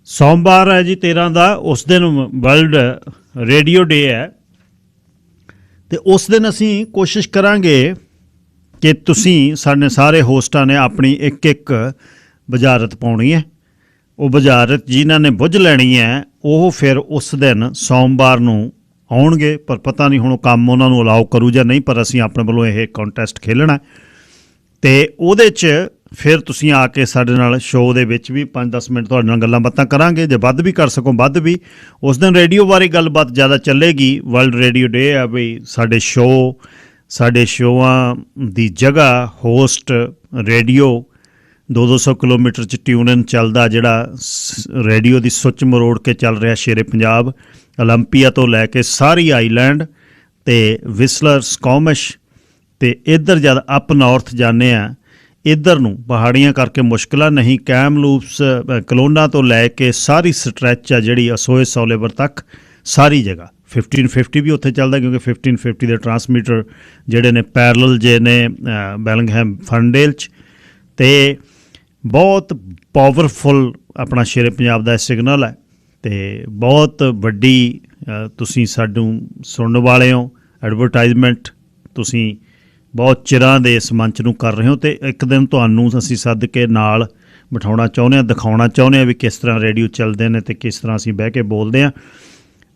ਸੋਮਵਾਰ ਹੈ ਜੀ 13 ਦਾ, ਉਸ ਦਿਨ ਵਰਲਡ ਰੇਡੀਓ ਡੇ ਹੈ। ਅਤੇ ਉਸ ਦਿਨ ਅਸੀਂ ਕੋਸ਼ਿਸ਼ ਕਰਾਂਗੇ ਕਿ ਤੁਸੀਂ ਸਾਡੇ ਸਾਰੇ ਹੋਸਟਾਂ ਨੇ ਆਪਣੀ ਇੱਕ ਬੁਝਾਰਤ ਪਾਉਣੀ ਹੈ। ਉਹ ਬੁਝਾਰਤ ਜਿਨ੍ਹਾਂ ਨੇ ਬੁੱਝ ਲੈਣੀ ਹੈ, ਉਹ ਫਿਰ ਉਸ ਦਿਨ ਸੋਮਵਾਰ ਨੂੰ ਆਉਣਗੇ, ਪਰ ਪਤਾ ਨਹੀਂ ਹੁਣ ਉਹ ਕੰਮ ਉਹਨਾਂ ਨੂੰ ਅਲਾਓ ਕਰੂ ਜਾਂ ਨਹੀਂ, ਪਰ ਅਸੀਂ ਆਪਣੇ ਵੱਲੋਂ ਇਹ ਕੰਟੈਸਟ ਖੇਲਣਾ ਅਤੇ ਉਹਦੇ 'ਚ ਫਿਰ ਤੁਸੀਂ ਆ ਕੇ ਸਾਡੇ ਨਾਲ ਸ਼ੋਅ ਦੇ ਵਿੱਚ ਵੀ 5-10 ਮਿੰਟ ਤੁਹਾਡੇ ਨਾਲ ਗੱਲਾਂ ਬਾਤਾਂ ਕਰਾਂਗੇ, ਜੇ ਵੱਧ ਵੀ ਕਰ ਸਕੋ ਵੱਧ ਵੀ। ਉਸ ਦਿਨ ਰੇਡੀਓ ਬਾਰੇ ਗੱਲਬਾਤ ਜ਼ਿਆਦਾ ਚੱਲੇਗੀ। ਵਰਲਡ ਰੇਡੀਓ ਡੇ ਆ ਬਈ, ਸਾਡੇ ਸ਼ੋਆਂ ਦੀ ਜਗ੍ਹਾ ਹੋਸਟ ਰੇਡੀਓ 200 ਕਿਲੋਮੀਟਰ 'ਚ ਟਿਊਨ-ਇਨ ਚੱਲਦਾ, ਜਿਹੜਾ ਰੇਡੀਓ ਦੀ ਸੁੱਚ ਮਰੋੜ ਕੇ ਚੱਲ ਰਿਹਾ ਸ਼ੇਰੇ ਪੰਜਾਬ, ਓਲੰਪੀਆ ਤੋਂ ਲੈ ਕੇ ਸਾਰੀ ਆਈਲੈਂਡ ਅਤੇ ਵਿਸਲਰ, ਸਕੋਮਿਸ਼, ਅਤੇ ਇੱਧਰ ਜਦ ਅਪ ਨਾਰਥ ਜਾਂਦੇ ਆ, ਇੱਧਰ ਨੂੰ ਪਹਾੜੀਆਂ ਕਰਕੇ ਮੁਸ਼ਕਿਲਾਂ ਨਹੀਂ, ਕੈਮਲੂਪਸ, ਕਲੋਨਾ ਤੋਂ ਲੈ ਕੇ ਸਾਰੀ ਸਟਰੈਚ ਆ ਜਿਹੜੀ ਅਸੋਏ ਸੋਲੇਵਰ ਤੱਕ, ਸਾਰੀ ਜਗ੍ਹਾ 1550 ਵੀ ਉੱਥੇ ਚੱਲਦਾ, ਕਿਉਂਕਿ 1550 ਦੇ ਟਰਾਂਸਮੀਟਰ ਜਿਹੜੇ ਨੇ ਪੈਰਲਲ ਜੇ ਨੇ ਬੈਲਿੰਗਹੈਮ ਫਰਨਡੇਲ 'ਚ, ਅਤੇ ਬਹੁਤ ਪਾਵਰਫੁਲ ਆਪਣਾ ਸ਼ੇਰੇ ਪੰਜਾਬ ਦਾ ਸਿਗਨਲ ਹੈ ਅਤੇ ਬਹੁਤ ਵੱਡੀ ਤੁਸੀਂ ਸਾਨੂੰ ਸੁਣਨ ਵਾਲੇ ਹੋ। ਐਡਵਰਟਾਈਜ਼ਮੈਂਟ ਤੁਸੀਂ ਬਹੁਤ ਚਿਰਾਂ ਦੇ ਇਸ ਮੰਚ ਨੂੰ ਕਰ ਰਹੇ ਹੋ, ਅਤੇ ਇੱਕ ਦਿਨ ਤੁਹਾਨੂੰ ਅਸੀਂ ਸੱਦ ਕੇ ਨਾਲ ਬਿਠਾਉਣਾ ਚਾਹੁੰਦੇ ਹਾਂ, ਦਿਖਾਉਣਾ ਚਾਹੁੰਦੇ ਹਾਂ ਵੀ ਕਿਸ ਤਰ੍ਹਾਂ ਰੇਡੀਓ ਚੱਲਦੇ ਨੇ ਅਤੇ ਕਿਸ ਤਰ੍ਹਾਂ ਅਸੀਂ ਬਹਿ ਕੇ ਬੋਲਦੇ ਹਾਂ।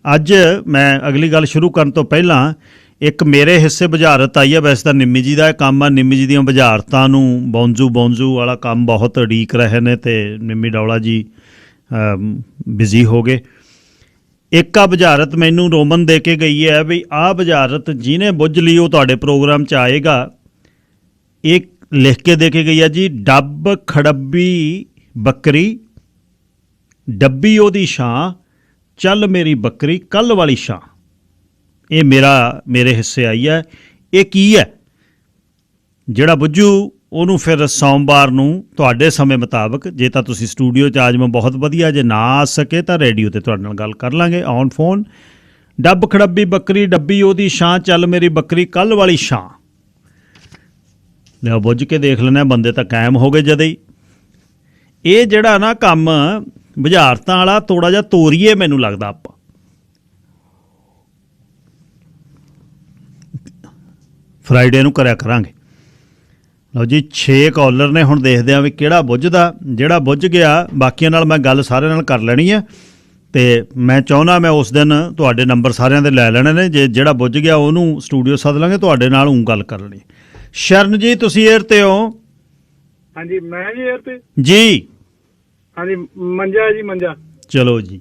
ਅੱਜ ਮੈਂ ਅਗਲੀ ਗੱਲ ਸ਼ੁਰੂ ਕਰਨ ਤੋਂ ਪਹਿਲਾਂ ਇੱਕ ਮੇਰੇ ਹਿੱਸੇ ਬੁਝਾਰਤ ਆਈ ਹੈ। ਵੈਸੇ ਤਾਂ ਨਿੰਮੀ ਜੀ ਦਾ ਇਹ ਕੰਮ ਆ, ਨਿੰਮੀ ਜੀ ਦੀਆਂ ਬੁਝਾਰਤਾਂ ਨੂੰ ਬੌਂਜੂ ਵਾਲਾ ਕੰਮ ਬਹੁਤ ਉਡੀਕ ਰਹੇ ਨੇ, ਅਤੇ ਨਿੰਮੀ ਡੌਲਾ ਜੀ ਬਿਜ਼ੀ ਹੋ ਗਏ। ਇੱਕ ਆ ਬੁਝਾਰਤ ਮੈਨੂੰ ਰੋਮਨ ਦੇ ਕੇ ਗਈ ਹੈ ਵੀ ਆਹ ਬੁਝਾਰਤ ਜਿਹਨੇ ਬੁੱਝ ਲਈ ਉਹ ਤੁਹਾਡੇ ਪ੍ਰੋਗਰਾਮ 'ਚ ਆਏਗਾ। ਇਹ ਲਿਖ ਕੇ ਦੇ ਕੇ ਗਈ ਹੈ ਜੀ, ਡੱਬ ਖੜੱਬੀ ਬੱਕਰੀ ਡੱਬੀ ਉਹਦੀ ਛਾਂ, ਚੱਲ ਮੇਰੀ ਬੱਕਰੀ ਕੱਲ ਵਾਲੀ ਛਾਂ। ਇਹ ਮੇਰੇ ਹਿੱਸੇ ਆਈ ਹੈ। ਇਹ ਕੀ ਹੈ? ਜਿਹੜਾ ਬੁੱਝੂ ਉਹਨੂੰ ਫਿਰ ਸੋਮਵਾਰ ਨੂੰ ਤੁਹਾਡੇ ਸਮੇਂ ਮੁਤਾਬਕ, ਜੇ ਤਾਂ ਤੁਸੀਂ ਸਟੂਡੀਓ 'ਚ ਆ ਜਾਵੋ ਬਹੁਤ ਵਧੀਆ, ਜੇ ਨਾ ਆ ਸਕੇ ਤਾਂ ਰੇਡੀਓ 'ਤੇ ਤੁਹਾਡੇ ਨਾਲ ਗੱਲ ਕਰ ਲਾਂਗੇ ਔਨ ਫੋਨ। ਡੱਬ ਖੜੱਬੀ ਬੱਕਰੀ ਡੱਬੀ ਉਹਦੀ ਛਾਂ, ਚੱਲ ਮੇਰੀ ਬੱਕਰੀ ਕੱਲ ਵਾਲੀ ਛਾਂ। ਲਿਆ ਬੁੱਝ ਕੇ ਦੇਖ ਲੈਣਾ, ਬੰਦੇ ਤਾਂ ਕਾਇਮ ਹੋ ਗਏ ਜਦੇ ਹੀ। ਇਹ ਜਿਹੜਾ ਨਾ ਕੰਮ ਬੁਝਾਰਤਾਂ ਵਾਲਾ ਥੋੜ੍ਹਾ ਜਿਹਾ ਤੋਰੀਏ ਮੈਨੂੰ ਲੱਗਦਾ ਆਪਾਂ। ਫਰਾਈਡੇ ਨੂੰ ਕਰਿਆ ਕਰਾਂਗੇ। ਲਓ ਜੀ 6 ਕਾਲਰ ਨੇ, ਹੁਣ ਦੇਖਦੇ ਹਾਂ ਵੀ ਕਿਹੜਾ ਬੁੱਝਦਾ। ਜਿਹੜਾ ਬੁੱਝ ਗਿਆ ਬਾਕੀਆਂ ਨਾਲ ਮੈਂ ਗੱਲ ਸਾਰਿਆਂ ਨਾਲ ਕਰ ਲੈਣੀ ਹੈ, ਅਤੇ ਮੈਂ ਚਾਹੁੰਦਾ ਮੈਂ ਉਸ ਦਿਨ ਤੁਹਾਡੇ ਨੰਬਰ ਸਾਰਿਆਂ ਦੇ ਲੈ ਲੈਣੇ ਨੇ। ਜੇ ਜਿਹੜਾ ਬੁੱਝ ਗਿਆ ਉਹਨੂੰ ਸਟੂਡੀਓ ਸੱਦ ਲਾਂਗੇ, ਤੁਹਾਡੇ ਨਾਲ ਗੱਲ ਕਰ ਲੈਣੀ। ਸ਼ਰਨ ਜੀ ਤੁਸੀਂ ਏਅਰ 'ਤੇ ਹੋ? ਹਾਂਜੀ ਮੈਂ ਜੀ ਏਅਰ 'ਤੇ ਜੀ। ਹਾਂਜੀ ਮੰਜਾ ਜੀ ਮੰਜਾ। ਚਲੋ ਜੀ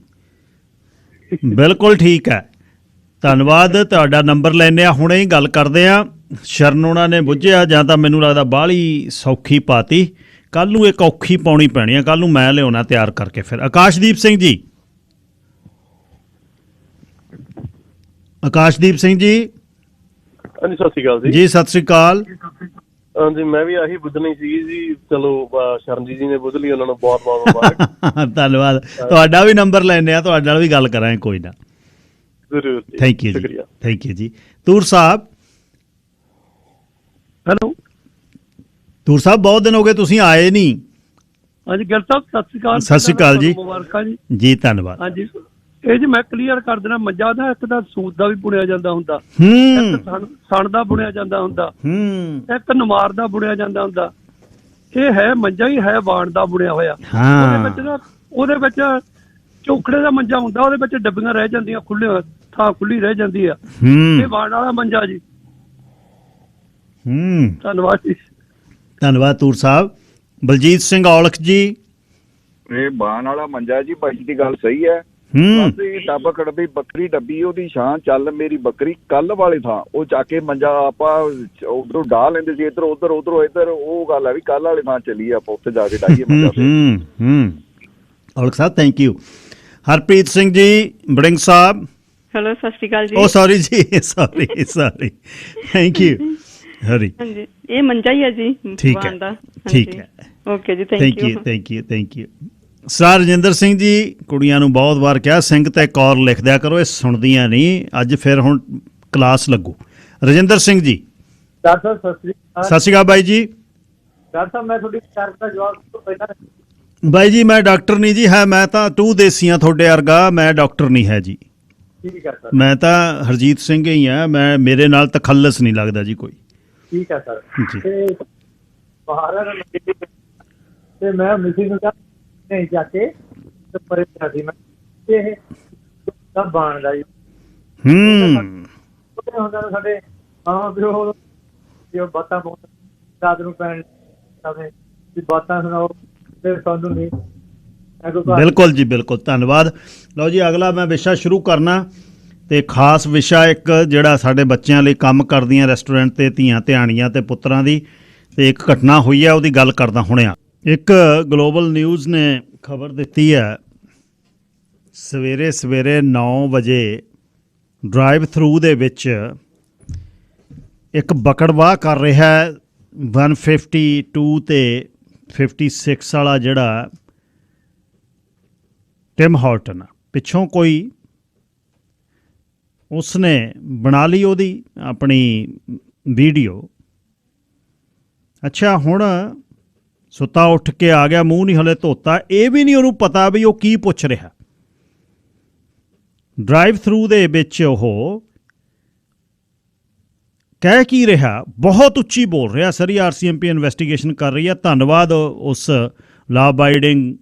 ਬਿਲਕੁਲ ਠੀਕ ਹੈ, ਧੰਨਵਾਦ। ਤੁਹਾਡਾ ਨੰਬਰ ਲੈਂਦੇ ਹਾਂ, ਹੁਣੇ ਹੀ ਗੱਲ ਕਰਦੇ ਹਾਂ। ਸ਼ਰਨ ਉਹਨਾਂ ਨੇ ਬੁੱਝਿਆ, ਜਾਂ ਤਾਂ ਮੈਨੂੰ ਲੱਗਦਾ ਬਾਹਲੀ ਸੌਖੀ ਪਾਤੀ। ਕੱਲ੍ਹ ਨੂੰ ਇੱਕ ਔਖੀ ਪਾਉਣੀ ਪੈਣੀ ਆ, ਕੱਲ੍ਹ ਨੂੰ ਮੈਂ ਲਿਆਉਣਾ ਤਿਆਰ ਕਰਕੇ। ਫਿਰ ਆਕਾਸ਼ਦੀਪ ਸਿੰਘ ਜੀ, ਆਕਾਸ਼ਦੀਪ ਸਿੰਘ ਜੀ। ਹਾਂਜੀ ਸਤਿ ਸ਼੍ਰੀ ਅਕਾਲ ਜੀ। ਜੀ ਸਤਿ ਸ਼੍ਰੀ ਅਕਾਲ। ਹਾਂਜੀ ਮੈਂ ਵੀ ਆਹੀ ਬੁੱਝਣੀ ਸੀਗੀ ਜੀ। ਚਲੋ ਸ਼ਰਨਜੀਤ ਜੀ ਨੇ ਬੁੱਝ ਲਈ, ਉਹਨਾਂ ਨੂੰ ਬਹੁਤ ਬਹੁਤ ਮੁਬਾਰਕ। ਧੰਨਵਾਦ। ਤੁਹਾਡਾ ਵੀ ਨੰਬਰ ਲੈਂਦੇ ਆ, ਤੁਹਾਡੇ ਨਾਲ ਵੀ ਗੱਲ ਕਰਾਂਗੇ ਕੋਈ ਨਾ। ਜ਼ਰੂਰ। ਥੈਂਕ ਯੂ ਜੀ, ਥੈਂਕ ਯੂ ਜੀ। ਤੂਰ ਸਾਹਿਬ। ਹੈਲੋ ਤੂਰ ਸਾਹਿਬ, ਬਹੁਤ ਦਿਨ ਹੋ ਗਏ ਤੁਸੀਂ ਆਏ ਨਹੀਂ। ਹਾਂਜੀ ਗਿਲ ਸਾਹਿਬ ਸਤਿ ਸ਼੍ਰੀ ਅਕਾਲ। ਸਤਿ ਸ਼੍ਰੀ ਅਕਾਲ ਜੀ। ਮੁਬਾਰਕਾਂ ਜੀ। ਜੀ ਧੰਨਵਾਦ। ਹਾਂਜੀ ਇਹ ਜੀ ਮੈਂ ਕਲੀਅਰ ਕਰ ਦੇਣਾ, ਮੰਜਾ ਦਾ ਇੱਕ ਤਾਂ ਸੂਤ ਦਾ ਵੀ ਬੁਣਿਆ ਜਾਂਦਾ ਹੁੰਦਾ, ਇੱਕ ਸਣ ਦਾ ਬੁਣਿਆ ਜਾਂਦਾ ਹੁੰਦਾ, ਇੱਕ ਨਮਾਰ ਦਾ ਬੁਣਿਆ ਜਾਂਦਾ ਹੁੰਦਾ। ਇਹ ਹੈ ਮੰਜਾ ਹੀ ਹੈ ਵਾਣ ਦਾ ਬੁਣਿਆ ਹੋਇਆ। ਉਹਦੇ ਵਿੱਚ ਚੋਖੜੇ ਦਾ ਮੰਜਾ ਹੁੰਦਾ, ਉਹਦੇ ਵਿੱਚ ਡੱਬੀਆਂ ਰਹਿ ਜਾਂਦੀਆਂ, ਖੁੱਲੇ ਥਾਂ ਖੁੱਲੀ ਰਹਿ ਜਾਂਦੀ ਆ। ਇਹ ਵਾਣ ਵਾਲਾ ਮੰਜਾ ਜੀ। ਧੰਨਵਾਦ ਜੀ। ਧੰਨਵਾਦ ਤੂਰ ਸਾਹਿਬ। ਬਲਜੀਤ ਸਿੰਘ ਔਲਖ ਜੀ। ਇਹ ਬਾਣ ਵਾਲਾ ਮੰਜਾ ਜੀ, ਬਾਈ ਦੀ ਗੱਲ ਸਹੀ ਹੈ। ਡੱਬ ਖੜਬੀ ਬੱਕਰੀ ਡੱਬੀ ਉਹਦੀ ਛਾਂ, ਚੱਲ ਮੇਰੀ ਬੱਕਰੀ ਕੱਲ ਵਾਲੇ ਥਾਂ। ਉਹ ਜਾ ਕੇ ਮੰਜਾ ਆਪਾਂ ਉਧਰੋਂ ਡਾਹ ਲੈਂਦੇ ਸੀ, ਇੱਧਰ ਉਧਰ ਉਧਰੋਂ ਇੱਧਰ। ਉਹ ਗੱਲ ਹੈ ਵੀ ਕੱਲ ਵਾਲੇ ਥਾਂ ਚੱਲੀਏ ਆਪਾਂ, ਉੱਥੇ ਜਾ ਕੇ ਡਾਈਏ ਮੰਜਾ। ਔਲਖ ਸਾਹਿਬ thank you. Harpreet Singh ji Warring Sahib. Hello ਸਤਿ ਸ਼੍ਰੀ ਅਕਾਲ ਜੀ। ਓ ਸੌਰੀ ਜੀ, ਸੌਰੀ ਥੈਂਕ ਯੂ। ਹਰੀ ਹਾਂਜੀ ਇਹ ਮੰਜਾ ਹੀ ਹੈ ਜੀ। ਠੀਕ ਹੈ, ਠੀਕ ਹੈ। ਓਕੇ ਜੀ, thank you thank you thank you. Sir Rajinder Singh ji, ਕੁੜੀਆਂ ਨੂੰ ਬਹੁਤ ਵਾਰ ਕਿਹਾ ਸਿੰਘ ਤੇ ਕੌਰ ਲਿਖ ਦਿਆ ਕਰੋ, ਇਹ ਸੁਣਦੀਆਂ ਨਹੀਂ। ਅੱਜ ਫਿਰ ਹੁਣ ਕਲਾਸ ਲੱਗੂ। ਰਜਿੰਦਰ ਸਿੰਘ ਜੀ। ਡਾਕਟਰ ਸਾਹਿਬ ਸਤਿ ਸ਼੍ਰੀ ਅਕਾਲ ਬਾਈ ਜੀ। ਡਾਕਟਰ ਸਾਹਿਬ ਮੈਂ ਤੁਹਾਡੀ ਸ਼ਰਤ ਦਾ ਜਵਾਬ ਤੋਂ ਪਹਿਲਾਂ ਬਾਈ ਜੀ ਮੈਂ ਡਾਕਟਰ ਨਹੀਂ ਜੀ ਹੈ, ਮੈਂ ਤਾਂ ਟੂ ਦੇਸੀਆਂ ਤੁਹਾਡੇ ਵਰਗਾ, ਮੈਂ ਡਾਕਟਰ ਨਹੀਂ ਹੈ ਜੀ। ਠੀਕ ਹੈ ਸਰ। ਮੈਂ ਤਾਂ ਹਰਜੀਤ ਸਿੰਘ ਹੀ ਹਾਂ, ਮੈਂ ਮੇਰੇ ਨਾਲ ਤਖੱਲਸ ਨਹੀਂ ਲੱਗਦਾ ਜੀ ਕੋਈ। ਠੀਕ ਹੈ ਸਰ ਜੀ। ਤੇ ਬਾਹਰ ਤੇ ਮੈਂ ਮਿਸਿੰਗ ਨੂੰ ਨਹੀਂ ਜਾ ਕੇ ਤੇ ਪਰੇਸ਼ਾਨ ਸੀ ਮੈਂ ਇਹ ਸਭ ਬਣਦਾ ਜੀ। ਹੁੰਦਾ ਸਾਡੇ ਹਾਂ ਵੀ ਉਹ ਜੋ ਬਾਤਾਂ ਰਾਤ ਨੂੰ ਪੈਣ ਸਮੇਂ ਵੀ ਬਾਤਾਂ ਸੁਣਾਓ ਤੇ ਸਾਨੂੰ ਨਹੀਂ। ਬਿਲਕੁਲ ਜੀ ਬਿਲਕੁਲ, ਧੰਨਵਾਦ। ਲਓ ਜੀ ਅਗਲਾ ਮੈਂ ਵਿਸ਼ਾ ਸ਼ੁਰੂ ਕਰਨਾ, ਅਤੇ ਖਾਸ ਵਿਸ਼ਾ ਇੱਕ ਜਿਹੜਾ ਸਾਡੇ ਬੱਚਿਆਂ ਲਈ ਕੰਮ ਕਰਦੀਆਂ ਰੈਸਟੋਰੈਂਟ 'ਤੇ ਧੀਆਂ ਧਿਆਣੀਆਂ ਅਤੇ ਪੁੱਤਰਾਂ ਦੀ, ਅਤੇ ਇੱਕ ਘਟਨਾ ਹੋਈ ਹੈ ਉਹਦੀ ਗੱਲ ਕਰਦਾ ਹੁਣਿਆ। ਇੱਕ ਗਲੋਬਲ ਨਿਊਜ਼ ਨੇ ਖਬਰ ਦਿੱਤੀ ਹੈ, ਸਵੇਰੇ 9 ਵਜੇ ਡਰਾਈਵ ਥਰੂ ਦੇ ਵਿੱਚ ਇੱਕ ਬਕੜਵਾਹ ਕਰ ਰਿਹਾ 152 ਅਤੇ 56 ਵਾਲਾ ਜਿਹੜਾ ਟਿਮ ਹਾਰਟਨ, ਪਿੱਛੋਂ ਕੋਈ ਉਸਨੇ ਬਣਾ ਲਈ ਉਹਦੀ ਆਪਣੀ ਵੀਡੀਓ। ਅੱਛਾ ਹੁਣ ਸੁੱਤਾ ਉੱਠ ਕੇ ਆ ਗਿਆ, ਮੂੰਹ ਨਹੀਂ ਹਲੇ ਧੋਤਾ, ਇਹ ਵੀ ਨਹੀਂ ਉਹਨੂੰ ਪਤਾ ਵੀ ਉਹ ਕੀ ਪੁੱਛ ਰਿਹਾ। ਡਰਾਈਵ ਥਰੂ ਦੇ ਵਿੱਚ ਉਹ ਕਹਿ ਕੀ ਰਿਹਾ, ਬਹੁਤ ਉੱਚੀ ਬੋਲ ਰਿਹਾ। ਸਾਰੀ RCMP ਇਨਵੈਸਟੀਗੇਸ਼ਨ ਕਰ ਰਹੀ ਹੈ। ਧੰਨਵਾਦ ਉਸ ਲਾ ਅਬਾਈਡਿੰਗ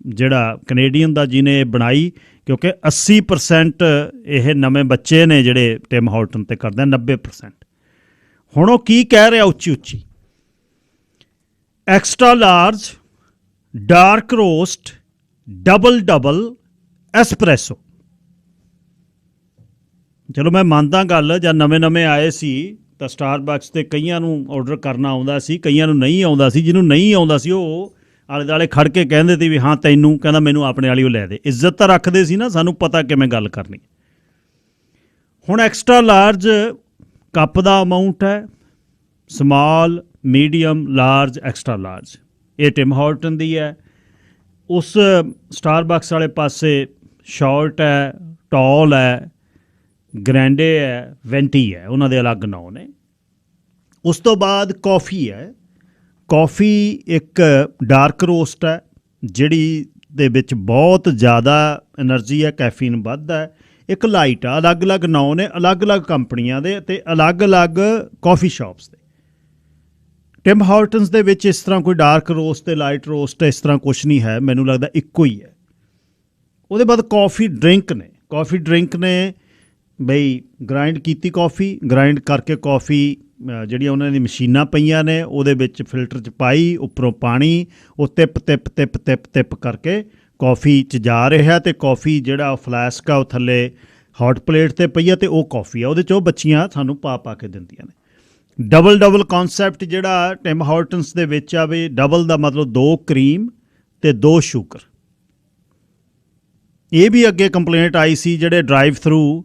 ਜਿਹੜਾ ਕੈਨੇਡੀਅਨ ਦਾ ਜਿਹਨੇ ਇਹ ਬਣਾਈ, ਕਿਉਂਕਿ 80% ਇਹ ਨਵੇਂ ਬੱਚੇ ਨੇ ਜਿਹੜੇ ਟਿਮ ਹਾਰਟਨ 'ਤੇ ਕਰਦੇ, 90%। ਹੁਣ ਉਹ ਕੀ ਕਹਿ ਰਿਹਾ ਉੱਚੀ ਉੱਚੀ, extra large dark roast double espresso. ਚਲੋ ਮੈਂ ਮੰਨਦਾ ਗੱਲ, ਜਾਂ ਨਵੇਂ ਆਏ ਸੀ ਤਾਂ ਸਟਾਰਬਕਸ ਤੇ ਕਈਆਂ ਨੂੰ ਆਰਡਰ ਕਰਨਾ ਆਉਂਦਾ ਸੀ, ਕਈਆਂ ਨੂੰ ਨਹੀਂ ਆਉਂਦਾ ਸੀ। ਜਿਹਨੂੰ ਨਹੀਂ ਆਉਂਦਾ ਸੀ ਉਹ ਆਲੇ ਦੁਆਲੇ ਖੜ ਕੇ ਕਹਿੰਦੇ ਸੀ ਵੀ ਹਾਂ ਤੈਨੂੰ, ਕਹਿੰਦਾ ਮੈਨੂੰ ਆਪਣੇ ਵਾਲੀ ਉਹ ਲੈ ਦੇ। ਇੱਜ਼ਤ ਤਾਂ ਰੱਖਦੇ ਸੀ ਨਾ, ਸਾਨੂੰ ਪਤਾ ਕਿਵੇਂ ਗੱਲ ਕਰਨੀ। ਹੁਣ ਐਕਸਟਰਾ ਲਾਰਜ ਕੱਪ ਦਾ ਅਮਾਊਂਟ ਹੈ, small, medium, large, extra large. ਇਹ ਟਿਮ ਹਾਰਟਨ ਦੀ ਹੈ। ਉਸ ਸਟਾਰਬਕਸ ਵਾਲੇ ਪਾਸੇ ਸ਼ਾਰਟ ਹੈ, ਟਾਲ ਹੈ, ਗ੍ਰੈਂਡੇ ਹੈ, ਵੈਂਟੀ ਹੈ, ਉਹਨਾਂ ਦੇ ਅਲੱਗ ਨਾਂ ਨੇ। ਉਸ ਤੋਂ ਬਾਅਦ ਕੌਫੀ ਹੈ। ਕੌਫੀ ਇੱਕ ਡਾਰਕ ਰੋਸਟ ਹੈ ਜਿਹੜੀ ਦੇ ਵਿੱਚ ਬਹੁਤ ਜ਼ਿਆਦਾ ਐਨਰਜੀ ਹੈ, ਕੈਫੀਨ ਵੱਧ ਹੈ। ਇੱਕ ਲਾਈਟ ਆ। ਅਲੱਗ-ਅਲੱਗ ਨਾਂ ਨੇ, ਅਲੱਗ-ਅਲੱਗ ਕੰਪਨੀਆਂ ਦੇ ਅਤੇ ਅਲੱਗ-ਅਲੱਗ ਕੌਫੀ ਸ਼ਾਪਸ ਦੇ। ਟਿਮ ਹਾਰਟਨਸ ਦੇ ਵਿੱਚ ਇਸ ਤਰ੍ਹਾਂ ਕੋਈ ਡਾਰਕ ਰੋਸਟ ਅਤੇ ਲਾਈਟ ਰੋਸਟ ਇਸ ਤਰ੍ਹਾਂ ਕੁਛ ਨਹੀਂ ਹੈ, ਮੈਨੂੰ ਲੱਗਦਾ ਇੱਕੋ ਹੀ ਹੈ। ਉਹਦੇ ਬਾਅਦ ਕੌਫੀ ਡਰਿੰਕ ਨੇ। ਕੌਫੀ ਡਰਿੰਕ ਨੇ ਬਈ ਗ੍ਰਾਈਂਡ ਕੀਤੀ ਕੌਫੀ, ਗ੍ਰਾਈਂਡ ਕਰਕੇ ਕੌਫੀ ਜਿਹੜੀਆਂ ਉਹਨਾਂ ਦੀ ਮਸ਼ੀਨਾਂ ਪਈਆਂ ਨੇ ਉਹਦੇ ਵਿੱਚ ਫਿਲਟਰ 'ਚ ਪਾਈ, ਉੱਪਰੋਂ ਪਾਣੀ, ਉਹ ਤਿਪ ਕਰਕੇ ਕੌਫੀ 'ਚ ਜਾ ਰਿਹਾ ਅਤੇ ਕੌਫੀ ਜਿਹੜਾ ਫਲੈਸਕ ਆ ਉਹ ਥੱਲੇ ਹੌਟ ਪਲੇਟ 'ਤੇ ਪਈ ਆ ਅਤੇ ਉਹ ਕੌਫੀ ਆ, ਉਹਦੇ 'ਚ ਉਹ ਬੱਚੀਆਂ ਸਾਨੂੰ ਪਾ ਕੇ ਦਿੰਦੀਆਂ ਨੇ। ਡਬਲ ਕੌਨਸੈਪਟ ਜਿਹੜਾ ਟਿਮ ਹਾਰਟਨਸ ਦੇ ਵਿੱਚ ਆ ਵੀ ਡਬਲ ਦਾ ਮਤਲਬ 2 ਕਰੀਮ ਅਤੇ 2 ਸ਼ੂਗਰ। ਇਹ ਵੀ ਅੱਗੇ ਕੰਪਲੇਂਟ ਆਈ ਸੀ ਜਿਹੜੇ ਡਰਾਈਵ ਥਰੂ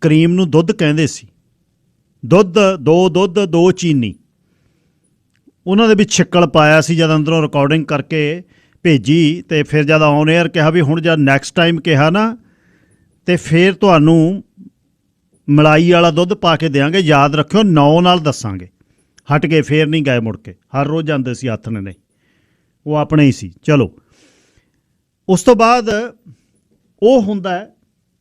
ਕਰੀਮ ਨੂੰ ਦੁੱਧ ਕਹਿੰਦੇ ਸੀ। ਦੁੱਧ 2 ਚੀਨੀ, ਉਹਨਾਂ ਦੇ ਵਿੱਚ ਛਿੱਕਲ ਪਾਇਆ ਸੀ। ਜਦ ਅੰਦਰੋਂ ਰਿਕਾਰਡਿੰਗ ਕਰਕੇ ਭੇਜੀ ਅਤੇ ਫਿਰ ਜਦ ਔਨ ਏਅਰ ਕਿਹਾ ਵੀ ਹੁਣ ਜਦ ਨੈਕਸਟ ਟਾਈਮ ਕਿਹਾ ਨਾ ਅਤੇ ਫਿਰ ਤੁਹਾਨੂੰ ਮਲਾਈ ਵਾਲਾ ਦੁੱਧ ਪਾ ਕੇ ਦਿਆਂਗੇ, ਯਾਦ ਰੱਖਿਓ 9 ਨਾਲ ਦੱਸਾਂਗੇ। ਹਟ ਗਏ, ਫੇਰ ਨਹੀਂ ਗਏ ਮੁੜ ਕੇ। ਹਰ ਰੋਜ਼ ਜਾਂਦੇ ਸੀ ਹੱਥ ਨੇ, ਨਹੀਂ ਉਹ ਆਪਣੇ ਹੀ ਸੀ। ਚਲੋ ਉਸ ਤੋਂ ਬਾਅਦ ਉਹ ਹੁੰਦਾ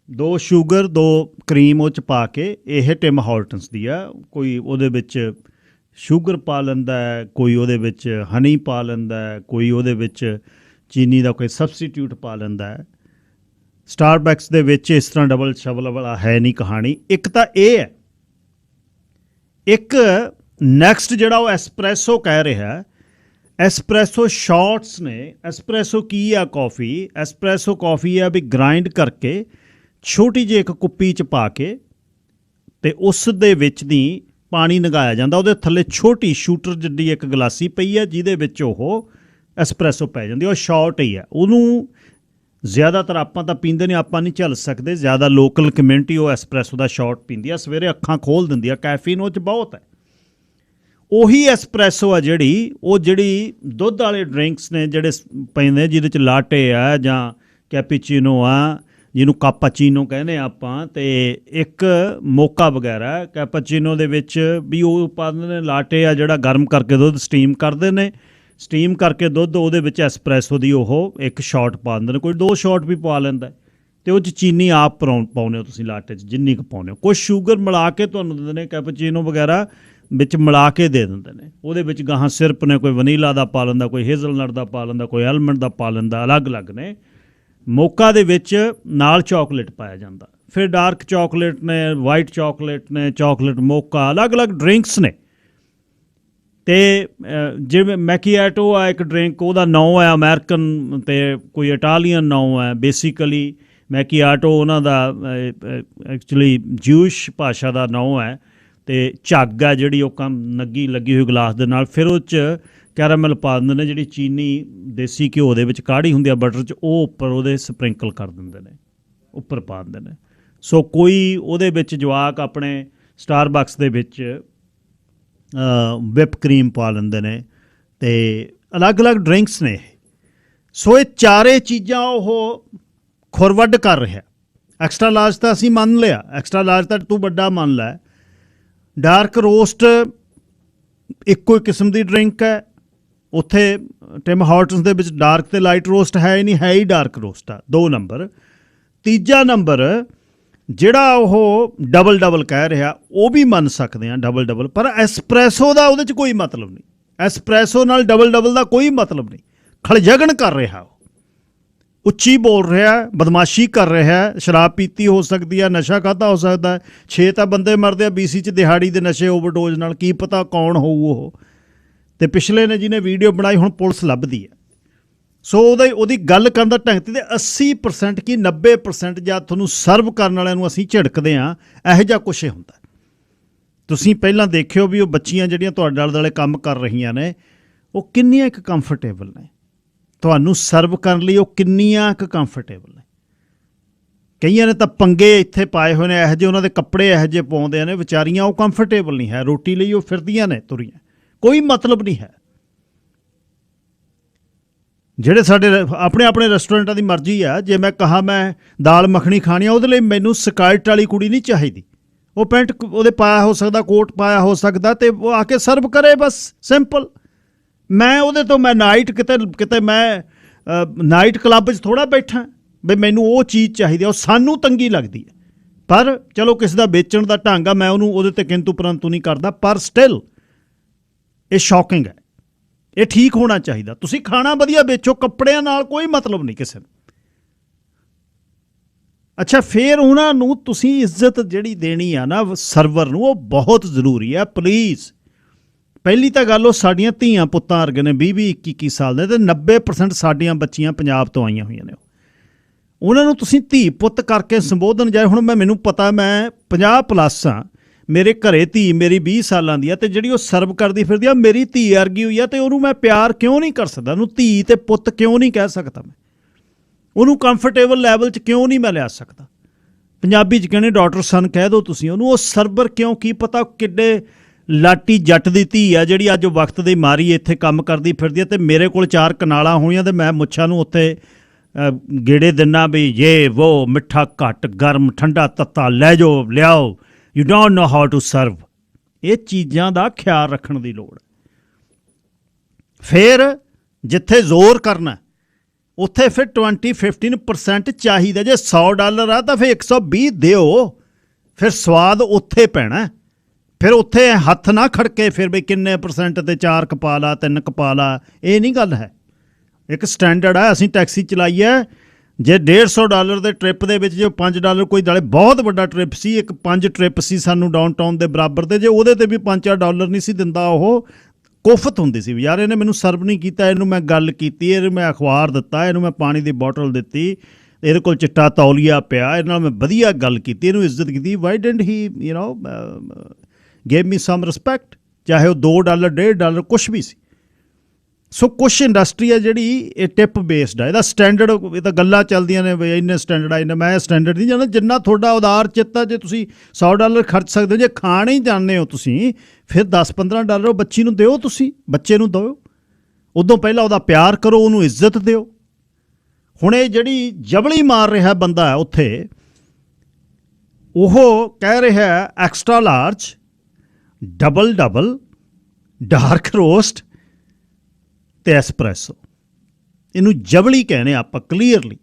2 ਸ਼ੂਗਰ 2 ਕਰੀਮ ਉਹ 'ਚ ਪਾ ਕੇ। ਇਹ ਟਿਮ ਹਾਰਟਨਸ ਦੀ ਆ। ਕੋਈ ਉਹਦੇ ਵਿੱਚ ਸ਼ੂਗਰ ਪਾ ਲੈਂਦਾ, ਕੋਈ ਉਹਦੇ ਵਿੱਚ ਹਨੀ ਪਾ ਲੈਂਦਾ, ਕੋਈ ਉਹਦੇ ਵਿੱਚ ਚੀਨੀ ਦਾ ਕੋਈ ਸਬਸਟੀਟਿਊਟ ਪਾ ਲੈਂਦਾ। ਸਟਾਰਬਕਸ ਦੇ ਵਿੱਚ ਇਸ ਤਰ੍ਹਾਂ ਡਬਲ ਸ਼ਬਲ ਵਾਲਾ ਹੈ ਨਹੀਂ ਕਹਾਣੀ। ਇੱਕ ਤਾਂ ਇਹ ਹੈ, ਇੱਕ ਨੈਕਸਟ ਜਿਹੜਾ ਉਹ ਐਸਪ੍ਰੈਸੋ ਕਹਿ ਰਿਹਾ। ਐਸਪ੍ਰੈਸੋ ਸ਼ਾਰਟਸ ਨੇ। ਐਸਪ੍ਰੈਸੋ ਕੀ ਆ? ਕੌਫੀ। ਐਸਪ੍ਰੈਸੋ ਕੌਫੀ ਆ ਵੀ ਗ੍ਰਾਈਂਡ ਕਰਕੇ ਛੋਟੀ ਜਿਹੀ ਇੱਕ ਕੁੱਪੀ 'ਚ ਪਾ ਕੇ ਅਤੇ ਉਸ ਦੇ ਵਿੱਚ ਦੀ ਪਾਣੀ ਲਗਾਇਆ ਜਾਂਦਾ। ਉਹਦੇ ਥੱਲੇ ਛੋਟੀ ਸ਼ੂਟਰ ਜਿੱਡੀ ਇੱਕ ਗਲਾਸੀ ਪਈ ਹੈ ਜਿਹਦੇ ਵਿੱਚ ਉਹ ਐਸਪ੍ਰੈਸੋ ਪੈ ਜਾਂਦੀ। ਉਹ ਸ਼ਾਰਟ ਹੀ ਹੈ। ਉਹਨੂੰ ਜ਼ਿਆਦਾਤਰ ਆਪਾਂ ਤਾਂ ਪੀਂਦੇ ਨਹੀਂ, ਆਪਾਂ ਨਹੀਂ ਝੱਲ ਸਕਦੇ। ਜ਼ਿਆਦਾ ਲੋਕਲ ਕਮਿਊਨਿਟੀ ਉਹ ਐਸਪ੍ਰੈਸੋ ਦਾ ਸ਼ਾਰਟ ਪੀਂਦੀ ਆ। ਸਵੇਰੇ ਅੱਖਾਂ ਖੋਲ੍ਹ ਦਿੰਦੀ ਆ, ਕੈਫੀਨ ਉਹ 'ਚ ਬਹੁਤ ਹੈ। ਉਹੀ ਐਸਪ੍ਰੈਸੋ ਆ ਜਿਹੜੀ ਦੁੱਧ ਵਾਲੇ ਡਰਿੰਕਸ ਨੇ ਜਿਹੜੇ ਪੈਂਦੇ, ਜਿਹਦੇ 'ਚ ਲਾਟੇ ਆ ਜਾਂ ਕੈਪੀਚੀਨੋ ਆ, ਜਿਹਨੂੰ ਕਾਪਾਚੀਨੋ ਕਹਿੰਦੇ ਆਪਾਂ, ਅਤੇ ਇੱਕ ਮੋਕਾ ਵਗੈਰਾ। ਕੈਪਾਚੀਨੋ ਦੇ ਵਿੱਚ ਵੀ ਉਹ ਪਾ ਦਿੰਦੇ ਨੇ ਲਾਟੇ ਆ ਜਿਹੜਾ ਗਰਮ ਕਰਕੇ ਦੁੱਧ ਸਟੀਮ ਕਰਦੇ ਨੇ। ਸਟੀਮ ਕਰਕੇ ਦੁੱਧ ਉਹਦੇ ਵਿੱਚ ਐਸਪ੍ਰੈਸੋ ਦੀ ਉਹ ਇੱਕ ਸ਼ਾਟ ਪਾ ਦਿੰਦੇ ਨੇ। ਕੋਈ 2 ਸ਼ਾਟ ਵੀ ਪਾ ਲੈਂਦਾ ਅਤੇ ਉਹ 'ਚ ਚੀਨੀ ਆਪ ਪਾਉਂਦੇ ਹੋ ਤੁਸੀਂ ਲਾਟੇ 'ਚ ਜਿੰਨੀ ਕੁ ਪਾਉਂਦੇ ਹੋ। ਕੁਛ ਸ਼ੂਗਰ ਮਿਲਾ ਕੇ ਤੁਹਾਨੂੰ ਦਿੰਦੇ ਨੇ, ਕੈਪਾਚੀਨੋ ਵਗੈਰਾ ਵਿੱਚ ਮਿਲਾ ਕੇ ਦੇ ਦਿੰਦੇ ਨੇ। ਉਹਦੇ ਵਿੱਚ ਗਾਹਾਂ ਸਿਰਪ ਨੇ, ਕੋਈ ਵਨੀਲਾ ਦਾ ਪਾ ਲੈਂਦਾ, ਕੋਈ ਹੇਜ਼ਲਨਟ ਦਾ ਪਾ ਲੈਂਦਾ, ਕੋਈ ਐਲਮੰਡ ਦਾ ਪਾ ਲੈਂਦਾ, ਅਲੱਗ-ਅਲੱਗ ਨੇ। ਮੋਕਾ ਦੇ ਵਿੱਚ ਨਾਲ ਚਾਕਲੇਟ ਪਾਇਆ ਜਾਂਦਾ। ਫਿਰ ਡਾਰਕ ਚਾਕਲੇਟ ਨੇ, ਵਾਈਟ ਚਾਕਲੇਟ ਨੇ, ਚਾਕਲੇਟ ਮੋਕਾ, ਅਲੱਗ-ਅਲੱਗ ਡਰਿੰਕਸ ਨੇ। ਅਤੇ ਜਿਵੇਂ ਮੈਕੀਐਟੋ ਆ ਇੱਕ ਡਰਿੰਕ, ਉਹਦਾ ਨਾਂ ਹੈ ਅਮੈਰੀਕਨ ਅਤੇ ਕੋਈ ਇਟਾਲੀਅਨ ਨਾਂ ਹੈ। ਬੇਸਿਕਲੀ ਮੈਕੀਆਟੋ ਉਹਨਾਂ ਦਾ ਐਕਚੁਅਲੀ ਜਿਊਸ਼ ਭਾਸ਼ਾ ਦਾ ਨਾਂ ਹੈ। ਅਤੇ ਝੱਗ ਆ ਜਿਹੜੀ ਉਹ ਲੱਗੀ ਹੋਈ ਗਲਾਸ ਦੇ ਨਾਲ। ਫਿਰ ਉਹ 'ਚ ਕੈਰਾਮਲ ਪਾ ਦਿੰਦੇ ਨੇ, ਜਿਹੜੀ ਚੀਨੀ ਦੇਸੀ ਘਿਓ ਦੇ ਵਿੱਚ ਕਾੜੀ ਹੁੰਦੀ ਆ ਬਟਰ 'ਚ, ਉਹ ਉੱਪਰ ਉਹਦੇ ਸਪ੍ਰਿੰਕਲ ਕਰ ਦਿੰਦੇ ਨੇ, ਉੱਪਰ ਪਾ ਦਿੰਦੇ ਨੇ। ਸੋ ਕੋਈ ਉਹਦੇ ਵਿੱਚ ਜਵਾਕ ਆਪਣੇ ਸਟਾਰਬਕਸ ਦੇ ਵਿੱਚ ਵਿਪ ਕਰੀਮ ਪਾ ਲੈਂਦੇ ਨੇ ਅਤੇ ਅਲੱਗ-ਅਲੱਗ ਡਰਿੰਕਸ ਨੇ। ਸੋ ਇਹ ਚਾਰੇ ਚੀਜ਼ਾਂ ਉਹ ਖੁਰਵੱਡ ਕਰ ਰਿਹਾ। ਐਕਸਟਰਾ ਲਾਰਜ ਤਾਂ ਅਸੀਂ ਮੰਨ ਲਿਆ, ਐਕਸਟਰਾ ਲਾਰਜ ਤਾਂ ਤੂੰ ਵੱਡਾ ਮੰਨ ਲੈ। ਡਾਰਕ ਰੋਸਟ ਇੱਕੋ ਹੀ ਕਿਸਮ ਦੀ ਡਰਿੰਕ ਹੈ। ਉੱਥੇ ਟਿਮ ਹਾਰਟਨਸ ਦੇ ਵਿੱਚ ਡਾਰਕ ਅਤੇ ਲਾਈਟ ਰੋਸਟ ਹੈ ਹੀ ਨਹੀਂ, ਹੈ ਹੀ ਡਾਰਕ ਰੋਸਟ ਆ। 2 ਨੰਬਰ। ਤੀਜਾ ਨੰਬਰ ਜਿਹੜਾ ਉਹ ਡਬਲ ਕਹਿ ਰਿਹਾ, ਉਹ ਵੀ ਮੰਨ ਸਕਦੇ ਹਾਂ ਡਬਲ, ਪਰ ਐਸਪ੍ਰੈਸੋ ਦਾ ਉਹਦੇ 'ਚ ਕੋਈ ਮਤਲਬ ਨਹੀਂ। ਐਸਪ੍ਰੈਸੋ ਨਾਲ ਡਬਲ ਦਾ ਕੋਈ ਮਤਲਬ ਨਹੀਂ। ਖਲਜਗਣ ਕਰ ਰਿਹਾ, ਉਹ ਉੱਚੀ ਬੋਲ ਰਿਹਾ, ਬਦਮਾਸ਼ੀ ਕਰ ਰਿਹਾ। ਸ਼ਰਾਬ ਪੀਤੀ ਹੋ ਸਕਦੀ ਹੈ, ਨਸ਼ਾ ਖਾਧਾ ਹੋ ਸਕਦਾ ਹੈ। 6 ਤਾਂ ਬੰਦੇ ਮਰਦੇ ਆ BC 'ਚ ਦਿਹਾੜੀ ਦੇ ਨਸ਼ੇ ਓਵਰਡੋਜ਼ ਨਾਲ। ਕੀ ਪਤਾ ਕੌਣ ਹੋਊ ਉਹ। ਅਤੇ ਪਿਛਲੇ ਨੇ ਜਿਹਨੇ ਵੀਡੀਓ ਬਣਾਈ, ਹੁਣ ਪੁਲਿਸ ਲੱਭਦੀ ਹੈ। ਸੋ ਉਹਦੀ ਗੱਲ ਕਰਨ ਦਾ ਢੰਗ ਤੇ 80% ਕੀ 90% ਜਦ ਤੁਹਾਨੂੰ ਸਰਵ ਕਰਨ ਵਾਲਿਆਂ ਨੂੰ ਅਸੀਂ ਝਿੜਕਦੇ ਹਾਂ, ਇਹੋ ਜਿਹਾ ਕੁਛ ਹੁੰਦਾ। ਤੁਸੀਂ ਪਹਿਲਾਂ ਦੇਖਿਓ ਵੀ ਉਹ ਬੱਚੀਆਂ ਜਿਹੜੀਆਂ ਤੁਹਾਡੇ ਆਲੇ ਦੁਆਲੇ ਕੰਮ ਕਰ ਰਹੀਆਂ ਨੇ ਉਹ ਕਿੰਨੀਆਂ ਕੁ ਕੰਫਰਟੇਬਲ ਨੇ, ਤੁਹਾਨੂੰ ਸਰਵ ਕਰਨ ਲਈ ਉਹ ਕਿੰਨੀਆਂ ਕੁ ਕੰਫਰਟੇਬਲ ਨੇ। ਕਈਆਂ ਨੇ ਤਾਂ ਪੰਗੇ ਇੱਥੇ ਪਾਏ ਹੋਏ ਨੇ, ਇਹੋ ਜਿਹੇ ਉਹਨਾਂ ਦੇ ਕੱਪੜੇ ਇਹੋ ਜਿਹੇ ਪਾਉਂਦੇ ਨੇ, ਵਿਚਾਰੀਆਂ ਉਹ ਕੰਫਰਟੇਬਲ ਨਹੀਂ ਹੈ, ਰੋਟੀ ਲਈ ਉਹ ਫਿਰਦੀਆਂ ਨੇ ਤੁਰੀਆਂ, ਕੋਈ ਮਤਲਬ ਨਹੀਂ ਹੈ। ਜਿਹੜੇ ਸਾਡੇ ਆਪਣੇ ਆਪਣੇ ਰੈਸਟੋਰੈਂਟਾਂ ਦੀ ਮਰਜ਼ੀ ਆ, ਜੇ ਮੈਂ ਕਹਾਂ ਮੈਂ ਦਾਲ ਮੱਖਣੀ ਖਾਣੀ ਆ, ਉਹਦੇ ਲਈ ਮੈਨੂੰ ਸਕਾਰਟ ਵਾਲੀ ਕੁੜੀ ਨਹੀਂ ਚਾਹੀਦੀ, ਉਹ ਪੈਂਟ ਉਹਦੇ ਪਾਇਆ ਹੋ ਸਕਦਾ, ਕੋਟ ਪਾਇਆ ਹੋ ਸਕਦਾ, ਅਤੇ ਉਹ ਆ ਕੇ ਸਰਵ ਕਰੇ, ਬਸ ਸਿੰਪਲ। ਮੈਂ ਉਹਦੇ ਤੋਂ ਮੈਂ ਨਾਈਟ ਕਿਤੇ ਮੈਂ ਨਾਈਟ ਕਲੱਬ 'ਚ ਥੋੜ੍ਹਾ ਬੈਠਾ ਵੀ ਮੈਨੂੰ ਉਹ ਚੀਜ਼ ਚਾਹੀਦੀ ਆ, ਉਹ ਸਾਨੂੰ ਤੰਗੀ ਲੱਗਦੀ ਹੈ। ਪਰ ਚਲੋ ਕਿਸੇ ਦਾ ਵੇਚਣ ਦਾ ਢੰਗ ਆ, ਮੈਂ ਉਹਨੂੰ ਉਹਦੇ 'ਤੇ ਕਿੰਤੂ ਪਰੰਤੂ ਨਹੀਂ ਕਰਦਾ, ਪਰ ਸਟਿਲ ਇਹ ਸ਼ੌਕਿੰਗ ਹੈ, ਇਹ ਠੀਕ ਹੋਣਾ ਚਾਹੀਦਾ। ਤੁਸੀਂ ਖਾਣਾ ਵਧੀਆ ਵੇਚੋ, ਕੱਪੜਿਆਂ ਨਾਲ ਕੋਈ ਮਤਲਬ ਨਹੀਂ ਕਿਸੇ ਨੂੰ। ਅੱਛਾ, ਫਿਰ ਉਹਨਾਂ ਨੂੰ ਤੁਸੀਂ ਇੱਜ਼ਤ ਜਿਹੜੀ ਦੇਣੀ ਆ ਨਾ ਸਰਵਰ ਨੂੰ, ਉਹ ਬਹੁਤ ਜ਼ਰੂਰੀ ਆ। ਪਲੀਜ਼, ਪਹਿਲੀ ਤਾਂ ਗੱਲ ਉਹ ਸਾਡੀਆਂ ਧੀਆਂ ਪੁੱਤਾਂ ਵਰਗੇ ਨੇ, 20-20, 21-21 ਸਾਲ ਦੇ, ਅਤੇ 90% ਸਾਡੀਆਂ ਬੱਚੀਆਂ ਪੰਜਾਬ ਤੋਂ ਆਈਆਂ ਹੋਈਆਂ ਨੇ। ਉਹਨਾਂ ਨੂੰ ਤੁਸੀਂ ਧੀ ਪੁੱਤ ਕਰਕੇ ਸੰਬੋਧਨ ਜਾਏ। ਹੁਣ ਮੈਨੂੰ ਪਤਾ ਮੈਂ 50+ ਹਾਂ, ਮੇਰੇ ਘਰੇ ਧੀ ਮੇਰੀ 20 ਸਾਲਾਂ ਦੀ ਆ, ਅਤੇ ਜਿਹੜੀ ਉਹ ਸਰਵ ਕਰਦੀ ਫਿਰਦੀ ਆ ਮੇਰੀ ਧੀ ਵਰਗੀ ਹੋਈ ਆ, ਅਤੇ ਉਹਨੂੰ ਮੈਂ ਪਿਆਰ ਕਿਉਂ ਨਹੀਂ ਕਰ ਸਕਦਾ? ਉਹਨੂੰ ਧੀ ਅਤੇ ਪੁੱਤ ਕਿਉਂ ਨਹੀਂ ਕਹਿ ਸਕਦਾ ਮੈਂ? ਉਹਨੂੰ ਕੰਫਰਟੇਬਲ ਲੈਵਲ 'ਚ ਕਿਉਂ ਨਹੀਂ ਮੈਂ ਲਿਆ ਸਕਦਾ? ਪੰਜਾਬੀ 'ਚ ਕਹਿੰਦੇ ਡਾਟਰ ਸਨ ਕਹਿ ਦਿਓ ਤੁਸੀਂ ਉਹਨੂੰ। ਉਹ ਸਰਵਰ ਕਿਉਂ? ਕੀ ਪਤਾ ਕਿੱਡੇ ਲਾਟੀ ਜੱਟ ਦੀ ਧੀ ਆ ਜਿਹੜੀ ਅੱਜ ਵਕਤ ਦੀ ਮਾਰੀ ਇੱਥੇ ਕੰਮ ਕਰਦੀ ਫਿਰਦੀ ਆ, ਅਤੇ ਮੇਰੇ ਕੋਲ 4 ਕਨਾਲਾਂ ਹੋਈਆਂ, ਅਤੇ ਮੈਂ ਮੁੱਛਾਂ ਨੂੰ ਉੱਥੇ ਗੇੜੇ ਦਿੰਦਾ ਵੀ ਜੇ ਵੋ ਮਿੱਠਾ ਘੱਟ, ਗਰਮ ਠੰਡਾ ਤੱਤਾ ਲੈ ਜਾਓ, ਲਿਆਓ, you don't know how to serve. ਇਹ ਚੀਜ਼ਾਂ ਦਾ ਖਿਆਲ ਰੱਖਣ ਦੀ ਲੋੜ ਹੈ। ਫਿਰ ਜਿੱਥੇ ਜ਼ੋਰ ਕਰਨਾ ਉੱਥੇ ਫਿਰ 20-15% ਚਾਹੀਦਾ। ਜੇ $100 ਆ ਤਾਂ ਫਿਰ 120 ਦਿਓ, ਫਿਰ ਸਵਾਦ ਉੱਥੇ ਪੈਣਾ। ਫਿਰ ਉੱਥੇ ਹੱਥ ਨਾ ਖੜਕੇ ਫਿਰ ਵੀ ਕਿੰਨੇ % ਤੇ 4 ਕਪਾ ਲਾ, 3 ਕਪਾ ਲਾ, ਇਹ ਨਹੀਂ ਗੱਲ ਹੈ। ਇੱਕ ਸਟੈਂਡਰਡ ਹੈ। ਅਸੀਂ ਟੈਕਸੀ ਚਲਾਈ ਹੈ, ਜੇ $150 ਦੇ ਟ੍ਰਿਪ ਦੇ ਵਿੱਚ ਜੇ $5 ਕੋਈ ਨਾਲੇ ਬਹੁਤ ਵੱਡਾ ਟ੍ਰਿਪ ਸੀ, ਇੱਕ 5 ਟ੍ਰਿਪ ਸੀ ਸਾਨੂੰ ਡਾਊਨਟਾਊਨ ਦੇ ਬਰਾਬਰ ਦੇ, ਜੇ ਉਹਦੇ 'ਤੇ ਵੀ $5-4 ਨਹੀਂ ਸੀ ਦਿੰਦਾ, ਉਹ ਕੁਫਤ ਹੁੰਦੀ ਸੀ ਵੀ ਯਾਰ ਇਹਨੇ ਮੈਨੂੰ ਸਰਵ ਨਹੀਂ ਕੀਤਾ, ਇਹਨੂੰ ਮੈਂ ਗੱਲ ਕੀਤੀ, ਇਹਨੂੰ ਮੈਂ ਅਖਬਾਰ ਦਿੱਤਾ, ਇਹਨੂੰ ਮੈਂ ਪਾਣੀ ਦੀ ਬੋਟਲ ਦਿੱਤੀ, ਇਹਦੇ ਕੋਲ ਚਿੱਟਾ ਤੌਲੀਆ ਪਿਆ, ਇਹਦੇ ਨਾਲ ਮੈਂ ਵਧੀਆ ਗੱਲ ਕੀਤੀ, ਇਹਨੂੰ ਇੱਜ਼ਤ ਕੀਤੀ। Why didn't he gave me some respect, ਚਾਹੇ ਉਹ $2 $1.5 ਕੁਛ ਵੀ ਸੀ। ਸੋ ਕੁਛ ਇੰਡਸਟਰੀ ਹੈ ਜਿਹੜੀ ਇਹ ਟਿਪ ਬੇਸਡ ਆ, ਇਹਦਾ ਸਟੈਂਡਰਡ, ਇਹ ਤਾਂ ਗੱਲਾਂ ਚੱਲਦੀਆਂ ਨੇ ਵੀ ਇੰਨੇ ਸਟੈਂਡਰਡ ਆ, ਇੰਨਾ ਮੈਂ ਸਟੈਂਡਰਡ ਨਹੀਂ ਜਾਣਦਾ। ਜਿੰਨਾ ਤੁਹਾਡਾ ਉਦਾਰ ਚਿੱਤ ਆ, ਜੇ ਤੁਸੀਂ $100 ਖਰਚ ਸਕਦੇ ਹੋ, ਜੇ ਖਾਣ ਹੀ ਜਾਂਦੇ ਹੋ ਤੁਸੀਂ, ਫਿਰ $10-15 ਬੱਚੀ ਨੂੰ ਦਿਓ, ਤੁਸੀਂ ਬੱਚੇ ਨੂੰ ਦਿਓ। ਉਦੋਂ ਪਹਿਲਾਂ ਉਹਦਾ ਪਿਆਰ ਕਰੋ, ਉਹਨੂੰ ਇੱਜ਼ਤ ਦਿਓ। ਹੁਣ ਇਹ ਜਿਹੜੀ ਜਬਲੀ ਮਾਰ ਰਿਹਾ ਬੰਦਾ ਉੱਥੇ, ਉਹ ਕਹਿ ਰਿਹਾ extra large, double dark roast ਤੇ ਐਸਪ੍ਰੈਸੋ। ਇਹਨੂੰ ਜਬਲੀ ਕਹਿੰਦੇ ਆਪਾਂ ਕਲੀਅਰਲੀ।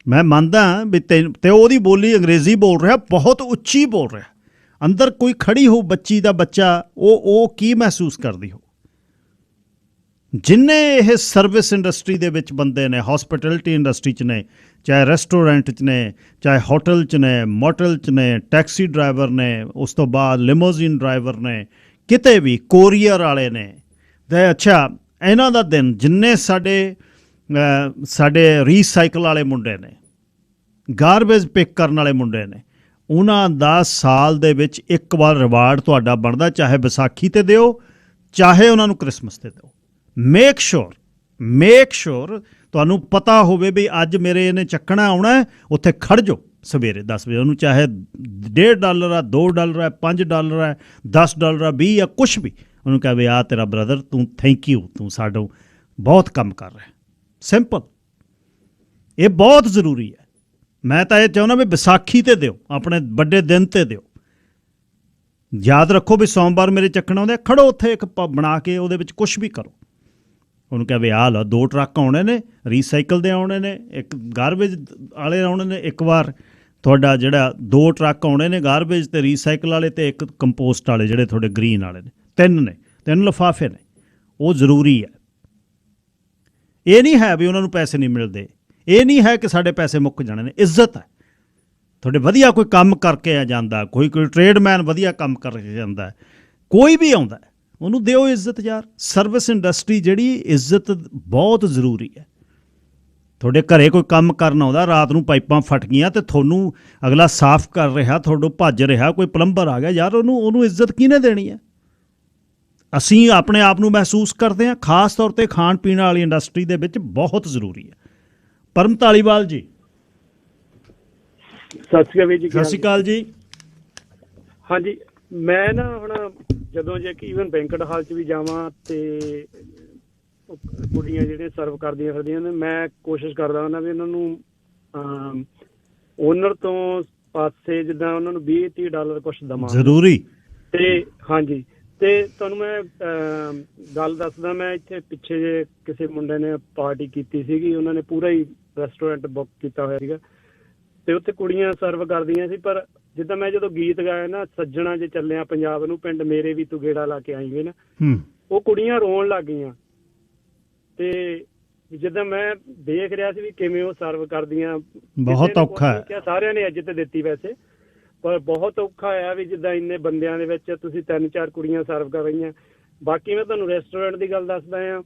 ਮੈਂ ਮੰਨਦਾ ਵੀ ਤੇ ਉਹਦੀ ਬੋਲੀ ਅੰਗਰੇਜ਼ੀ ਬੋਲ ਰਿਹਾ, ਬਹੁਤ ਉੱਚੀ ਬੋਲ ਰਿਹਾ। ਅੰਦਰ ਕੋਈ ਖੜੀ ਹੋ ਬੱਚੀ ਦਾ ਬੱਚਾ, ਉਹ ਕੀ ਮਹਿਸੂਸ ਕਰਦੀ ਹੋ? ਜਿੰਨੇ ਇਹ ਸਰਵਿਸ ਇੰਡਸਟਰੀ ਦੇ ਵਿੱਚ ਬੰਦੇ ਨੇ, ਹੌਸਪਿਟੈਲਿਟੀ ਇੰਡਸਟਰੀ 'ਚ ਨੇ, ਚਾਹੇ ਰੈਸਟੋਰੈਂਟ 'ਚ ਨੇ, ਚਾਹੇ ਹੋਟਲ 'ਚ ਨੇ, ਮੋਟਲ 'ਚ ਨੇ, ਟੈਕਸੀ ਡਰਾਈਵਰ ਨੇ, ਉਸ ਤੋਂ ਬਾਅਦ ਲਿਮੋਜ਼ੀਨ ਡਰਾਈਵਰ ਨੇ, ਕਿਤੇ ਵੀ ਕੋਰੀਅਰ ਵਾਲੇ ਨੇ। ਅਤੇ ਅੱਛਾ, ਇਹਨਾਂ ਦਾ ਦਿਨ ਜਿੰਨੇ ਸਾਡੇ ਰੀਸਾਈਕਲ ਵਾਲੇ ਮੁੰਡੇ ਨੇ, ਗਾਰਬੇਜ ਪਿਕ ਕਰਨ ਵਾਲੇ ਮੁੰਡੇ ਨੇ, ਉਹਨਾਂ ਦਾ ਸਾਲ ਦੇ ਵਿੱਚ ਇੱਕ ਵਾਰ ਰਿਵਾਰਡ ਤੁਹਾਡਾ ਬਣਦਾ, ਚਾਹੇ ਵਿਸਾਖੀ 'ਤੇ ਦਿਓ, ਚਾਹੇ ਉਹਨਾਂ ਨੂੰ ਕ੍ਰਿਸਮਸ 'ਤੇ ਦਿਓ। ਮੇਕ ਸ਼ੋਰ ਤੁਹਾਨੂੰ ਪਤਾ ਹੋਵੇ ਵੀ ਅੱਜ ਮੇਰੇ ਇਹਨੇ ਚੱਕਣਾ ਆਉਣਾ, ਉੱਥੇ ਖੜ੍ਹ ਜਾਓ ਸਵੇਰੇ 10 ਵਜੇ। ਉਹਨੂੰ ਚਾਹੇ $1.5 ਆ, $2 ਆ, $5 ਆ, $10 ਆ, 20 ਆ, ਕੁਛ ਵੀ, ਉਹਨੂੰ ਕਹੇ ਵੀ ਆ ਤੇਰਾ ਬ੍ਰਦਰ, ਤੂੰ ਥੈਂਕ ਯੂ, ਤੂੰ ਸਾਡਾ ਬਹੁਤ ਕੰਮ ਕਰ ਰਿਹਾ। ਸਿੰਪਲ, ਇਹ ਬਹੁਤ ਜ਼ਰੂਰੀ ਹੈ। ਮੈਂ ਤਾਂ ਇਹ ਚਾਹੁੰਦਾ ਵੀ ਵਿਸਾਖੀ 'ਤੇ ਦਿਓ, ਆਪਣੇ ਵੱਡੇ ਦਿਨ 'ਤੇ ਦਿਓ। ਯਾਦ ਰੱਖੋ ਵੀ ਸੋਮਵਾਰ ਮੇਰੇ ਚੱਕਣ ਆਉਂਦੇ, ਖੜੋ ਉੱਥੇ ਇੱਕ ਬਣਾ ਕੇ, ਉਹਦੇ ਵਿੱਚ ਕੁਛ ਵੀ ਕਰੋ। ਉਹਨੂੰ ਕਹੇ ਵੀ ਆਹ ਲਓ 2 ਟਰੱਕ ਆਉਣੇ ਨੇ, ਰੀਸਾਈਕਲ ਦੇ ਆਉਣੇ ਨੇ, ਇੱਕ ਗਾਰਬੇਜ ਵਾਲੇ ਆਉਣੇ ਨੇ। ਇੱਕ ਵਾਰ ਤੁਹਾਡਾ ਜਿਹੜਾ 2 ਟਰੱਕ ਆਉਣੇ ਨੇ ਗਾਰਬੇਜ ਅਤੇ ਰੀਸਾਈਕਲ ਵਾਲੇ, ਅਤੇ ਇੱਕ ਕੰਪੋਸਟ ਵਾਲੇ ਜਿਹੜੇ ਤੁਹਾਡੇ ਗਰੀਨ ਵਾਲੇ ਨੇ। 3 ਲਿਫਾਫੇ ਨੇ, ਉਹ ਜ਼ਰੂਰੀ ਹੈ। ਇਹ ਨਹੀਂ ਹੈ ਵੀ ਉਹਨਾਂ ਨੂੰ ਪੈਸੇ ਨਹੀਂ ਮਿਲਦੇ, ਇਹ ਨਹੀਂ ਹੈ ਕਿ ਸਾਡੇ ਪੈਸੇ ਮੁੱਕ ਜਾਣੇ ਨੇ। ਇੱਜ਼ਤ ਹੈ। ਤੁਹਾਡੇ ਵਧੀਆ ਕੋਈ ਕੰਮ ਕਰਕੇ ਆ ਜਾਂਦਾ, ਕੋਈ ਟ੍ਰੇਡਮੈਨ ਵਧੀਆ ਕੰਮ ਕਰਕੇ ਜਾਂਦਾ, ਕੋਈ ਵੀ ਆਉਂਦਾ, ਉਹਨੂੰ ਦਿਓ ਇੱਜ਼ਤ ਯਾਰ। ਸਰਵਿਸ ਇੰਡਸਟਰੀ ਜਿਹੜੀ ਇੱਜ਼ਤ ਬਹੁਤ ਜ਼ਰੂਰੀ ਹੈ। ਤੁਹਾਡੇ ਘਰੇ ਕੋਈ ਕੰਮ ਕਰਨ ਆਉਂਦਾ, ਰਾਤ ਨੂੰ ਪਾਈਪਾਂ ਫਟ ਗਈਆਂ ਅਤੇ ਤੁਹਾਨੂੰ ਅਗਲਾ ਸਾਫ਼ ਕਰ ਰਿਹਾ, ਤੁਹਾਡੋਂ ਭੱਜ ਰਿਹਾ, ਕੋਈ ਪਲੰਬਰ ਆ ਗਿਆ, ਯਾਰ ਉਹਨੂੰ ਇੱਜ਼ਤ ਕਿਹਨੇ ਦੇਣੀ ਹੈ? ਅਸੀਂ ਆਪਣੇ ਆਪ ਨੂੰ ਮਹਿਸੂਸ ਕਰਦੇ ਹਾਂ, ਖਾਸ ਤੌਰ 'ਤੇ ਖਾਣ ਪੀਣ ਵਾਲੀ ਇੰਡਸਟਰੀ ਦੇ ਵਿੱਚ ਬਹੁਤ ਜ਼ਰੂਰੀ ਹੈ। ਪਰਮ ਧਾਲੀਵਾਲ ਜੀ, ਸਤਿ ਸ਼੍ਰੀ ਅਕਾਲ ਜੀ। ਸਤਿ ਸ਼੍ਰੀ ਅਕਾਲ ਜੀ। ਹਾਂਜੀ, ਮੈਂ ਨਾ ਹੁਣ ਜਦੋਂ ਜੇ ਕਿ ਈਵਨ ਬੈਂਕਟ ਹਾਲ 'ਚ ਵੀ ਜਾਵਾਂ ਤੇ ਕੁੜੀਆਂ ਜਿਹੜੀਆਂ ਸਰਵ ਕਰਦੀਆਂ ਫਿਰਦੀਆਂ ਨੇ, ਮੈਂ ਕੋਸ਼ਿਸ਼ ਕਰਦਾ ਹੁੰਦਾ ਵੀ ਉਹਨਾਂ ਨੂੰ ਓਨਰ ਤੋਂ ਪਾਸੇ ਜਿੱਦਾਂ ਉਹਨਾਂ ਨੂੰ $20-30 ਕੁਛ ਦੇਵਾਂ ਜ਼ਰੂਰੀ। ਤੇ ਹਾਂਜੀ, ਤੇ ਤੁਹਾਨੂੰ ਮੈਂ ਗੱਲ ਦੱਸਦਾ, ਮੈਂ ਇੱਥੇ ਪਿੱਛੇ ਜੇ ਕਿਸੇ ਮੁੰਡੇ ਨੇ ਪਾਰਟੀ ਕੀਤੀ ਸੀਗੀ, ਉਹਨਾਂ ਨੇ ਪੂਰਾ ਹੀ ਰੈਸਟੋਰੈਂਟ ਬੁੱਕ ਕੀਤਾ ਹੋਇਆ ਸੀਗਾ ਤੇ ਉੱਥੇ ਕੁੜੀਆਂ ਸਰਵ ਕਰਦੀਆਂ ਸੀ। ਪਰ ਜਿੱਦਾਂ ਮੈਂ ਜਦੋਂ ਗੀਤ ਗਾਇਆ ਨਾ, ਸੱਜਣਾ ਜੇ ਚੱਲਿਆ ਪੰਜਾਬ ਨੂੰ, ਪਿੰਡ ਮੇਰੇ ਵੀ ਤੂੰ ਗੇੜਾ ਲਾ ਕੇ ਆਈ ਵੇ ਨਾ, ਉਹ ਕੁੜੀਆਂ ਰੋਣ ਲੱਗ ਗਈਆਂ। ਤੇ ਜਿੱਦਾਂ ਮੈਂ ਦੇਖ ਰਿਹਾ ਸੀ ਵੀ ਕਿਵੇਂ ਉਹ ਸਰਵ ਕਰਦੀਆਂ, ਬਹੁਤ ਔਖਾ ਹੈ। ਸਾਰਿਆਂ ਨੇ ਇੱਜ਼ਤ ਦਿੱਤੀ ਵੈਸੇ, ਪਰ ਬਹੁਤ ਔਖਾ ਹੋਇਆ ਵੀ ਜਿੱਦਾਂ ਇੰਨੇ ਬੰਦਿਆਂ ਦੇ ਵਿੱਚ ਤੁਸੀਂ 3-4 ਕੁੜੀਆਂ ਸਰਵ ਕਰ ਰਹੀਆਂ। ਬਾਕੀ ਮੈਂ ਤੁਹਾਨੂੰ ਰੈਸਟੋਰੈਂਟ ਦੀ ਗੱਲ ਦੱਸਦਾ ਆ।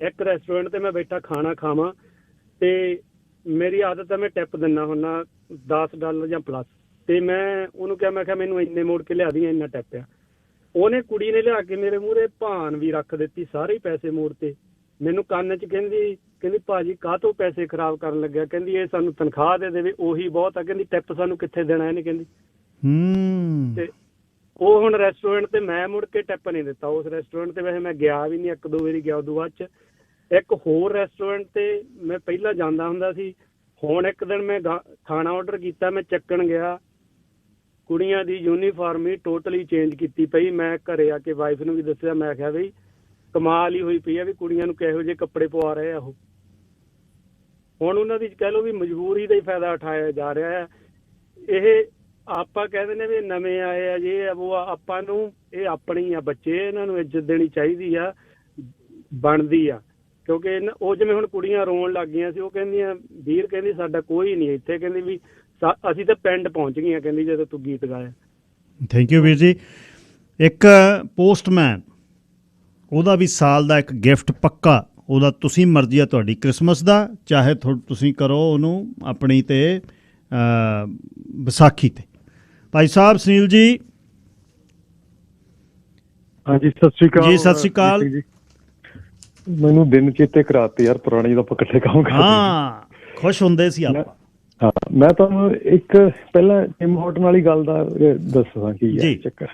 ਇੱਕ ਰੈਸਟੋਰੈਂਟ ਤੇ ਮੈਂ ਬੈਠਾ ਖਾਣਾ ਖਾਵਾਂ ਤੇ ਮੇਰੀ ਆਦਤ ਹੈ ਮੈਂ ਟਿਪ ਦਿੰਦਾ ਹੁੰਦਾ $10 ਜਾਂ ਪਲੱਸ, ਤੇ ਮੈਂ ਉਹਨੂੰ ਕਿਹਾ, ਮੈਂ ਕਿਹਾ ਮੈਨੂੰ ਇੰਨੇ ਮੋੜ ਕੇ ਲਿਆ ਦੀ, ਇੰਨਾ ਟਿਪ ਆ। ਉਹਨੇ ਕੁੜੀ ਨੇ ਲਿਆ ਕੇ ਮੇਰੇ ਮੂਹਰੇ ਭਾਨ ਵੀ ਰੱਖ ਦਿੱਤੀ, ਸਾਰੇ ਹੀ ਪੈਸੇ ਮੋੜ ਤੇ। ਮੈਨੂੰ ਕੰਨ 'ਚ ਕਹਿੰਦੀ ਭਾਜੀ ਕਾਹਤੋਂ ਪੈਸੇ ਖਰਾਬ ਕਰਨ ਲੱਗਿਆ, ਕਹਿੰਦੀ ਇਹ ਸਾਨੂੰ ਤਨਖਾਹ ਦੇ ਦੇਵੇ ਉਹੀ ਬਹੁਤ ਆ, ਕਹਿੰਦੀ ਟਿਪ ਸਾਨੂੰ ਕਿੱਥੇ ਦੇਣਾ ਇਹਨੇ, ਕਹਿੰਦੀ। ਤੇ ਉਹ ਹੁਣ ਰੈਸਟੋਰੈਂਟ ਤੇ ਮੈਂ ਮੁੜ ਕੇ ਟਿਪ ਨਹੀਂ ਦਿੱਤਾ ਉਸ ਰੈਸਟੋਰੈਂਟ ਤੇ। ਵੈਸੇ ਮੈਂ ਗਿਆ ਵੀ ਨਹੀਂ, 1-2 ਵਾਰੀ ਗਿਆ ਉਦੋਂ ਬਾਅਦ 'ਚ। ਇੱਕ ਹੋਰ ਰੈਸਟੋਰੈਂਟ ਤੇ ਮੈਂ ਪਹਿਲਾਂ ਜਾਂਦਾ ਹੁੰਦਾ ਸੀ। ਹੁਣ ਇੱਕ ਦਿਨ ਮੈਂ ਖਾਣਾ ਆਰਡਰ ਕੀਤਾ, ਮੈਂ ਚੱਕਣ ਗਿਆ, ਕੁੜੀਆਂ ਦੀ ਯੂਨੀਫਾਰਮ ਹੀ ਟੋਟਲੀ ਚੇਂਜ ਕੀਤੀ ਪਈ। ਮੈਂ ਘਰੇ ਆ ਕੇ ਵਾਈਫ ਨੂੰ ਵੀ ਦੱਸਿਆ, ਮੈਂ ਕਿਹਾ ਬਈ ਕਮਾਲ ਹੀ ਹੋਈ ਪਈ ਆ ਵੀ ਕੁੜੀਆਂ ਨੂੰ ਕਿਹੋ ਜਿਹੇ ਕੱਪੜੇ ਪਵਾ ਰਹੇ ਆ ਉਹ। ਹੁਣ ਉਹਨਾਂ ਦੀ ਕਹਿ ਲਓ ਵੀ ਮਜਬੂਰੀ ਦਾ ਹੀ ਫਾਇਦਾ ਉਠਾਇਆ ਜਾ ਰਿਹਾ ਹੈ। ਇਹ ਆਪਾਂ ਕਹਿੰਦੇ ਨੇ ਵੀ ਨਵੇਂ ਆਏ ਆ ਜੇ ਉਹ, ਆਪਾਂ ਨੂੰ ਇਹ ਆਪਣੀ ਆ ਬੱਚੇ, ਇਹਨਾਂ ਨੂੰ ਇੱਜ਼ਤ ਦੇਣੀ ਚਾਹੀਦੀ ਆ, ਬਣਦੀ ਆ। ਕਿਉਂਕਿ ਉਹ ਜਿਵੇਂ ਹੁਣ ਕੁੜੀਆਂ ਰੋਣ ਲੱਗ ਗਈਆਂ ਸੀ, ਉਹ ਕਹਿੰਦੀਆਂ ਵੀਰ ਕਹਿੰਦੀ ਸਾਡਾ ਕੋਈ ਨਹੀਂ ਇੱਥੇ, ਕਹਿੰਦੀ ਵੀ ਅਸੀਂ ਤਾਂ ਪਿੰਡ ਪਹੁੰਚ ਗਈਆਂ, ਕਹਿੰਦੀ ਜਦੋਂ ਤੂੰ ਗੀਤ ਗਾਇਆ। ਥੈਂਕ ਯੂ ਵੀਰ ਜੀ। ਇੱਕ ਪੋਸਟਮੈਨ, ਉਹਦਾ ਵੀ ਸਾਲ ਦਾ ਇੱਕ ਗਿਫਟ ਪੱਕਾ, ਉਹਦਾ ਤੁਸੀਂ ਮਰਜ਼ੀ ਆ ਤੁਹਾਡੀ, ਕ੍ਰਿਸਮਸ ਦਾ ਚਾਹੇ ਤੁਸੀਂ ਕਰੋ ਉਹਨੂੰ ਆਪਣੀ ਤੇ ਵਿਸਾਖੀ ਤੇ। ਭਾਈ ਸਾਹਿਬ ਸੁਨੀਲ ਜੀ। ਹਾਂਜੀ, ਸਤਿ ਸ਼੍ਰੀ ਅਕਾਲ ਜੀ। ਸਤਿ ਸ਼੍ਰੀ ਅਕਾਲ। ਮੈਨੂੰ ਦਿਨ ਚੇਤੇ ਕਰਾਤੇ ਯਾਰ, ਪੁਰਾਣੇ ਜਦੋਂ ਆਪਾਂ ਇਕੱਠੇ ਕੰਮ ਕਰਦੇ। ਹਾਂ, ਖੁਸ਼ ਹੁੰਦੇ ਸੀ ਆਪਾਂ। ਹਾਂ, ਮੈਂ ਤੁਹਾਨੂੰ ਇੱਕ ਪਹਿਲਾਂ ਟਿਮ ਹਾਰਟਨ ਵਾਲੀ ਗੱਲ ਦਾ ਦੱਸਦਾ ਕੀ ਹੈ ਚੱਕਰ।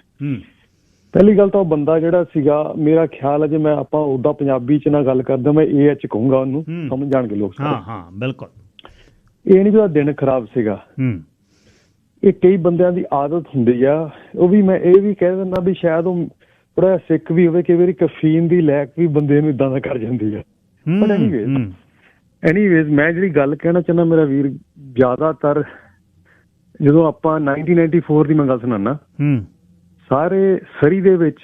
ਪਹਿਲੀ ਗੱਲ ਤਾਂ ਉਹ ਬੰਦਾ ਜਿਹੜਾ ਸੀਗਾ, ਮੇਰਾ ਖਿਆਲ ਹੈ ਜੇ ਮੈਂ ਆਪਾਂ ਉਦਾਂ ਪੰਜਾਬੀ ਚ ਨਾ ਗੱਲ ਕਰਦਾ, ਮੈਂ AH ਕਹੂੰਗਾ ਉਹਨੂੰ, ਸਮਝ ਜਾਣਗੇ ਲੋਕ। ਹਾਂ ਬਿਲਕੁਲ। ਇਹ ਨਹੀਂ ਉਹਦਾ ਦਿਨ ਖਰਾਬ ਸੀਗਾ, ਇਹ ਕਈ ਬੰਦਿਆਂ ਦੀ ਆਦਤ ਹੁੰਦੀ ਆ। ਉਹ ਵੀ ਮੈਂ ਇਹ ਵੀ ਕਹਿ ਦਿੰਦਾ ਵੀ ਸ਼ਾਇਦ ਉਹ ਥੋੜਾ ਸਿੱਖ ਵੀ ਹੋਵੇ, ਕਈ ਵਾਰੀ ਕੈਫੀਨ ਦੀ ਲੈਕ ਵੀ ਬੰਦੇ ਨੂੰ ਇਦਾਂ ਦਾ ਕਰ ਜਾਂਦੀ ਆ। ਬਟ ਐਨੀਵੇਜ਼ ਮੈਂ ਜਿਹੜੀ ਗੱਲ ਕਹਿਣਾ ਚਾਹੁੰਦਾ ਮੇਰਾ ਵੀਰ, ਜ਼ਿਆਦਾਤਰ ਜਦੋਂ ਆਪਾਂ 1994 ਦੀ ਮੈਂ ਗੱਲ ਸੁਣਾਨਾ, ਸਾਰੇ ਸਰੀ ਦੇ ਵਿੱਚ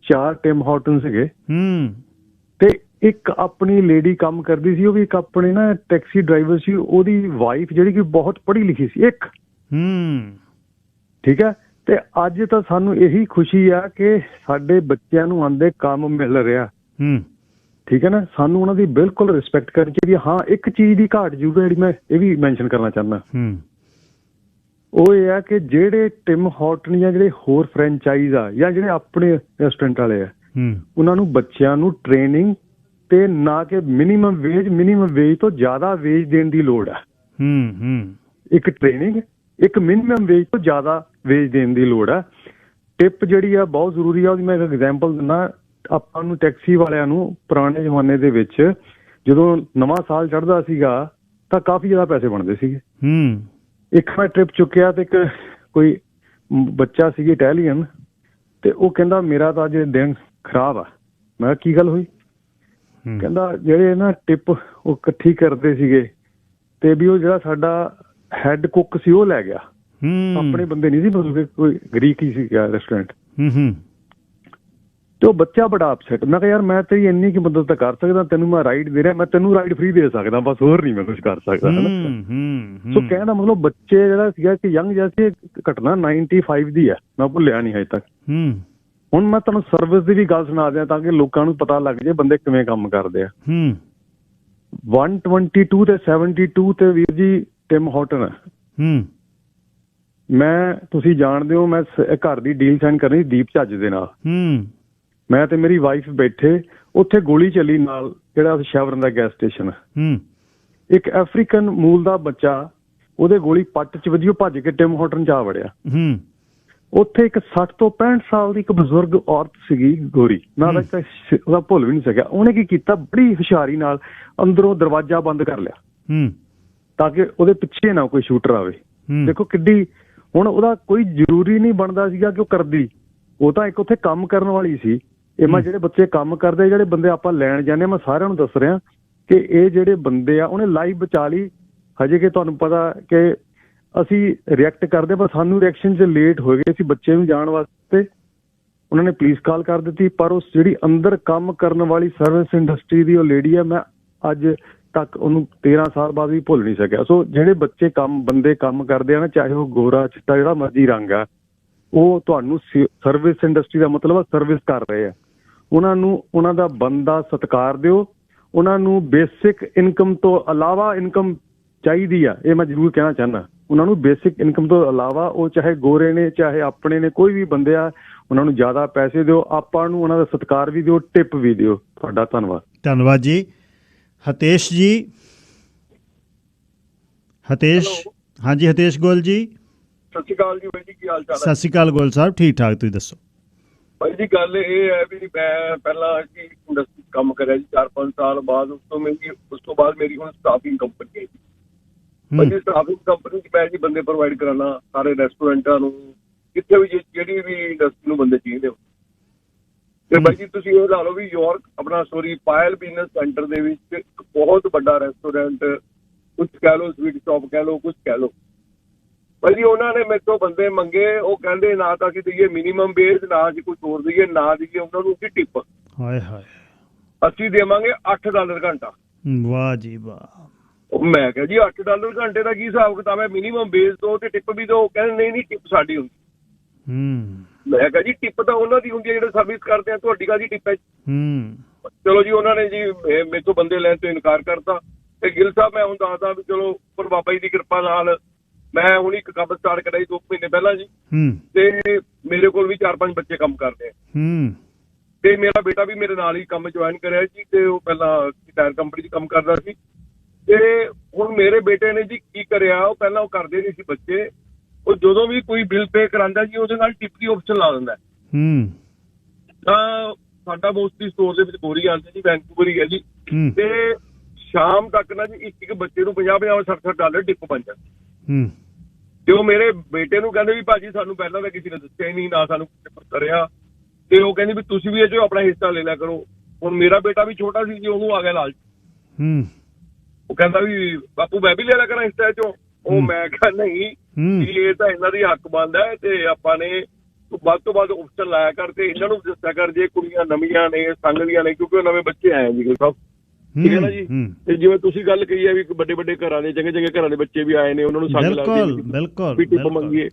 4 ਟਿਮ ਹਾਰਟਨ ਸੀਗੇ ਤੇ ਇੱਕ ਆਪਣੀ ਲੇਡੀ ਕੰਮ ਕਰਦੀ ਸੀ, ਉਹ ਵੀ ਇੱਕ ਆਪਣੇ ਨਾ ਟੈਕਸੀ ਡਰਾਈਵਰ ਸੀ, ਉਹਦੀ ਵਾਈਫ ਜਿਹੜੀ ਕਿ ਬਹੁਤ ਪੜ੍ਹੀ ਲਿਖੀ ਸੀ ਇੱਕ। ਠੀਕ ਹੈ, ਤੇ ਅੱਜ ਤਾਂ ਸਾਨੂੰ ਇਹੀ ਖੁਸ਼ੀ ਆ ਕਿ ਸਾਡੇ ਬੱਚਿਆਂ ਨੂੰ ਆਂਦੇ ਕੰਮ ਮਿਲ ਰਿਹਾ। ਠੀਕ ਹੈ ਨਾ, ਸਾਨੂੰ ਉਹਨਾਂ ਦੀ ਬਿਲਕੁਲ ਰਿਸਪੈਕਟ ਕਰਨੀ ਚਾਹੀਦੀ ਹੈ। ਹਾਂ, ਇੱਕ ਚੀਜ਼ ਦੀ ਘਾਟ ਜ਼ਰੂਰ ਹੈ ਜਿਹੜੀ ਮੈਂ ਇਹ ਵੀ ਮੈਂਸ਼ਨ ਕਰਨਾ ਚਾਹੁੰਦਾ, ਉਹ ਇਹ ਆ ਕਿ ਜਿਹੜੇ ਟਿਮ ਹਾਰਟਨ ਜਾਂ ਜਿਹੜੇ ਹੋਰ ਫਰੈਂਚਾਈਜ਼ ਆ ਜਾਂ ਜਿਹੜੇ ਆਪਣੇ ਰੈਸਟੋਰੈਂਟ ਵਾਲੇ ਆ, ਉਹਨਾਂ ਨੂੰ ਬੱਚਿਆਂ ਨੂੰ ਟ੍ਰੇਨਿੰਗ ਤੇ ਨਾ ਕਿ ਮਿਨੀਮਮ ਵੇਜ ਤੋਂ ਜ਼ਿਆਦਾ ਵੇਜ ਦੇਣ ਦੀ ਲੋੜ ਆ। ਇੱਕ ਟ੍ਰੇਨਿੰਗ, ਇੱਕ ਮਿਨੀਮਮ ਵੇਜ ਤੋਂ ਜ਼ਿਆਦਾ ਵੇਜ ਦੇਣ ਦੀ ਲੋੜ ਆ। ਟਿਪ ਜਿਹੜੀ ਆ ਬਹੁਤ ਜ਼ਰੂਰੀ ਆ। ਉਹਦੀ ਮੈਂ ਇੱਕ ਐਗਜ਼ਾਮਪਲ ਦਿੰਦਾ, ਆਪਾਂ ਨੂੰ ਟੈਕਸੀ ਵਾਲਿਆਂ ਨੂੰ ਪੁਰਾਣੇ ਜ਼ਮਾਨੇ ਦੇ ਵਿੱਚ ਜਦੋਂ ਨਵਾਂ ਸਾਲ ਚੜ੍ਹਦਾ ਸੀਗਾ ਤਾਂ ਕਾਫੀ ਜ਼ਿਆਦਾ ਪੈਸੇ ਬਣਦੇ ਸੀਗੇ। ਇੱਕ ਮੈਂ ਟ੍ਰਿਪ ਚੁੱਕਿਆ ਤੇ ਇੱਕ ਕੋਈ ਬੱਚਾ ਸੀ ਇਟਾਲੀਅਨ, ਤੇ ਉਹ ਕਹਿੰਦਾ ਮੇਰਾ ਤਾਂ ਅੱਜ ਦਿਨ ਖਰਾਬ ਆ। ਮੈਂ ਕਿਹਾ ਕੀ ਗੱਲ ਹੋਈ? ਕਹਿੰਦਾ ਜਿਹੜੇ ਨਾ ਟਿਪ ਉਹ ਇਕੱਠੀ ਕਰਦੇ ਸੀਗੇ ਤੇ ਵੀ ਉਹ ਜਿਹੜਾ ਸਾਡਾ ਹੈਡ ਕੁੱਕ ਸੀ ਉਹ ਲੈ ਗਿਆ, ਆਪਣੇ ਬੰਦੇ ਨਹੀਂ ਸੀ, ਮਤਲਬ ਕੋਈ ਗਰੀਕ ਹੀ ਸੀਗਾ ਰੈਸਟੋਰੈਂਟ। ਤੇ ਉਹ ਬੱਚਾ ਬੜਾ ਅਪਸੈਟ। ਮੈਂ ਕਿਹਾ ਯਾਰ ਮੈਂ ਤੇਰੀ ਇੰਨੀ ਕੀ ਮਦਦ ਤਾਂ ਕਰ ਸਕਦਾ, ਤੈਨੂੰ ਮੈਂ ਰਾਈਡ ਦੇ ਰਿਹਾ, ਮੈਂ ਤੈਨੂੰ ਰਾਈਡ ਫ੍ਰੀ ਦੇ ਸਕਦਾ, ਬਸ ਹੋਰ ਨਹੀਂ ਮੈਂ ਕੁਛ ਕਰ ਸਕਦਾ। ਸੋ ਕਹਿਣ ਦਾ ਮਤਲਬ ਬੱਚੇ ਜਿਹੜਾ ਸੀਗਾ ਕਿ ਯੰਗ ਜਿਹਾ ਸੀ, ਘਟਨਾ 95 ਦੀ ਹੈ, ਮੈਂ ਭੁੱਲਿਆ ਨਹੀਂ ਹਜੇ ਤੱਕ। ਹੁਣ ਮੈਂ ਤੁਹਾਨੂੰ ਸਰਵਿਸ ਦੀ ਵੀ ਗੱਲ ਸੁਣਾ ਦਿਆਂ ਤਾਂ ਕਿ ਲੋਕਾਂ ਨੂੰ ਪਤਾ ਲੱਗ ਜੇ ਬੰਦੇ ਕਿਵੇਂ ਕੰਮ ਕਰਦੇ ਆ। 122 ਤੇ 72 ਤੇ ਵੀਰ ਜੀ ਟਿਮ ਹਾਰਟਨ। ਮੈਂ, ਤੁਸੀਂ ਜਾਣਦੇ ਹੋ, ਮੈਂ ਘਰ ਦੀ ਡੀਲ ਸਾਈਨ ਕਰਨੀ ਦੀਪ ਝੱਜ ਦੇ ਨਾਲ। ਮੈਂ ਤੇ ਮੇਰੀ ਵਾਈਫ ਬੈਠੇ, ਉੱਥੇ ਗੋਲੀ ਚੱਲੀ ਨਾਲ, ਜਿਹੜਾ ਸ਼ੈਵਰਨ ਦਾ ਗੈਸ ਸਟੇਸ਼ਨ। ਇੱਕ ਅਫਰੀਕਨ ਮੂਲ ਦਾ ਬੱਚਾ, ਉਹਦੇ ਗੋਲੀ ਪੱਟ ਚ ਵੱਜੀ, ਉਹ ਭੱਜ ਕੇ ਟਿਮ ਹਾਰਟਨ ਚ ਆ ਵੜਿਆ। ਉੱਥੇ ਇੱਕ 60 ਤੋਂ 65 ਸਾਲ ਦੀ ਇੱਕ ਬਜ਼ੁਰਗ ਔਰਤ ਸੀਗੀ, ਗੋਰੀ, ਮੈਂ ਉਹਦਾ ਭੁੱਲ ਵੀ ਨਹੀਂ ਸਕਿਆ। ਉਹਨੇ ਕੀ ਕੀਤਾ, ਬੜੀ ਹੁਸ਼ਿਆਰੀ ਨਾਲ ਅੰਦਰੋਂ ਦਰਵਾਜ਼ਾ ਬੰਦ ਕਰ ਲਿਆ ਤਾਂ ਕਿ ਉਹਦੇ ਪਿੱਛੇ ਨਾ ਕੋਈ ਸ਼ੂਟਰ ਆਵੇ। ਦੇਖੋ ਕਿੱਡੀ, ਹੁਣ ਉਹਦਾ ਕੋਈ ਜ਼ਰੂਰੀ ਨਹੀਂ ਬਣਦਾ ਸੀਗਾ ਕਿ ਉਹ ਕਰਦੀ, ਉਹ ਤਾਂ ਇੱਕ ਉੱਥੇ ਕੰਮ ਕਰਨ ਵਾਲੀ ਸੀ। ਇਹ ਮੈਂ ਜਿਹੜੇ ਬੱਚੇ ਕੰਮ ਕਰਦੇ, ਜਿਹੜੇ ਬੰਦੇ ਆਪਾਂ ਲੈਣ ਜਾਂਦੇ, ਮੈਂ ਸਾਰਿਆਂ ਨੂੰ ਦੱਸ ਰਿਹਾ ਕਿ ਇਹ ਜਿਹੜੇ ਬੰਦੇ ਆ, ਉਹਨੇ ਲਾਈਫ ਬਚਾ ਲਈ। ਹਜੇ ਕਿ ਤੁਹਾਨੂੰ ਪਤਾ ਕਿ ਅਸੀਂ ਰਿਐਕਟ ਕਰਦੇ, ਪਰ ਸਾਨੂੰ ਰਿਐਕਸ਼ਨ 'ਚ ਲੇਟ ਹੋ ਗਏ ਸੀ ਬੱਚੇ ਨੂੰ ਜਾਣ ਵਾਸਤੇ। ਉਹਨਾਂ ਨੇ ਪੁਲਿਸ ਕਾਲ ਕਰ ਦਿੱਤੀ, ਪਰ ਉਸ ਜਿਹੜੀ ਅੰਦਰ ਕੰਮ ਕਰਨ ਵਾਲੀ ਸਰਵਿਸ ਇੰਡਸਟਰੀ ਦੀ ਉਹ ਲੇਡੀ ਆ, ਮੈਂ ਅੱਜ ਤੱਕ ਉਹਨੂੰ 13 ਸਾਲ ਬਾਅਦ ਵੀ ਭੁੱਲ ਨਹੀਂ ਸਕਿਆ। ਸੋ ਜਿਹੜੇ ਬੱਚੇ ਬੰਦੇ ਕੰਮ ਕਰਦੇ ਆ ਨਾ, ਚਾਹੇ ਉਹ ਗੋਰਾ ਚਿੱਟਾ ਜਿਹੜਾ ਮਰਜ਼ੀ ਰੰਗ ਆ, ਉਹ ਤੁਹਾਨੂੰ ਸਰਵਿਸ ਇੰਡਸਟਰੀ ਦਾ ਮਤਲਬ ਸਰਵਿਸ ਕਰ ਰਹੇ ਆ। ਉਹਨਾਂ ਨੂੰ ਉਹਨਾਂ ਦਾ ਬਣਦਾ ਸਤਿਕਾਰ ਦਿਓ। ਉਹਨਾਂ ਨੂੰ ਬੇਸਿਕ ਇਨਕਮ ਤੋਂ ਇਲਾਵਾ ਇਨਕਮ ਚਾਹੀਦੀ ਆ, ਇਹ ਮੈਂ ਜ਼ਰੂਰ ਕਹਿਣਾ ਚਾਹੁੰਦਾ। ਉਹਨਾਂ ਨੂੰ ਬੇਸਿਕ ਇਨਕਮ ਤੋਂ ਇਲਾਵਾ, ਉਹ ਚਾਹੇ ਗੋਰੇ ਨੇ ਚਾਹੇ ਆਪਣੇ ਨੇ, ਕੋਈ ਵੀ ਬੰਦੇ ਆ, ਉਹਨਾਂ ਨੂੰ ਜ਼ਿਆਦਾ ਪੈਸੇ ਦਿਓ। ਆਪਾਂ ਨੂੰ ਉਹਨਾਂ ਦਾ ਸਤਿਕਾਰ ਵੀ ਦਿਓ, ਟਿਪ ਵੀ ਦਿਓ। ਤੁਹਾਡਾ ਧੰਨਵਾਦ। ਧੰਨਵਾਦ ਜੀ। ਹਤੇਸ਼ ਜੀ, ਹਤੇਸ਼, ਹਾਂਜੀ ਹਤੇਸ਼ ਗੋਲ ਜੀ। ਸਤਿ ਸ਼੍ਰੀ ਅਕਾਲ ਜੀ ਬਾਈ ਜੀ, ਕੀ ਹਾਲ ਚਾਲ ਹੈ? ਸਤਿ ਸ਼੍ਰੀ ਅਕਾਲ ਗੋਲ ਸਾਹਿਬ, ਠੀਕ ਠਾਕ, ਤੁਸੀਂ ਦੱਸੋ? ਬਾਈ ਜੀ ਗੱਲ ਇਹ ਹੈ ਵੀ ਮੈਂ ਪਹਿਲਾਂ ਇੰਡਸਟਰੀ ਕੰਮ ਕਰਿਆ ਜੀ 4-5 ਸਾਲ ਬਾਅਦ। ਉਸ ਤੋਂ ਬਾਅਦ ਮੇਰੀ ਹੁਣ ਸਟਾਫਿੰਗ ਕੰਪਨੀ ਹੈ ਜੀ। ਬਾਈ ਜੀ ਸਟਾਫਿੰਗ ਕੰਪਨੀ 'ਚ ਮੈਂ ਜੀ ਬੰਦੇ ਪ੍ਰੋਵਾਈਡ ਕਰਾਉਣਾ ਸਾਰੇ ਰੈਸਟੋਰੈਂਟਾਂ ਨੂੰ, ਕਿੱਥੇ ਵੀ ਜਿਹੜੀ ਵੀ ਇੰਡਸਟਰੀ ਨੂੰ ਬੰਦੇ ਚਾਹੀਦੇ ਹੋ। ਤੇ ਬਾਈ ਜੀ ਤੁਸੀਂ ਇਹ ਲਾ ਲਓ ਵੀ ਪਾਇਲ ਬਿਜ਼ਨਸ ਸੈਂਟਰ ਦੇ ਵਿੱਚ ਇੱਕ ਬਹੁਤ ਵੱਡਾ ਰੈਸਟੋਰੈਂਟ, ਕੁਛ ਕਹਿ ਲਓ ਸਵੀਟ ਸ਼ਾਪ ਕਹਿ ਲਓ, ਕੁਛ ਕਹਿ ਲਓ। ਭਾਈ ਜੀ ਉਹਨਾਂ ਨੇ ਮੇਰੇ ਤੋਂ ਬੰਦੇ ਮੰਗੇ, ਉਹ ਕਹਿੰਦੇ ਨਾ ਤਾਂ ਅਸੀਂ ਦਈਏ ਮਿਨੀਮਮ ਵੇਜ, ਨਾ ਅਸੀਂ ਕੁਛ ਹੋਰ ਦਈਏ, ਨਾ ਦਈਏ ਉਹਨਾਂ ਨੂੰ ਅਸੀਂ ਟਿਪ। ਹਾਏ ਹਾਏ। ਅਸੀਂ ਦੇਵਾਂਗੇ $8 ਘੰਟਾ। ਵਾਹ ਜੀ ਵਾਹ। ਮੈਂ ਕਿਹਾ ਜੀ $8 ਘੰਟੇ ਦਾ ਕੀ ਹਿਸਾਬ ਕਿਤਾਬ ਹੈ? ਮਿਨੀਮਮ ਵੇਜ ਦੋ ਤੇ ਟਿਪ ਵੀ ਦੋ। ਕਹਿੰਦੇ ਨਹੀਂ ਟਿਪ ਸਾਡੀ ਹੁੰਦੀ। ਮੈਂ ਕਿਹਾ ਜੀ ਟਿਪ ਤਾਂ ਉਹਨਾਂ ਦੀ ਹੁੰਦੀ ਹੈ ਜਿਹੜੇ ਸਰਵਿਸ ਕਰਦੇ ਆ, ਤੁਹਾਡੀ ਕਾਹਦੀ ਟਿਪ ਹੈ? ਚਲੋ ਜੀ ਉਹਨਾਂ ਨੇ ਜੀ ਮੇਰੇ ਤੋਂ ਬੰਦੇ ਲੈਣ ਤੋਂ ਇਨਕਾਰ ਕਰਤਾ। ਤੇ ਗਿੱਲ ਸਾਹਿਬ ਮੈਂ ਹੁਣ ਦੱਸਦਾ ਵੀ ਚਲੋ ਪਰ ਬਾਬਾ ਜੀ ਦੀ ਕਿਰਪਾ ਨਾਲ ਮੈਂ ਹੁਣ ਇੱਕ ਕੰਮ ਸਟਾਰਟ ਕਰਾਈ 2 ਮਹੀਨੇ ਪਹਿਲਾਂ ਜੀ। ਤੇ ਮੇਰੇ ਕੋਲ ਵੀ 4-5 ਬੱਚੇ ਕੰਮ ਕਰਦੇ ਆ। ਤੇ ਮੇਰਾ ਬੇਟਾ ਵੀ ਮੇਰੇ ਨਾਲ ਹੀ ਕੰਮ ਜੁਆਇਨ ਕਰਿਆ ਜੀ। ਤੇ ਉਹ ਪਹਿਲਾਂ ਟਾਇਰ ਕੰਪਨੀ 'ਚ ਕੰਮ ਕਰਦਾ ਸੀ। ਤੇ ਹੁਣ ਮੇਰੇ ਬੇਟੇ ਨੇ ਜੀ ਕੀ ਕਰਿਆ, ਉਹ ਪਹਿਲਾਂ ਉਹ ਕਰਦੇ ਨਹੀਂ ਸੀ ਬੱਚੇ, ਉਹ ਜਦੋਂ ਵੀ ਕੋਈ ਬਿੱਲ ਪੇ ਕਰਾਉਂਦਾ ਜੀ ਉਹਦੇ ਨਾਲ ਟਿਪ ਦੀ ਆਪਸ਼ਨ ਲਾ ਦਿੰਦਾ। ਤਾਂ ਸਾਡਾ ਮੋਸਟਲੀ ਸਟੋਰ ਦੇ ਵਿੱਚ ਗੋਰੀ ਆਉਂਦੇ ਜੀ, ਵੈਨਕੂਵਰ ਹੀ ਹੈ ਜੀ। ਤੇ ਸ਼ਾਮ ਤੱਕ ਨਾ ਜੀ ਇੱਕ ਬੱਚੇ ਨੂੰ $50-50, $60-60 ਟਿਪ ਬਣ ਜਾਂਦੀ। ਤੇ ਉਹ ਮੇਰੇ ਬੇਟੇ ਨੂੰ ਕਹਿੰਦੇ ਵੀ ਭਾਜੀ ਸਾਨੂੰ ਪਹਿਲਾਂ ਤਾਂ ਕਿਸੇ ਨੇ ਦੱਸਿਆ ਹੀ ਨਹੀਂ, ਨਾ ਸਾਨੂੰ ਕਰਿਆ। ਤੇ ਉਹ ਕਹਿੰਦੇ ਵੀ ਤੁਸੀਂ ਵੀ ਇਹ 'ਚੋਂ ਆਪਣਾ ਹਿੱਸਾ ਲੈ ਲਿਆ ਕਰੋ। ਹੁਣ ਮੇਰਾ ਬੇਟਾ ਵੀ ਛੋਟਾ ਸੀ ਜੀ, ਉਹਨੂੰ ਆ ਗਿਆ ਲਾਲਚ। ਉਹ ਕਹਿੰਦਾ ਵੀ ਬਾਪੂ ਮੈਂ ਵੀ ਲੈ ਲਿਆ ਕਰਾਂ ਹਿੱਸਾ 'ਚੋਂ। ਉਹ ਮੈਂ ਕਿਹਾ ਨਹੀਂ, ਇਹ ਤਾਂ ਇਹਨਾਂ ਦੀ ਹੱਕ ਬਣਦਾ ਹੈ ਤੇ ਆਪਾਂ ਨੇ ਵੱਧ ਤੋਂ ਵੱਧ ਆਪਸ਼ਨ ਲਾਇਆ ਕਰ। ਤੇ ਇਹਨਾਂ ਨੂੰ ਦੱਸਿਆ ਕਰ ਜੇ ਕੁੜੀਆਂ ਨਵੀਆਂ ਨੇ, ਸੰਗਦੀਆਂ ਨੇ, ਕਿਉਂਕਿ ਉਹ ਨਵੇਂ ਬੱਚੇ ਆਏ ਜੀ ਸਭ, ਠੀਕ ਹੈ ਨਾ ਜੀ। ਤੇ ਜਿਵੇਂ ਤੁਸੀਂ ਗੱਲ ਕਹੀ ਹੈ ਵੀ ਵੱਡੇ ਵੱਡੇ ਘਰਾਂ ਦੇ, ਚੰਗੇ ਚੰਗੇ ਘਰਾਂ ਦੇ ਬੱਚੇ ਵੀ ਆਏ ਨੇ, ਉਹਨਾਂ ਨੂੰ ਸੰਗ ਲੱਗਦੀ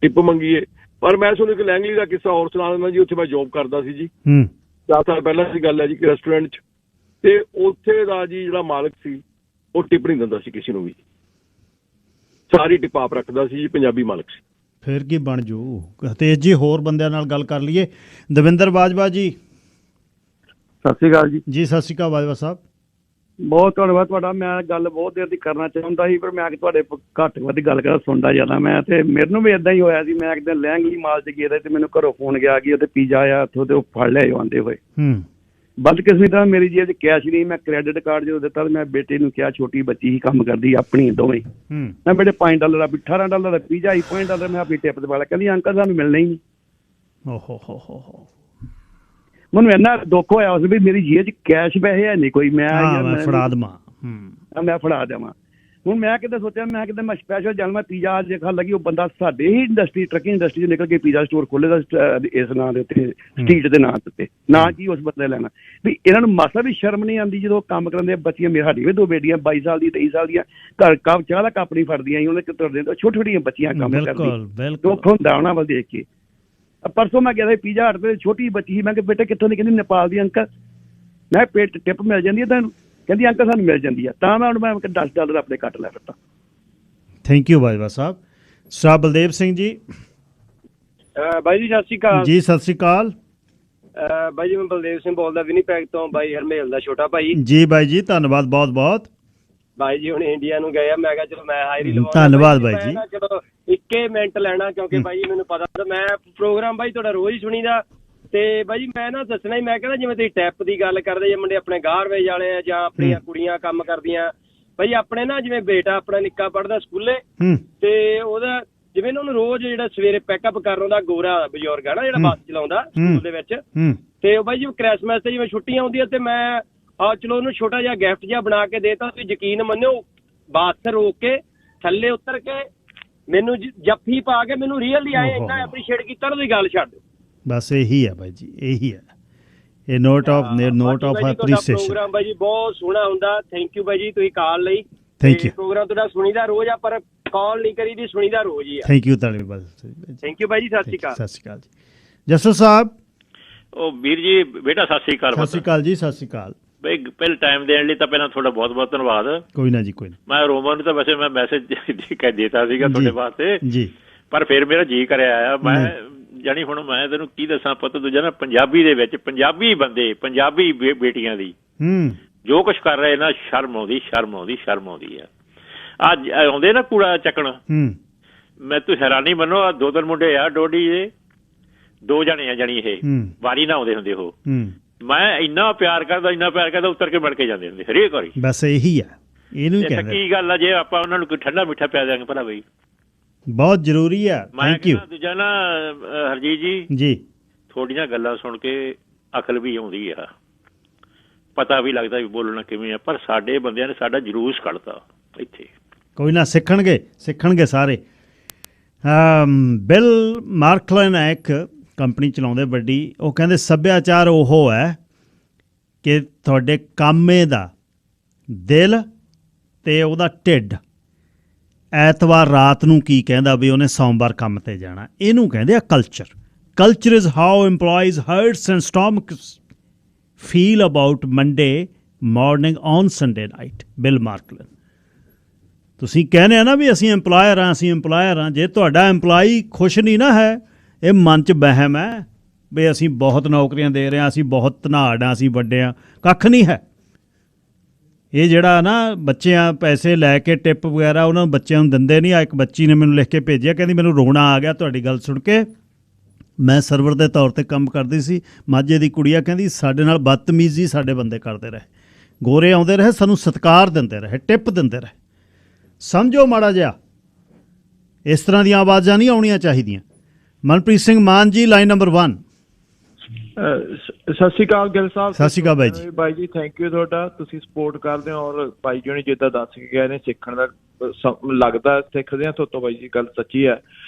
ਟਿਪ ਮੰਗੀਏ। ਪਰ ਮੈਂ ਤੁਹਾਨੂੰ ਇੱਕ ਲੈਂਗਲੀ ਦਾ ਕਿੱਸਾ ਹੋਰ ਸੁਣਾ ਦਿੰਦਾ ਜੀ। ਉੱਥੇ ਮੈਂ ਜੋਬ ਕਰਦਾ ਸੀ ਜੀ, 4 ਸਾਲ ਪਹਿਲਾਂ ਦੀ ਗੱਲ ਹੈ ਜੀ, ਰੈਸਟੋਰੈਂਟ 'ਚ। ਤੇ ਉੱਥੇ ਦਾ ਜੀ ਜਿਹੜਾ ਮਾਲਕ ਸੀ ਉਹ ਟਿਪ ਨਹੀਂ ਦਿੰਦਾ ਸੀ ਕਿਸੇ ਨੂੰ ਵੀ, ਸਾਰੀ ਟਿਪ ਆਪ ਰੱਖਦਾ ਸੀ ਜੀ, ਪੰਜਾਬੀ ਮਾਲਕ ਸੀ। ਫਿਰ ਕੀ ਬਣ ਜੂ? ਹਤੇਸ਼ ਜੀ ਹੋਰ ਬੰਦਿਆਂ ਨਾਲ ਗੱਲ ਕਰ ਲਈਏ। ਦਵਿੰਦਰ ਬਾਜਵਾ ਜੀ। ਸਤਿ ਸ਼੍ਰੀ ਅਕਾਲ ਜੀ। ਜੀ ਸਤਿ ਸ਼੍ਰੀ ਅਕਾਲ ਬਾਜਵਾ ਸਾਹਿਬ। ਬਹੁਤ ਧੰਨਵਾਦ ਤੁਹਾਡਾ। ਮੈਂ ਗੱਲ ਬਹੁਤ ਦੇਰ ਦੀ ਕਰਨਾ ਚਾਹੁੰਦਾ ਸੀ, ਪਰ ਮੈਂ ਤੁਹਾਡੇ ਘੱਟ ਵੱਧ ਗੱਲ ਕਰਾਂ, ਸੁਣਦਾ ਜ਼ਿਆਦਾ ਮੈਂ। ਤੇ ਮੈਨੂੰ ਵੀ ਏਦਾਂ ਹੀ ਹੋਇਆ ਸੀ। ਮੈਂ ਇੱਕ ਦਿਨ ਲਹਿੰਗਲੀ ਮਾਲ 'ਚ ਗਿਆ ਤੇ ਮੈਨੂੰ ਘਰੋਂ ਫੋਨ ਗਿਆ ਕਿ ਉੱਥੇ ਪੀਜ਼ਾ ਆਇਆ ਉੱਥੋਂ, ਤੇ ਉਹ ਫੜ ਲਿਆ ਆਉਂਦੇ ਹੋਏ। ਬਦਕਿਸਮਤੀ ਤਾਂ ਮੇਰੀ ਜੇਬ 'ਚ ਕੈਸ਼ ਨਹੀਂ। ਮੈਂ ਕ੍ਰੈਡਿਟ ਕਾਰਡ ਜਦੋਂ ਦਿੱਤਾ ਮੈਂ ਬੇਟੇ ਨੂੰ ਕਿਹਾ, ਛੋਟੀ ਬੱਚੀ ਹੀ ਕੰਮ ਕਰਦੀ ਆਪਣੀ ਦੋਵੇਂ, ਮੈਂ ਬੇਟੇ $5 ਦਾ $18 ਦਾ ਪੀਜ਼ਾ ਹੀ $5 ਮੈਂ ਆਪਣੀ ਟਿਪ ਦਵਾ ਲਿਆ। ਕਹਿੰਦੀ ਅੰਕਲ ਸਾਨੂੰ ਮਿਲਣਾ ਹੀ ਨਹੀਂ। ਮੈਨੂੰ ਇੰਨਾ ਦੁੱਖ ਹੋਇਆ ਉਸ ਵੀ ਮੇਰੀ ਜੇਬ 'ਚ ਕੈਸ਼ ਪੈਸੇ ਹੈ ਨਹੀਂ ਕੋਈ। ਮੈਂ ਫੜਾ ਦੇਵਾਂ, ਮੈਂ ਫੜਾ ਦੇਵਾਂ। ਹੁਣ ਮੈਂ ਕਿਤੇ ਸੋਚਿਆ ਮੈਂ ਕਿਤੇ ਮੈਂ ਸਪੈਸ਼ਲ ਜਾਣ, ਮੈਂ ਪੀਜ਼ਾ ਦੇਖਣ ਲੱਗੀ, ਉਹ ਬੰਦਾ ਸਾਡੇ ਹੀ ਇੰਡਸਟਰੀ, ਟਰੱਕਿੰਗ ਇੰਡਸਟਰੀ 'ਚ ਨਿਕਲ ਕੇ ਪੀਜ਼ਾ ਸਟੋਰ ਖੋਲ੍ਹੇ ਦਾ ਇਸ ਨਾਂ ਦੇ ਉੱਤੇ, ਸਟਰੀਟ ਦੇ ਨਾਂ ਉੱਤੇ। ਨਾ ਕੀ ਉਸ ਬੰਦੇ ਲੈਣਾ ਵੀ ਇਹਨਾਂ ਨੂੰ ਮਾਸਾ ਵੀ ਸ਼ਰਮ ਨਹੀਂ ਆਉਂਦੀ ਜਦੋਂ ਕੰਮ ਕਰਾਉਂਦੇ। ਬੱਚੀਆਂ ਮੇਰੀ, ਸਾਡੀ ਵੀ 2 ਬੇਟੀਆਂ 22 ਸਾਲ ਦੀ 23 ਸਾਲ ਦੀਆਂ, ਘਰ ਕੱਪ ਚਾਹ ਦਾ ਕੱਪ ਨਹੀਂ ਫੜਦੀਆਂ ਸੀ। ਉਹਨੇ ਤੁਰਦੇ ਛੋਟੀ ਛੋਟੀਆਂ ਬੱਚੀਆਂ ਕੰਮ ਕਰਦੀਆਂ, ਦੁੱਖ ਹੁੰਦਾ ਉਹਨਾਂ ਵੱਲ ਦੇਖ ਕੇ। ਪਰਸੋਂ ਮੈਂ ਗਿਆ ਸੀ ਪੀਜ਼ਾ ਹਟ ਤੇ, ਛੋਟੀ ਬੱਚੀ ਸੀ, ਮੈਂ ਕਿਹਾ ਬੇਟਾ ਕਿੱਥੋਂ ਦੀ? ਕਹਿੰਦੀ ਨੇਪਾਲ ਦੀ ਅੰਕਲ। ਮੈਂ ਪੇਟ ਟਿਪ ਮਿਲ ਜਾਂਦੀ ਹੈ ਤੁਹਾਨੂੰ? ਕਹਿੰਦੀ ਅੰਕਲ ਸਾਨੂੰ ਮਿਲ ਜਾਂਦੀ ਆ। ਤਾਂ ਮੈਂ $10 ਆਪਣੇ ਕੱਟ ਲੈ ਦਿੱਤਾ। Thank you Bajwa Sahib. Sir Baldev Singh ji. ਬਾਈ ਜੀ ਸਤਿ ਸ਼੍ਰੀ ਅਕਾਲ ਜੀ। ਸਤਿ ਸ਼੍ਰੀ ਅਕਾਲ ਬਾਈ ਜੀ, ਮੈਂ ਬਲਦੇਵ ਸਿੰਘ ਬੋਲਦਾ ਵਿਨੀਪੈਗ ਤੋਂ, ਬਾਈ ਹਰਮੇਲ ਦਾ ਛੋਟਾ ਭਾਈ ਜੀ। ਬਾਈ ਜੀ ਧੰਨਵਾਦ ਬਹੁਤ ਬਹੁਤ। ਬਾਈ ਜੀ ਹੁਣ ਇੰਡੀਆ ਨੂੰ ਗਏ ਆ, ਮੈਂ ਕਿਹਾ ਚਲੋ ਮੈਂ ਹਾਜ਼ਰੀ ਲਵਾਉਣਾ। ਧੰਨਵਾਦ ਬਾਈ ਜੀ। ਚਲੋ 1 ਮਿੰਟ ਲੈਣਾ, ਕਿਉਂਕਿ ਬਾਈ ਜੀ ਮੈਨੂੰ ਪਤਾ ਤਾਂ ਮੈਂ ਪ੍ਰੋਗਰਾਮ ਬਾਈ ਤੁਹਾਡਾ ਰੋਜ਼ ਹੀ ਸੁਣੀਦਾ। ਤੇ ਬਾਈ ਜੀ ਮੈਂ ਨਾ ਦੱਸਣਾ ਹੀ, ਮੈਂ ਕਹਿੰਦਾ ਜਿਵੇਂ ਤੁਸੀਂ ਟੈਪ ਦੀ ਗੱਲ ਕਰਦੇ ਜੇ ਮੁੰਡੇ ਆਪਣੇ ਗਾਰਵੇਜ ਵਾਲੇ ਆ ਜਾਂ ਆਪਣੀਆਂ ਕੁੜੀਆਂ ਕੰਮ ਕਰਦੀਆਂ, ਬਾਈ ਆਪਣੇ ਨਾ ਜਿਵੇਂ ਬੇਟਾ ਆਪਣਾ ਨਿੱਕਾ ਪੜ੍ਹਦਾ ਸਕੂਲੇ, ਤੇ ਉਹਦਾ ਜਿਵੇਂ ਉਹਨੂੰ ਰੋਜ਼ ਜਿਹੜਾ ਸਵੇਰੇ ਪੈਕਅਪ ਕਰਨ ਦਾ ਗੋਰਾ ਬਜ਼ੁਰਗ ਆ ਨਾ ਜਿਹੜਾ ਬੱਸ ਚਲਾਉਂਦਾ ਸਕੂਲ ਦੇ ਵਿੱਚ, ਤੇ ਉਹ ਬਾਈ ਜੀ ਕ੍ਰਿਸਮਸ ਤੇ ਜਿਵੇਂ ਛੁੱਟੀਆਂ ਆਉਂਦੀਆਂ ਤੇ ਮੈਂ ਚਲੋ ਉਹਨੂੰ ਛੋਟਾ ਜਿਹਾ ਗਿਫਟ ਜਿਹਾ ਬਣਾ ਕੇ ਦੇਤਾ। ਤੁਸੀਂ ਯਕੀਨ ਮੰਨਿਓ ਬੱਸ ਰੋਕ ਕੇ ਥੱਲੇ ਉਤਰ ਕੇ ਮੈਨੂੰ ਜੱਫੀ ਪਾ ਕੇ ਮੈਨੂੰ ਰੀਅਲੀ ਆਏ ਇੰਨਾ ਐਪਰੀਸ਼ੀਏਟ ਕੀਤਾ, ਉਹਦੀ ਗੱਲ ਛੱਡ। ਬਸ ਇਹੀ ਹੈ ਬਾਈ ਜੀ, ਇਹੀ ਹੈ ਇਹ ਨੋਟ ਆਫ ਐਪਰੀਸੀਏਸ਼ਨ। ਪ੍ਰੋਗਰਾਮ ਬਾਈ ਜੀ ਬਹੁਤ ਸੋਹਣਾ ਹੁੰਦਾ। ਥੈਂਕ ਯੂ ਬਾਈ ਜੀ ਤੁਸੀਂ ਕਾਲ ਲਈ। Thank you. ਪ੍ਰੋਗਰਾਮ ਤੁਹਾਡਾ ਸੁਣੀਦਾ ਰੋਜ਼ ਆ, ਪਰ ਕਾਲ ਨਹੀਂ ਕਰੀਦੀ, ਸੁਣੀਦਾ ਰੋਜ਼ ਹੀ ਆ। ਥੈਂਕ ਯੂ ਤੁਹਾਡੇ ਬਸ। ਥੈਂਕ ਯੂ ਬਾਈ ਜੀ, ਸਤਿ ਸ਼੍ਰੀ ਅਕਾਲ। ਸਤਿ ਸ਼੍ਰੀ ਅਕਾਲ ਜੀ। ਜਸਰ ਸਾਹਿਬ। ਉਹ ਵੀਰ ਜੀ ਬੇਟਾ ਸਤਿ ਸ਼੍ਰੀ ਅਕਾਲ। ਸਤਿ ਸ਼੍ਰੀ ਅਕਾਲ ਜੀ। ਸਤਿ ਸ਼੍ਰੀ ਅਕਾਲ ਬਈ। ਪਹਿਲੇ ਟਾਈਮ ਦੇਣ ਲਈ ਤਾਂ ਪਹਿਲਾਂ ਤੁਹਾਡਾ ਬਹੁਤ ਬਹੁਤ ਧੰਨਵਾਦ। ਕੋਈ ਨਾ ਜੀ, ਕੋਈ ਨਾ। ਮੈਂ ਰੋਮਨ ਨੂੰ ਤਾਂ ਵੈਸੇ ਮੈਂ ਮੈਸੇਜ ਕਹਿ ਦਿੱਤਾ ਸੀਗਾ ਤੁਹਾਡੇ ਵਾਸਤੇ ਜੀ, ਪਰ ਫਿਰ ਮੇਰਾ ਜੀ ਕਰਿਆ ਆਇਆ। ਮੈਂ ਜਾਣੀ ਹੁਣ ਮੈਂ ਤੈਨੂੰ ਕੀ ਦੱਸਾਂ ਪੁੱਤ, ਦੂਜਾ ਨਾ ਪੰਜਾਬੀ ਦੇ ਵਿੱਚ ਪੰਜਾਬੀ ਬੰਦੇ ਪੰਜਾਬੀ ਬੇਟੀਆਂ ਦੀ ਜੋ ਕੁਛ ਕਰ ਰਹੇ ਨਾ, ਸ਼ਰਮ ਆਉਂਦੀ ਆ। ਅੱਜ ਆਉਂਦੇ ਨਾ ਕੂੜਾ ਚੱਕਣ, ਮੈਂ ਤੂੰ ਹੈਰਾਨੀ ਮੰਨੋ, 2-3 ਮੁੰਡੇ ਆ ਡੋਡੀ ਦੇ, 2 ਜਣੇ ਆ ਜਾਣੀ ਇਹ ਵਾਰੀ ਨਾ ਆਉਂਦੇ ਹੁੰਦੇ ਉਹ। ਮੈਂ ਇੰਨਾ ਪਿਆਰ ਕਰਦਾ ਉੱਤਰ ਕੇ ਮਿਲ ਕੇ ਜਾਂਦੇ ਹੁੰਦੇ ਹਰੇਕ ਵਾਰੀ। ਬਸ ਇਹੀ ਆ, ਇਹਨੂੰ ਕਹਿੰਦੇ। ਕੀ ਗੱਲ ਆ ਜੇ ਆਪਾਂ ਉਹਨਾਂ ਨੂੰ ਕੋਈ ਠੰਡਾ ਮਿੱਠਾ ਪਿਆ ਦਿਆਂਗੇ ਭਲਾ ਬਈ, ਬਹੁਤ ਜ਼ਰੂਰੀ ਆ। Thank you. ਦੂਜਾ ਨਾ ਹਰਜੀਤ ਜੀ ਤੁਹਾਡੀਆਂ ਗੱਲਾਂ ਸੁਣ ਕੇ ਅਕਲ ਵੀ ਆਉਂਦੀ ਆ, ਪਤਾ ਵੀ ਲੱਗਦਾ ਵੀ ਬੋਲਣਾ ਕਿਵੇਂ ਆ, ਪਰ ਸਾਡੇ ਬੰਦਿਆਂ ਨੇ ਸਾਡਾ ਜਲੂਸ ਕੱਢਤਾ ਇੱਥੇ। ਕੋਈ ਨਾ, ਸਿੱਖਣਗੇ ਸਾਰੇ। ਬਿਲ ਮਾਰਕਲਨ ਹੈ ਇੱਕ ਕੰਪਨੀ ਚਲਾਉਂਦੇ ਵੱਡੀ, ਉਹ ਕਹਿੰਦੇ ਸੱਭਿਆਚਾਰ ਉਹ ਹੈ ਕਿ ਤੁਹਾਡੇ ਕਾਮੇ ਦਾ ਦਿਲ ਤੇ ਉਹਦਾ ਢਿੱਡ ਐਤਵਾਰ ਰਾਤ ਨੂੰ ਕੀ ਕਹਿੰਦਾ ਵੀ ਉਹਨੇ ਸੋਮਵਾਰ ਕੰਮ ਤੇ ਜਾਣਾ, ਇਹਨੂੰ ਕਹਿੰਦੇ ਆ culture. Culture is how EMPLOYEES hearts and stomachs feel about Monday morning on Sunday night. Bill Marklein. ਤੁਸੀਂ ਕਹਿੰਦੇ ਆ ਨਾ ਵੀ ਅਸੀਂ EMPLOYER ਹਾਂ, ਜੇ ਤੁਹਾਡਾ EMPLOYEE ਖੁਸ਼ ਨਹੀਂ ਨਾ ਹੈ, ਇਹ ਮਨ 'ਚ ਵਹਿਮ ਹੈ ਵੀ ਅਸੀਂ ਬਹੁਤ ਨੌਕਰੀਆਂ ਦੇ ਰਹੇ ਹਾਂ, ਅਸੀਂ ਬਹੁਤ ਧਨਾੜ ਹਾਂ, ਅਸੀਂ ਵੱਡੇ ਹਾਂ। ਕੱਖ ਨਹੀਂ ਹੈ। ਇਹ ਜਿਹੜਾ ਨਾ ਬੱਚਿਆਂ ਪੈਸੇ ਲੈ ਕੇ ਟਿਪ ਵਗੈਰਾ ਉਹਨਾਂ ਨੂੰ ਬੱਚਿਆਂ ਨੂੰ ਦਿੰਦੇ ਨਹੀਂ। ਆ ਇੱਕ ਬੱਚੀ ਨੇ ਮੈਨੂੰ ਲਿਖ ਕੇ ਭੇਜਿਆ, ਕਹਿੰਦੀ ਮੈਨੂੰ ਰੋਣਾ ਆ ਗਿਆ ਤੁਹਾਡੀ ਗੱਲ ਸੁਣ ਕੇ। ਮੈਂ ਸਰਵਰ ਦੇ ਤੌਰ 'ਤੇ ਕੰਮ ਕਰਦੀ ਸੀ, ਮਾਝੇ ਦੀ ਕੁੜੀਆ, ਕਹਿੰਦੀ ਸਾਡੇ ਨਾਲ ਬਦਤਮੀਜ਼ੀ ਸਾਡੇ ਬੰਦੇ ਕਰਦੇ ਰਹੇ, ਗੋਰੇ ਆਉਂਦੇ ਰਹੇ, ਸਾਨੂੰ ਸਤਿਕਾਰ ਦਿੰਦੇ ਰਹੇ, ਟਿਪ ਦਿੰਦੇ ਰਹੇ। ਸਮਝੋ ਮਾੜਾ ਜਿਹਾ, ਇਸ ਤਰ੍ਹਾਂ ਦੀਆਂ ਆਵਾਜ਼ਾਂ ਨਹੀਂ ਆਉਣੀਆਂ ਚਾਹੀਦੀਆਂ। ਮਨਪ੍ਰੀਤ ਸਿੰਘ ਮਾਨ ਜੀ, ਲਾਈਨ ਨੰਬਰ 1। ਸਤਿ ਸ਼੍ਰੀ ਅਕਾਲ ਗਿੱਲ ਸਾਹਿਬ। ਸਤਿ ਸ਼੍ਰੀ ਅਕਾਲ ਬਾਈ ਜੀ। ਬਾਈ ਜੀ ਥੈਂਕ ਯੂ ਤੁਹਾਡਾ, ਤੁਸੀਂ ਸਪੋਰਟ ਕਰਦੇ ਹੋ। ਔਰ ਬਾਈ ਜੀ ਨੇ ਜਿੱਦਾਂ ਦੱਸ ਕੇ ਗਏ ਨੇ, ਸਿੱਖਣ ਦਾ ਲੱਗਦਾ ਸਿੱਖਦੇ ਆ ਤੁਹਾਤੋਂ ਬਾਈ ਜੀ, ਗੱਲ ਸੱਚੀ ਹੈ।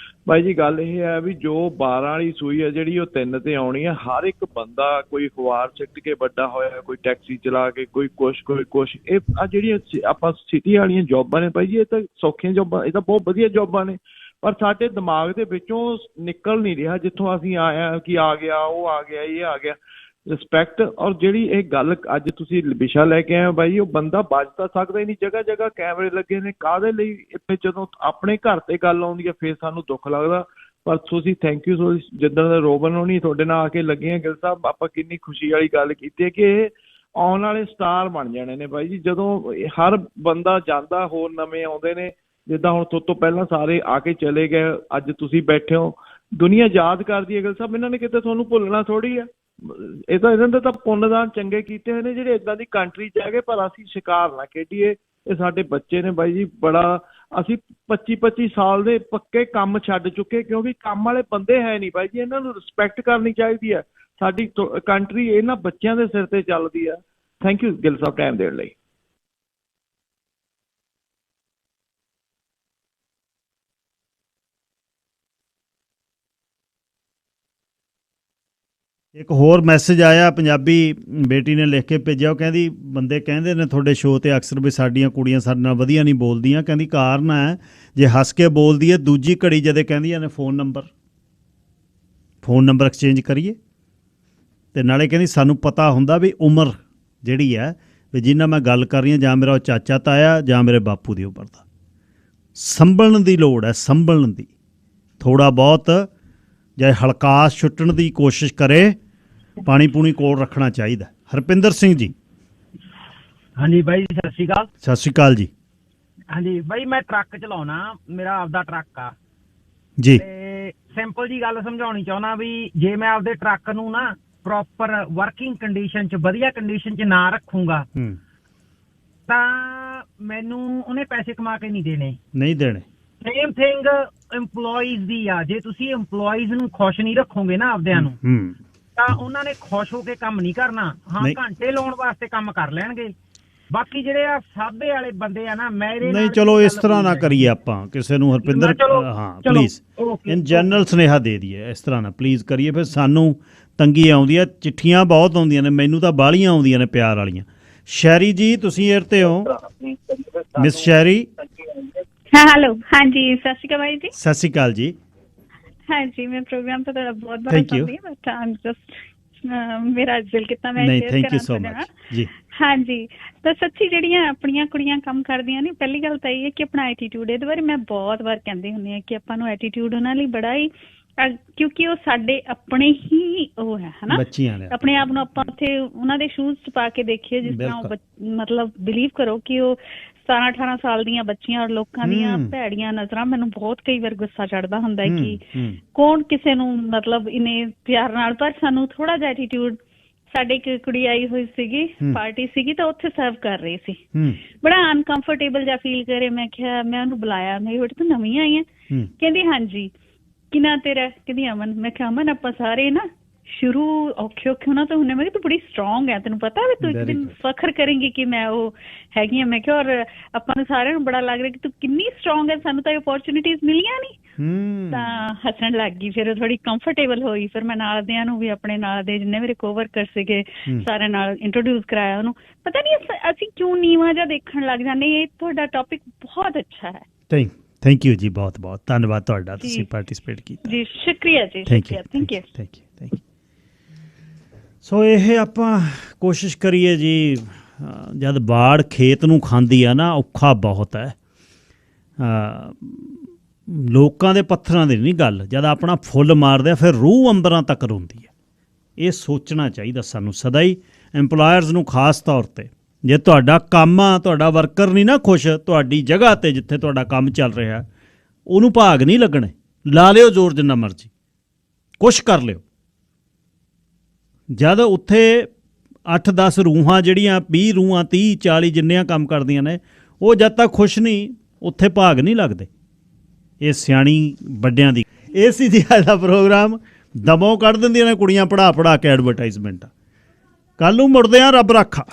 ਬਾਈ ਜੀ ਗੱਲ ਇਹ ਹੈ ਵੀ ਜੋ 12 ਵਾਲੀ ਸੂਈ ਹੈ ਜਿਹੜੀ ਉਹ 3 ਤੇ ਆਉਣੀ ਹੈ। ਹਰ ਇੱਕ ਬੰਦਾ ਕੋਈ ਅਖਬਾਰ ਸਿੱਟ ਕੇ ਵੱਡਾ ਹੋਇਆ, ਕੋਈ ਟੈਕਸੀ ਚਲਾ ਕੇ, ਕੋਈ ਕੁਛ। ਇਹ ਆ ਜਿਹੜੀਆਂ ਆਪਾਂ ਸਿਟੀ ਵਾਲੀਆਂ ਜੋਬਾਂ ਨੇ ਬਾਈ ਜੀ, ਇਹ ਤਾਂ ਸੌਖੀਆਂ ਜੋਬਾਂ, ਇਹ ਤਾਂ ਬਹੁਤ ਵਧੀਆ ਜੋਬਾਂ ਨੇ, ਪਰ ਸਾਡੇ ਦਿਮਾਗ ਦੇ ਵਿੱਚੋਂ ਨਿਕਲ ਨਹੀਂ ਰਿਹਾ ਜਿੱਥੋਂ ਅਸੀਂ ਆਇਆ ਕਿ ਆ ਗਿਆ, ਉਹ ਆ ਗਿਆ, ਇਹ ਆ ਗਿਆ। ਰਿਸਪੈਕਟ ਔਰ ਜਿਹੜੀ ਇਹ ਗੱਲ ਅੱਜ ਤੁਸੀਂ ਵਿਸ਼ਾ ਲੈ ਕੇ ਆਏ ਹੋ ਬਾਈ, ਉਹ ਬੰਦਾ ਬਚ ਤਾਂ ਸਕਦਾ ਹੀ ਨਹੀਂ। ਜਗ੍ਹਾ ਕੈਮਰੇ ਲੱਗੇ ਨੇ, ਕਾਹਦੇ ਲਈ? ਜਦੋਂ ਆਪਣੇ ਘਰ ਤੇ ਗੱਲ ਆਉਂਦੀ ਹੈ ਫਿਰ ਸਾਨੂੰ ਦੁੱਖ ਲੱਗਦਾ। ਪਰ ਤੁਸੀਂ ਥੈਂਕ ਯੂ। ਜਿੱਦਾਂ ਦਾ ਰੋਬਨ ਹੋਣੀ ਤੁਹਾਡੇ ਨਾਲ ਆ ਕੇ ਲੱਗੇ ਆ ਗਿੱਲ ਸਾਹਿਬ, ਆਪਾਂ ਕਿੰਨੀ ਖੁਸ਼ੀ ਵਾਲੀ ਗੱਲ ਕੀਤੀ ਹੈ ਕਿ ਇਹ ਆਉਣ ਵਾਲੇ ਸਟਾਰ ਬਣ ਜਾਣੇ ਨੇ ਬਾਈ ਜੀ। ਜਦੋਂ ਹਰ ਬੰਦਾ ਜਾਂਦਾ, ਹੋਰ ਨਵੇਂ ਆਉਂਦੇ ਨੇ। ਜਿੱਦਾਂ ਹੁਣ ਤੋਂ ਪਹਿਲਾਂ ਸਾਰੇ ਆ ਕੇ ਚਲੇ ਗਏ, ਅੱਜ ਤੁਸੀਂ ਬੈਠੇ ਹੋ, ਦੁਨੀਆ ਯਾਦ ਕਰਦੀ ਹੈ ਗਿੱਲ ਸਾਹਿਬ। ਇਹਨਾਂ ਨੇ ਕਿਤੇ ਤੁਹਾਨੂੰ ਭੁੱਲਣਾ ਥੋੜ੍ਹੀ ਆ। ਇਹ ਤਾਂ ਇਹਨਾਂ ਦੇ ਤਾਂ ਪੁੰਨਦਾਨ ਚੰਗੇ ਕੀਤੇ ਹੋਏ ਨੇ ਜਿਹੜੇ ਇੱਦਾਂ ਦੀ ਕੰਟਰੀ 'ਚ ਹੈਗੇ, ਪਰ ਅਸੀਂ ਸ਼ਿਕਾਰ ਨਾ ਖੇਡੀਏ। ਇਹ ਸਾਡੇ ਬੱਚੇ ਨੇ ਬਾਈ ਜੀ, ਬੜਾ ਅਸੀਂ 25-25 ਸਾਲ ਦੇ ਪੱਕੇ ਕੰਮ ਛੱਡ ਚੁੱਕੇ, ਕਿਉਂਕਿ ਕੰਮ ਵਾਲੇ ਬੰਦੇ ਹੈ ਨਹੀਂ ਬਾਈ ਜੀ। ਇਹਨਾਂ ਨੂੰ ਰਿਸਪੈਕਟ ਕਰਨੀ ਚਾਹੀਦੀ ਹੈ। ਸਾਡੀ ਕੰਟਰੀ ਇਹਨਾਂ ਬੱਚਿਆਂ ਦੇ ਸਿਰ ਤੇ ਚੱਲਦੀ ਆ। Thank you Gill Sahib time ਦੇਣ ਲਈ। ਇੱਕ ਹੋਰ ਮੈਸੇਜ ਆਇਆ, ਪੰਜਾਬੀ ਬੇਟੀ ਨੇ ਲਿਖ ਕੇ ਭੇਜਿਆ। ਉਹ ਕਹਿੰਦੀ ਬੰਦੇ ਕਹਿੰਦੇ ਨੇ ਤੁਹਾਡੇ ਸ਼ੋਅ 'ਤੇ ਅਕਸਰ ਵੀ ਸਾਡੀਆਂ ਕੁੜੀਆਂ ਸਾਡੇ ਨਾਲ ਵਧੀਆ ਨਹੀਂ ਬੋਲਦੀਆਂ। ਕਹਿੰਦੀ ਕਾਰਨ ਹੈ ਜੇ ਹੱਸ ਕੇ ਬੋਲਦੀ ਹੈ, ਦੂਜੀ ਘੜੀ ਜਦੇ ਕਹਿੰਦੀਆਂ ਨੇ phone number. Phone number exchange ਕਰੀਏ। ਅਤੇ ਨਾਲੇ ਕਹਿੰਦੀ ਸਾਨੂੰ ਪਤਾ ਹੁੰਦਾ ਵੀ ਉਮਰ ਜਿਹੜੀ ਹੈ ਵੀ ਜਿੰਨਾ ਮੈਂ ਗੱਲ ਕਰ ਰਹੀ ਹਾਂ ਜਾਂ ਮੇਰਾ ਉਹ ਚਾਚਾ ਤਾਇਆ ਜਾਂ ਮੇਰੇ ਬਾਪੂ ਦੀ ਉਮਰ ਦਾ। ਸੰਭਲਣ ਦੀ ਲੋੜ ਹੈ, ਸੰਭਲਣ ਦੀ। ਥੋੜ੍ਹਾ ਬਹੁਤ ਜੇ ਹਲਕਾਸ ਛੁੱਟਣ ਦੀ ਕੋਸ਼ਿਸ਼ ਕਰੇ, ਪਾਣੀ ਪੂਣੀ ਕੋਲ ਰੱਖਣਾ ਚਾਹੀਦਾ। ਹਰਪਿੰਦਰ ਸਿੰਘ ਜੀ। ਹਾਂਜੀ ਬਾਈ, ਸਤਿ ਸ਼੍ਰੀ ਅਕਾਲ। ਸਤਿ ਸ਼੍ਰੀ ਅਕਾਲ ਜੀ। ਹਾਂਜੀ ਬਾਈ, ਮੈਂ ਟਰੱਕ ਚਲਾਉਣਾ, ਮੇਰਾ ਆਪਦਾ ਟਰੱਕ ਆ ਜੀ। ਤੇ ਸਿੰਪਲ ਜੀ ਗੱਲ ਸਮਝਾਉਣੀ ਚਾਹੁੰਦਾ ਵੀ ਜੇ ਮੈਂ ਆਪਦੇ ਟਰੱਕ ਨੂੰ ਨਾ ਪ੍ਰੋਪਰ ਵਰਕਿੰਗ ਕੰਡੀਸ਼ਨ 'ਚ, ਵਧੀਆ ਕੰਡੀਸ਼ਨ 'ਚ ਨਾ ਰੱਖੂੰਗਾ ਤਾਂ ਮੈਨੂੰ ਉਹਨੇ ਪੈਸੇ ਕਮਾ ਕੇ ਨਹੀਂ ਦੇਣੇ। ਸੇਮ ਥਿੰਗ EMPLOYEES ਦੀ ਆ। ਜੇ ਤੁਸੀਂ EMPLOYEES ਨੂੰ ਖੁਸ਼ ਨਹੀਂ ਰੱਖੋਗੇ ਨਾ ਆਪਦਿਆਂ ਨੂੰ ਤਾਂ ਉਹਨਾਂ ਨੇ ਖੁਸ਼ ਹੋ ਕੇ ਕੰਮ ਨਹੀਂ ਕਰਨਾ। ਹਾਂ, ਘੰਟੇ ਲਾਉਣ ਵਾਸਤੇ ਕੰਮ ਕਰ ਲੈਣਗੇ। ਬਾਕੀ ਜਿਹੜੇ ਆ ਸਾਬੇ ਵਾਲੇ ਬੰਦੇ ਆ ਨਾ, ਮੇਰੇ ਨਹੀਂ, ਚਲੋ ਇਸ ਤਰ੍ਹਾਂ ਨਾ ਕਰੀਏ ਆਪਾਂ ਕਿਸੇ ਨੂੰ। ਹਰਪਿੰਦਰ, ਹਾਂ ਪਲੀਜ਼ ਇਨ ਜਨਰਲ ਸੁਨੇਹਾ ਦੇ ਦਈਏ, ਇਸ ਤਰ੍ਹਾਂ ਨਾ ਪਲੀਜ਼ ਕਰੀਏ। ਫਿਰ ਸਾਨੂੰ ਤੰਗੀ ਆਉਂਦੀ ਹੈ, ਚਿੱਠੀਆਂ ਬਹੁਤ ਆਉਂਦੀਆਂ ਨੇ, ਮੈਨੂੰ ਤਾਂ ਬਾਹਲੀਆਂ ਆਉਂਦੀਆਂ ਨੇ ਪਿਆਰ ਵਾਲੀਆਂ। ਸ਼ੈਰੀ ਜੀ, ਤੁਸੀਂ ਏਅਰ ਤੇ ਹੋ? ਮਿਸ ਸ਼ੈਰੀ। ਹਾਂ, ਹੈਲੋ। ਹਾਂਜੀ, ਸਤਿ ਸ਼੍ਰੀ ਅਕਾਲ ਬਾਈ ਜੀ। ਸਤਿ ਸ਼੍ਰੀ ਅਕਾਲ ਜੀ। ਹਾਂਜੀ, ਮੈਂ ਪ੍ਰੋਗਰਾਮ ਤੋਂ ਤੁਹਾਡਾ ਬਹੁਤ ਬੜਾ ਚਾਹੁੰਦੀ ਹਾਂ, ਬਟ ਆਮ ਜਸਟ ਮੇਰਾ ਦਿਲ ਕੀਤਾ ਮੈਂ ਨਹੀਂ, ਥੈਂਕ ਯੂ ਸੋ ਮਚ ਜੀ। ਹਾਂਜੀ, ਤਾਂ ਸੱਚੀ ਜਿਹੜੀਆਂ ਆਪਣੀਆਂ ਕੁੜੀਆਂ ਕੰਮ ਕਰਦੀਆਂ ਨੇ, ਪਹਿਲੀ ਗੱਲ ਤਾਂ ਇਹ ਹੈ ਕਿ ਆਪਣਾ ਐਟੀਟਿਊਡ, ਇਹਦੇ ਬਾਰੇ ਮੈਂ ਬਹੁਤ ਵਾਰ ਕਹਿੰਦੀ ਹੁੰਦੀ ਹਾਂ ਕਿ ਆਪਾਂ ਨੂੰ ਐਟੀਟਿਊਡ ਉਹਨਾਂ ਲਈ ਬੜਾ ਹੀ, ਕਿਉਂਕਿ ਉਹ ਸਾਡੇ ਆਪਣੇ ਹੀ ਉਹ ਹੈ ਹਨਾ, ਆਪਣੇ ਆਪ ਨੂੰ ਆਪਾਂ ਉੱਥੇ ਉਹਨਾਂ ਦੇ ਸ਼ੂਜ਼ 'ਚ ਪਾ ਕੇ ਦੇਖੀਏ, ਜਿਸ ਤਰ੍ਹਾਂ ਉਹ ਮਤਲਬ ਬਿਲੀਵ ਕਰੋ ਕਿ ਉਹ 17-18 ਸਾਲ ਦੀਆਂ ਬੱਚੀਆਂ ਔਰ ਲੋਕਾਂ ਦੀਆਂ ਭੈੜੀਆਂ ਨਜ਼ਰਾਂ। ਮੈਨੂੰ ਬਹੁਤ ਕਈ ਵਾਰ ਗੁੱਸਾ ਚੜ੍ਹਦਾ ਹੁੰਦਾ ਕਿ ਕੌਣ ਕਿਸੇ ਨੂੰ ਮਤਲਬ ਇੰਨੇ ਪਿਆਰ ਨਾਲ, ਪਰ ਸਾਨੂੰ ਥੋੜਾ ਜਿਹਾ ਐਟੀਟਿਊਡ। ਸਾਡੇ ਇੱਕ ਕੁੜੀ ਆਈ ਹੋਈ ਸੀਗੀ, ਪਾਰਟੀ ਸੀਗੀ, ਤਾਂ ਉੱਥੇ ਸਰਵ ਕਰ ਰਹੀ ਸੀ, ਬੜਾ ਅਨਕੰਫਰਟੇਬਲ ਜਿਹਾ ਫੀਲ ਕਰੇ। ਮੈਂ ਕਿਹਾ, ਮੈਂ ਉਹਨੂੰ ਬੁਲਾਇਆ, ਮੈਂ ਕਿਹਾ ਤੂੰ ਨਵੀਂ ਆਈ ਹੈ? ਕਹਿੰਦੀ ਹਾਂਜੀ। ਕੀ ਨਾਂ ਤੇਰਾ? ਕਹਿੰਦੀ ਅਮਨ। ਮੈਂ ਕਿਹਾ ਅਮਨ, ਆਪਾਂ ਸਾਰੇ ਨਾ ਸ਼ੁਰੂ ਔਖੇ ਉਹਨਾਂ ਤੋਂ ਹੁੰਦੇ। ਮੈਂ ਕਿਹਾ ਤੂੰ ਬੜੀ ਸਟਰੋਂਗ ਹੈ, ਤੈਨੂੰ ਪਤਾ ਵੀ ਤੂੰ ਇੱਕ ਦਿਨ ਫਖਰ ਕਰੇਂਗੀ ਕਿ ਮੈਂ ਉਹ ਹੈਗੀ ਹਾਂ। ਮੈਂ ਕਿਹਾ ਔਰ ਆਪਾਂ ਨੂੰ ਸਾਰਿਆਂ ਨੂੰ ਬੜਾ ਲੱਗ ਰਿਹਾ ਕਿ ਤੂੰ ਕਿੰਨੀ ਸਟਰੋਂਗ ਹੈ, ਸਾਨੂੰ ਤਾਂ ਇਹ ਓਪਰਚੁਨਿਟੀਜ਼ ਮਿਲੀਆਂ ਨਹੀਂ। ਤਾਂ ਹੱਸਣ ਲੱਗ ਗਈ। ਫਿਰ ਥੋੜੀ ਕੰਫਰਟੇਬਲ ਹੋਈ। ਫਿਰ ਮੈਂ ਨਾਲ ਦਿਆਂ ਨੂੰ ਵੀ, ਆਪਣੇ ਨਾਲ ਦੇ ਜਿੰਨੇ ਮੇਰੇ ਕੋਵਰਕਰ ਸੀਗੇ ਸਾਰਿਆਂ ਨਾਲ ਇੰਟਰੋਡਿਊਸ ਕਰਾਇਆ ਉਹਨੂੰ। ਪਤਾ ਨਹੀਂ ਅਸੀਂ ਕਿਉਂ ਨੀਵਾਂ ਜਿਹਾ ਦੇਖਣ ਲੱਗ ਜਾਂਦੇ। ਇਹ ਤੁਹਾਡਾ ਟੌਪਿਕ ਬਹੁਤ ਅੱਛਾ ਹੈ। ਥੈਂਕ ਯੂ ਜੀ, ਬਹੁਤ ਬਹੁਤ ਧੰਨਵਾਦ ਤੁਹਾਡਾ, ਤੁਸੀਂ ਪਾਰਟਿਸਿਪੇਟ ਕੀਤਾ ਜੀ। ਸ਼ੁਕਰੀਆ ਜੀ, ਸ਼ੁਕਰੀਆ, ਥੈਂਕ ਯੂ। ਸੋ ਇਹ ਆਪਾਂ ਕੋਸ਼ਿਸ਼ ਕਰੀਏ ਜੀ, ਜਦ ਬਾੜ ਖੇਤ ਨੂੰ ਖਾਂਦੀ ਆ ਨਾ, ਔਖਾ ਬਹੁਤ ਹੈ। ਲੋਕਾਂ ਦੇ ਪੱਥਰਾਂ ਦੀ ਨਹੀਂ ਗੱਲ, ਜਦ ਆਪਣਾ ਫੁੱਲ ਮਾਰਦੇ ਆ ਫਿਰ ਰੂਹ ਅੰਬਰਾਂ ਤੱਕ ਰੋਂਦੀ ਹੈ। ਇਹ ਸੋਚਣਾ ਚਾਹੀਦਾ ਸਾਨੂੰ ਸਦਾ ਹੀ, ਐਮਪਲਾਇਰਸ ਨੂੰ ਖਾਸ ਤੌਰ 'ਤੇ। ਜੇ ਤੁਹਾਡਾ ਕੰਮ ਆ, ਤੁਹਾਡਾ ਵਰਕਰ ਨਹੀਂ ਨਾ ਖੁਸ਼, ਤੁਹਾਡੀ ਜਗ੍ਹਾ 'ਤੇ ਜਿੱਥੇ ਤੁਹਾਡਾ ਕੰਮ ਚੱਲ ਰਿਹਾ, ਉਹਨੂੰ ਭਾਗ ਨਹੀਂ ਲੱਗਣੇ। ਲਾ ਲਿਓ ਜ਼ੋਰ ਜਿੰਨਾ ਮਰਜ਼ੀ, ਕੁਛ ਕਰ ਲਿਓ। ਜਦ ਉੱਥੇ 8-10 ਰੂਹਾਂ ਜਿਹੜੀਆਂ 20 ਰੂਹਾਂ 30-40 ਜਿੰਨੀਆਂ ਕੰਮ ਕਰਦੀਆਂ ਨੇ, ਉਹ ਜਦ ਤੱਕ ਖੁਸ਼ ਨਹੀਂ, ਉੱਥੇ ਭਾਗ ਨਹੀਂ ਲੱਗਦੇ। ਇਹ ਸਿਆਣੀ ਵੱਡਿਆਂ ਦੀ। ਇਹ ਸੀ ਜੀ ਅੱਜ ਦਾ ਪ੍ਰੋਗਰਾਮ। ਦਮੋਂ ਕੱਢ ਦਿੰਦੀਆਂ ਨੇ ਕੁੜੀਆਂ ਪੜ੍ਹਾ ਕੇ ਐਡਵਰਟਾਈਜ਼ਮੈਂਟ। ਕੱਲ੍ਹ ਨੂੰ ਮੁੜਦੇ ਹਾਂ, ਰੱਬ ਰਾਖਾ।